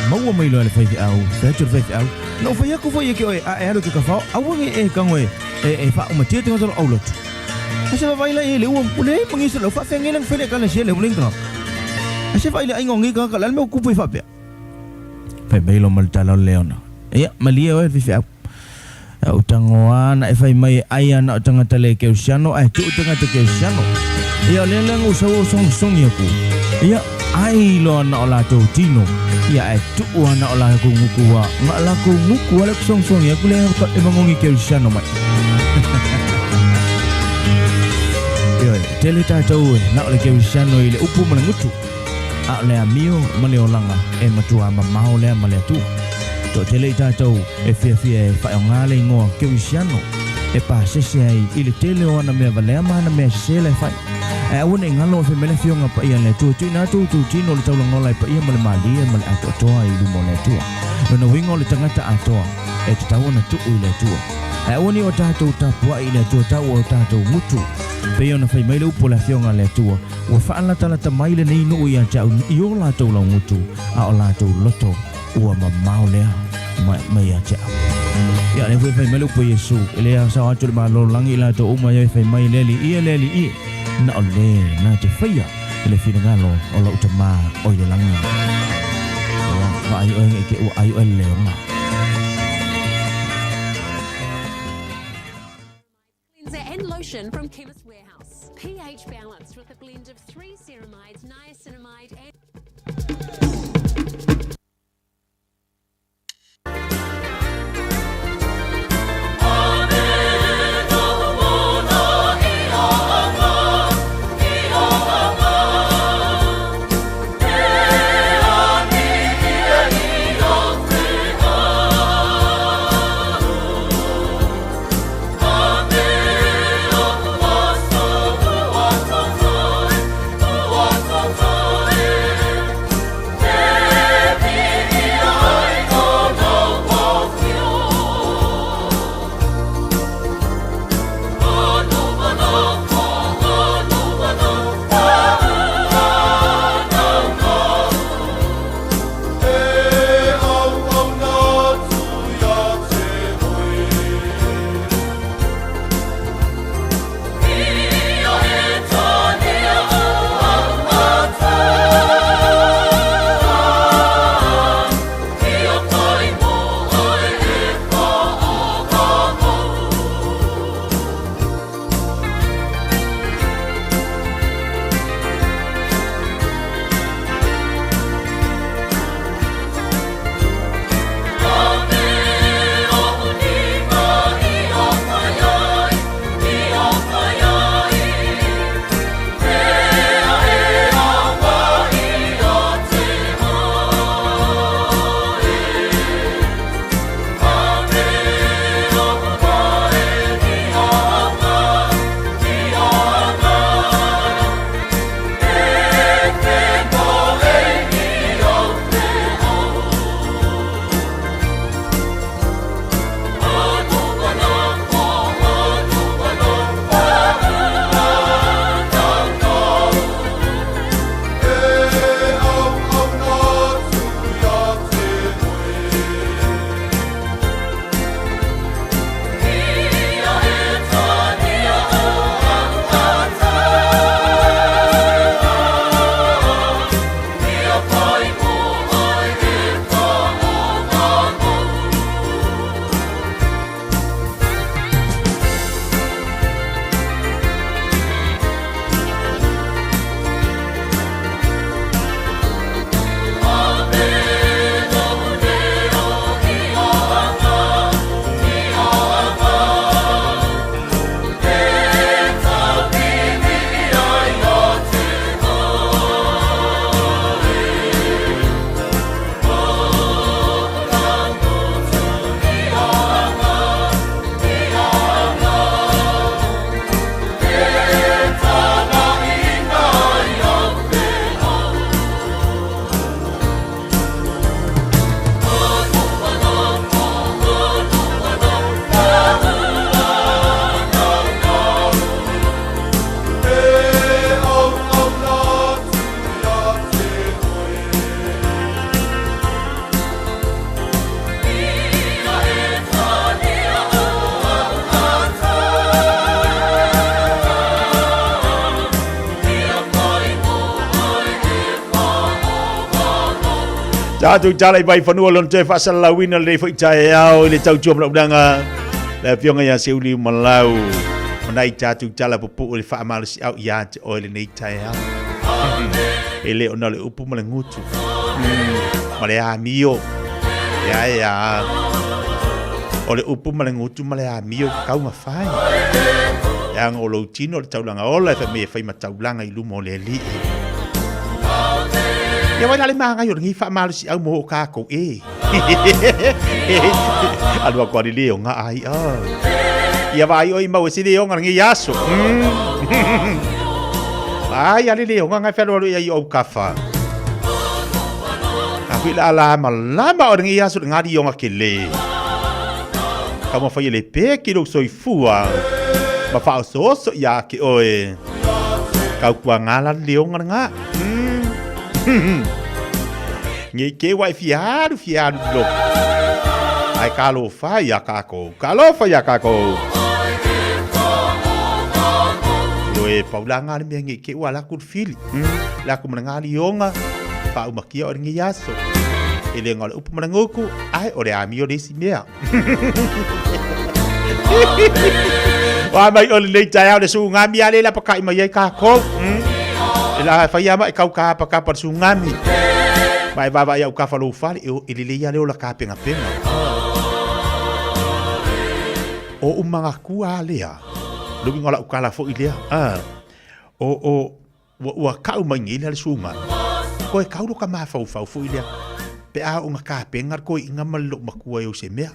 Maua mai loa le whaifi au, whaitu le whaifi au. No whai aku whai eke oe a ero ke ka whao, awange e kango e wha umatia te ngatoro au lotu. Ase wawaila e le ua, ule mangisa lau whawhengelang whene ka le se le ulinga. Ase waila ingo ngi ka kalal meo kupu I whapea. Whai mailo malitala o leona. Ia, malia oe whaifi au. Au tangoana e whai mai ai ana o tangata le keusiano, ai tu tangata keusiano. Ia lelangu sawo songi aku. Ia, ai lo ana o lato tino. Ia e tuu ana o la ko ngukua. Nga la ko ngukua le song ya kule e mangongi keusiano mai. Ia tele tātou na o le keusiano I le upu mana ngutu. A le amio ma le olanga e matua ma mao le ma le atu. To tele tātou e fiafia e whaionga le ingoa keusiano. E pa sese ai I le tele o ana mea valea mana mea sese le whai. E awane ngalo fe mele fionga pa ia le tu na tu tino le taulangola pa ia male mali e male ato toa I lumo le tua. No wingo le tangata atoa e te tawana tu I le tua. E awane o tātou tapua I le tua tau o tātou mutu. Pe ona fai mai le upo le fionga le tua. Ua whaalata lata mai le nei no ia tau I o lātou la mutu a o lātou loto ua mamao lea mai a tau. Ia le fai mai le upo Yesu. E lea sao atu le malo langi I lātou uma ia fai mai leli I. Na ole na te whaia le whingalo o la utama o I langa. Wa ai oe ke o ai oe leonga. Cleanser and lotion from Chemist Warehouse. pH balanced with a blend of 3 ceramides, niacinamide and Tātou tala I vai whanua lon te whasalawina le whai Taeao I le tautua manaunanga le pionga ia seuli Malu manai tātou tala pupu o le whaamalasi au ia te oile nei Taeao e le ona le upu ma le ngutu ma le amio ia o le upu ma le ngutu ma le amio kaunga whai ia ngolo tino le taulanga ola e me whai mataulanga I lumo le li ia wai nale maa ngai o ngi whaamalasi au mo o kākou alua kwa li leo ngā ai ia vai oi mau si leo ngi yaso ai ali leo ngai whelo ia I au kafa aku la lama o ngi yaso ngari o ngake le kama whai le pe ki lo soifua ma whao soso ia ke oe kau kua ngala leo ngā ngi ke wai fiaru lo ai kalo fa ya kako loe paulanga me ngi ke wala ku fili la ku manga lionga pa umakia o ngi yaso ele ngol upu manangoku ai ore amio de simea wa mai o le Taeao de sungami ale la pakai mai kako ela fa ya mai kau ka pa ka par sungami vai vai au ka falu fali ele le ya le la ka penga o umanga kua lea lugi ngola ukala fo ilea wa kau mangi le sunga ko e kau ka ma fo ilea pe a unga ka penga ko inga malo makua yo se mea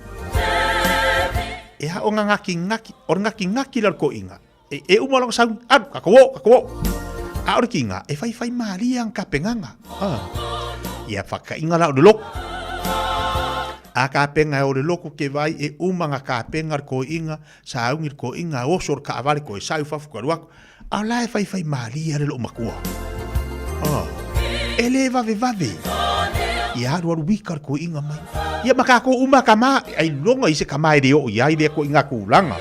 e ha onga ngaki la ko inga e umalo sa ka ko a ora kinga e fai mali ang ka penganga ia faka inga la do a ka penga o le loko ke vai e umanga ka penga ko inga sa ungir ko inga o sor ka vale ko sa fa ko ruak a la fai mali le lo makua eleva vave ia ro wikar ko inga mai ia maka ko uma kama ai longa ise kama ide o ia ide ko inga kulanga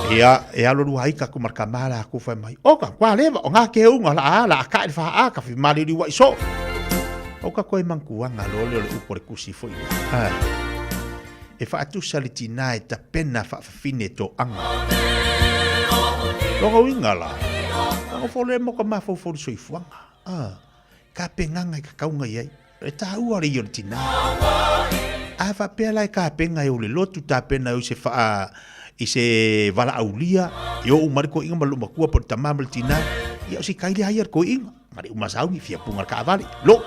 ia lo ruai ka ku marka mala ku fa mai o ka kwa leva o nga ke unga la ka fa a ka fi mali di wa so o ka koe mankuanga lo upore kusi foi e fa atu salitina e ta pena fa fine to anga lo winga la o fole mo ka ma fo soi fuanga ka penganga ka kaunga ia e ta ua ri tina a fa pela ka penga e le lotu ta pena o se fa i se vala aulia yo umar ko inga malu makua por tamam tina ia si kai le ko inga mari umasau ni fia punga ka vale lo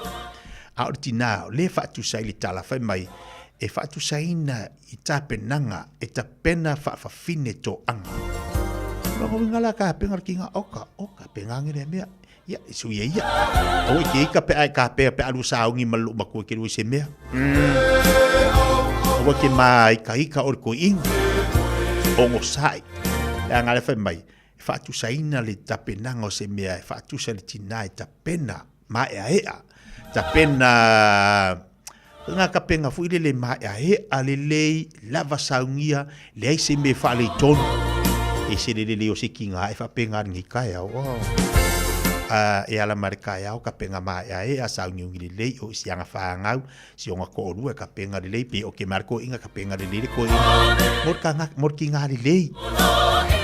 a ortina le fa tu sai le tala fa mai e fa tu sai na I ta penanga e ta pena fa fine to anga lo ngala ka penga kinga oka penga ngere mea ya su ia o ke ka pe alu sa ngi malu maku ke lu se mea o ke mai ka or ko inga o ngosai la ngale fa mai fa tu sai na le ta penanga o se mea fa tu sai le tina e ta pena ma ea ta pena nga ka penga fu ile le ma e ale le lava saungia le se me fa le ton e se le o se kinga e fa penga ngi kai o e ala marka ya o ka penga ma e a saungi ngi le o si anga fa ngau si o ko ru ka penga le pe o ke marko inga ka penga le ko mor kinga le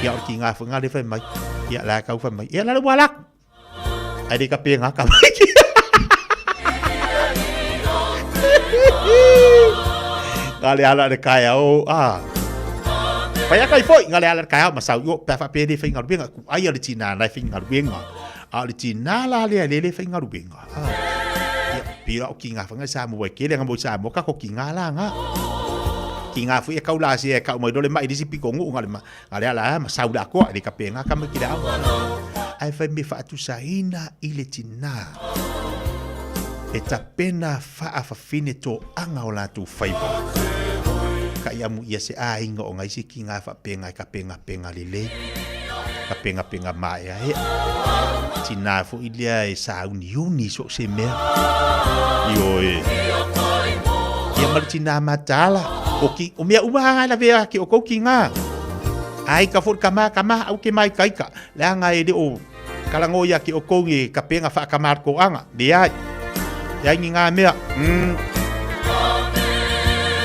ya o kinga fa nga le fa mai ya la ka fa mai ya la wala ai ka penga ka ngale ala de Taeao Pai kai foi ngale ala Taeao masau yo pa fa pede finga rubenga ku ai ala tina na finga rubenga ala tina la le finga rubenga ya pira o kinga fanga sa mo ke le ngamo sa mo ka ko kinga la nga kinga fu e kaula si e ka mo dole mai disi pikongu ngale ma ngale ala masau da ko de kapenga ka me kida ai fa mi fa tu saina ile tina e ta pena fa fine to anga o la tu faiva ka ia mu ia se a inga o ngai si kinga fa penga ka penga lele ka penga mai ai tina fu ilia e sa uni so se me yo ia martina matala o ki o mea uma la vea ki o ko kinga ai ka for kama au ke mai kaika la nga e de o kalango ia ki o ko ngi ka penga fa kamar ko anga de ai Ya ngā mea.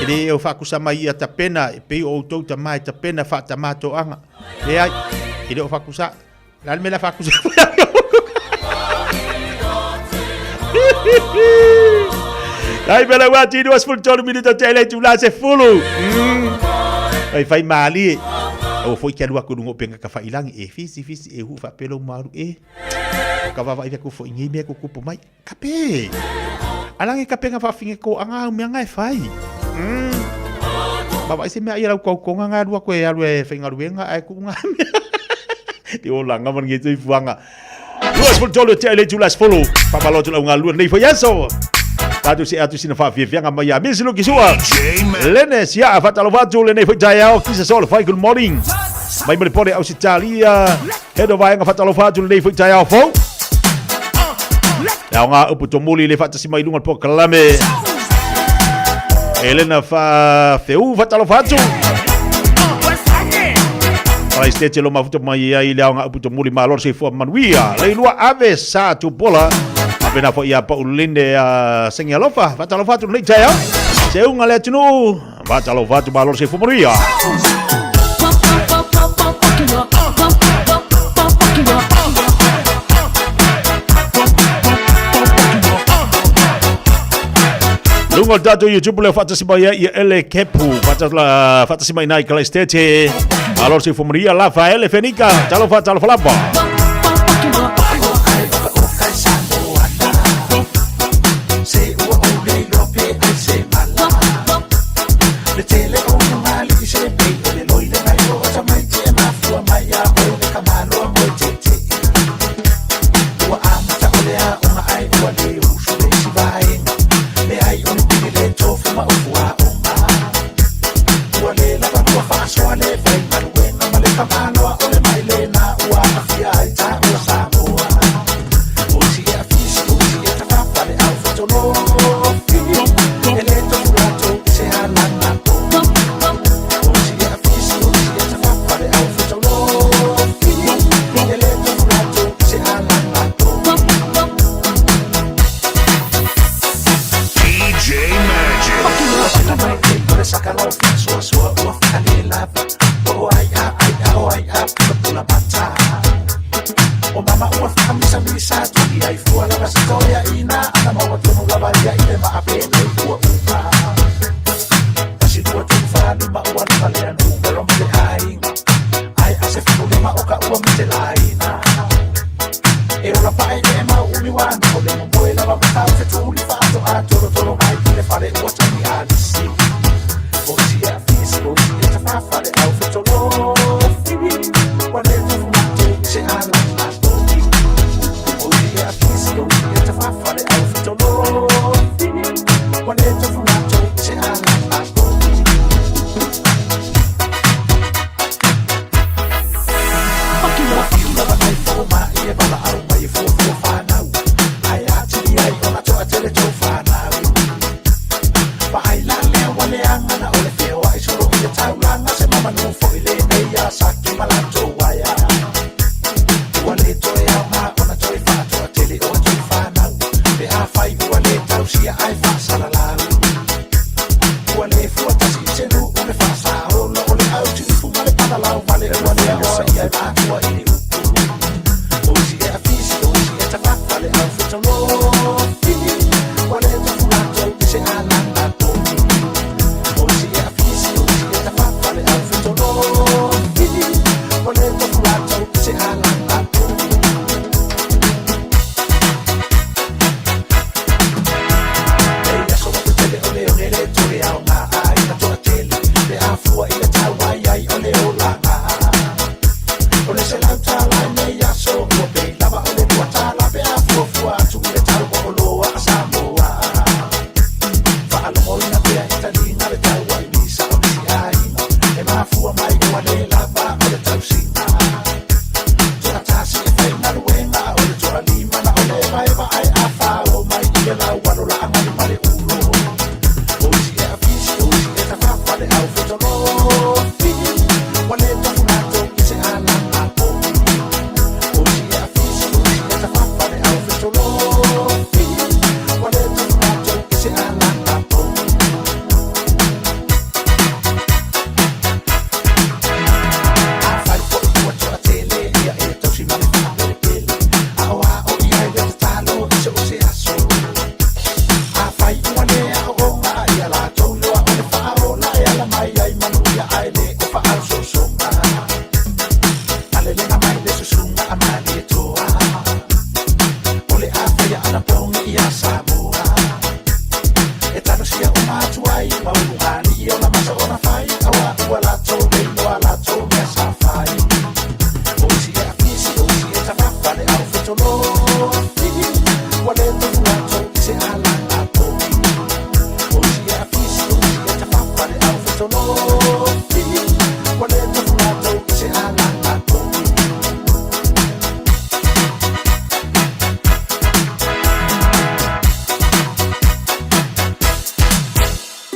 Ele o whakusa mai a tapena, pe o tau ta mai tapena wha ta mato anga. E ai, ele o whakusa. Lani me la whakusa. Dai pela wati 2 minuto tele tu la se fulu. Ai fai mali. O foi que a lua kurungo penga ka failangi e fisi e hu fa pelo maru e. Ka va vai ku foi ngi me ku kupo mai. Kape. Alangi ka penga fa finge ko anga me anga e fai. Baba ese me ai ra ko nga lua ko e alu e finga ruenga ai ku nga. Di ola nga man ngi tui fuanga. 2 tele tu la se fulu. Pa malo tu la nga lua nei foi eso. Tatu si atu sina Fiafia nga mai misi lu kisua. Lene sia fatalo vatu lene foi Taeao kisa sol fai good morning. Mai mele pore aus Italia. Hedo vai nga fatalo vatu lene foi Taeao fo. Ya nga upu tomuli le fatasi mai lunga po kalame. Elena fa feu fatalo vatu. Ai stete lo mafuto mai ai le nga upu tomuli malor se fo manuia. Le lua ave sa tu bola. Pena fo ia pa ulinde a sengialofa fatalofa tu nei Taeao se unga le tunu fatalofa tu balor se fumoria lungo dato YouTube le fatasi mai ia ele kepu fatasi mai nai kala stete balor se fumoria la fa ele fenica talofa lapa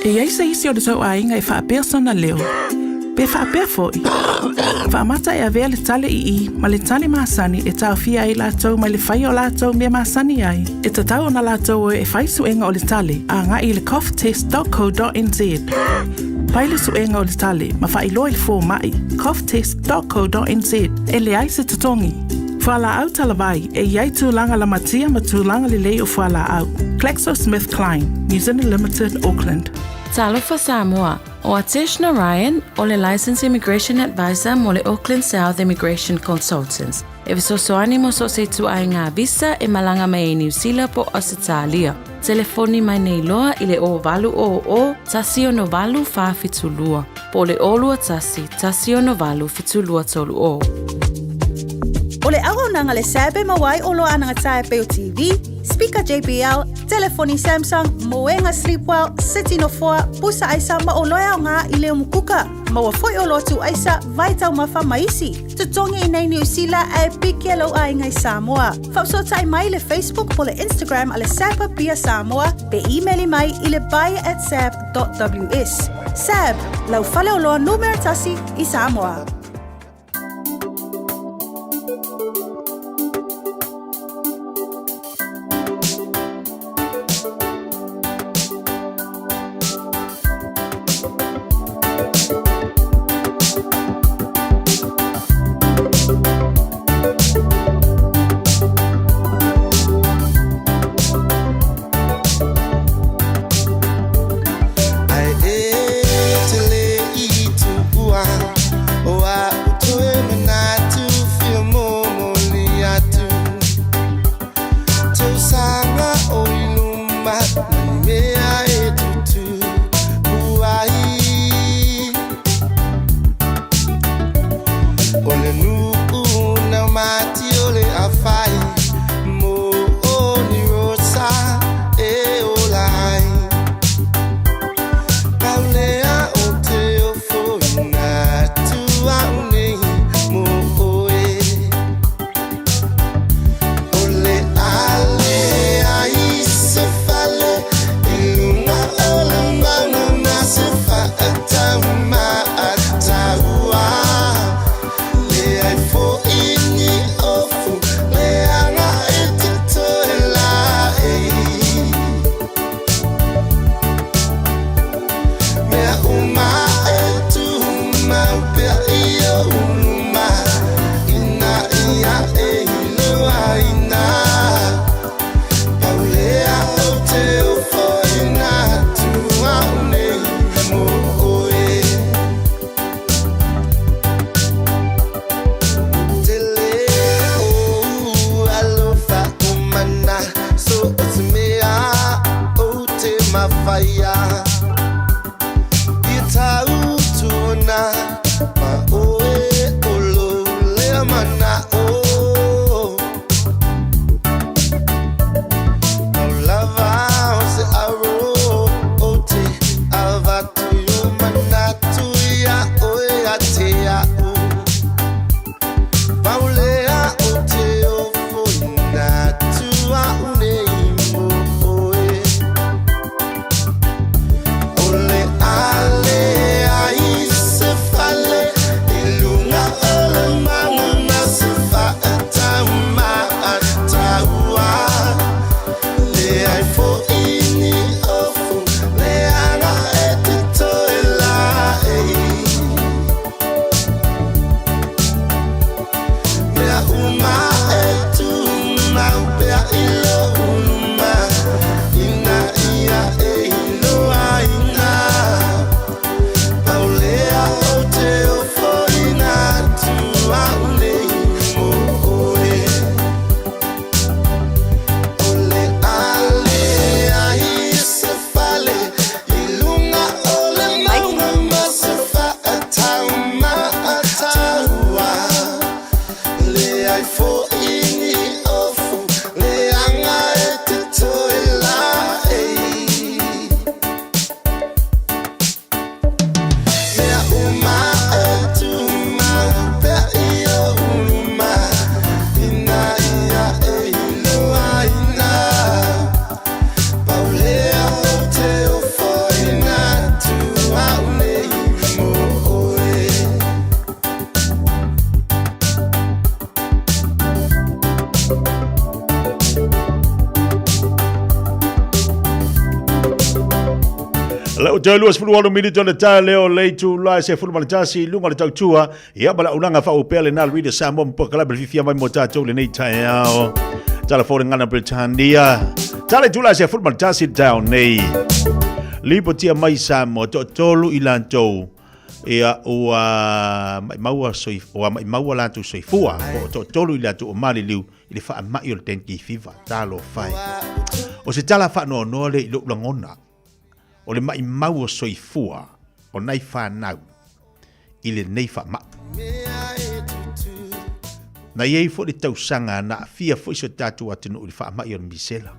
E ai se isi o le tau a inga e whaapea sona leo. Pe whaapea foi. Whaamata e avea le tale i ma le tale maasani e tau fia ai lātou ma le whai o lātou mea maasani ai. E tatau o na lātou e whai suenga o le tale a ngā i le coughtest.co.nz. Pai le suenga o le tale ma whai loa le fō mai coughtest.co.nz e le ai se tatongi. Whala au talavai e iai tūlanga la matia ma tūlanga le lei o whala au. GlaxoSmithKline, New Zealand Limited, Auckland. Talofa Samoa, o Ateshna Ryan, o le Licensed Immigration Advisor mo le Auckland South Immigration Consultants. E visosoani mo so se tu ai ngā visa e malanga mai e New Zealand po Ositalia. Telefoni mai nei loa i le o valu o tasio no valu wha fitulua. Po le olua tasio no valu fitulua tolu o. O le aho nanga le sebe mawai o loa nanga tae peo TV, speaker JBL, telefoni Samsung, moenga Sleepwell, City no 4, pusa aisa ma o loa o ngā i leo mukuka. Maua foi o lotu aisa, vai tau mawha maisi. Tutongi i nei New Zealand e piki alo ai ngai Samoa. Whapsota i mai le Facebook po le Instagram a le Sapa Pia Samoa, pe emaili mai i le buy@sab.ws. Sab, lau fale o loa numero tasi i Samoa. La o tau luas fulu mili tona tā leo leitu lai se fulu malatasi lunga le tau tua ia bala unanga fa upele na radio Samoa mpoka la Fiafia mai mo tātou le nei Taeao tala fore ngana Britannia tala tula se fulu malatasi down nei lipo tia mai Samoa tolu ilantou ia ua mai maua soifua mai maua latu soifua o tolu ilantou o mali liu ile fa mai o le tenki fiva talo fai o se tala fa no le ilo langona o le mai mau o soifua o nei whanau i le nei whama. Na iei fo le tausanga na fia fo iso tātua tino i le whaama i o le misela.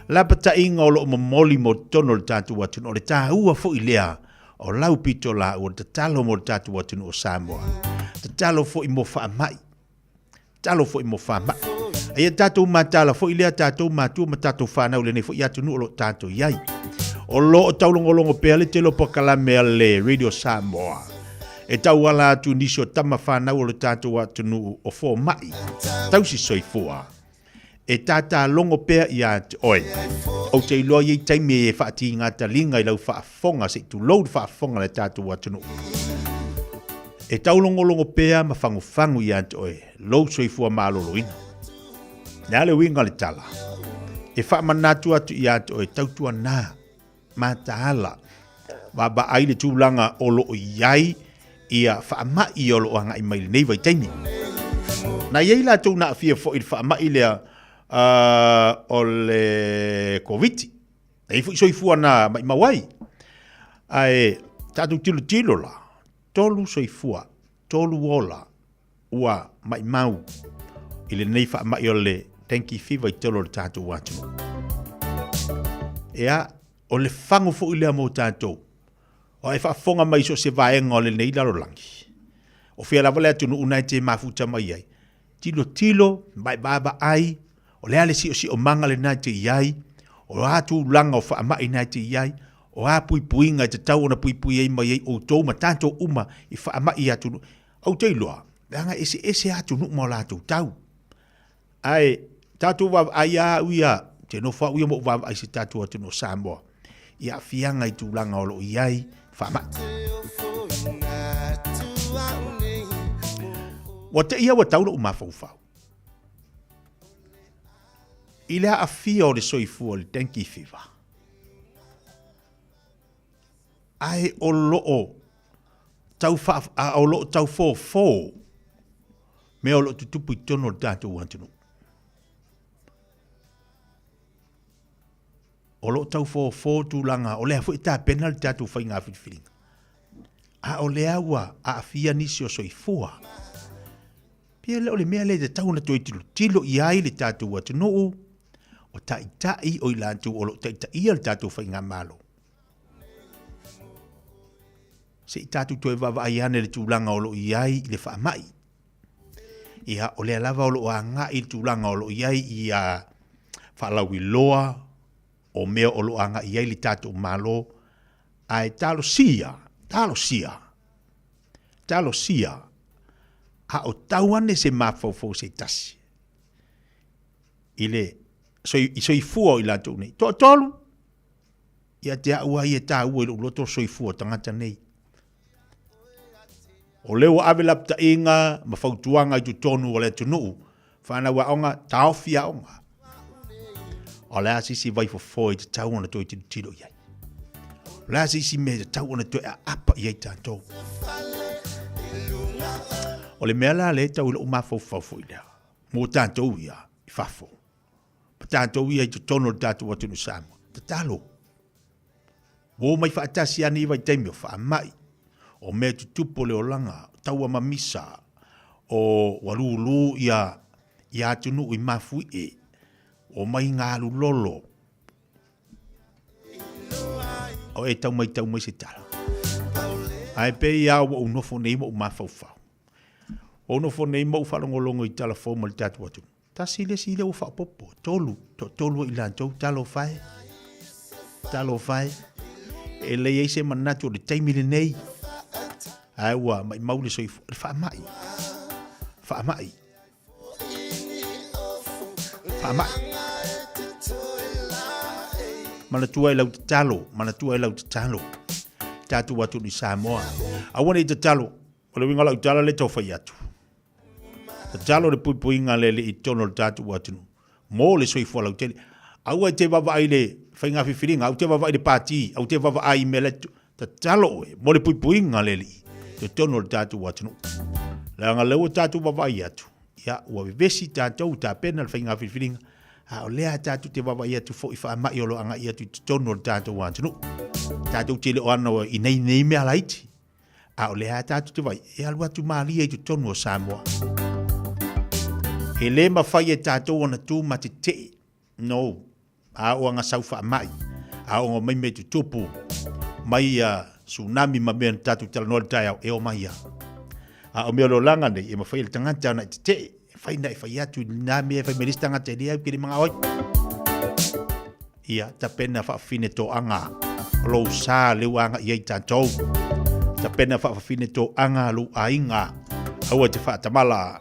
La pata inga o lo momoli mo tono le tātua tino o le tāua fo i lea o lau pito la o le talo mo le tātua tino o Samoa. Te talo fo i mo whaamai. Talo fo i mo whaamai. Aia tātou mātala fo i lea tātou mātua ma tātou whanau le nei fo i atunu o lo tātou iai. O lo o taulongolongo pea le telo pakalame le Radio Samoa. E tau ala atu nisio tama whanau o le tātou atunu o fo mai. Tau si soifua. E tata longo pea i atu oi. O te iloa iei taimi e whaati ngata linga i lau whaafonga se tu load whaafonga le tātou atunu. E taulongolongo pea ma fangu i atu oi. Lou soifua maaloloina. Nea le winga le tala. E whaamanatu atu i atu oi tautua naa. Mataala baba aile tūlanga o lo iai ia whaama i o lo anga i mai nei vai taimi. Na iei la tū na fia fo i whaama i lea o le COVID. Ei fu soifua na mai mawai. Ai tatu tilo la. Tolu soifua, tolu ola, ua mai mau. I le nei whaama i o le tenki fiva i tolo le tatu watu. Ea o le fango fo ile mo tātou. O e whaafonga mai so se vaenga o le nei laro langi. O fia lava lea tunu unai te mafuta mai ai. Tilo, mai baba ai. O lea le si o manga le nai te iai. O atu langa o whaamai nai te iai. O a puipuinga te tau ona puipui ei mai ei o tō ma tātou uma i whaamai atunu. Au te iloa, leanga ese atunu mo lātou tau. Ai, tātou wav ai a uia. Te no wha uia mo wav ai se tātou atunu o Samoa. Ia fianga i tūlanga o lo iai whaama. Wa te ia wa tauna umawhauwhau. I lea a fia o le soifua le tenki fiva. Ai o loo tau fō me o loo tutupu i tono le tātou antinu. O lo tau fō tūlanga, o lea fu i tā penal tātou whai ngā whiwhiringa. A o lea ua, a fia nisi o soifua. Pia leo le mea le te tau na toi tilo i ai le tātou atu noo, o tai o i lantu o lo tai le tātou whai ngā malo. Se i tātou toi wawa ai ane le tūlanga o lo i ai le whaamai. Ia o lea lava o lo a ngā i tūlanga o lo i ai i a whalau i loa, o mea o loanga i eili tātou malo, ai talo sia, a o tauane se mawhauwhau se tasi. I soifua i lātou nei. Tolu, ia te aua i e tā ua i loto soifua tangata nei. O leo ave lapta inga, ma whautuanga i tu tonu o le tunu, whanau aonga, taofia aonga. O lea sisi vai fo te tau ona toi tilo iai. O lea sisi me te tau ona toi a apa iai tātou. O le mea la le tau ila umawhau i lea. Mō tātou ia i whafo. Pa tātou ia i te tono le tātou atunu Samoa. Ta talo. Mō mai whaatasi ani vai teimi o whaamai. O mea tutupo le o langa. Taua mamisa. O walulu ia atunu i mawhui e. O mai ngā lolo. O e tau mai se tala. Ai pe ia o unofo nei mo umawhauwhau. O unofo nei mo whalongolongo i tala fōma le tātu atu. Ta sile o whapopo. Tolu i lantou. Talo whai. E le eise manatu o le taimile nei. Ai ua mai maule soifu. Whaamai. mana tua lau te talo, mana tua lau te talo. Tātu watu ni Samoa. Awana i te talo, o le winga lau tala le tau whai atu. Te talo le puipuinga le i tono le tātu watu nu. Mō le soi fua lau tele. Aua te wawa ai le whainga whiwhiringa, au te wawa ai le pāti, au te wawa ai me le te talo e, mō le puipuinga le li. Te tono le tātu watu nu. Le anga lewa tātu wawa ai atu. Ia, ua vivesi tātou tā pena le whainga whiwhiringa. A o lea tātou te wawa ia tu fo i wha mai o lo anga ia tu te tono le tātou wātunu. Tātou te le o ana i nei mea laiti. A o lea tātou te vai, e alua tu maalia i tu tono o Samoa. E le ma whai e tātou ana tū ma te te. No, a o anga sau wha mai. A o ngā mai me tu tupu. Mai a tsunami ma mea tātou tala noa le Taeao e o mai a. A o mea lo langa nei, e ma whai le tangata ana i te te. Fai nai fai atu nā mea fai merista ngā te rea kiri mga oi. Ia, ta pena whaafine tō anga. Lo sā leu anga iei tātou. Ta pena whaafine tō anga lu ainga. Aua te whaatamala.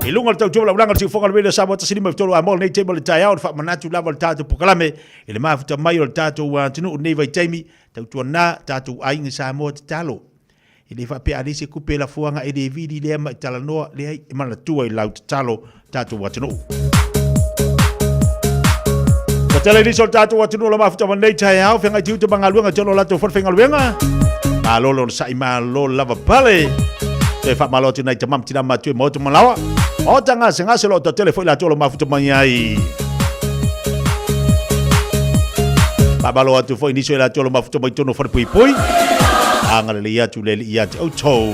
E lunga le tau tōla uranga le tiufonga le wele Samoa tasini mai tōlu a mōla nei teimo le Taeao le whaamanatu lava le tātou pokalame. E le mafuta mai o le tātou tinu o nei vai taimi. Tau tua nā tātou ainga Samoa te talo. I le whape alise kupe la fuanga e le vidi le ama i tala noa le ai e mana tua i lau te talo tātou watanu. Ka tala iniso le tātou watanu la mafuta manei Taeao whenga i tiuta mga luanga tolo lato whanwhenga luenga. Ma lolo sa i ma lolo lava pale. Te wha malo tina i tamam tina matu e motu malawa. O tanga se ngase lo ta telefo i la tolo mafuta mani ai. Ma malo atu fo iniso i la tolo mafuta mai tono whanpui pui. Angale le iatu le iatu au tau.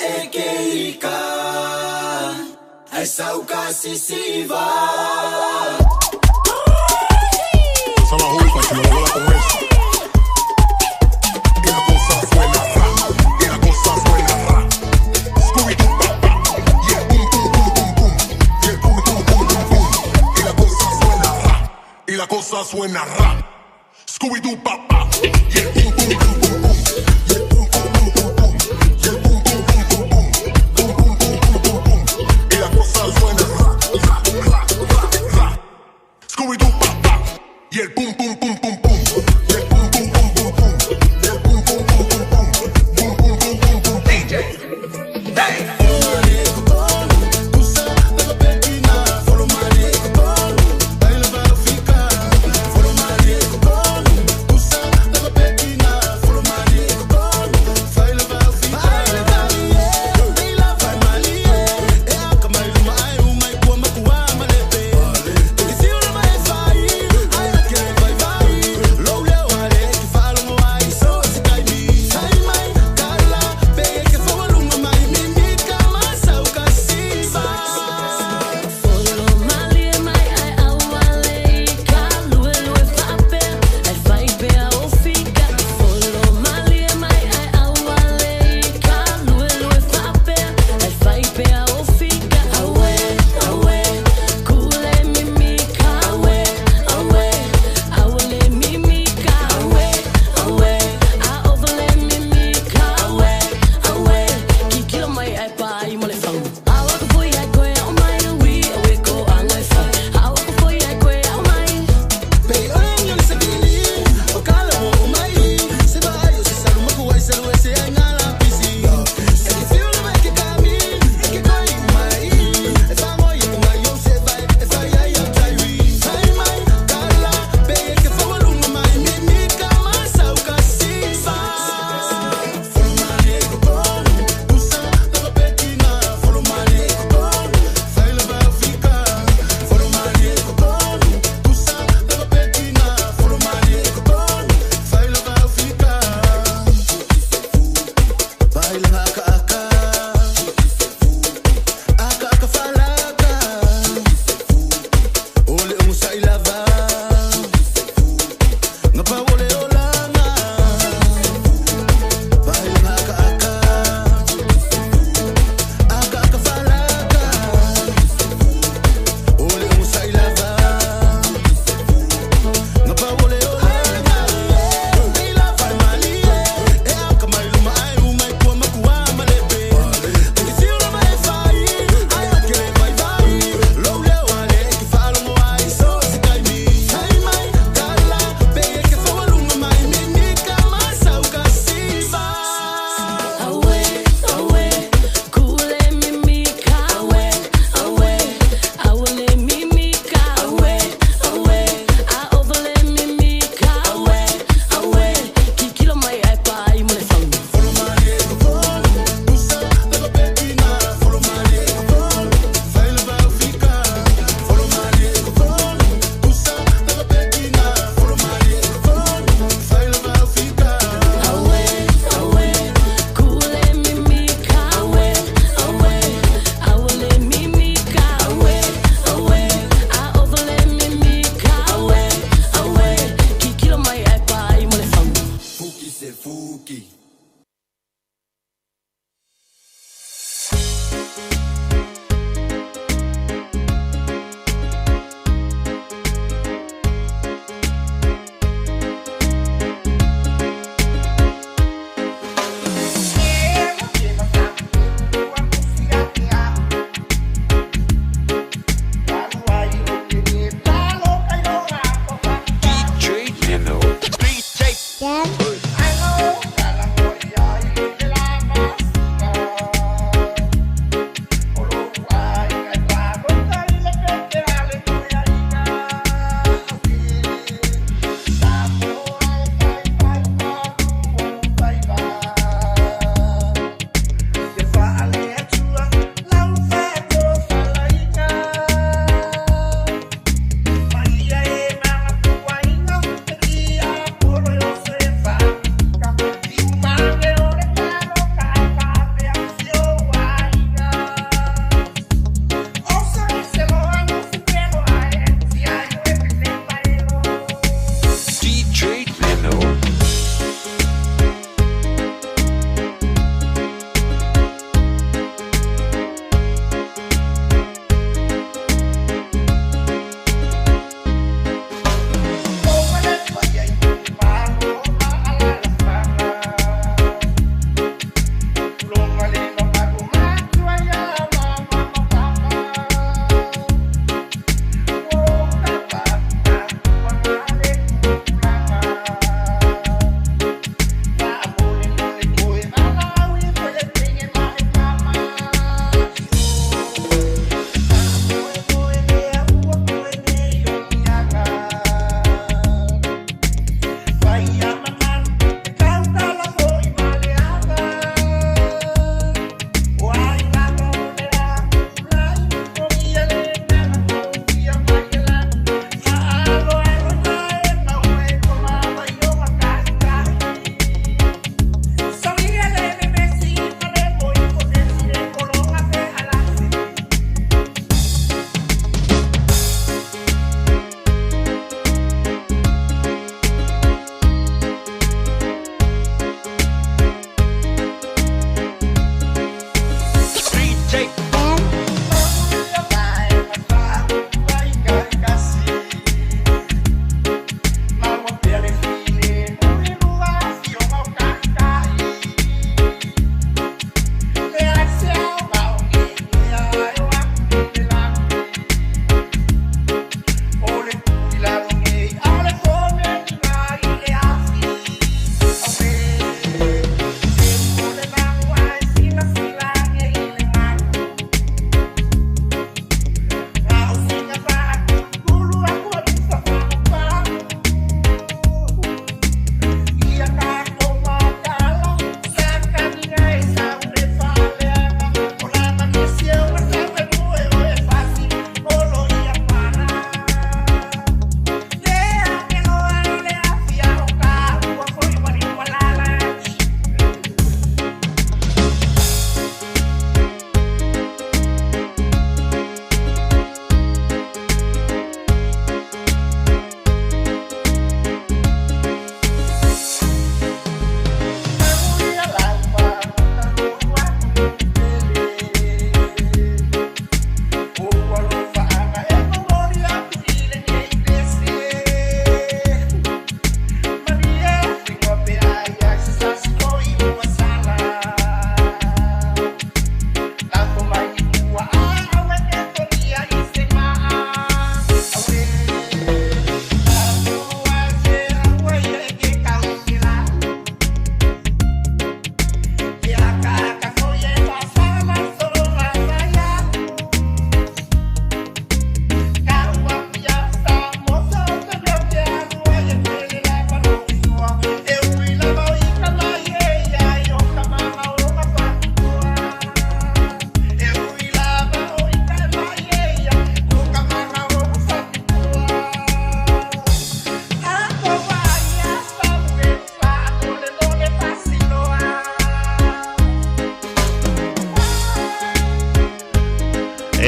ekeika ai sauka sisiva Sala hui kwa chimo wala kwa eso. Y la cosa suena ra, y la cosa suena ra. Scooby-Doo papá, y el pum pum pum pum pum, y el pum pum pum pum pum. Y la cosa suena ra, y la cosa suena ra. Scooby-Doo papá, y el pum pum pum pum pum, y el pum pum pum pum pum, y el pum pum pum pum pum, pum pum pum pum pum pum. Y la cosa suena ra, ra, ra, ra, ra. Scooby-Doo papá, y el pum pum pum pum pum.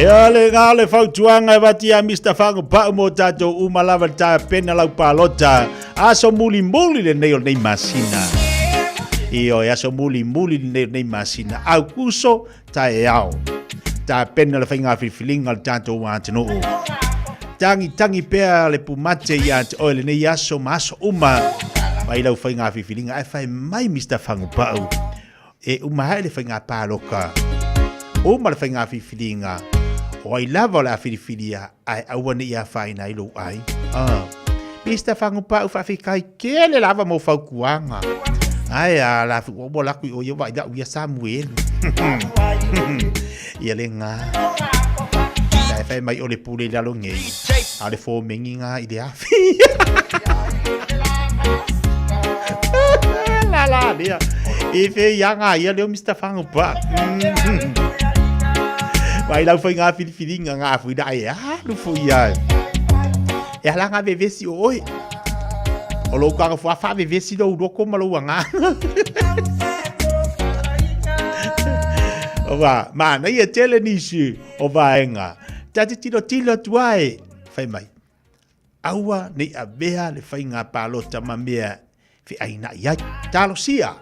Ia le ngā le whautuanga e wati a Mr. Whangupau mo tātou umalawa tā pena lau pālota. Aso muli le nei o nei masina. Io e aso muli le nei masina. Au kuso Taeao. Tā pena le whainga whiwhilinga le tātou wātino o. Tangi pēr le pumate ia te oe le nei aso maaso uma. Mai lau whainga whiwhilinga. E whai mai Mr. Whangupau. E umahai le whainga pāloka. Uma le whainga whiwhilinga. O ai lava la whiwhilia ai awane ia whaina ilo ai. Mr. Whangupau whawhikai ke le lava mo whaukuanga. Ai a la whakuo laku o ia wai dau ia Samuel. Ia le ngā. Ai whai mai o le pule lalo ngei. A le fō mengi ngā i le awhi. La lea. E whai ianga ia leo Mr. Whangupau. Vai lau whai ngā whiwhiringa ngā whira e lufu ia. E ala ngā vevesi o oi. O lo kanga wha vevesi do uroko malau ngā. O wā, mana ia tele nisi o wāenga. Tati tino tuai. Whai mai. Aua nei a bea le whai ngā pālota ma mea whi aina iai. Talo sia.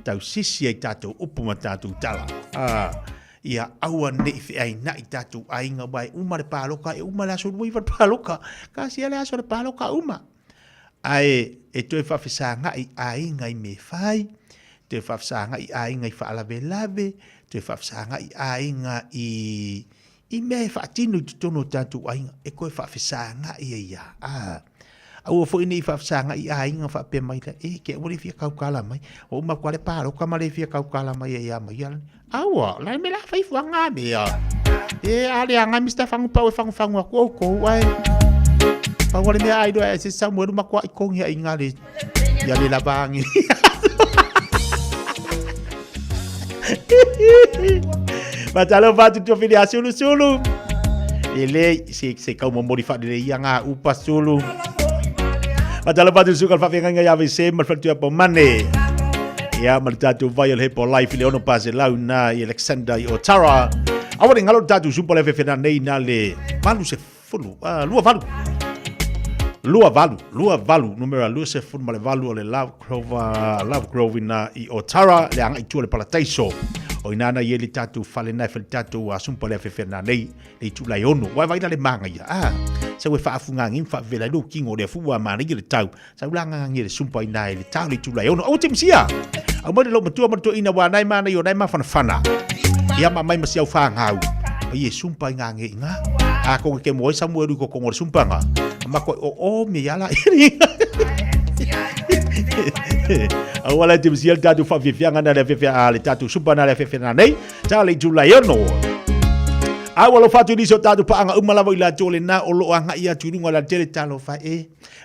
Tau sisi ai tātou upuma tātou tala. Ia aua nei fi ai na i tatu ainga bai uma le paloka e uma la so mui va paloka ka sia le aso le paloka uma ai e to fa fisa nga i ainga i me fai te fa fisa nga i ainga i fa ala lave te fa fisa nga i ainga i me fa tinu tono tatu ainga e ko fa fisa nga i ia au fo ini fa fisa nga i ainga fa pe mai e ke wori fi ka kala mai o uma kwa le paloka ma le fi ka kala mai ia mai awa, lai me la fai fuanga mea. E ale anga Mr. Whangupau e whangu ako ai. Pawale mea aido e se Samuel makua i kongi a inga le. Ia le labangi. Matalo vatu tua whirea sulu. Ele se kau momori whadere ia ngā upa sulu. Matalo vatu sukal whawhenga ia se malwhatua po mane. Ia maltatu vai le po life le ono pase lau na Alexander o Tara. Awari ngalo tatu supo le fefena nei na le Malu se fulu. Lua valu numero lua se fulu ma le valu o le Love Grove na i o Tara le anga i tua le palataiso. O inana ye le tatu fale na fel tatu a sumpo le fefena nei le tu lai ono. Wai vai na le manga ia. Se we fa afunga ngin fa vela lo kingo le fuwa ma ni le tau. Sa ulanga ngi le sumpo ina le tau le tu lai ono. O timsia. Au mo lo matua ina wa nai mana yo nai ma fana. Ia ma mai masiau fa ngau. Ai sumpa nga nge nga. A ko ke mo Samuel ko ngor sumpa nga. Ma ko o me yala. Awala timsia tatu fa Fiafia nga na le Fiafia le tatu sumpa na le Fiafia na nei. Ta le tu lai ono. Awalo fatu ni so tatu pa anga umalawa ila tole na o lo anga ia turunga la tele talo fa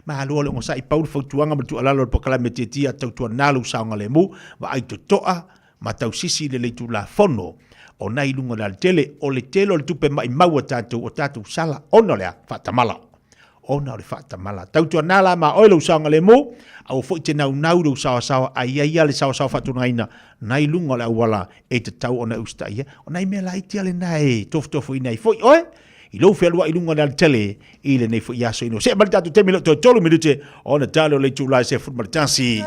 Malu le ngosa i paul fautuanga matu alalo po kala metetia tau tua nalu saunga le mu wa ai to toa ma tau sisi le tu la fono o nai lunga la tele o le tele o le tupe mai maua tatu o tatu sala ono lea fatamala ona le fatamala tau tua nala ma oilo saunga le mu au fo te nau nauru sawa ai le sawa fatungaina nai lunga le wala e te tau ona ustai o nai me la itia le nai tofu inai foi oe I lo felua I lunga na tele I le nei fu yaso ino. Se bali tatu te milo to tolu minute ona talo le tula se fu martansi.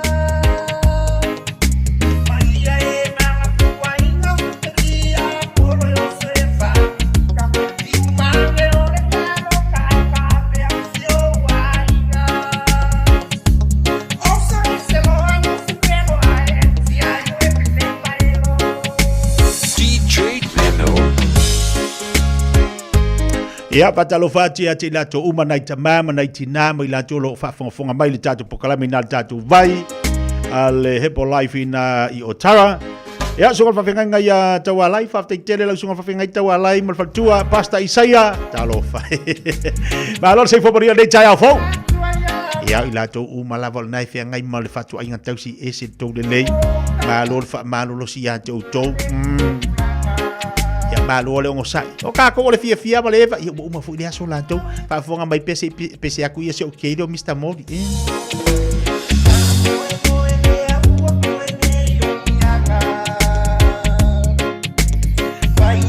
Ia patalo fati ati la to uma nai tamama nai tinama I la to lo fafonga mai le tatu pokalami na tatu vai ale hepo life ina I Otara. Ia sungal fafenga ia tawa life after tele la sungal fafenga tawa life mal fatua pasta Isaiah talo fa. Ma lo se fo por ia de Taeao fo. Ia I la to uma la vol nai fe ngai mal fatu inga tausi ese to le lei. Ma lo si ia to Malu ole ngosai. O ka ko ole Fiafia ma leva. Ia uma fu dia so lato. Pa fonga mai pese aku ia se o keido Mr. Modi. Vai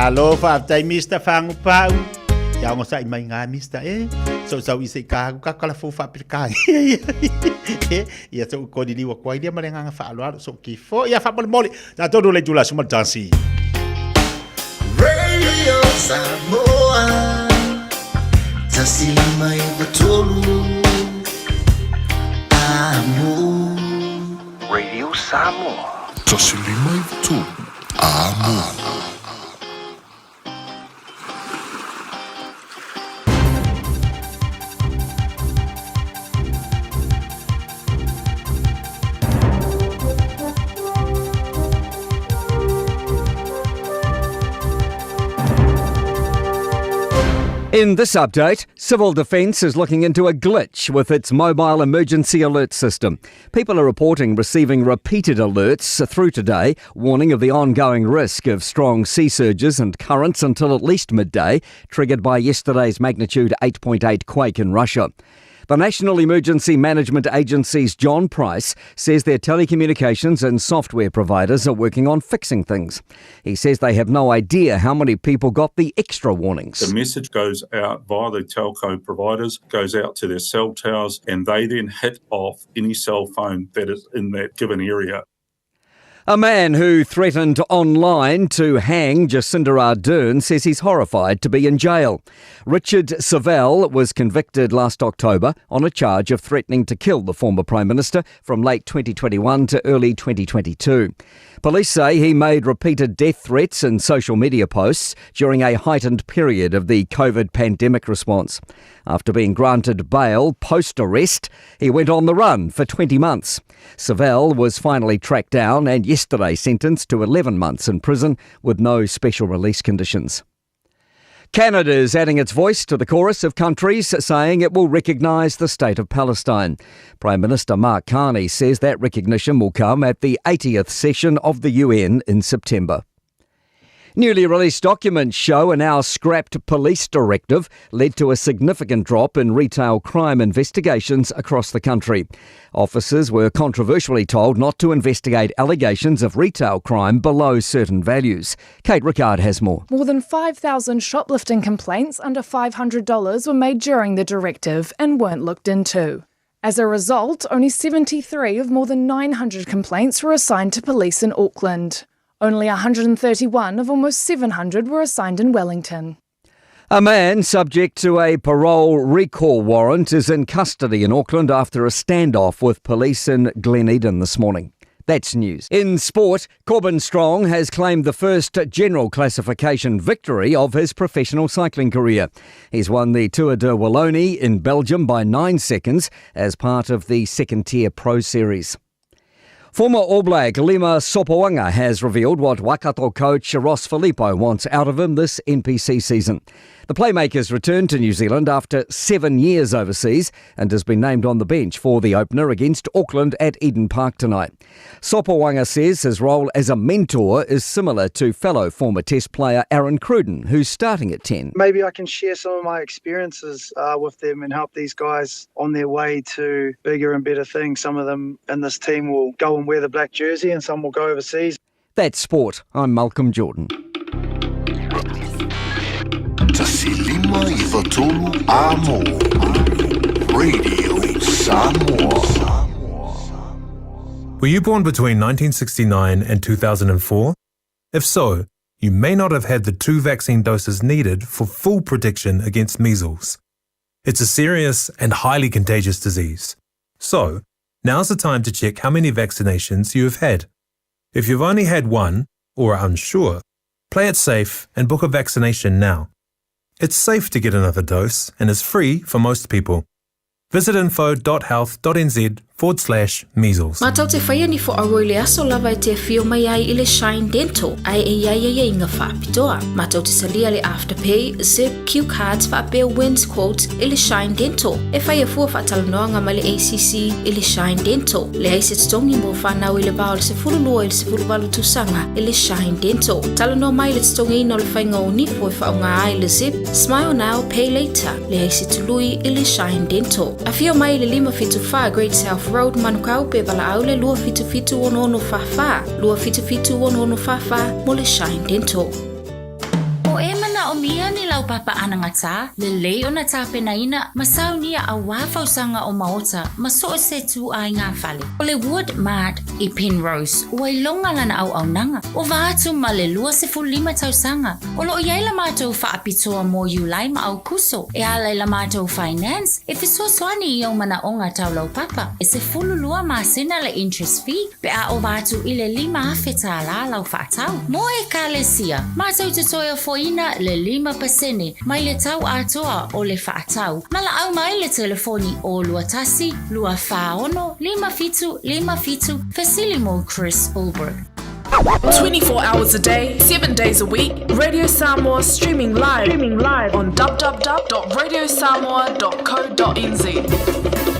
Talo whaatai Mr. Whangupau. Ia ngo sa mai ngā Mr. So i se ka kala fu whapirkai. Ia so ko ni wa kwai dia marenga nga whaaluaro so ki fo. Ia whapamoli. Na todo le jula suma dansi. Radio Samoa Tasilima Ivatolu Amo Radio Samoa Tasilima Ivatolu Amo In this update, Civil Defence is looking into a glitch with its mobile emergency alert system. People are reporting receiving repeated alerts through today, warning of the ongoing risk of strong sea surges and currents until at least midday, triggered by yesterday's magnitude 8.8 quake in Russia. The National Emergency Management Agency's John Price says their telecommunications and software providers are working on fixing things. He says they have no idea how many people got the extra warnings. The message goes out via the telco providers, goes out to their cell towers, and they then hit off any cell phone that is in that given area. A man who threatened online to hang Jacinda Ardern says he's horrified to be in jail. Richard Savelle was convicted last October on a charge of threatening to kill the former Prime Minister from late 2021 to early 2022. Police say he made repeated death threats and social media posts during a heightened period of the COVID pandemic response. After being granted bail post-arrest, he went on the run for 20 months. Savelle was finally tracked down and yesterday sentenced to 11 months in prison with no special release conditions. Canada is adding its voice to the chorus of countries saying it will recognise the State of Palestine. Prime Minister Mark Carney says that recognition will come at the 80th session of the UN in September. Newly released documents show a now scrapped police directive led to a significant drop in retail crime investigations across the country. Officers were controversially told not to investigate allegations of retail crime below certain values. Kate Rickard has more. More than 5,000 shoplifting complaints under $500 were made during the directive and weren't looked into. As a result, only 73 of more than 900 complaints were assigned to police in Auckland. Only 131 of almost 700 were assigned in Wellington. A man subject to a parole recall warrant is in custody in Auckland after a standoff with police in Gleneden this morning. That's news. In sport, Corbin Strong has claimed the first general classification victory of his professional cycling career. He's won the Tour de Wallonie in Belgium by 9 seconds as part of the second-tier Pro Series. Former All Black Lima Sopoaga has revealed what Waikato coach Ross Filippo wants out of him this NPC season. The playmaker's returned to New Zealand after 7 years overseas and has been named on the bench for the opener against Auckland at Eden Park tonight. Sopoaga says his role as a mentor is similar to fellow former Test player Aaron Cruden, who's starting at 10. Maybe I can share some of my experiences with them and help these guys on their way to bigger and better things. Some of them in this team will go and wear the black jersey and some will go overseas. That's sport. I'm Malcolm Jordan. Tasilima Ivatolu Amo Radio Samoa. Were you born between 1969 and 2004? If so, you may not have had the 2 vaccine doses needed for full protection against measles. It's a serious and highly contagious disease. So, now's the time to check how many vaccinations you have had. If you've only had one, or are unsure, play it safe and book a vaccination now. It's safe to get another dose and is free for most people. Visit info.health.nz/measles. Matau te whaia ni fo aroi le aso lava te fio mai ai i le Shine Dental. Ai ai inga whaapitoa. Matau te salia le Afterpay, Zip, Q Cards, whaapea Wins Quote i le Shine Dental. E whaia fua whaatalanoanga ma le ACC i le Shine Dental. Le aise tongi mo whanau i le bao le se furulua i le se furulalu tusanga i le Shine Dental. Talanoa mai le tongi ino le whainga o nifo i whaunga ai le Zip, Smile Now, Pay Later. Le aise tului i le Shine Dental. A fio mai le 575 Great South Road Manukau pe bala aule lua fitu ono fafa. Lua fitu ono fafa mo le Shine Dental. o mia ni lau papa anangata, le leo na tape na ina, masau nia a wafau sanga o maota, maso o se tu ai ngā whale. O le Wood Mart I Penrose, ua I longa lana au nanga, o vaatu ma le 25 tausanga, o lo iai la mātou whaapitoa mō Julai ma au kuso, e ala la mātou finance, e fisoswani I au mana o ngā tau lau papa, e se fululua ma sena le interest fee, pe a o vaatu I le 5 awheta la lau whaatau. Mo e ka le sia, mātou te toia foina le 5% mai le tau atoa o le whaatau. Mala au mai le telefoni o luatasi, lua whaono, 5 Facilimo Chris Ulberg. 24 hours a day, 7 days a week, Radio Samoa streaming live on www.radiosamoa.co.nz.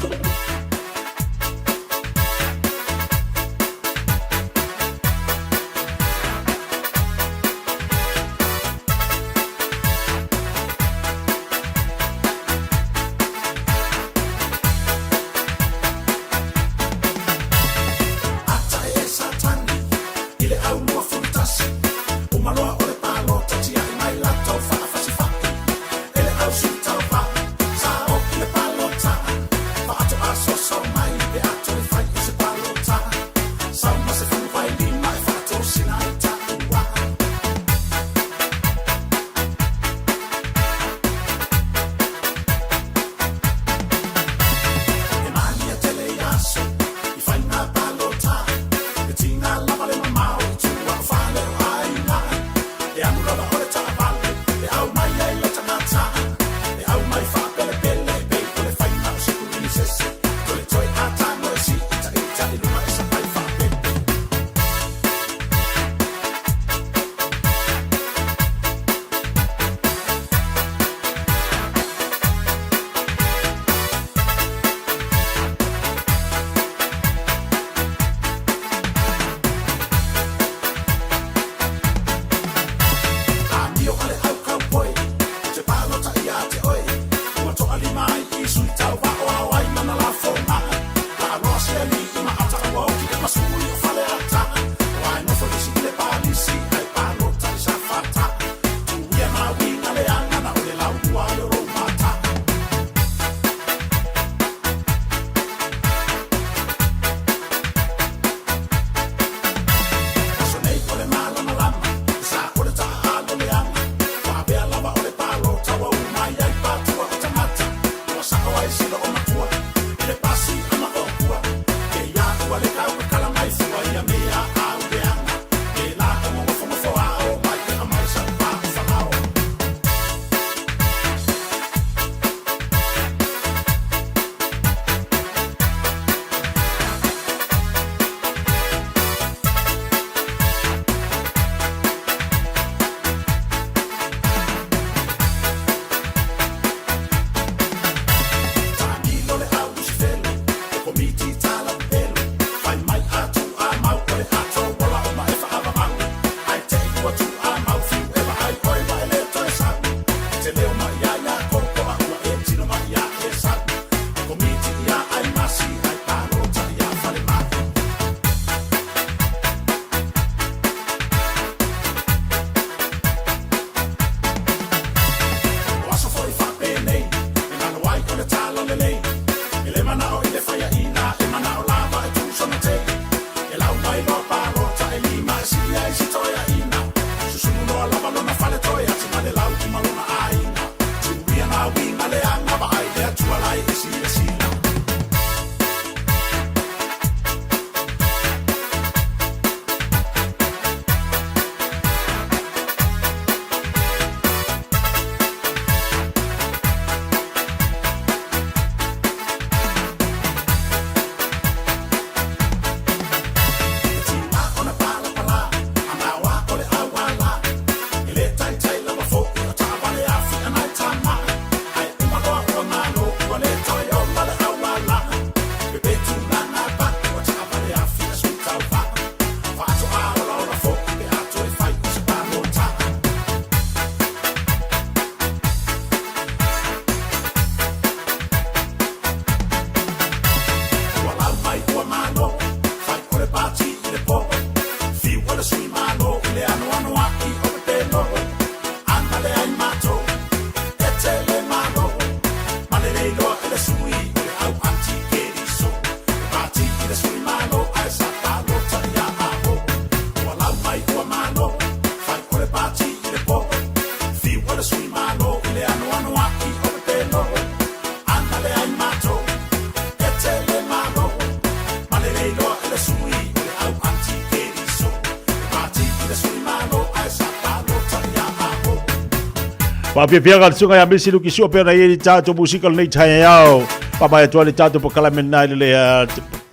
Pa Fiafia ka sunga ya misi luki sua pera ye tato musical nei Taeao. Pa mai tua le tato po kala menai le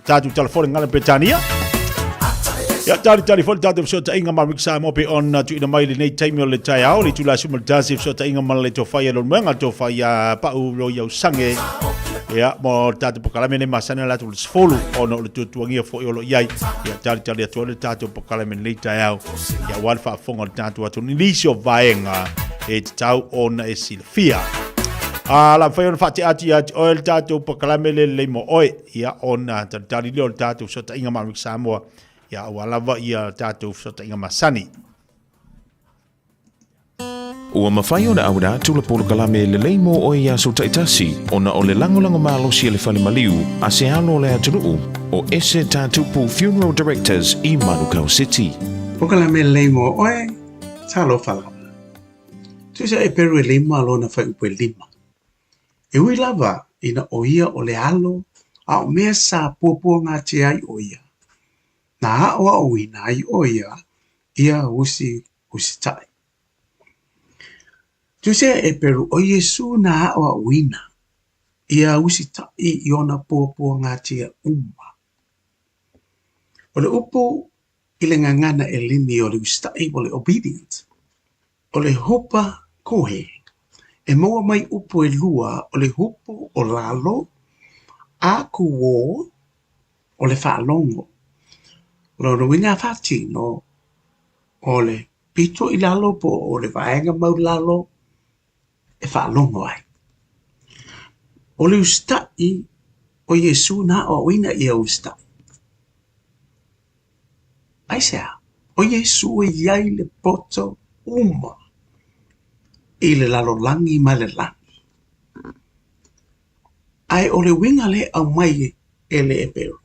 tato telefone ngala Britania. Ya tari fol tato so ta inga ma miksa mo pe on tu ina mai le nei taimio le Taeao le tula suma tasif so ta inga ma le to faya lo menga to faya pa u lo yau sange. Ya mo tato po kala menai masana la tu sfolu ono le tuangia fo yo lo yai. Ya tari atu le tato po kala menai Taeao. Ya wal fa fonga tato atu ni lisio vaenga. E tau ona e Fiafia. La fai ona fati ati o el tatou pakalamele le mo oe ia ona tari leo el tatou so ta inga mamik Samoa ia walava ia tatou so ta inga masani. Ua mawhai ona aura tula polo kalame le lei mo oe ia so taitasi ona o le langolango malo si le fale maliu a se alo le atunuu o ese tatupu Funeral Directors i Malu City. Pokalame le lei mo oe talo fala. Tusa e peru e lima alona fai upe lima. E ui lava ina o ia o le alo a o mea sa pupua ngā te ai o ia. Na haoa o ina ai o ia usi tai. Tusa e peru o Yesu na haoa o ina ia usi tai i ona pupua ngā te umma. O le upu i le ngangana e limi o le usi tai o le obedient. O le hopa kohe, e moa mai upu e lua o le hupu o lalo, a kuo o le whaalongo. Loro winga whatino o le pito i lalo po o le vaenga mau lalo e whaalongo ai. O le ustai o Yesu na o wina i a ustai. Ai sea, o Yesu e iai le poto uma. I le lalo langi ma le langi. Ai o le winga le au mai e le e peru.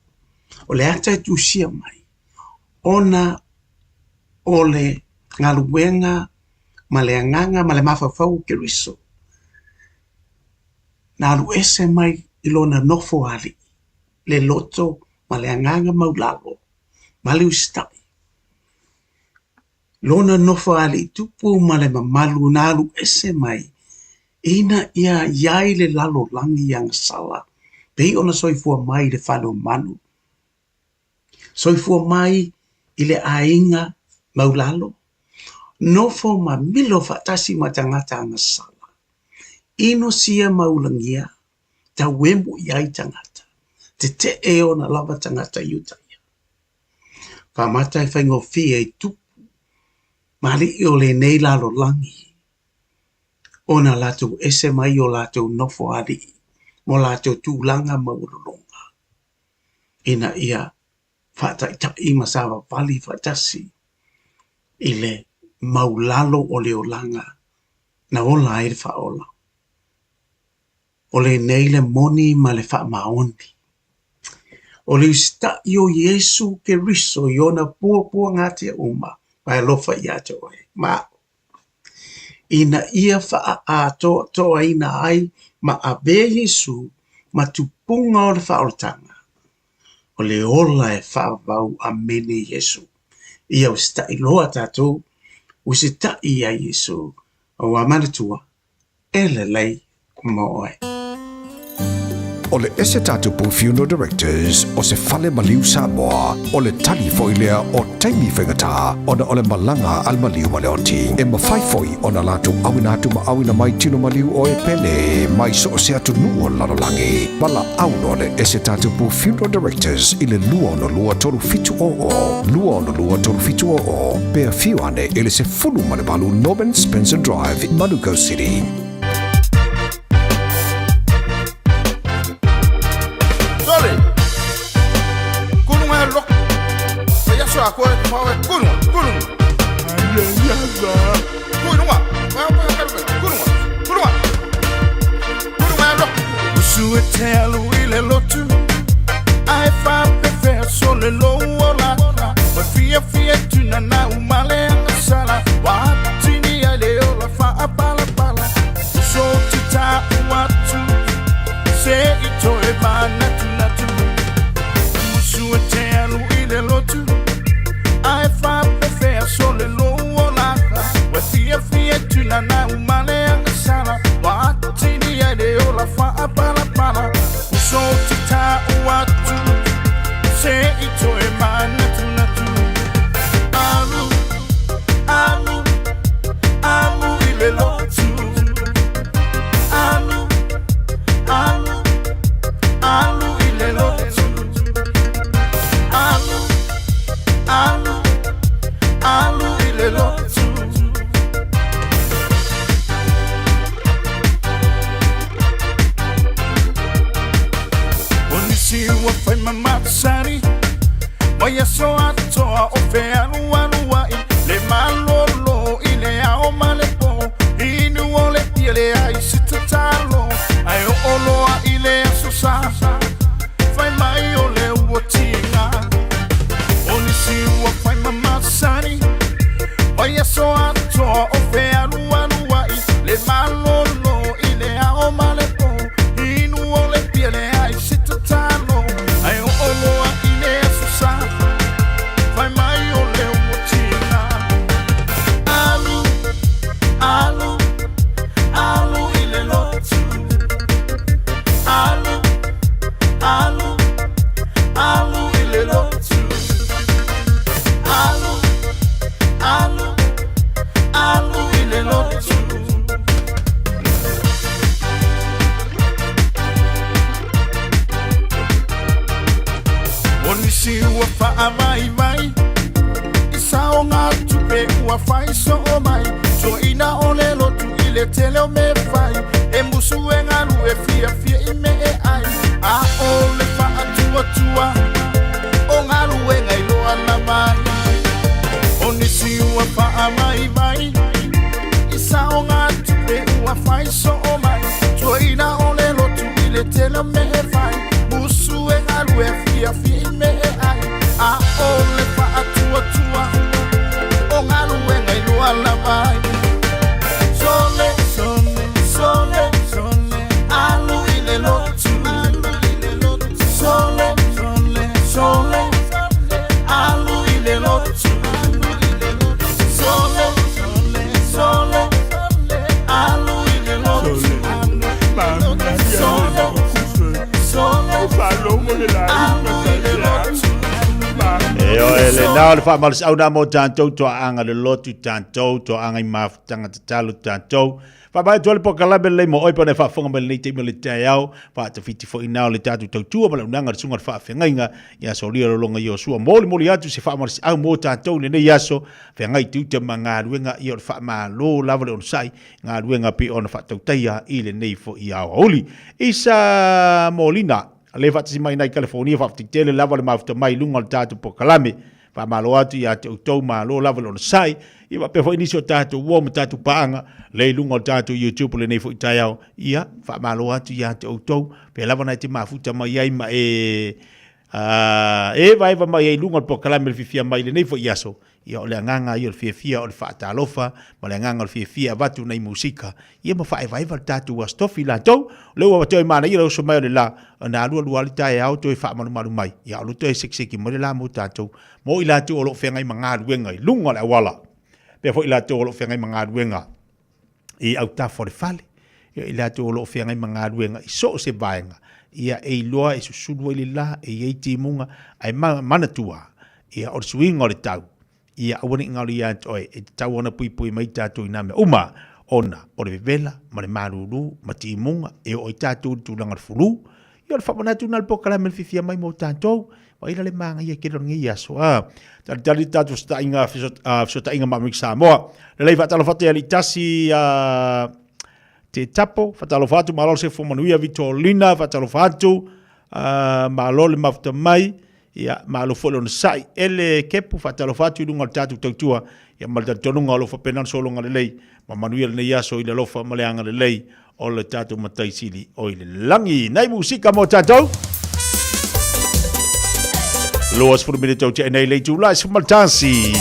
O le ata tu sia mai. Ona o le ngaluenga ma le anganga ma le mafafau ke riso. Na alu ese mai ilona nofo ali. Le loto ma le anganga maulalo. Ma le ustai. Lona nofo ali tupu ma le mamalu nalu ese mai. Ina ia iai le lalo langi yang sala. Pei ona soifua mai le whano manu. Soifua mai i le ainga maulalo. Nofo ma milo fatasi ma tangata anga sala. Ino sia maulangia. Ta wemu iai tangata. Te e ona lava tangata yutaya. Whamata e whaingo fia i tupu. Mali o le nei lalo langi. Ona lato ese mai o lato nofo ali. Mo lato tūlanga maurulonga. Ina ia whataitai masawa vali whatasi. Ile maulalo o le olanga. Na ola e whaola. O le nei le moni ma le whaamaoni. O le usta i o Yesu ke riso i ona pua ngātia uma. Vai lofa i ato oe. Ma ina ia wha a toa ina ai ma a be Yesu ma tupunga o le whaoltanga. O le ola e whaavau a mene Yesu. Ia usta i loa tatou usi tai a Yesu o a manatua e le lei mo oe. O le ese tatupu Funeral Directors o se fale maliu Samoa o le tali foilea o taimi whengata ona o le malanga al maliu maleoti e mawhaifoi ona latu awina atu ma awina mai tino maliu o e pele mai so se atu nuo lalolangi wala auno le ese tatupu Funeral Directors i le lua ono lua toru fitu o pea fiu ane ele se fulu malebalu Norman Spencer Drive in Malu City. Fiafia tuna na umale sala watini ya leo la fa apala pala so tita watu se ito e bana tuna tu suete alu ile lotu ai fa pe fe so le lo la wa fiafia tuna na umale atoa o fe anu ai le malolo i le ao malepo inu o le piele ai sitatalo ai o oloa i le asosa fai mai o le uotinga o nisi ua fai mamasani vai aso atoa o fe anu ai le malolo i le ao malepo inu o le piele ai sitatalo ai o oloa i le asosa fai mai o le uotinga alu i le lotu alu i le lotu alu i le lotu onisi ua faa mai Sao ngā tupe ua whai so o mai So ina o le lotu i le tele o me whai E musu e ngaru e fiafia i me e ai A o le wha tua O ngaru e ngai loa na mai O nisi ua wha mai I sao ngā tupe ua whai so o mai So ina o le lotu i le tele o me e whai Musu e ngaru e fiafia i me e ai A o le wha tua O ngaru e ngai loa na mai Sole Alu i le lotu Sole Alu i le lotu Sole Alu i le lotu Le nā le whaamaris au nā mō tāntou toa anga le lotu tāntou toa anga I mawhitanga te talu tāntou. Whamai toa le pokalame le mo oipa ne whaafonga me le nei teima le Taeao whaata whiti fo inao le tātu tautua ma le unanga le sunga le whaafengainga ia so lia rolonga i o sua moli atu se whaamaris au mō tāntou le nei aso whengai tuta ma ngā ruenga i o le whaamalo lava le onsai ngā ruenga pi o na whaatautaia I le nei fo I awa oli. Isa Molina le whaatasi mai nei California whaafatitele lava le mawhita mai lunga le tātu pokalame whaamalo atu ia te utau malo lava le onsai I wa pe fo inisi o tātu uo ma tātu paanga le lunga o tātu YouTube le nei fo I Taeao ia whaamalo atu ia te utau pe lava nei te mafuta mai ai ma vai mai ai lunga le pokalame le fifia mai le nei fo I aso ia o le anganga I o le fiafia o le whaatalofa ma le anganga o le fiafia watu nei musika ia ma vai le tātu wa stofi la tau le ua watoi mana ia le uso mai o le la na alua li Taeao toi whaamalu mai ia o luto e sekseki mo le la mo tātou mo I lātu o lo whengai mga ruenga I lunga le awala pe fo I lātu o lo whengai mga ruenga I au tafo le fale ia I lātu o lo whengai mga ruenga I so se vaenga ia e loa e susulu I le la e eiti munga ai manatua ia o suinga o le tau ia awani ngali ia toi e tau ona pui mai tātou I name uma ona o le vela ma le maruru ma timunga e o I tātou tūlanga le fulu ia le whamanatu na le pokalame le fifia mai mo tātou wa ila le manga ia kero ngi aso tali tātou stainga fisotainga mamik Samoa le lei whatalo whate ali tasi te tapo whatalo whatu malolo se fomanuia Vitolina whatalo whatu malolo le mafuta mai ia malo folo na sai ele kepu whatalo whatu lunga le tātou tautua ia malta tonunga alofa penan solonga le lei ma manuia le nei aso I le lofa maleanga le lei o le tātou mataisili o I le langi nei musika mo tātou Loas for minute tau te nei lei tu lai sumaltasi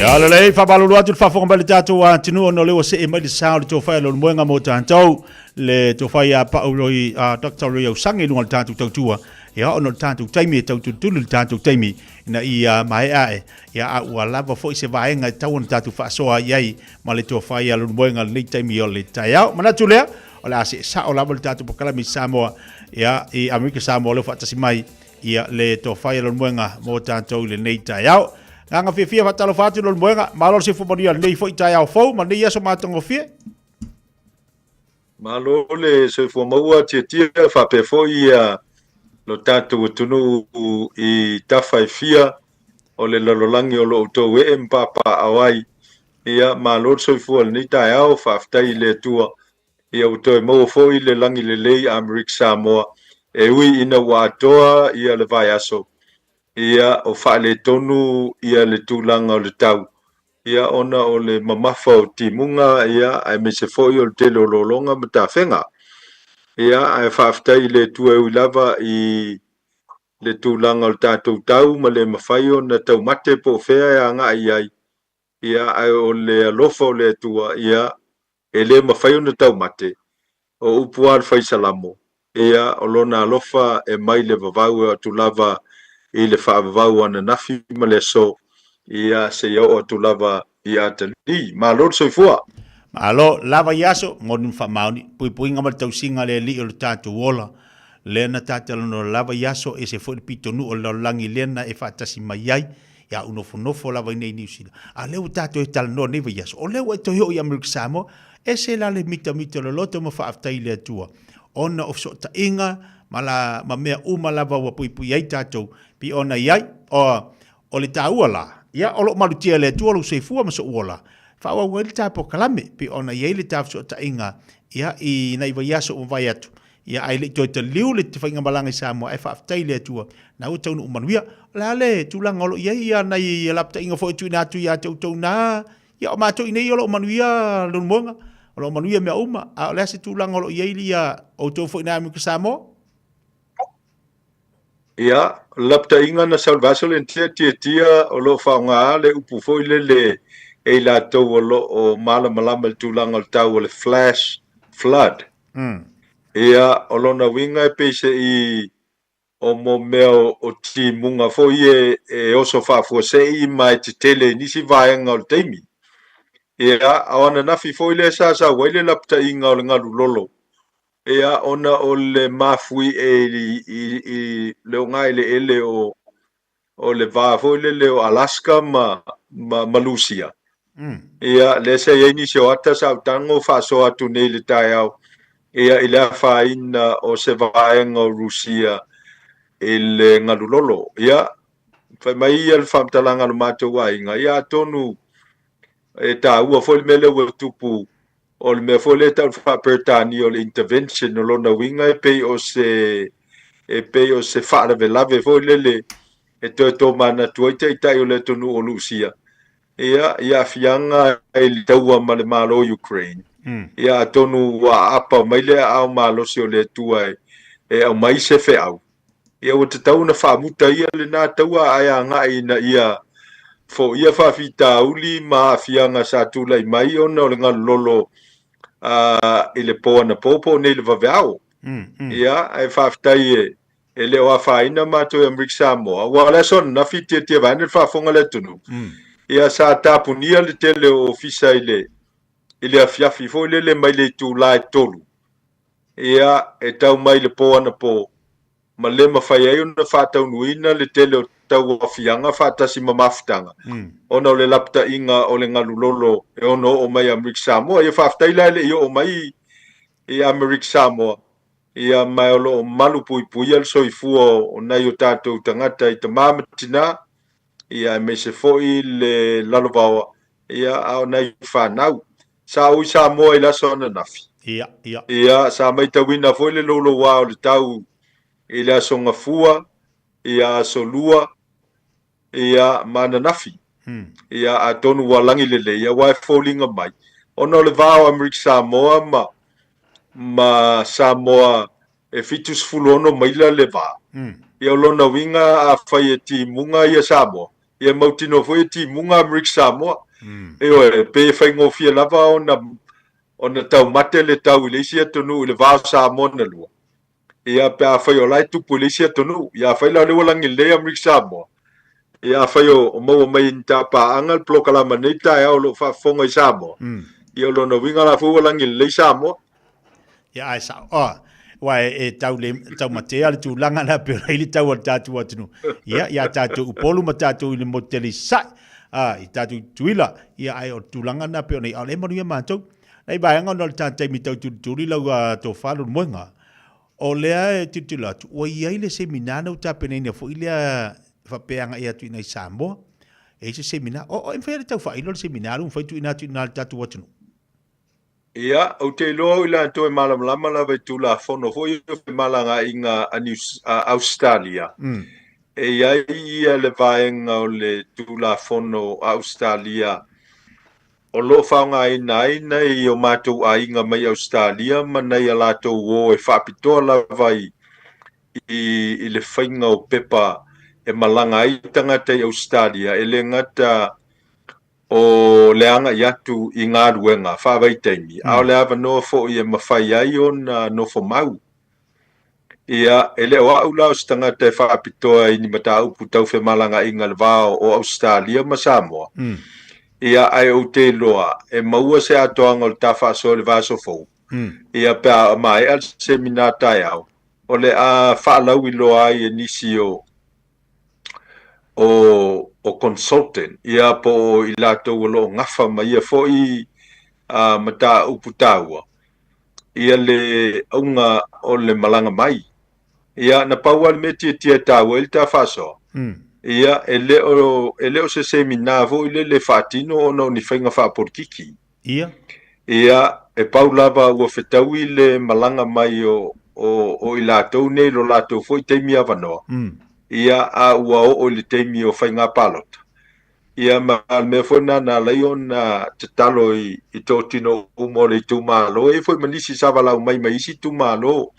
Ya le fa balu atu fa fo mbali tatu wa tinu no le se e mai sa le to fa lo mwenga mo tantou le to fa ya pa uloi Dr. Rio sangi lungal tatu tautua ya ono tatu taimi tatu tulu tatu taimi na ia mai ae ya a wala va fo se vai nga tau tatu fa so ai ma le to fa ya lo mwenga le taimi o le Taeao mana tu le ola se sa ola mo tatu pokala mi Samoa ya i Amerika Samoa le fa tasi mai ia le to fa ya lo mwenga mo tantou le nei Taeao nga Fiafia fatalo fatu lo mwenga malo se fo moria nei fo Taeao fo ma nei so matongo fie malo le se fo maua tia fa pe fo ia lo tatu tunu i Fiafia o le lololangi o lo to we empapa awai ia malo se fo ni Taeao fa ftai le tua ia o to mo fo i le langi le lei Amerika Samoa e ui ina watoa ia le vai aso ia o faale tonu ia le tūlanga o le tau. Ia ona o le mamafa o timunga ia ai me se foi o le te lolonga ma tawhenga. Ia ai whaaftai le tua ui lava i le tūlanga o le tātou tau ma le mawhai o na tau mate po whea ia ngā ai. Ia ai o le alofa o le tua ia e le mawhai o na tau mate o upua al whaisalamo. Ia o lona alofa e mai le vavau a tu lava i le whaavavau ana nafi ma le so ia se iau atu lava i atali. Malo soifua. Malo lava iaso ngodun whamauni pui ngama tausinga le li o le tātu wola le na tātalo no lava iaso e se fwoi pitonu o langi lena e whaatasi mai ai ia unofo lava i nei niusila. A leo tātu e tala no neva iaso o leo e tohio i Amerika Samoa e se la le mita lo loto ma whaaftai le atua. Ona of so ta inga ma mea uma lava wa pui ai tātou pi ona iai o le tāua la. Ia o lo malutia le tua lo se fua ma so uola. Whaua ua le tāpo kalame pi ona iai le tāwso ta inga ia i nei vai aso o vai atu. Ia ai le toi te liu le te whainga malanga i Samoa e whaaftai le tua. Na ua taunu umanuia. La le tūlanga olo iai ia nei lapta inga fo e tui nātu ia tau nā. Ia o mātou inei olo umanuia lunu monga. Olo umanuia mea uma. A le ase tūlanga olo iai lia o tau fo ina Amerika Samoa. Ia, lapta inga na salvaso le tia o lo whaonga le upu foi le e la tau o lo o malama le tūlanga le tau o le flash flood. Ia, o lona winga e peise i o mo meo o ti munga foi e oso whafua se i mai te tele nisi vaenga o le teimi. Ia, awana nafi foi le sa waile lapta inga o le ngalu lolo. Ea ona o le mafui i leo ngai le ele o le vāfo le o Alaska ma Malusia. Ea le se ieni se o ata sa utango whaso atu nei le Taeao. Ea i lea whaina o se vaenga o Rusia i le ngalulolo. Ea, whai mai ia le whamtalanga lo mātou wainga. Ea tonu e tā ua fo le mele ua tupu o le mea fo le tau whapertani o le intervention o lona winga e pei o se whaarevelave fo le e tō mana tuaita i tai o le tonu o Lucia. Ia fianga e li taua ma le malo Ukraine. Ia tonu wa apa mai le au malo si o le tua e au mai se fe au. Ia o te tau na whaamuta ia le nā taua aia ngai na ia fo ia whawhita uli ma fianga sa tula i mai ona o le ngalolo i le poa na popo nei le vaveao. Ia, e whawhtai e leo a whaina mātou e Amerika Samoa. Wa son na whitia tia vaina le whafonga le tunu. Ia sa tāpunia le tele o fisa i le a fiafi fo le mai le tū lai tolu. ia e tau mai le po ana po ma le mafai ai ona faataunuina le tele o tau afianga faatasi ma mafutaga ona o le laputaʻiga o le galulolo e ono oo mai Amerika Samoa ia faafetai la leʻi oo mai i Amerika Samoa ia mai o loo malu puipuia le soifua o nai o tatou tagata i tamā ma tinā ia e mese foʻi le lalovaoa ia ao nai fanau sa ui Samoa i laso ona nafi ia sa mai tauina foi le loulouā o le tau i le asogafua ia asolua ia mananafi ia atonu ualagi lelei ia ua e foliga mai ona o le vao Amerika Samoa ma Samoa e fitusfulu ono maila le vā ia o lona uiga afai e timuga ia Samoa ia mautino foi e timuga Amerika Samoa e oe pe faigofia lava ona taumate le tau i le isi atonu i le vao Samoa na lua ia pe afai o lai tupu i le isi atonu ia afai la le ualagi lelei Amerika Samoa ia afai o maua mai ni tapaaga le polokalama nei Taeao o loo faafofoga i Samoa ia o lona uiga la foi ualagi lelei Samoa ia ai sa wa e tau matea le tulaga na pe le tau o tatou atunu ia tatou upolu ma tatou i le moteli sai i tatou tuila ia ai o tulaga na pe nei ale manuia matou nei vaega ona le tatai mi tau tutuli lau tofalu moenga o lea e titula atu o iai le seminana o tapenei foʻi lea fapeaga ia tuina i Samoa e se semina o e fai le tau failo le semina lu fai tuina le tatou atunu ia o te loa i latou e malamalama lava i tulafono foi o malagaiga a Australia e iai ia le vaega o le tulafono a Australia o loo faaogāina ai nei o matou aiga mai Australia ma nei a latou ō e faapitoa lava i le faiga o pepa e malaga ai tagata i Australia e le gata o le anga i atu i ngā ruenga, whawaitaimi. Ao le awa noa fo'i e mawhai ai o na nofo mau. Ia, e le o au lao stangata e whaapitoa i ni mata upu tau whe malanga i ngā vāo o Australia ma Samoa. Ia, ai o te loa, e maua se atoanga o le tawha so le vaso fau. Ia, pia mai al semina Taeao. O le a whaalau i loa ai e nisi o consultant ia po i latou lo ngafa mai ia foi mata uputaua ia le unga o le malanga mai ia na paua le meti tia taua il ta faso ia ele o se semina vo le fatino ono ni fainga fa portiki ia e paulava o fetaui le malanga mai o i latou nei lo latou foi te mia vano ia a ua o le teimi o whainga palota. Ia me foi na laion te talo i tō tino umore i tū malo. E foi manisi sa walau mai isi tū malo.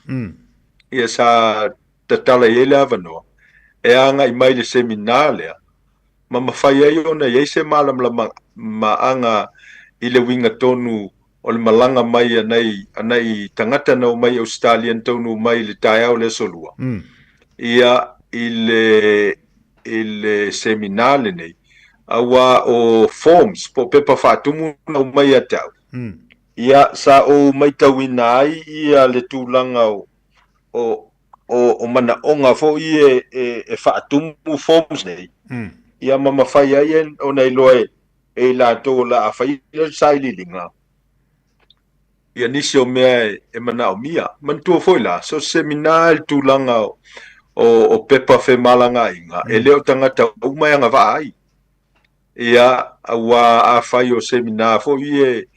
Ia sa te tala i ele avanoa. E anga i mai le seminalea. Ma mawhai ai ona i eise malam la maanga i le winga tonu o le malanga mai anai tangata na o mai Australian tonu mai le Taeao le solua. Ia i le seminale nei awa o forms po pepa fatumu na mai atau ia sa o mai tawina ai ia le tulanga o mana onga fo i e fatumu forms nei ia mama fai ai o nei loe e la to la fai sai linga ia nisi o mea e mana o mia man tu foi la so seminal tulanga o pepa fe malanga inga e leo tangata umai anga vai ia awa a fai o semina fo e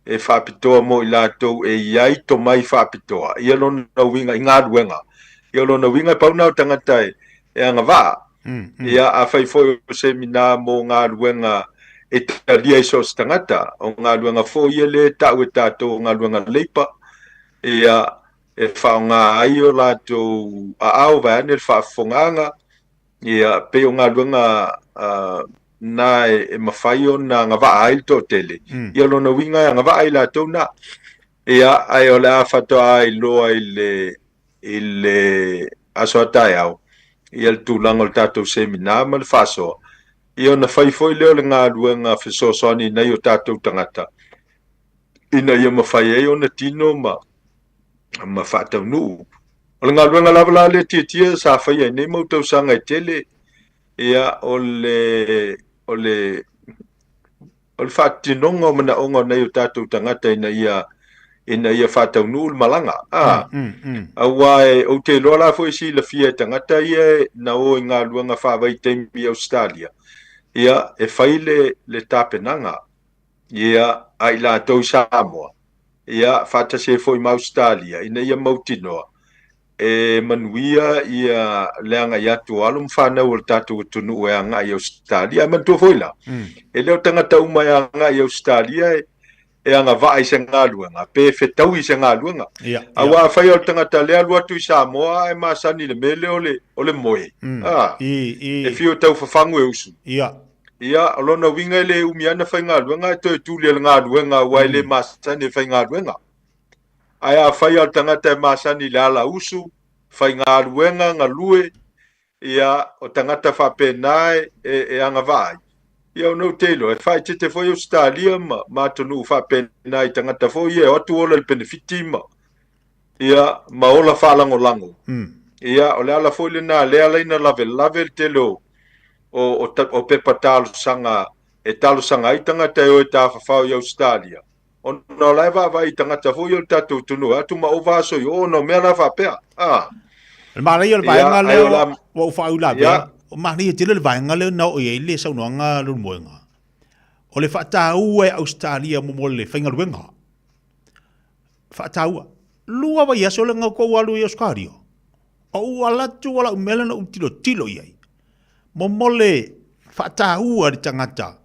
whapitoa mo i latou e iai to mai whapitoa ia lona winga i ngā ruenga ia lona winga pauna o tangata e anga va ia a fai fo o semina mo ngā ruenga e talia iso tangata o ngā ruenga fo ia le tau e tato ngā ruenga leipa ia e whaonga ai o latou a au vai ane whaafonganga ia pe o ngā luenga na e mawhai o na ngā waa ai to tele ia lona winga ngā waa ai latou na ia ai o le a whatoa ai loa i le aso a Taeao ia le tūlanga o le tatou semina ma le whasoa ia o na whaifoi leo le ngā luenga whesosoani nei o tatou tangata ina ia mawhai ai o na tino ma ma whaataunu. O le ngaluenga lava la le tia sa whaia nei mau tausanga I tele ia o le whaatinonga o mana onga nei o tātou tangata ina ia whaataunu le malanga. Aua o te loa la fo isi la fia tangata ia na o ngā luanga whawai teimi Australia. Ia e whaile le tāpenanga. Ia ai la tau Samoa. Ia whatase fo I Australia. Ina ia mautinoa. E manuia ia leanga ia tu alum whanau o tātou tunu e anga I Australia. Mantua foila. E leo tangata umai anga I Australia e anga va I se ngā luanga. Pe whetau I se ngā luanga. Awa whai o tangata lea lua tu I Samoa e masani le mele o le moe. E fio tau whafangu e usu. Ia, alona winga le umiana whai ngā luanga e toi tūle le ngā luanga wai le masani whai ngā luanga. Aia whai o tangata e masani le ala usu, whai ngā luanga ngā lue, ia o tangata whapenae e anga vai. Ia o nou teilo, e whai te whai Australia ma tonu whapenae tangata whai e otu ola le benefiti ma. Ia, ma ola whalango lango. Ia, o le ala whai le nā lea leina lave telo o pepa talo sanga I tangata e o e tā whawhau I Australia. O no laiva vai tangata whai o tātou tunu, atu ma o vaso I o no mea la whapea. Le marai o le vaenga leo wa whau la bea. O marai e tele le vaenga leo na o e le sau noanga lu moenga. O le whaatau e Australia mo le whainga luenga. Whaatau. Lua wa iaso le ngau kou alu I Australia. O ala tu wala umela na tilo iai. Mo le whaatau a tangata.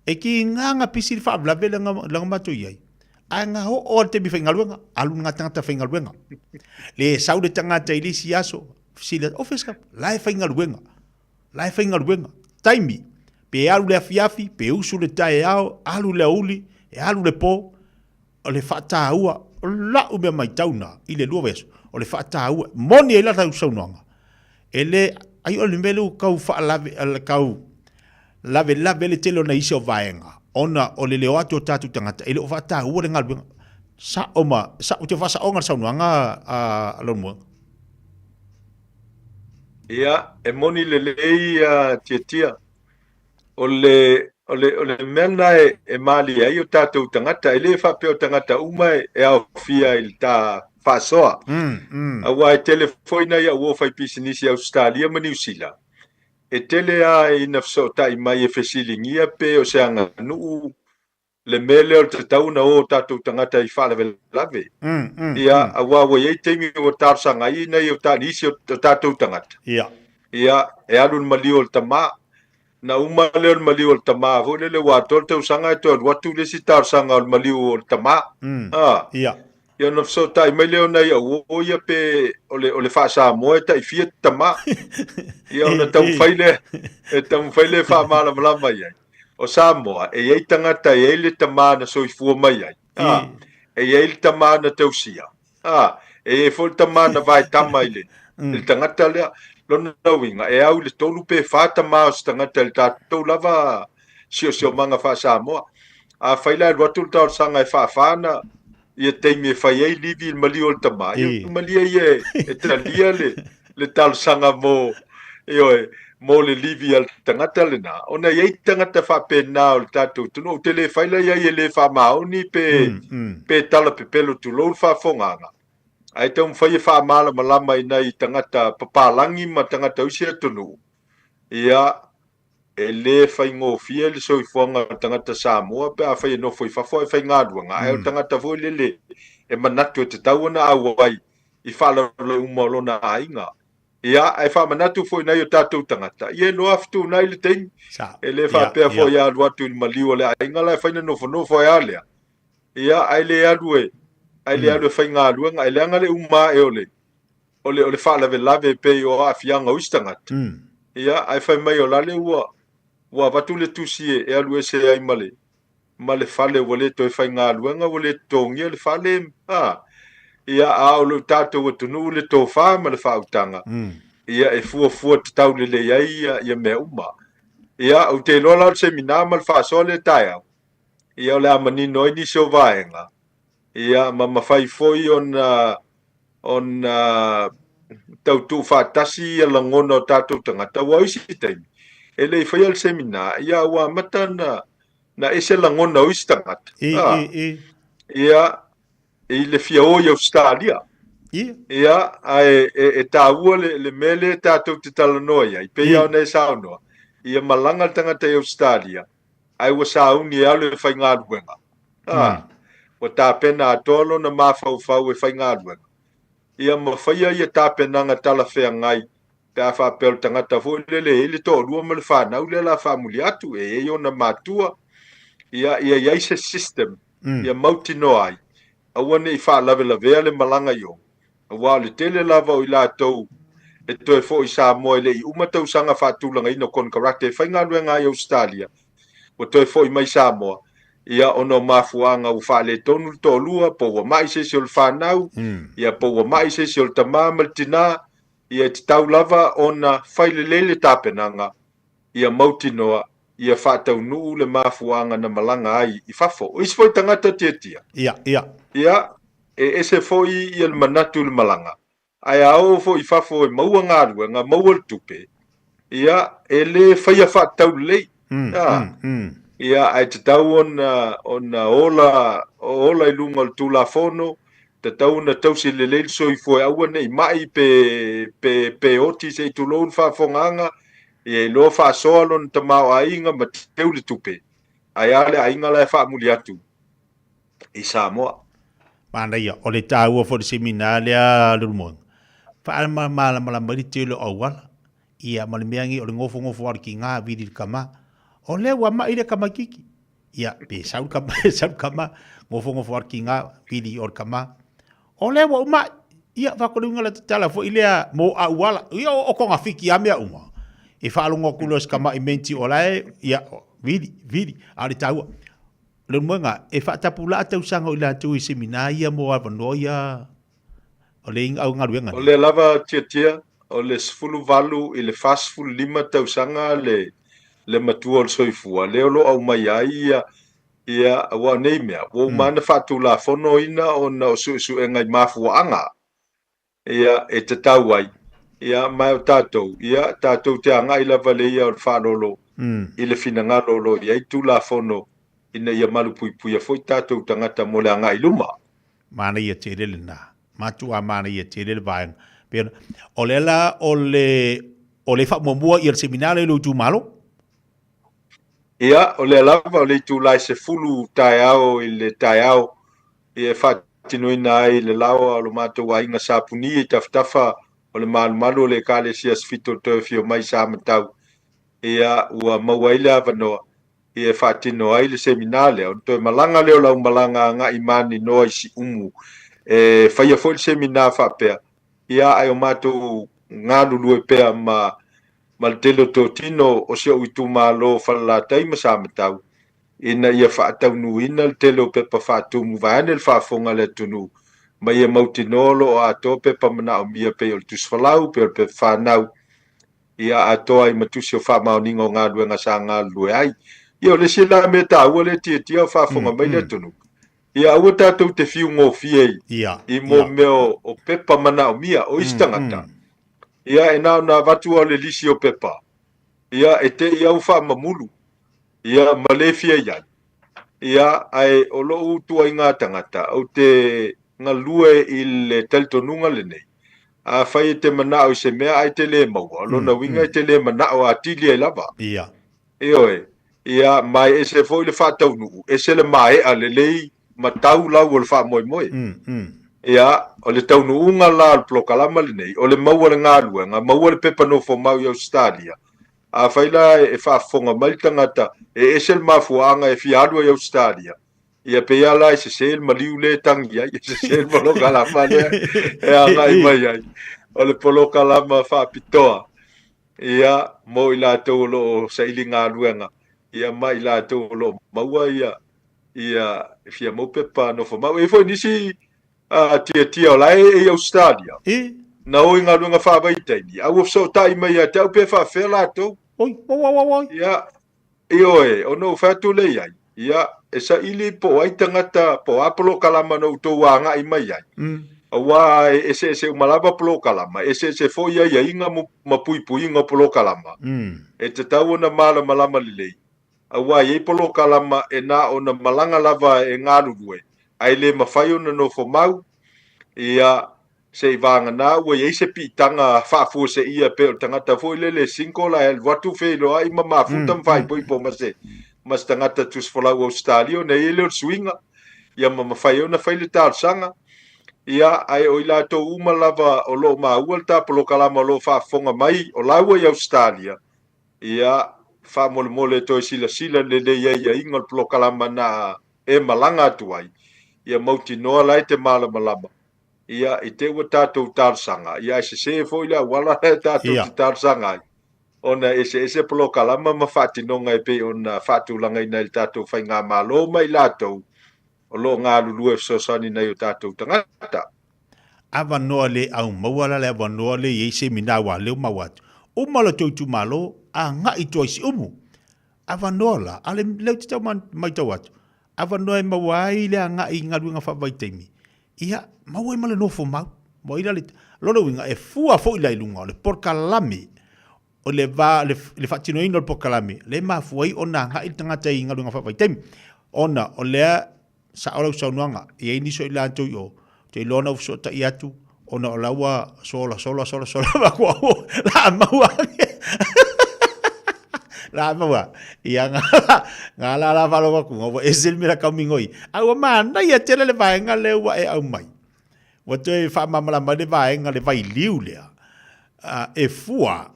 E ki nganga pisi le whaavlawe langa matu iai. A ngā o te mi whaingaluenga, alu ngā tangata whaingaluenga. Le sau le tangata I lisi aso, sila office lai whaingaluenga. Lai whaingaluenga. Taimi, pe alu le Fiafia, pe usu le Taeao, alu le uli, e alu le po, o le whaataua, o la umea mai tauna, I le lua weso, o le whaataua, moni e la tau saunoanga. E le, ai o le melu kau whaalave, kau lave le telo na isi o vaenga. Ona o le leo atu o tātu tangata. Ele o whata ua le ngaluenga. Sa o te whasa o ngar saunuanga a launua. Ia, e moni le lei tia. O le mena e mali ai o tātou tangata. Ele e whapea o tangata umai e au fia I tā whasoa. Awa e telefoina ia ua whai pisinisi Australia ma New Zealand. E tele a I nafso ta I mai e fesilingia pe o se anga nuu le mele o te tauna o tātou tangata I whalawe lave. Ia awa wa iei teimi o tārsanga I nei o tānisi o tātou tangata. Ia, e alu mali o tama. Na uma leo mali o tama. Vo le wato te usanga e to watu le si tārsanga o mali o tama. Ia nafso ta I mai leo nei o ia pe o le whaasa moe ta I fia tama. Ia ona tau whaile wha mala malama iai. O Samoa, e iei tangata e eile tama na soifua mai ai. E eile tama na tausia. E fol tama na vai tama ile. Il tangata lea, lona winga, e au le tolu pe wha tama o tangata il tātou lava sio manga wha Samoa. A whaila e watu tau sanga e whaafana, ia teimi e whai ei livi il mali o tama. Ia mali ei e talia le tau sanga mo, mo le livi al tangata le na. Ona iei tangata whapena o le tātou tunu. O te le whaila iei e le whamaoni pe tala pe pelo tu lou whafonganga. Ai tau mwhai e whamala malama I nei tangata papalangi ma tangata usia tunu. Ia e le whai ngofia le soifuanga tangata Samoa pe a whai no foi whafo e whai ngāruanga. Ai o tangata foi le e manatu e te tauana awai I whala le umalona ainga. Ia, ai whamanatu foi nei o tātou tangata. Ia no aftu nei le teimi. E le whapea foi a luatu I maliu le ainga lai whaina nofo e alea. Ia, ai le alue. Ai le alue whai ngā luanga. Ai le anga le uma e ole. Ole whalawe lave pe o a fianga uistangata. Ia, ai whai mai o lale ua. Ua watu le tusi e alue se ai male. Male whale wale toi whai ngā luanga wale tongia le whale. Ia a o le tātou atunu le tō wha ma le whautanga. Ia e fua te tau le iai ia mea uma. Ia au te lola o semina ma le whaasoa le Taeao. Ia o le amanino I nisi o vaenga. Ia ma mawhai foi o ona tautu whaatasi e langona o tātou tangata wa isi taimi. E lei whai al semina, ia wa mata na ese langona o isi tangata. Ia, i le fia o i Australia. Ia, e tāua le mele tātou te talanoa ia, i peia o nei saunoa. Ia malanga tangata i Australia. Ai wa sauni e alo e whai ngā ruenga. Wa tāpena atolo na mawhau e whai ngā ruenga. Ia mawhaia ia tāpenanga tala whea ngai. Pea whapel tangata fo lele ele tō rua ma le whanau le la whamuli atu e o na mātua. Ia iaise system. Ia mauti no ai. Awane i whaalawe la vea le malanga yo. Awa le tele lava o i la tau. E toi fo i Samoa le i umatau sanga whaatulanga ino kon karate. Whai ngā ruenga i Australia. O toi fo i mai Samoa. Ia ono mafuanga u whaale tonu to lua. Po wa mai se o le whanau. Ia po wa mai se o le tamama le tina. Ia te tau lava ona whaile lele tāpenanga. Ia mauti noa. Ia whātau nuu le mafuanga na malanga ai i whafo. O isi foi tangata tia. Ia, e se foi i le manatu le malanga. Ai ao fo i whafo e maua ngārua, ngā maua le tupe. Ia, e le whaia whātau lei. Ia, ai te tau ona ola i lunga le tūla whono. Te tau na tausi le leil so i fo e aua nei mai pe oti se i tulou le whafonganga. Ia i loa whaasoa lon ta mao ainga ma teu le tupe. Ai ale ainga la e whaamuli atu. I Samoa. Mana ia, o le tāua fo le seminale a lumuanga. Whaama mala mari te lo awala. Ia ma le meangi o le ngofo ar ki ngā vidi le kama. O le wa mai le kama kiki. Ia, pe sau kama, ngofo ar ki ngā vidi o le kama. O le wa umai, ia whakorunga la tala fo ilea mo a uala. Ia o konga fiki a mea uma. E whaalonga kulos kama i menti o lai, ia, vidi, a le tāua. Le mwenga, e whaatapula atau sanga o ila atu i semina ia mo avanoia o le inga au ngaruenga. O le lava tia, o le sfulu valu i le fasfulu lima tau sanga le matua o le soifua. Le olo au mai ai ia awa nei mea. Wo mana whaatula fono ina o na o su e ngai mafua anga. Ia e te tau ai. Ia mai o tātou. Ia tātou te anga i lava le ia o le whanolo. I le fina ngalolo. Ia i tula fono. Ina ia malu pui a foi tātou tangata mo le anga i luma. Mana ia te rele nā. Matua mana ia te rele vaenga. Pero, o le la o le whamomua i le seminare lo tu malo? Ia, o le lava o le tu lai se fulu Taeao i le Taeao. Ia whatinoina ai le lawa o lo mātou a inga sāpuni i taftafa o le malu o le kale sias fito tōwhi o mai sā matau. Ia ua mauaile avanoa. Ia whatino ai le seminale. O toi malanga leo lau malanga ngā imani noa i si umu. E whaia fo le semina whapea. Ia ai o mātou ngā lulu e pea ma le telo tō tino o se o itu mālo whalatai ma sā matau. Ina ia whaatau nuina le telo pepa whaatumu vaene le whaafonga le tunu. Ma ia mautinolo o ato pepa mana o mia pe o le tusfalau pe o le pepa whanau. Ia ato ai matusi o whaamauninga o ngā luenga sa ngā lue ai. Ia o le sila me tāua le tia o whaafonga mai le tunu. Ia ua tātou te whiu ngō fiei. I mō meo o pepa mana o mia o istangata. Ia e nao na watu o le lisi o pepa. Ia e te ia u whaamamulu. Ia malefia iai. Ia ai o loo tua i ngā tangata. O te ngā lue i le talitonunga le nei. A whai te manao i se mea ai te le maua. Lona winga i te le manao a tili ai lava. Ia. Ioe. Ia mai e se foi le whaatau nuu. E se le mai a le lei matau lau o le wha moi moi. Ia, o le tau nuunga la al plokalama le nei. O le maua le ngā lua. Ngā maua le pepa no fo mau i Australia. A whaila e whaafonga mai tangata. E esel mafuanga e fiadua i Australia. Ia pe ala e se sel maliu le tangi ai. E se sel polokalama lea. E anga i mai ai. O le polokalama whaapitoa. Ia, mo i la tau lo sa ili ngā luenga. Ia mai la tau lo maua ia. Ia fia mo pepa no fo mau. E foi nisi tia o lai e Australia. Na oi ngā luenga whaavaitaini. Au so tai mai a tau pe whaafea la tau. Oi. Ia, ioe, o no whaatu lei ai. Ia, e sa ili po ai tangata, po apolo kalama no tau anga i mai ai. Awa ese umalava polo kalama, ese fo ia inga mapui nga polo kalama. E te tau na mala malama lilei. Awa ye polo kalama e na o na malanga lava e ngarurue. Ai le mawhai o na no fo mau, ia se vanga na ua ye se pitanga whaafu se ia pe o tangata fo ile le sinkola el watu whelo ai mafuta mwhai poi po mas tangata tus folau Australia na ile o swinga. Ia mawhai o na whaile tār sanga. Ia ai o ila to uma lava o lo maua ta polo kalama lo whaafonga mai o laua i Australia. Ia whaamole to sila le ia ingal polo kalama na e malanga atu ai. Ia mauti noa lai te malama. Ia i te ua tātou tārsanga. Ia se fo ila wala tātou te tārsanga ai. Ona ese polo kalama ma whaatinonga e pe ona whaatulanga ina il tātou whai ngā malo mai lātou. O lo ngā lulu e sosani nei o tātou tangata. Awa noa le au mawala le awa noa le yeise minawa leo mawatu. O mala tautu malo a nga i toa isi umu. Awa noa la, ale leo te tau mai tau atu. Awa noa e mawai le a nga i ngaru nga whawai teimi. Ia, maua e male nofo mau. Mo ina le, lona winga e fua fo ila ilunga o le porkalami. O le whatino ino le porkalami. Le maa fuai o na nga i tangata i ngaru nga whawai teimi. Ona, o lea sa olau saunuanga, i eini so ila anto i o. Te ilona uso ta i atu, ona o laua sola, makua o, la maua. La maua, ia ngā la walo waku, ngā esel mira kaumingoi. Aua mana ia tele le vaenga le ua e au mai. Wato e whaamamala le vaenga le vai liu lea. E fua,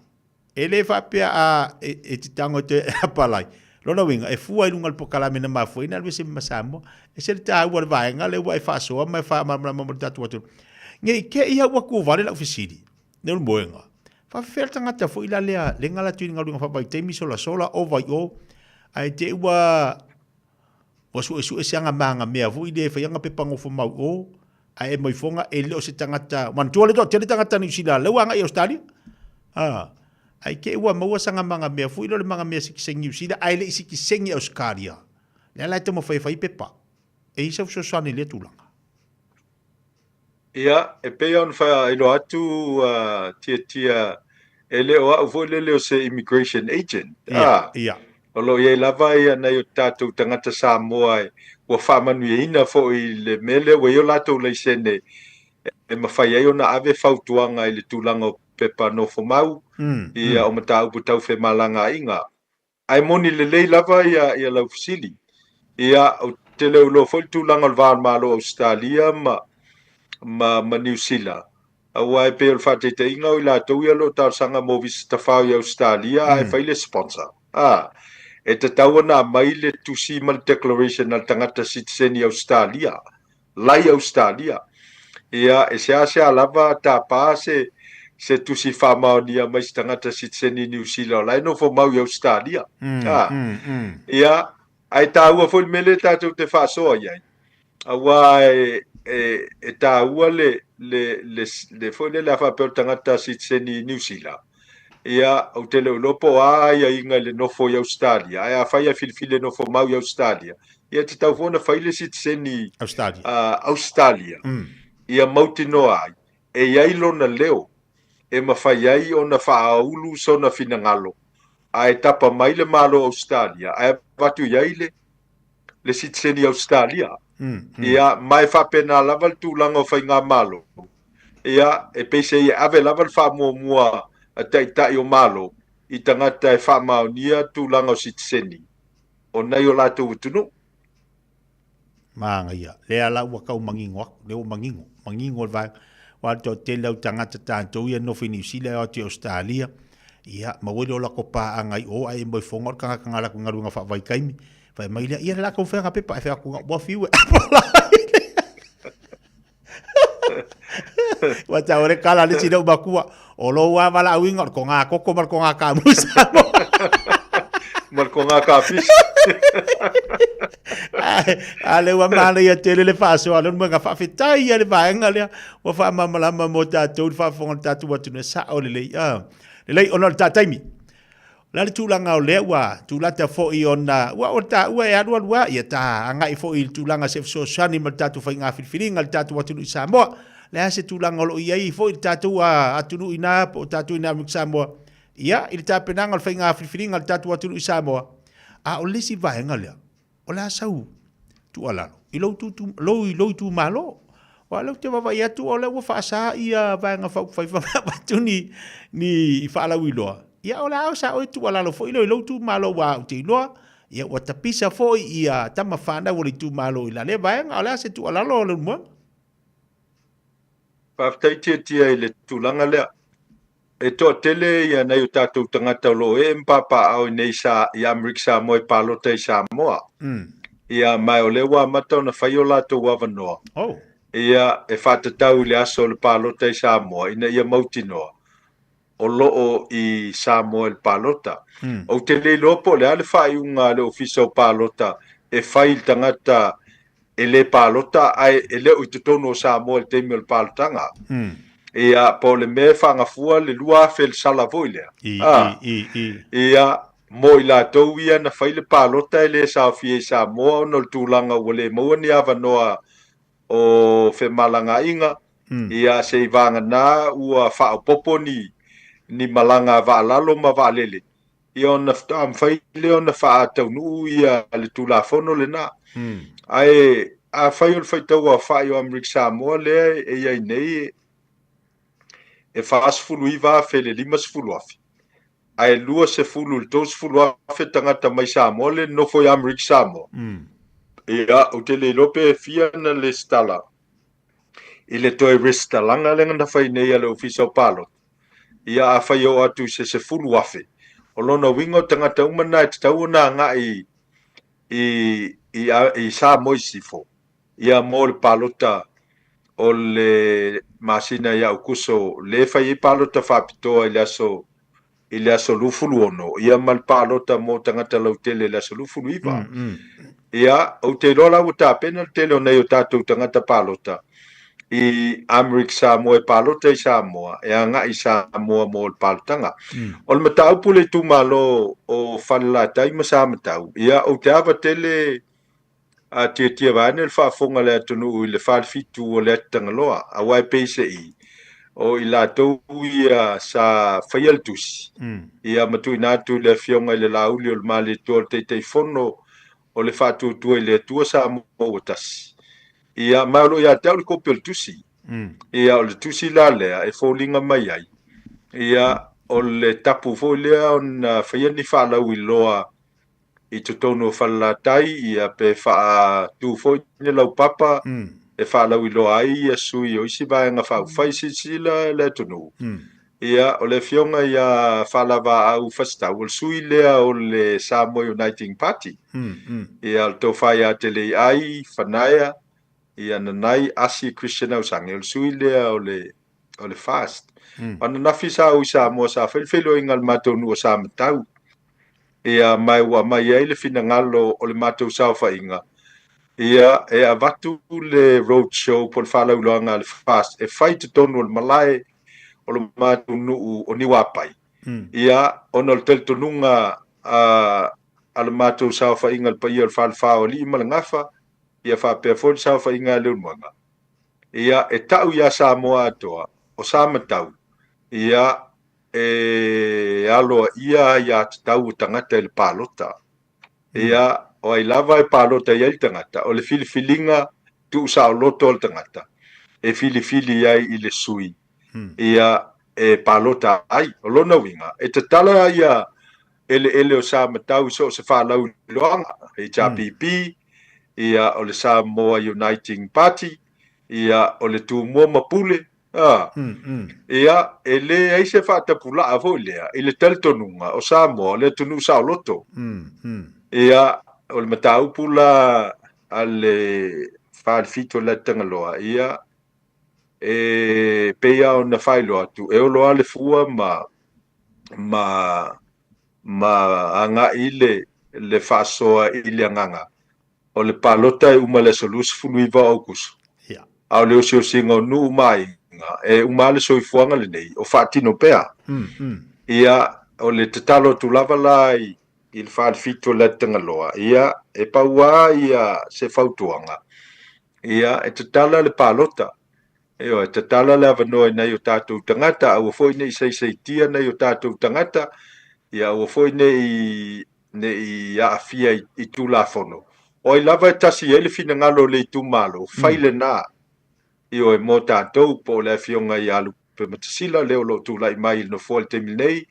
e le whapea a e titango te apalai. Lona winga, e fua i lunga le pokalame na mafua, ina alwese masamo, e se le tā ua le vaenga le ua e whaasoa, mai whaamamala tatu watu. Nge ke ia ua kua la ufisiri, ne ulu moenga. Whawhewhela tangata fo ila lea, le ngala tui ngā runga whapai, teimi sola, o vai o, ai te ua, wasu e seanga maanga mea, fo ide e whaianga pepango fo mau o, ai e moifonga, e leo se tangata, mantua le to, tele tangata ni usila, leo anga i Australia, ai ke ua maua sanga manga mea, fu ilo le manga mea sikisengi usida, ai le sikisengi Australia. Lea lai te mo whai pepa. E isa uso sani le tūlanga. Ia, e pea on whai ilo atu tia, e leo au fo leo se immigration agent. Ia. Olo ye lava ia nei o tātou tangata Samoa e ua whamanu e ina fo i le mele, wa io lātou leisene e mawhai ai o na ave whautuanga i le tūlanga o pepa no fo mau. Ia o mata upu tau whe malanga inga. Ai moni le lei lava ia lau fisili. Ia o te leo lo fo tu langa o vaan malo Australia ma New Zealand. Awa e pe o whate te inga o ila tau ia lo tau sanga mo visita whau i Australia ai whaile sponsor. E te tau na mai le tusi mal declaration al tangata citizen i Australia. Lai Australia. Ia e se lava ta pa se tusi whamaonia mai si tangata citizen i New Zealand. Lai no fo mau i Australia. Ia, ai tā ua fo mele tātou te whaasoa iai. Awa e tā ua le fo le la whapeo tangata citizen i New Zealand. Ia, au te leo lopo ia inga le nofo i Australia. Ai a whaia filifile nofo mau i Australia. Ia te tau fona whaile citizen i Australia. Ia mauti noa ai. E iai lona leo. E mawhai ai o na whaaulu so na finangalo. Ai tapa mai le malo Australia. Ai watu iai le citizen i Australia. Ia mai whapena laval tūlanga o whai ngā malo. Ia e peise i ave laval whamua a tai o malo. I tangata e whamaunia tūlanga o citizen. O nei o lātou utunu. Maanga ia. Lea la ua kau mangingo. Leo mangingo. Mangingo vai. Wato te lau tangata tātou ia no New Zealand o te Australia. Ia, mawele o la kopa angai o ai moi fonga kanga la kunga runga wha vai kaimi. Vai mai lea, ia la kau whenga pepa e whenga kunga ua fiu e Wata ore kala le sina umakua. O lo ua wala awinga ko ngā koko mar ko ngā kāmusa. Mar ko ngā kāpis. Ale wa mana ia tele le faso ale mo nga fa fitai ia le vaenga le wa fa mamala mo tatou fa fonga tatou watu na sa o le le ona tataimi la le tulanga o le wa tulata fo i ona wa o ta wa ia wa ia ta anga i fo i tulanga se so sani ma tatou fa nga filfilinga le tatou watu i Samoa le a se tūlanga lo iai fo i tātou a atunu ina po tātou ina Amerika Samoa. Ia, i le tāpenanga le whainga whiwhiringa le tātou atunu i Samoa. A o lesi vaenga lea. O le asau tu alalo. I lau tu malo. Wa lau te wawa i atu o le ua whaasa i a vaenga whaifa matuni ni i whaalau i loa. Ia o le au sa o tu alalo fo i lau tu malo wa o te iloa. Ia o tapisa fo i a tama whana o le tu malo i la le vaenga o le ase tu alalo o le mua. Whaftai tia i le tūlanga lea. E tō tele ia nei o tātou tangata lo e mpapa au nei sa i Amerika Samoa i palota i Samoa. Ia mai o le wa matau na whai o lātou wawanoa. Ia e whatatau le aso le palota i Samoa ina ia mautinoa. O loo i Samoa il palota. O te le lopo le ale whai unga le ofisa o palota e whai tangata e le palota ai e le o tutono o Samoa il teimi o le palotanga. Ia po le me whangafua le lua fel sala voilea. Ia mo i lātou ia na whai le palota e le Fiafia i Samoa o nol tūlanga o le maua ni awanoa o fe malanga inga. Ia se i vanga nā ua whaopopo ni malanga vaalalo ma vaalele. Ia o na whai le o na whaatau nuu ia le tūlafono le nā. Ai a whai o le whaitau a whai o Amerika Samoa le e iai nei e whaasfulu iwa fele 5 afi. Ai lua se fulu le 2 afi tangata mai Samoa le nofo i Amerika Samoa. Ia o te le lope fia na le stala. I le toe restalanga lenga na whai nei a le ofisa o palot. Ia a whai o atu se fulu afi. O lona wingo tangata umana e tau na nga i Samoa i sifo. Ia mo le palota o le masina ia ukuso le fai i palota whapitoa i le aso lufulu ono. Ia mal palota mo tangata lau tele le aso lufulu iwa. Ia o te rola o tāpena tele o nei o tātou tangata palota i Amerika Samoa i palota i Samoa e anga i Samoa mo le palotanga. O le matau pule tu malo o whalatai ma sa matau. Ia o te awa tele a tia vane le whaafonga le atunu i le whaalfitu o le atangaloa a wai peise i o i lātou ia sa whaialtusi ia matui nātu le fionga i le lauli o le male tua le teitei fono o le whaatutua i le tua sa mo o tasi ia maolo ia tau le kopi o le tusi ia o le tusi la lea e fōlinga mai ai ia o le tapu fo lea o na whaiani whaalau i loa i tutono whalatai ia pe wha tu fo ni lau papa e whaalau i loa ai ia sui o isi vaenga whau whaisisila le tunu. Ia o le fionga ia whalawa au whastau o le sui lea o le Samoa Uniting Party. Ia o tau whai a tele ai whanaia ia nanai asi Christian au sange o le sui lea o le fast. Ana nafi sa au i Samoa sa whelwhelo ingal matonu o sa matau. Ia mai wa mai ai le fina ngalo o le matou sao whainga. Ia e avatu le road show por whalau loanga le fast e whai te tonu o le malae o le matou nuu o niwapai. Ia ono le teltonunga a le matou sao whainga le paia le whalwha o li imalangafa ia whapea fo le sao whainga le unwanga. Ia e tau ia Samoa atoa o sa matau. Ia e aloa ia te tau o tangata i le palota. Ia o ai lava e palota ia i tangata. O le filifilinga tu sa o loto o le tangata. E filifili ai i le sui. Ia e palota ai. O lona winga. E te tala ia ele o sa matau so se whalau loanga. E JPP. Ia o le Samoa Uniting Party. Ia o le tūmua mapule. Ia e le ai se whaatapula a vo lea i le teltonunga o Samoa le tunu sa o loto. Ia o le matau pula a le whaarifito le tangaloa. Ia e peia o na whailo atu. E o loa le fua ma anga i le whaasoa i le anganga. O le palota e uma le solus funuiva o kusu. Au le osio singa o nu mai. E umale soifuanga le nei o whaatino pea. Ia o le tatalo tu lava lai i le whaarifito le tangaloa. Ia e paua ia se whautuanga. Ia e tatala le palota. Io te tala le avanoa nei o tātou tangata, au foi nei sei tia nei o tātou tangata, ia au foi nei a afia i tūlafono. O i lava e tasi ele fina ngalo le tu malo, faile na, io e mo tātou po le fionga i alu pe matasila, leo lo tu lai mai no foi te minei,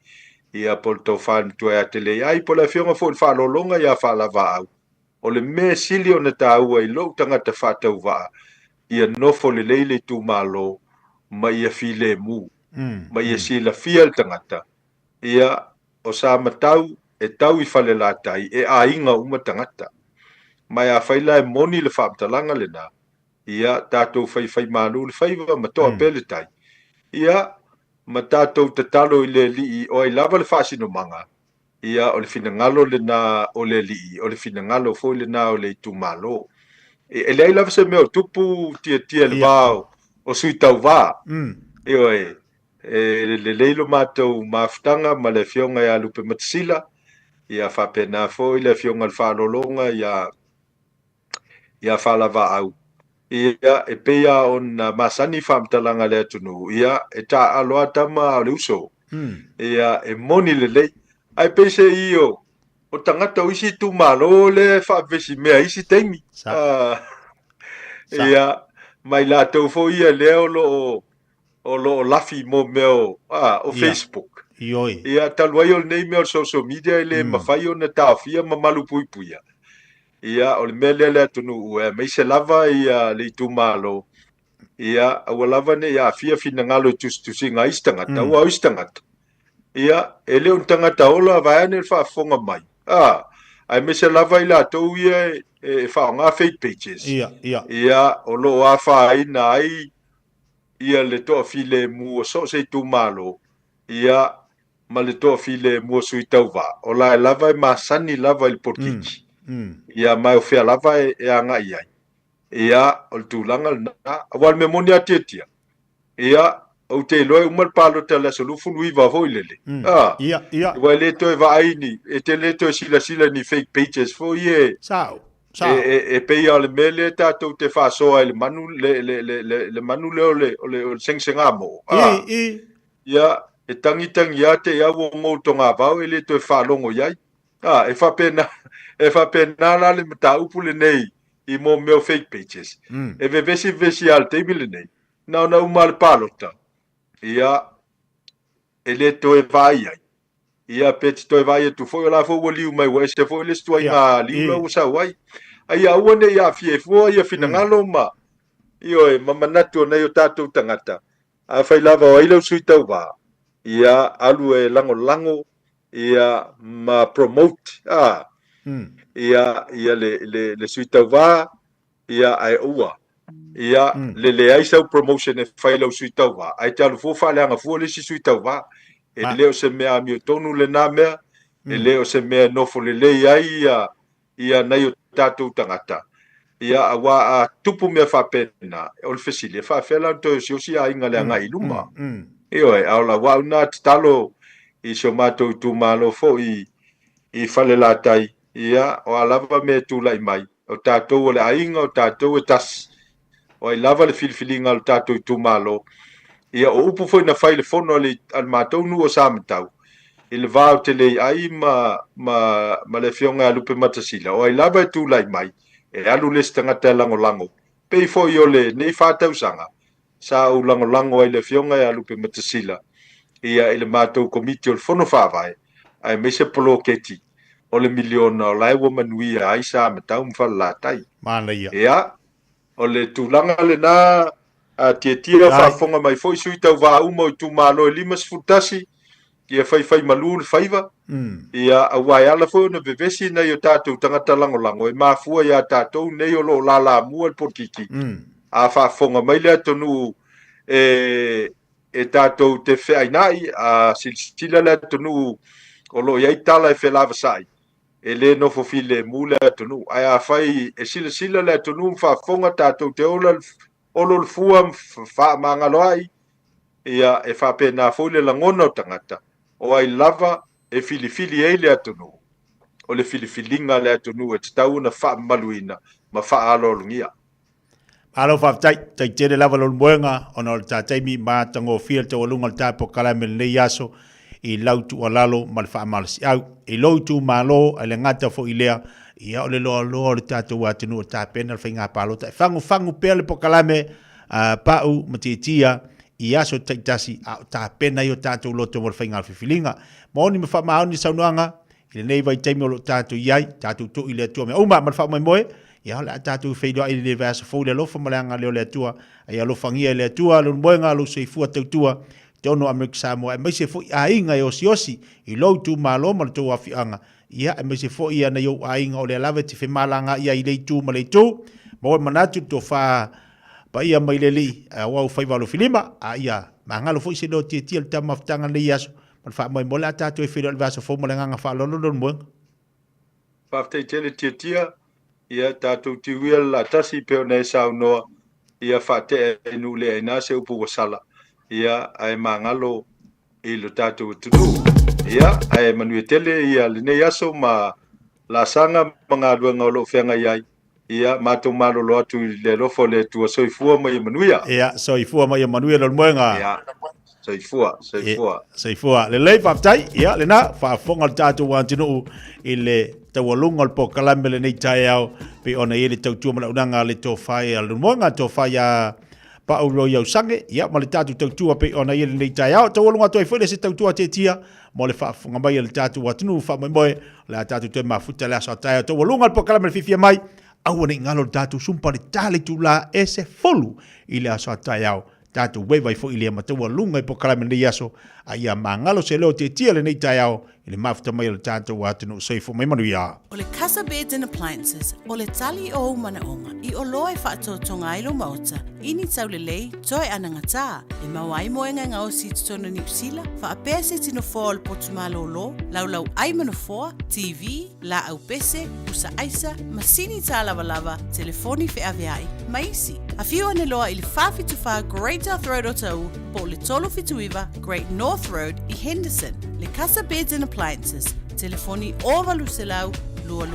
ia po le tau whānu tu e atele ai, po le fionga foi whālolonga ia whālava au. O le me sili o na tāua i lo tangata whātau waa, ia nofo le leile tu malo, ma ia file mu, ma ia sila fiel tangata, ia o sa matau e tau I fale la tai, e a inga uma tangata. Ma ia faila e moni le whaaptalanga le na, ia tātou fai manu le whaiva ma toa pele tai. Ia ma tātou te talo I le lii o ai lava le whaasino manga, ia o le finangalo le na o le lii, o le finangalo fo le na o le tu malo. E le ai lava se meo tupu tia le vao o sui tau vā. Le leilo mātou mafutanga ma le fionga ia lupe matasila, ia whapena fo I le fionga le whalolonga ia whalava au. Ia e peia on masani whamtalanga le atunu, ia e tā aloa tama o le uso. Ia e moni le lei, ai peise io, o tangata o isi tu malo le whaapesi mea isi teimi. Ia mai la tau fo ia leo o lo lafi mo meo o Facebook. Ia taluai o nei meo social media le mawhai o na Fiafia ma Malu pui puia. Ia o le mea lele atunu ue, mai se lava ia le tu malo. Ia awa lava ne ia fina ngalo tusi nga istangata, ua istangata. Ia e leo tangata ola vaene le whaafonga mai. Ai me se lava I la tau ia e whaonga fake pages. Ia o lo a whaina ai ia le toa file mua so se tu malo. Ia ma le toa file mua sui tau va. O la e lava e masani lava I porkichi. Ia mai o fea lava e anga iai. Ia o le tūlanga na awal me moni atiatia. Ia o te loe umal palo te la solufu nui va hoi lele. Ia le to e va aini. E te le to e sila ni fake pages fo ie. E peia le mele tātou te whasoa le manu le manu leo le sengsenga mo. Ia e tangitangi a te iau o ngou tonga vau e le to e whalongo iai. E whapena la le mata upu le nei I mo meo fake pages. E vesi al te le nei. Na umale palota. Ia e le to e vai ai. Ia peti to e vai e tu foi la fo liu mai wa se foi le stua nga liu o sa wai. Ai a one ia fie fo ia fina ngalo ma. Io e mamanatu nei o tatu tangata. A fai lava o ilo sui tau va. Ia alu e lango ia ma promote. Ia le sui tau va. Ia ai ua. Ia le ai sau promotion e fai lau sui tau va. Ai te alu fo fa le anga fo le si sui tau va. E leo se mea mi o tonu le nā mea, e leo se mea nofo le lei ai ia nei o tātou tangata. Ia awa a tupu mea whapena, o le fesili, e whawhela to si osi a inga le anga I luma. Eo e, aola wau nā te talo I so mātou tu malo fo I whale la tai. Ia, o a lava mea tu lai mai, o tātou o le ainga, o tātou e tas. O ai lava le filifilinga o tātou tu malo. Ia o upu foi na fai le fono le al matou nu o samatau. I le vāo te lei ai ma le fionga alupe matasila. O ai lava e tu lai mai. E alu le stangata lango. Pei foi o le nei whātau sanga. Sa u lango ai le fionga alupe matasila. Ia i le matou komiti o le fono whāwai. Ai me se polo keti. O le miliona o lai wamanuia ai samatau mwhalatai. Ia o le tūlanga le nā a tia whaafonga mai foi sui tau wā uma I tu malo e limas futasi ia whai malu le whaiva ia awai ala foi na vevesi nei o tātou tangata lango e mafua ia tātou nei o lo lala mua le porkiki a whaafonga mai lea tonu e tātou te whiainai a silsila lea tonu o lo iai tala e whelava sai e le nofo file mu lea tonu ai a whai e sila lea tonu whaafonga tātou te ola olo le fua fa mangaloai ia e fa pena foi le langona o tangata o ai lava e filifili e le atunu o le filifilinga le atunu e tau na fa maluina ma fa alolungia Alo whaftai, tai tere lava lor moenga, ona o ta taimi ma tango fia te walunga o ta po kalame le yaso, I lautu o lalo ma le wha amalasi au, I lautu malo, a le ngata fo I lea, ia o le loa loa le tātou atinu o tā pena le whainga palota, e whangu pea le po kalame, pau ma tia, I aso taitasi, a tā pena I o tātou loto mo le whainga whiwhilinga, ma oni ma wha maoni saunuanga, I le nei vai taimi o lo tātou iai, tātou to I le atua me uma, ma le wha mai moe, ia la tatu feido ai le vasa fo le lofa malanga le le tua ai lo fangia le tua lo moenga lo se fu tua te ono America Samoa mai se fo ainga e osiosi I lo tu malo mal tu afianga ia mai se fo ia na yo ainga o le lava te fe malanga ia I le tu ma le tu mo manatu to fa pa ia mai le li wa fai valo filima ia manga lo fo se do ti el tama ftanga le yaso mal fa mai mola tatu e feido le vasa fo malanga fa lo moenga fa te tele tia ia tātou tiwia la tasi peo nei sau noa, ia whate e nu le e nase upu wasala, ia ai mangalo I lo tātou tunu. Ia ai manui tele ia le nei aso ma la sanga mga luenga o lo whenga iai, ia mātou malo lo atu le lofo le tua soifua mai manuia. Ia, soifua mai manuia lo moenga. Ia, soifua. Le lei whaftai, ia, le nā, whafonga le tātou wantinu I le tawalunga le po kalame le nei Taeao pe ona I le tautua malaunanga le tō whai a le moenga tō whai a pauro iau sange, ia, ma le tātou tautua pe ona I le nei Taeao, tawalunga tō I whai se tautua te tia, mo le whafonga mai le tātou wantinu whamai moe, le tātou te mafuta le aso a Taeao, tawalunga le po kalame le Fiafia mai, au ane ngalo le tātou sumpa le tāle tūla e se folu I le aso a Taeao, tātou wewai fo I le matua lunga I po kalame nei aso, a ia mangalo se leo te tia le nei Taeao, I le mafuta mai le tātou atinu seifo mai manuia. O le Casa Beds and Appliances, o le tali o manaonga, I o loa e whaatotonga ai lo mauta, ini tau le lei, toi ananga tā, e mawai moenga ngā o si tutona ni usila, wha apea se tino fōa le potumalo lo, laulau ai manafoa, TV, la au pese, usa aisa, masini tā lava, telefoni Fiafia ai, maisi. A whiu ane loa I le whawhituwha Great North Road o tau, po le tolo fituiva Great North Road I Henderson, le Casa Beds and Appliances, telefoni ovalu selau, lua,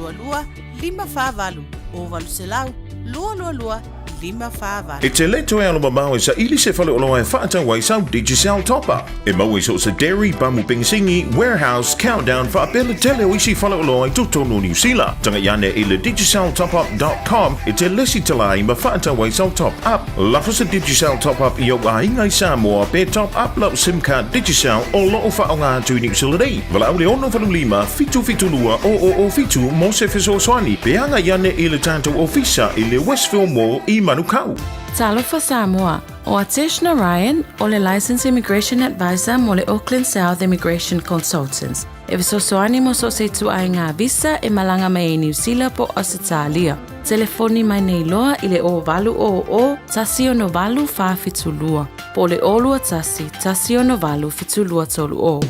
5 ovalu selau, lua, 5 E te leto e alo mamau e sa ili se fale oloa e whaata wai sau Digicel Top-Up. E mau e so sa Dairy, Bamu Pingsingi, Warehouse, Countdown, whaapele tele o isi fale oloa e tutono New Zealand. Tanga iane e le digiceltopup.com e te lesi tala I ma whaata wai sau Top-Up. Lafo sa Digicel Top-Up I au ainga I Samoa pe Top-Up lau SIM card Digicel o loo whaonga tu New Zealand ei. Wala au le ono walulima, fitu lua o fitu mo se fiso swani. Peanga iane e le tanto ofisa I le Westville Mall I Manukau. Talo for Samoa. O Ateshna Ryan, o le Licensed Immigration Advisor mo le Auckland South Immigration Consultants. E visosoani mo so se tu ai ngā visa e malanga mai New Zealand po Australia. Telefoni mai nei loa I le o valu o tasi o no valu whawhitulua. Po le olua tasi o no valu fitulua tolu o.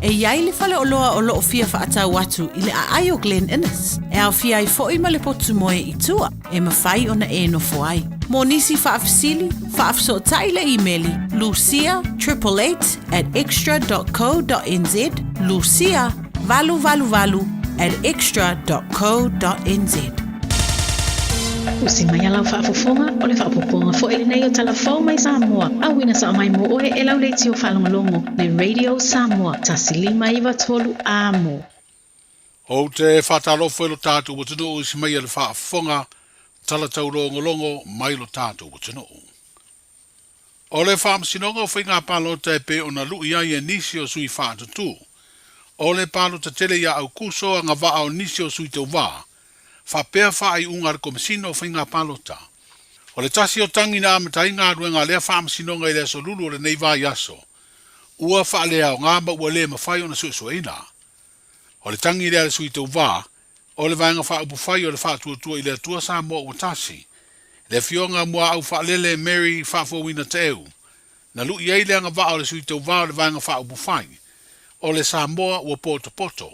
E iai le fale o loa o loo fia whaatau atu I le aai o Glen Innes. E au fia I fo'i ma le potu moe I tua. E mawhai o na e no foai. Mo nisi whaafisili, whaafisootai le e-maili lucia888@extra.co.nz Lucia valu@extra.co.nz Usi mai alau whaafofonga o le whaapoponga fo ele nei o talafau mai Samoa. Awina sa mai mo oe e lau leiti o whalongalongo le Radio Samoa tasili mai watolu amo. O te whatalofo lo tātou o tino usi mai le whaafonga talatau longo mai lo tātou o tino. O le whaamsinonga o whainga palo te pe o na lui ai e nisi o sui whaatutu. O le palo te tele ia au kuso a ngā waa o nisi o sui te wā. Whapea whaai ungar komisino o whainga palota. O le tasi o tangi na amatai ngā ruenga lea whaamsinonga I le aso lulu o le nei vai aso. Ua whaalea o ngā ma ua le mawhai o na suesueina. O le tangi lea le sui te wā, o le vaenga whaupu whai o le whaatuatua I le atua Samoa o tasi. Le fionga mua au whaalele Mary whaafowina Taeao. Na lui ei lea ngā waa o le sui te wā o le vaenga whaupu whai. O le Samoa ua poto.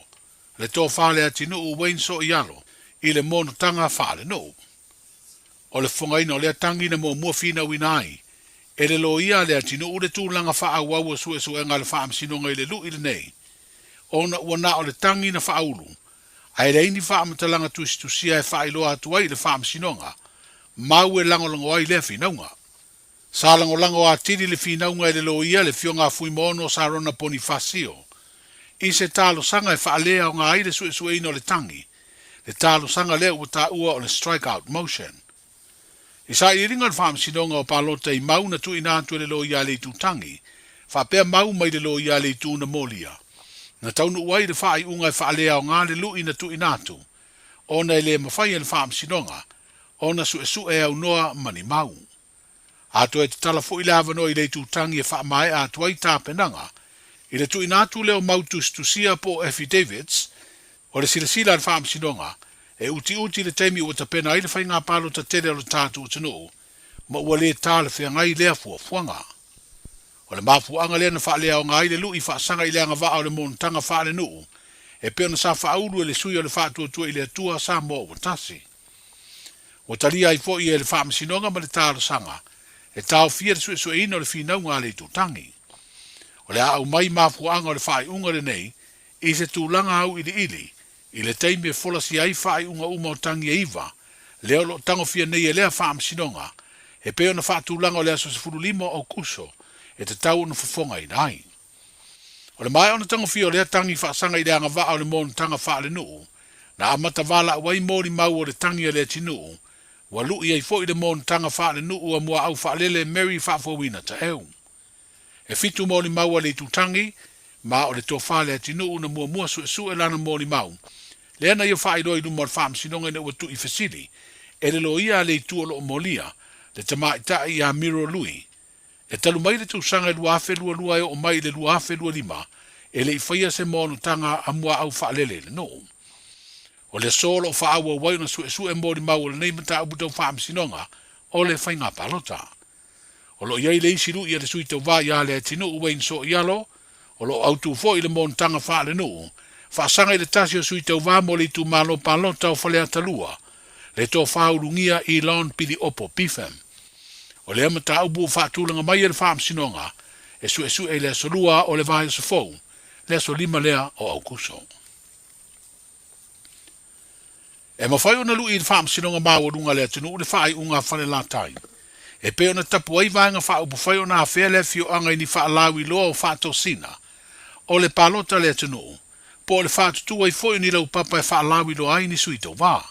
Le tō whaale atinu u Weinso I alo. I le mono tanga whaale no. O le whongaina o lea tangi na mua fina winai. E le lo ia lea tino ure tūlanga wha waua sue e ngā le wha amsinonga I le lu I le nei. O na wana o le tangi na wha ulu. Ai le ini wha amatalanga tusia e wha iloa atuai le wha amsinonga. mau e lango ai le finaunga. Sa lango a tiri le finaunga e le lo ia le fionga fui mono sa rona Bonifacio. I se talo sanga e whaalea o ngā aire sue ino le tangi. Le talo sanga lea ua ta ua o le strikeout motion. I sa i ringa le whaamsinonga o palota i mau na tu ina atu le lo ia le tu tangi. Whapea mau mai le lo ia le tu na molia. Na taunu uai le whaai unga e whaalea o ngā le lui na tu ina atu. Ona e le mawhai e le whaamsinonga. Ona sue au noa mani mau. Ato e te tala fo i le avano i le tu tangi e whaamae atu ai tāpenanga. I le tu inatu leo mautus tu sia po affidavits, o le sila le whaamsinonga, e uti le teimi ua tapena ai le whai ngā palo ta tere o le tātu o tanu, ma ua le tā le whea ngai lea fuanga. O le mafuanga lea na wha lea o ngai le lui whaasanga i lea ngā o le montanga wha le nuu, e peo na sa whaulu e le sui o le whaatua i le atua sa mo o tasi. O talia i fo i e le whaamsinonga ma le tālo sanga, e tāo fia le sue ino le whinaunga le tutangi. O le au mai mafuanga o le whaai unga le nei, i se tūlanga au ili, i le teime fola si ai whaai unga o tangi e iwa, leo lo tango fia nei e lea whaam sinonga, e peo na wha tūlanga o lea so se furulimo o kuso, e te tau na fufonga i nai. O le mai o na tango fia o lea tangi whaasanga i lea ngā o le mon tanga wha le nuu, na amata wala wai mori mau o le tangi o lea tinuu, wa lui ai fo i le mon tanga wha le nuu a mua au wha lele Mary wha fawina Taeao. E fitu mōni mau a le tutangi, ma o le tō whale ati nuu na mua su e lana mōni mau. Le ana ia whae roi numar whaam sinonga na ua tu i fasili, e le lo ia le tu o lo molia, le tamai ta i a miro lui. E talu mai le tu sanga lua afe lua e o mai le lua afe lima, e le i whaia se mōnu tanga a mua au whaalele le nuu. O le solo o whaaua wai na su e mōni mau le neimata au butau whaam sinonga, o le whainga palota. O lo iai le isiru ia le sui tau wā ia le tinu uwein so ialo, o lo autu fo i le montanga wha le nuu, whaasanga i le tasi o sui tau wā mo le tu malo palota o whalea talua, le tō whaurungia i laon pili opo pifem. O le amata au bua whaatulanga mai e le whaam sinonga, e su e le solua o le vāia sa fau, le so lima lea o au kuso. E mawhai o na lui i le whaam sinonga māua runga le tinu, le whaai unga whale la tai. E peo na tapu ai vanga wha upu whai o nā whea le fio anga i ni wha alawi loa o wha sina. O le palota le tunu. Po le wha tutu ai fo ni lau papa e wha alawi loa ai ni sui tau wā.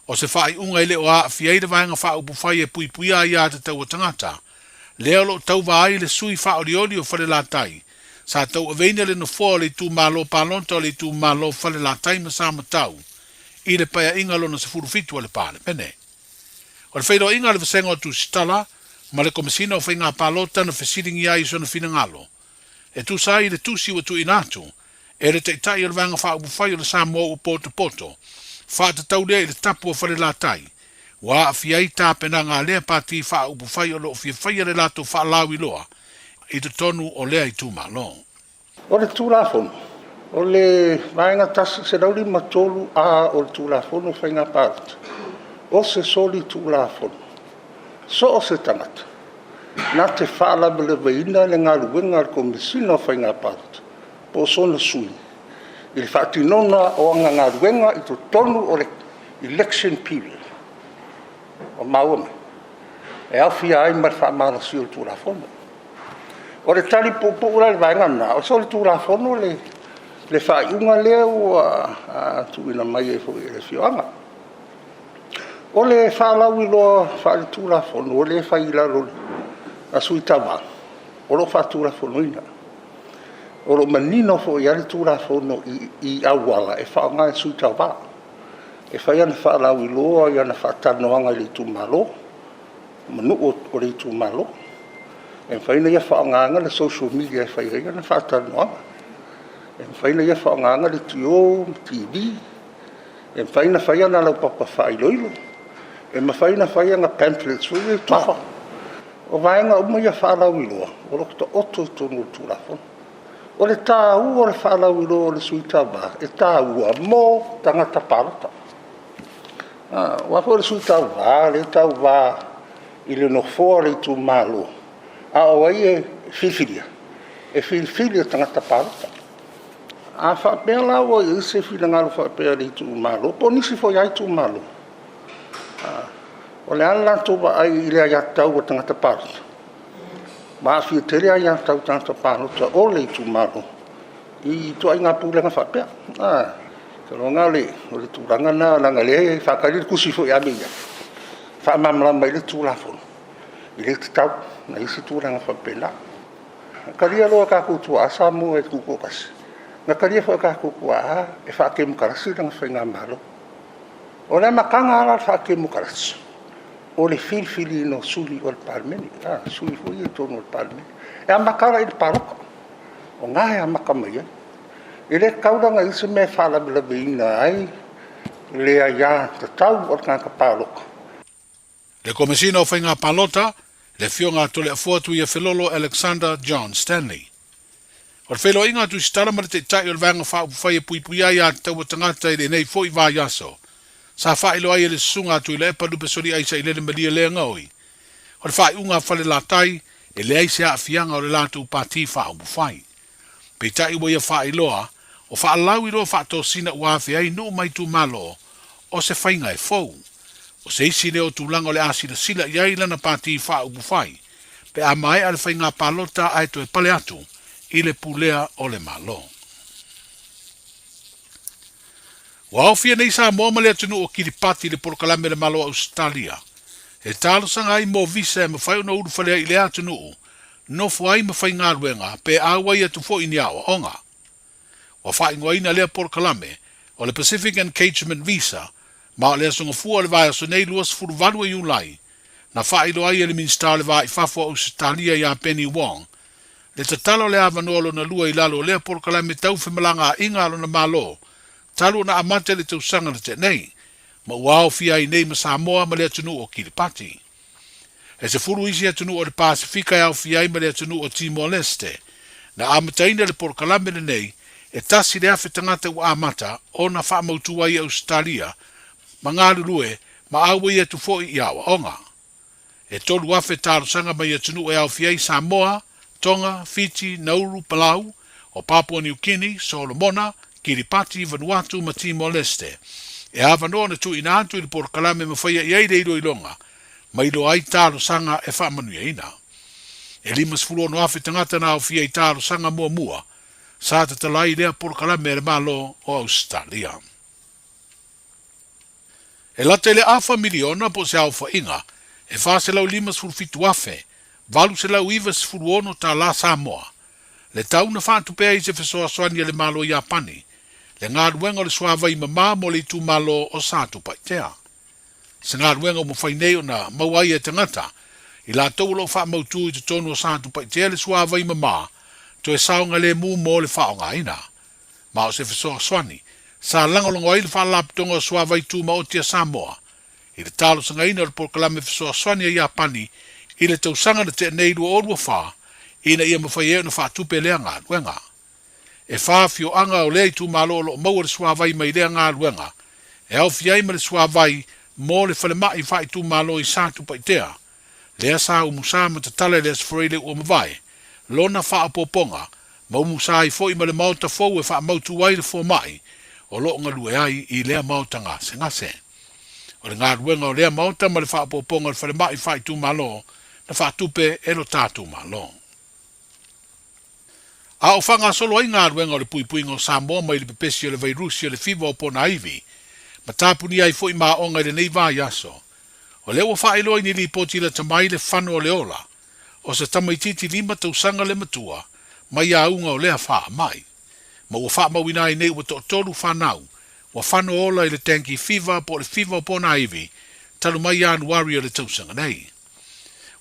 O se wha i unga i le o a fia i le vanga wha upu whai e pui a ia te tau o tangata. Leo lo tau wā ai le sui wha orioli o whale la tai. Sa tau aveina le no fo le tu malo palonta o le tu malo whale la tai ma sa matau. I le paya inga lo na se furufitu le pale pene. O le whairo inga le whasenga o tu stala, ma le komisina o whainga palota na whesiringi ai so na whina ngalo. E tu sai le tusi wa tu inatu, e le teitai o le vanga wha upu whai o le Samoa o poto. Wha te taulea i le tapu o whare la tai. Wa a fiai tāpena ngā lea pati wha upu whai o lo o fia whai le lato wha lawi loa, i te tonu o lea i tu malo. O le tūlafonu, o le vaenga tasi se rauri matolu a o le tūlafonu whainga palota. O se soli tūlafonu. So o se tangata. Nā te whaalabe le veina le ngā ruenga le komisina o whainga palota. Po sona sui. I le whaatinona o anga ngā ruenga i to tonu o le election period. O mauame. E awhia ai mar whaamara si o tūlafonu. O le tali popo ura le vaenga na. O soli tūlafonu le whaiunga lea o tuina mai e fo i le fioanga. O le whaalawi loa whaare tūlafonu, o le whailaro a sui tawa, o lo whaatūlafonu ina. O lo manino fo i ale tūlafonu i awala e whaanga e sui tawa. E whaiana whaalawi loa i ana whaatanoanga i le tūmalo, manu o le tūmalo. E whaina ia whaanganga le social media e whaireia na whaatanoanga. E whaina ia whaanganga le tio, TV. E whaina whaiana lau papa whailoilo. E mawhaina whaianga pamphlets o i tofa. O vaenga uma ia whaalawi loa, o rokta oto tonu tūlafonu. O le tāu o le whaalawi loa o le suita wā, e tāua mō tangata palota. Wafo le suita wā, le tāu wā, i le nofoa le tū mālo. A o ai e whiwhiria, e whiwhiria tangata palota. A whapea lawa i se whina ngalo whapea le tū mālo, po nisi fo iai tū mālo. O le ala tu wa ai i lea iatau o tangata pārota. Ma fi te lea iatau tangata pārota o le tu Malu. I tu ai ngā pūlenga whapea. Te ronga le, o le tūranga na langa le, whakari le kusi fo i amia. Whaamamala mai le tūlafono. I le te tau, na isi tūranga whapela. Karia loa ka kūtua a Samoa e kūko kasi. Nga karia wha ka kūkua a e whaake mukarasi langa whainga Malu. O le makanga ala whaake mukarasi. O le filfili no suli o le palmeni. Suli fo i tono o le palmeni. E a makara i le paroka. O ngā e a makamai ai. I le kauranga i se me whalabilabe ina ai. Lea ia te tau o le kāka paroka. Le komesina o whainga palota, le fionga tole a fuatu i a Filolo Alexander John Stanley. O le whelo inga tu stara mara te tai o le vanga wha upawhai e pui ai a tau o tangata i le nei fo i vā yaso. Sa whailo ai e le sunga tu i le epa lupe sori aisa i le malia lea ngaui. O le whai unga whale la tai, e le aise a fianga o le lātu pāti wha upawhai. Pei tai ua ia whailoa, o whaalau i roa whaato sina uawhi ai no mai tu malo, o se whainga e fau. O se isi leo tūlanga o le asina sila i ai lana pāti wha upawhai. Pe a mai a le whainga palota ai to e pale atu, i le pulea o le malo. Wa ofia nei Samoa ma le atunu o Kiripati le porokalame le malo Australia. E talo sanga ai mo visa e mawhai una uru whalea i le atunu no fuai mawhai ngā ruenga pe awa i atu fo ini awa onga. Wa whai ngoina lea porokalame o le Pacific Engagement Visa ma o le asonga fua le vai aso nei luas furu valua iulai na whai lo ai e le minister le vai fafo Australia i a Penny Wong. Le tatalo le avanolo na lua i lalo lea porokalame tau whimalanga inga alo na malo talu na amate le tausanga na te nei, ma uao fia i nei ma Samoa ma le atunu o Kiripati. E se furu isi atunu o le Pasifika e au fia i ma le atunu o Timor-Leste, na amataina le porokalame le nei, e tasi le afe tangata ua amata o na whaamautua i Australia, ma ngā lulue, ma aua i atu fo i awa onga. E tolu afe talo sanga ma i atunu e au fia i Samoa, Tonga, Fiji, Nauru, Palau, o Papua New Guinea, Solomona, Kiripati, Vanuatu, ma Timor-Leste. E avanoa na tu ina atu i le porokalame ma whaia i aire ilo ilonga, ma ilo ai talo sanga e whaamanuia ina. E limas fulono afe tangata na au fia i talo sanga mua mua, sa te talai lea porokalame le malo o Australia. E late le afa miliona po se alfa inga, e fa se lau limas fulfitu afe, valu se lau iwa se fuluono ta la Samoa. Le tau na whaatu pēa i se fesoa soani le malo i Apani, le ngā ruenga le suawa i mamā mo le tu malo o sātu paitea. Se ngā ruenga mo whainei o na mauai e tangata, i la tau lo wha mautu i te tonu o sātu paitea le suawa i mamā, to e saonga le mū mo le whaonga ina. Ma o se fesoa soani, sa langolongo ai le wha laptonga o suawa i tu maotia Samoa, i le talo sanga ina le porokalame fesoa soani i Apani, i le tausanga na te neilu o orua wha, ina ia mawhai eo na whaatupe lea ngā ruenga. E whaafio anga o lea i tu malo o maua le suawai mai lea ngā ruenga. E au fiai ma le suawai mo le whalemai whai tu malo i sātu paitea. Lea sā umusa ma te tale lea sforeile ua mawai. Lona whaapoponga ma umusa i fo i ma le mauta fau e wha mautu wai le fo mai o lo ngalue ai i lea mauta ngā se ngase. O le ngā ruenga o lea mauta ma le whaapoponga le whalemai whai tu malo na whaatupe e lo tātu malo. A o whanga solo ai ngā ruenga o le pui ngō Samoa mai le pepesi o le vairusi o le whiwa o pona iwi, ma tāpuni ai fo i maa onga i le nei vā yaso. O le ua whaeloa ni li poti la tamai le whanu o le ola, o se tamaititi lima tausanga le matua, mai a unga o lea wha mai. Ma ua wha mawina i nei ua to tolu whanau, ua whanu ola i le tanki whiwa po le whiwa o pona iwi, talu mai anuari o le tausanga nei.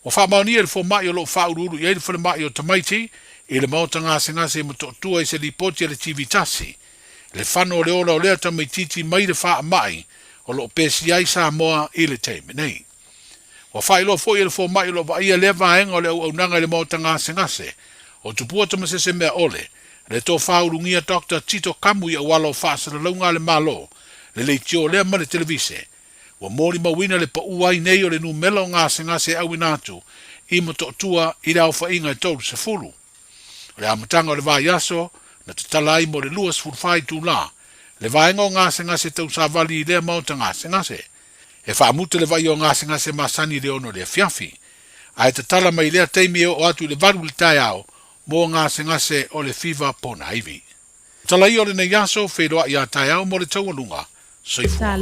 Ua wha maunia le fo mai o lo wha ururu i eile whale mai o tamaiti, i le mauta ngase ma to'atua i se li poti le TV tasi, le whano o le ola o lea tamaititi mai le wha mai o lo pesi ai Samoa i le teime nei. Wa whaelo fo i le fo mai o lo wa ia lea vaenga o le au nanga i le mauta ngase, o tupua tamasese mea ole, le tō whaurungia Dr. Tito Kamu i awala o whaasara launga le malo, le leitio lea ma le televise, wa mori mawina le pa uai nei o le numela o ngase au inatu, i ma to'atua i le au whainga i tōru se fulu. O le amatanga o le vai aso, na te talai mo le luas furfai tu la, le vaenga o ngase tau sa vali i lea mauta ngase, E whaamute le vai o ngase masani le ono le Fiafi. Ai te tala mai lea teimi o atu le varu le Taeao mo ngase o le fiva pona iwi. Tala i o le nei yaso wheroa i a Taeao mo le taualunga. Soifua.